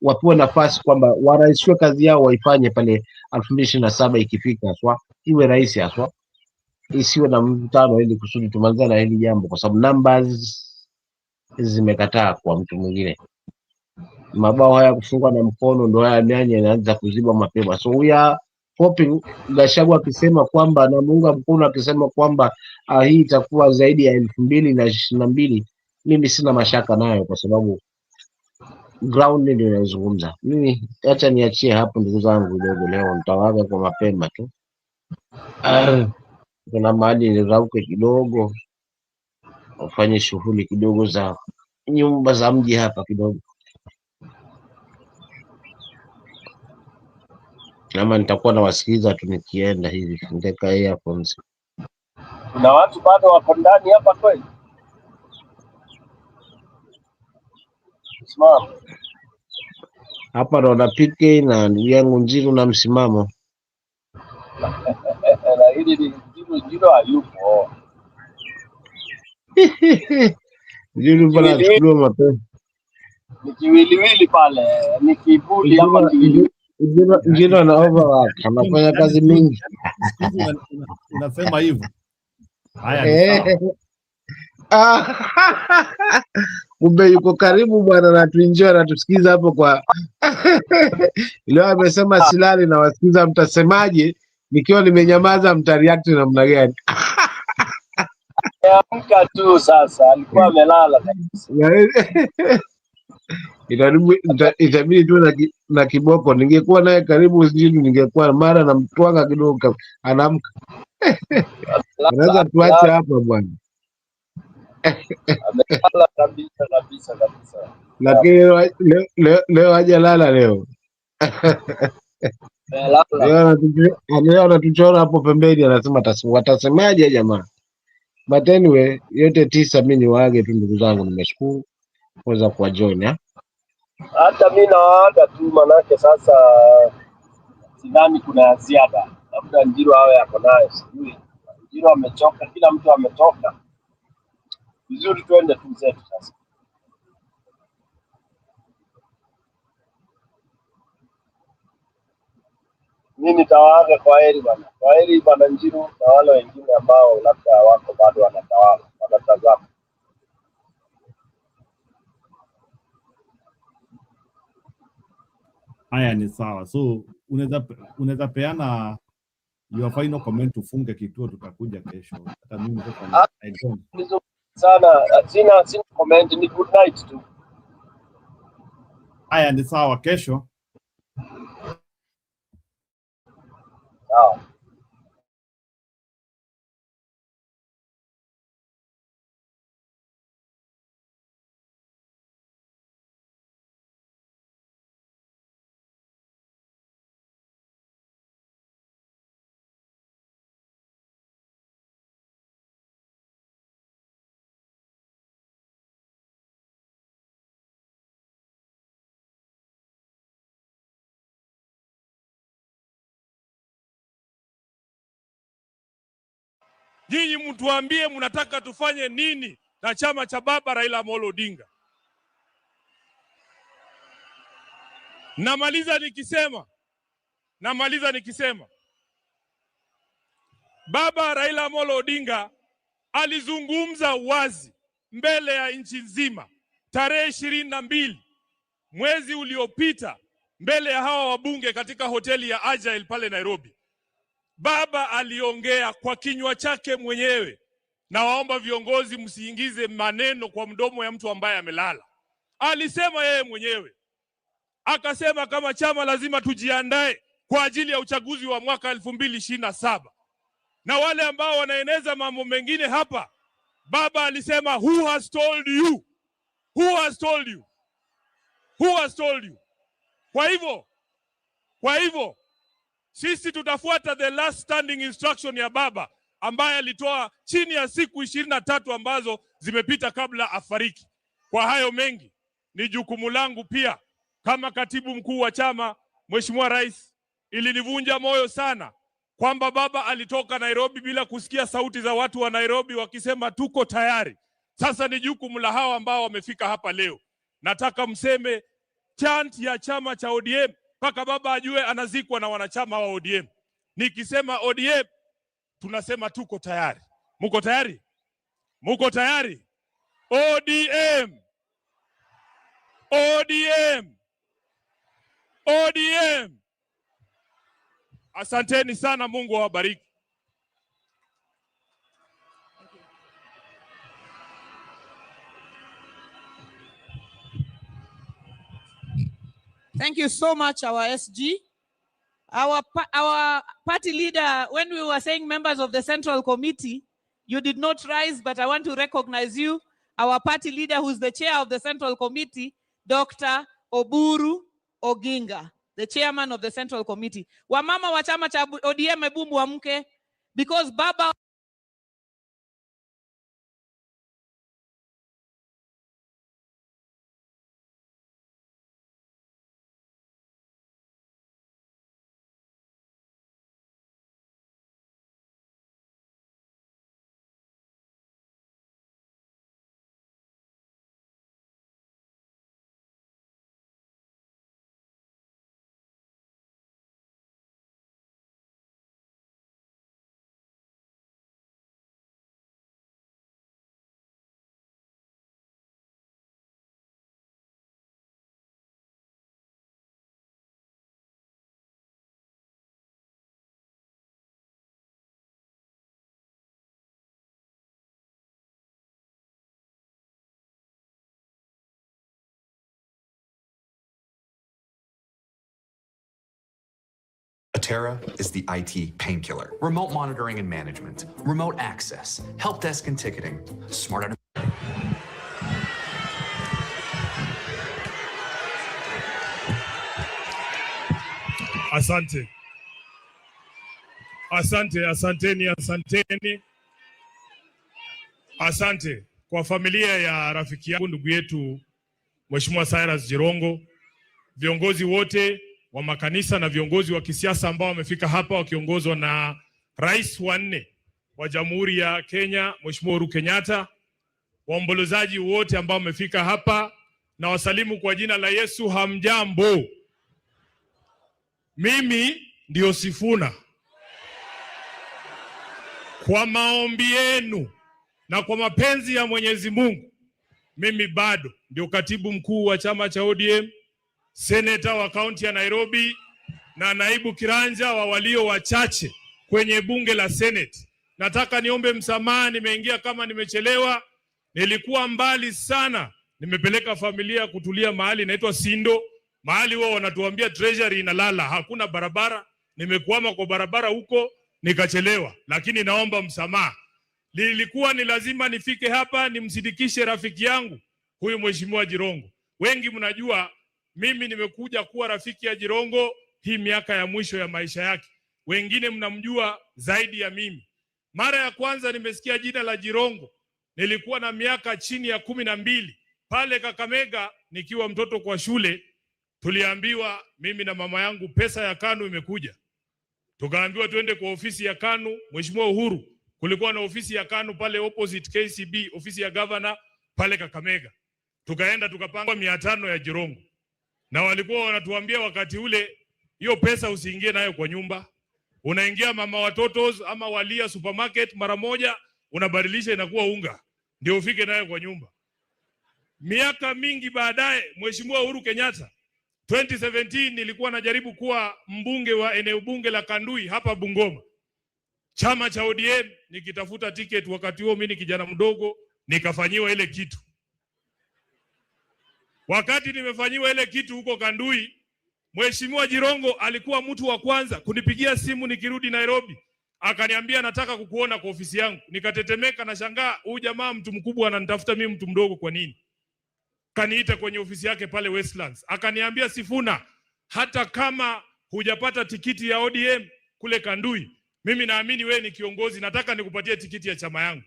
wapewe nafasi kwamba warahisishwe kazi yao waifanye pale 2027 ikifika, haswa iwe rahisi, haswa isiwe na mvutano, ili kusudi tumalize na hili jambo, kwa sababu numbers zimekataa kwa mtu mwingine. Mabao haya kufungwa na mkono ndio haya mianya inaanza kuziba mapema. So we are hoping, Gachagua akisema kwamba na muunga mkono akisema kwamba hii itakuwa zaidi ya 2022, mimi sina mashaka nayo, kwa sababu ground ndio inazungumza. Mimi acha niachie hapo ndugu zangu, kidogo leo nitawaga kwa mapema tu. Kuna mahali nirauke kidogo, ufanye shughuli kidogo za nyumba za mji hapa kidogo, ama nitakuwa nawasikiliza tu nikienda hivi, nitaweka earphones. Kuna watu bado wako ndani hapa kweli? Simama. Hapa naona PK na ndugu yangu Njiru na msimamo. Na hili ni Njiru hayupo. Njiru bwana achukuliwa mapema. Ni kiwiliwili pale, ni kibudi hapa kiwiliwili. Njiru ana overwork, anafanya kazi mingi. Unasema hivyo. Haya, kumbe yuko karibu bwana, na tuenjoy na tusikiza hapo kwa leo amesema silali na wasikiza, mtasemaje nikiwa nimenyamaza, mtareact namna gani? Amka tu sasa, alikuwa amelala kabisa. Itabidi tu na kiboko, ningekuwa naye karibu sijui, ningekuwa mara na mtwanga kidogo, anaamka. Unaweza tuache hapa bwana. Amelala kabisa. Lakini leo hajalala leo. Leo anatuchora hapo pembeni, anasema watasemaje jamaa. But anyway, yote tisa, mimi niwaage tu ndugu zangu, nimeshukuru kuweza kuwa join. Hata mimi nawaaga tu, manake sasa sidhani kuna ziada, labda Njiru awe yako nayo, sijui. Njiru amechoka, kila mtu amechoka. Vizuri, tuende tu zetu sasa. Mimi nitawaaga, kwa heri bwana. Kwa heri bwana Njiru na wale wengine ambao labda wako bado wanatazama. haya ni sawa. So unaweza peana your final comment, tufunge kituo, tutakuja kesho. Hata mimi sana sina comment, ni good night tu. Haya ni sawa, kesho. Sawa. Nyinyi mtuambie mnataka tufanye nini na chama cha baba Raila Amolo Odinga. Namaliza nikisema baba Raila Amolo Odinga alizungumza wazi mbele ya nchi nzima tarehe 22 mwezi uliopita mbele ya hawa wabunge katika hoteli ya Agile pale Nairobi. Baba aliongea kwa kinywa chake mwenyewe, na waomba viongozi msiingize maneno kwa mdomo ya mtu ambaye amelala. Alisema yeye mwenyewe, akasema kama chama lazima tujiandae kwa ajili ya uchaguzi wa mwaka 2027. Na wale ambao wanaeneza mambo mengine hapa, baba alisema who has told you? Who has told you? Who has told you? Kwa hivyo sisi tutafuata the last standing instruction ya baba ambaye alitoa chini ya siku 23 ambazo zimepita kabla afariki. Kwa hayo mengi, ni jukumu langu pia kama katibu mkuu wa chama. Mheshimiwa Rais, ilinivunja moyo sana kwamba baba alitoka Nairobi bila kusikia sauti za watu wa Nairobi wakisema tuko tayari. Sasa ni jukumu la hawa ambao wamefika hapa leo. Nataka mseme chant ya chama cha ODM mpaka baba ajue anazikwa na wanachama wa ODM. Nikisema ODM, tunasema tuko tayari. Muko tayari? Muko tayari? ODM! ODM! ODM! Asanteni sana, Mungu awabariki. Thank you so much, our SG. Our party leader, when we were saying members of the Central Committee, you did not rise, but I want to recognize you. Our party leader, who's the chair of the Central Committee, Dr. Oburu Oginga, the chairman of the Central Committee. Wamama wa chama cha ODM ebu muamke, because baba Atera is the IT painkiller. Remote monitoring and management, remote access, help desk and ticketing, smart. Asante. Asanteni. Asante kwa familia ya rafiki yangu, ndugu yetu Mheshimiwa Cyrus Jirongo, viongozi wote wa makanisa na viongozi wa kisiasa ambao wamefika hapa wakiongozwa na Rais wa 4 wa Jamhuri ya Kenya, Mheshimiwa Uhuru Kenyatta, waombolezaji wote ambao wamefika hapa, na wasalimu kwa jina la Yesu. Hamjambo. Mimi ndio Sifuna. Kwa maombi yenu na kwa mapenzi ya Mwenyezi Mungu, mimi bado ndio katibu mkuu wa chama cha ODM, seneta wa kaunti ya Nairobi na naibu kiranja wa walio wachache kwenye bunge la Senate. Nataka niombe msamaha, nimeingia kama nimechelewa. Nilikuwa mbali sana, nimepeleka familia kutulia mahali inaitwa Sindo, mahali wao wanatuambia treasury inalala, hakuna barabara. Nimekwama kwa barabara huko nikachelewa, lakini naomba msamaha. Lilikuwa ni lazima nifike hapa nimsindikishe rafiki yangu huyu Mheshimiwa Jirongo. Wengi mnajua mimi nimekuja kuwa rafiki ya Jirongo hii miaka ya mwisho ya maisha yake. Wengine mnamjua zaidi ya mimi. Mara ya kwanza nimesikia jina la Jirongo nilikuwa na miaka chini ya 12 pale Kakamega nikiwa mtoto kwa shule. Tuliambiwa mimi na mama yangu pesa ya KANU imekuja. Tukaambiwa tuende kwa ofisi ya KANU. Mheshimiwa Uhuru, kulikuwa na ofisi ya KANU pale opposite KCB, ofisi ya governor pale Kakamega. Tukaenda tukapanga 500 ya Jirongo. Na walikuwa wanatuambia wakati ule, hiyo pesa usiingie nayo kwa nyumba. Unaingia mama watotos ama Walia supermarket mara moja, unabadilisha inakuwa unga, ndio ufike nayo kwa nyumba. Miaka mingi baadaye, Mheshimiwa Uhuru Kenyatta, 2017 nilikuwa najaribu kuwa mbunge wa eneo bunge la Kandui hapa Bungoma. chama cha ODM nikitafuta ticket wakati huo mimi ni kijana mdogo nikafanyiwa ile kitu. Wakati nimefanyiwa ile kitu huko Kandui, Mheshimiwa Jirongo alikuwa mtu wa kwanza kunipigia simu nikirudi Nairobi. Akaniambia nataka kukuona kwa ofisi yangu. Nikatetemeka na shangaa, huyu jamaa mtu mkubwa ananitafuta mimi mtu mdogo kwa nini? Kaniita kwenye ofisi yake pale Westlands. Akaniambia Sifuna, hata kama hujapata tikiti ya ODM kule Kandui, mimi naamini wewe ni kiongozi, nataka nikupatie tikiti ya chama yangu.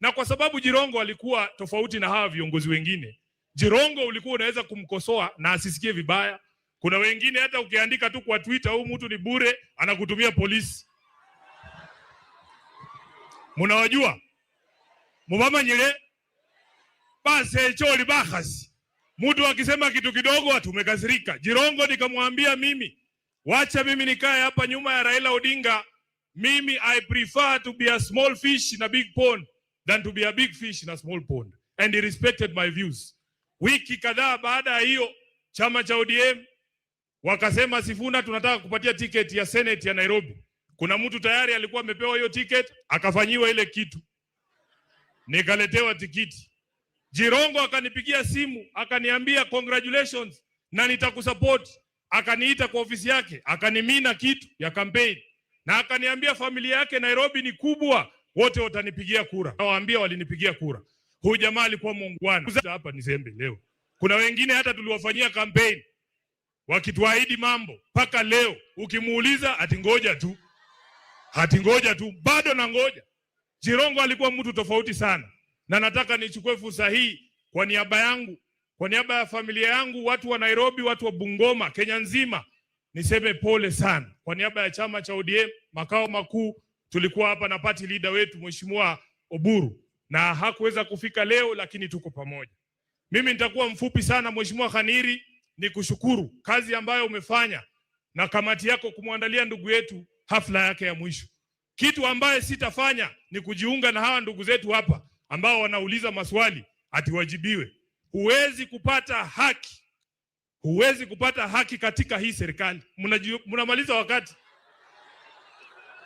Na kwa sababu Jirongo alikuwa tofauti na hawa viongozi wengine, Jirongo ulikuwa unaweza kumkosoa na asisikie vibaya. Kuna wengine hata ukiandika tu kwa Twitter huyu mtu ni bure, anakutumia polisi. Munawajua? Mubama nyile base choli bahasi. Mtu akisema kitu kidogo tumekasirika. Jirongo nikamwambia mimi, wacha mimi nikae hapa nyuma ya Raila Odinga. Mimi I prefer to be a small fish in a big pond than to be a big fish in a small pond. And he respected my views. Wiki kadhaa baada ya hiyo chama cha ODM wakasema Sifuna tunataka kupatia ticket ya Senate ya Nairobi. Kuna mtu tayari alikuwa amepewa hiyo ticket, akafanyiwa ile kitu. Nikaletewa tikiti. Jirongo akanipigia simu, akaniambia congratulations na nitakusupport. Akaniita kwa ofisi yake, akanimina kitu ya campaign. Na akaniambia familia yake Nairobi ni kubwa, wote watanipigia kura. Nawaambia walinipigia kura. Huyu jamaa alikuwa muungwana. Hapa nisembe leo. Kuna wengine hata tuliwafanyia campaign wakituahidi mambo paka leo ukimuuliza ati ngoja tu. Hati ngoja tu, bado na ngoja. Jirongo alikuwa mtu tofauti sana. Na nataka nichukue fursa hii kwa niaba yangu, kwa niaba ya familia yangu, watu wa Nairobi, watu wa Bungoma, Kenya nzima, niseme pole sana. Kwa niaba ya chama cha ODM, makao makuu, tulikuwa hapa na party leader wetu Mheshimiwa Oburu. Na hakuweza kufika leo lakini tuko pamoja. Mimi nitakuwa mfupi sana Mheshimiwa Khaniri, ni kushukuru kazi ambayo umefanya na kamati yako kumwandalia ndugu yetu hafla yake ya mwisho. Kitu ambaye sitafanya ni kujiunga na hawa ndugu zetu hapa ambao wanauliza maswali atiwajibiwe. Huwezi kupata haki. Huwezi kupata haki katika hii serikali. Mnamaliza wakati.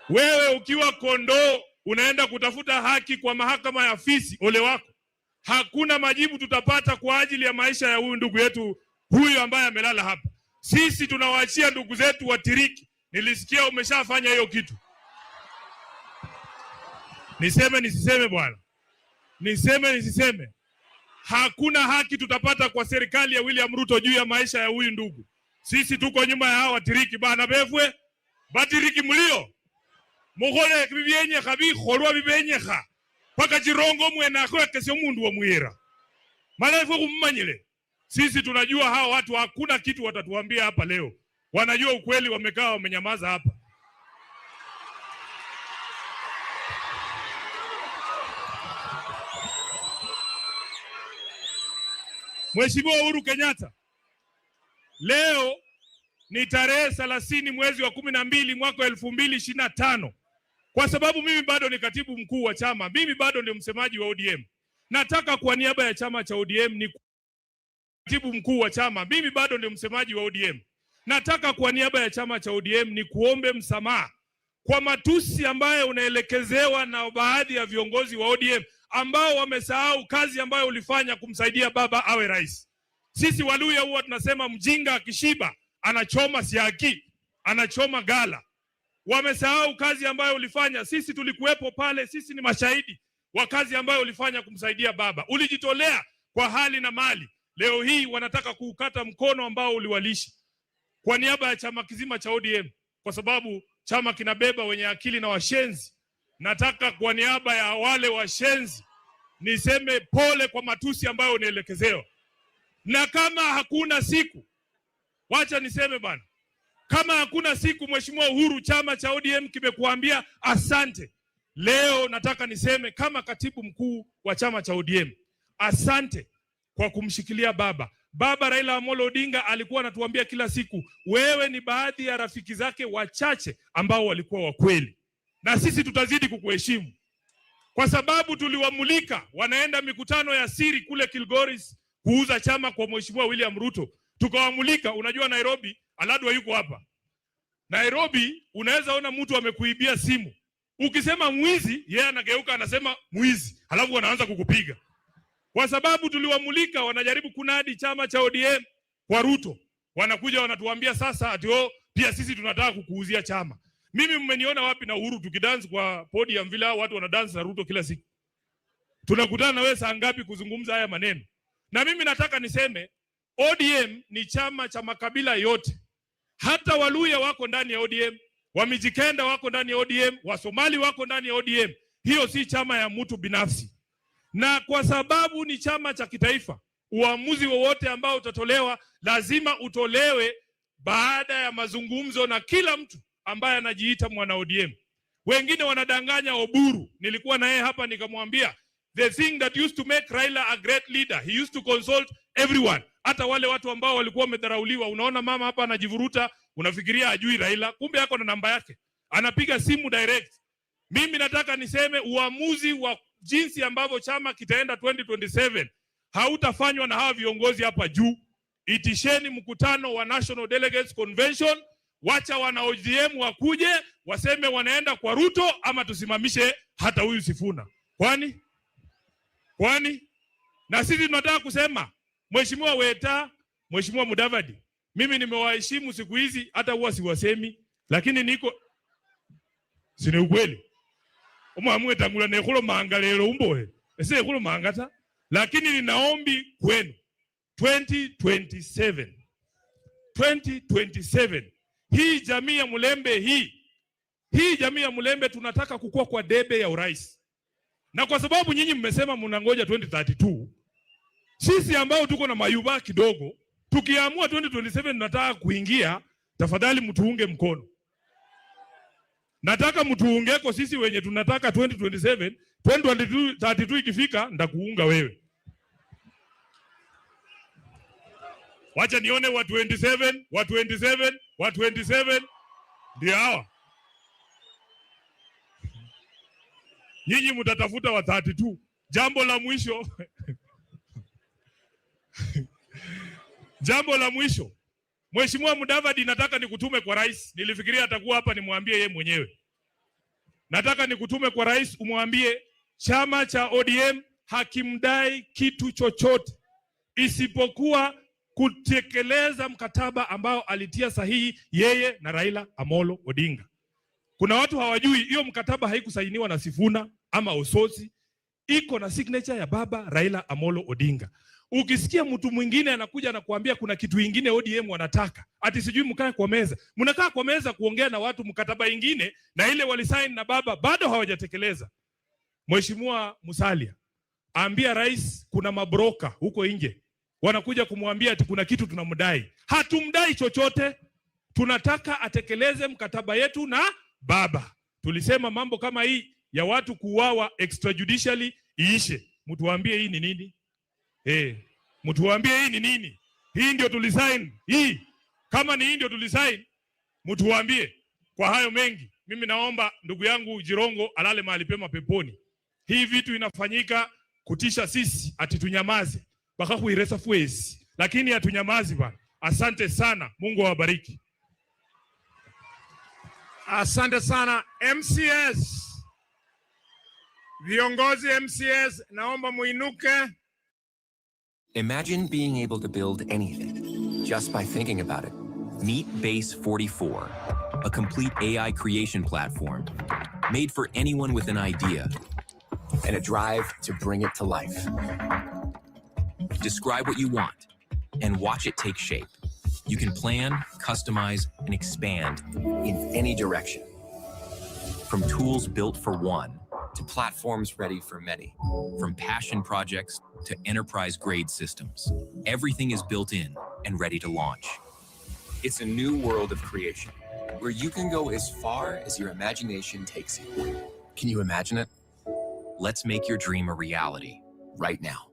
Wewe ukiwa kondoo unaenda kutafuta haki kwa mahakama ya fisi, ole wako. Hakuna majibu tutapata kwa ajili ya maisha ya huyu ndugu yetu huyu ambaye amelala hapa. Sisi tunawaachia ndugu zetu watiriki. Nilisikia umeshafanya hiyo kitu. Niseme nisiseme bwana? Niseme nisiseme? Hakuna haki tutapata kwa serikali ya William Ruto juu ya maisha ya huyu ndugu. Sisi tuko nyuma ya hawa watiriki bana befwe. Batiriki mlio. Mukhole bibyenye khabi kholwa bibenye kha. Paka Jirongo mwena akwe kese mundu wa muira. Malaifu kummanyile. Sisi tunajua hawa watu hakuna kitu watatuambia hapa leo. Wanajua ukweli, wamekaa wamenyamaza hapa. Mheshimiwa Uhuru Kenyatta, leo ni tarehe 30 mwezi wa 12 mwaka 2025. Kwa sababu mimi bado ni katibu mkuu wa chama, mimi bado ni msemaji wa ODM. Nataka kwa niaba ya chama cha ODM ni katibu mkuu wa chama, mimi bado ni msemaji wa ODM. Nataka kwa niaba ya chama cha ODM ni kuombe msamaha kwa matusi ambayo unaelekezewa na baadhi ya viongozi wa ODM ambao wamesahau kazi ambayo ulifanya kumsaidia baba awe rais. Sisi Waluya huwa tunasema mjinga akishiba anachoma siaki, anachoma gala. Wamesahau kazi ambayo ulifanya. Sisi tulikuwepo pale, sisi ni mashahidi wa kazi ambayo ulifanya kumsaidia baba. Ulijitolea kwa hali na mali. Leo hii wanataka kuukata mkono ambao uliwalisha. Kwa niaba ya chama kizima cha ODM, kwa sababu chama kinabeba wenye akili na washenzi, nataka kwa niaba ya wale washenzi niseme pole kwa matusi ambayo unaelekezewa. Na kama hakuna siku, wacha niseme bana, kama hakuna siku Mheshimiwa Uhuru, chama cha ODM kimekuambia asante. Leo nataka niseme kama katibu mkuu wa chama cha ODM, asante kwa kumshikilia baba. Baba Raila Amolo Odinga alikuwa anatuambia kila siku, wewe ni baadhi ya rafiki zake wachache ambao walikuwa wa kweli. Na sisi tutazidi kukuheshimu. Kwa sababu tuliwamulika wanaenda mikutano ya siri kule Kilgoris kuuza chama kwa Mheshimiwa William Ruto. Tukawamulika, unajua Nairobi, Aladwa yuko hapa. Nairobi unaweza ona mtu amekuibia simu Ukisema mwizi, yeye anageuka anasema mwizi, halafu wanaanza kukupiga. Kwa sababu tuliwamulika wanajaribu kunadi chama cha ODM kwa Ruto. Wanakuja wanatuambia sasa ati pia sisi tunataka kukuuzia chama. Mimi mmeniona wapi na Uhuru tukidance kwa podium vile watu wanadance na Ruto kila siku? Tunakutana na wewe saa ngapi kuzungumza haya maneno? Na mimi nataka niseme ODM ni chama cha makabila yote. Hata Waluya wako ndani ya ODM, Wamijikenda wako ndani ya ODM, Wasomali wako ndani ya ODM. Hiyo si chama ya mtu binafsi. Na kwa sababu ni chama cha kitaifa, uamuzi wowote ambao utatolewa lazima utolewe baada ya mazungumzo na kila mtu ambaye anajiita mwana ODM. Wengine wanadanganya Oburu. Nilikuwa na yeye hapa nikamwambia the thing that used to make Raila a great leader, he used to consult everyone. Hata wale watu ambao walikuwa wamedharauliwa. Unaona mama hapa anajivuruta, unafikiria ajui Raila, kumbe yako na namba yake. Anapiga simu direct. Mimi nataka niseme uamuzi wa jinsi ambavyo chama kitaenda 2027 hautafanywa na hawa viongozi hapa juu. Itisheni mkutano wa National Delegates Convention, wacha wana ODM wakuje waseme wanaenda kwa Ruto ama tusimamishe hata huyu Sifuna. Kwani na sisi tunataka kusema Mheshimiwa Weta, Mheshimiwa Mudavadi, mimi nimewaheshimu siku hizi hata huwa siwasemi, lakini niko sine ukweli. Omwamwe tangula nekhulo manga lero umboe. Ese ekhulo manga ta. Lakini ninaombi kwenu 2027 hii jamii ya Mulembe hii jamii ya Mulembe tunataka kukua kwa debe ya urais. Na kwa sababu nyinyi mmesema mnangoja 2032, sisi ambao tuko na mayuba kidogo, tukiamua 2027 nataka kuingia, tafadhali mtuunge mkono. Nataka mtuungeko sisi wenye tunataka 2027, 2032 ikifika ndakuunga wewe. Wacha nione wa 27 ndio hawa. Nyinyi mtatafuta wa 32. Jambo la mwisho jambo la mwisho, Mheshimiwa Mudavadi, nataka nikutume kwa rais. Nilifikiria atakuwa hapa nimwambie yeye mwenyewe. Nataka nikutume kwa rais umwambie chama cha ODM hakimdai kitu chochote isipokuwa kutekeleza mkataba ambao alitia sahihi yeye na Raila Amolo Odinga. Kuna watu hawajui hiyo mkataba haikusainiwa na Sifuna ama Ososi, iko na signature ya baba Raila Amolo Odinga. Ukisikia mtu mwingine anakuja na kuambia kuna kitu kingine ODM wanataka, ati sijui mkae kwa meza. Mnakaa kwa meza kuongea na watu mkataba ingine na ile walisaini na baba bado hawajatekeleza. Mheshimiwa Musalia, ambia rais kuna mabroka huko nje wanakuja kumwambia ati kuna kitu tunamdai. Hatumdai chochote. Tunataka atekeleze mkataba yetu na baba. Tulisema mambo kama hii ya watu kuuawa extrajudicially iishe. Mtuambie hii ni nini? Mtuambie hii ni nini? Hii ndio tulisign. Hii kama ni hii ndio tulisign, mtuambie. Kwa hayo mengi, mimi naomba ndugu yangu Jirongo alale mahali pema peponi. Hii vitu inafanyika kutisha sisi, ati tunyamaze. Baka kuiresa fuesi. Lakini hatunyamazi bana. Asante sana. Mungu awabariki. Asante sana. MCS. Viongozi MCS, naomba muinuke. Imagine being able to build anything just by thinking about it. Meet Base 44, a complete AI creation platform made for anyone with an idea and a drive to bring it to life. Describe what you want and watch it take shape. You can plan, customize, and expand in any direction. From tools built for one to platforms ready for many. From passion projects to enterprise-grade systems. Everything is built in and ready to launch. It's a new world of creation where you can go as far as your imagination takes you. Can you imagine it? Let's make your dream a reality right now.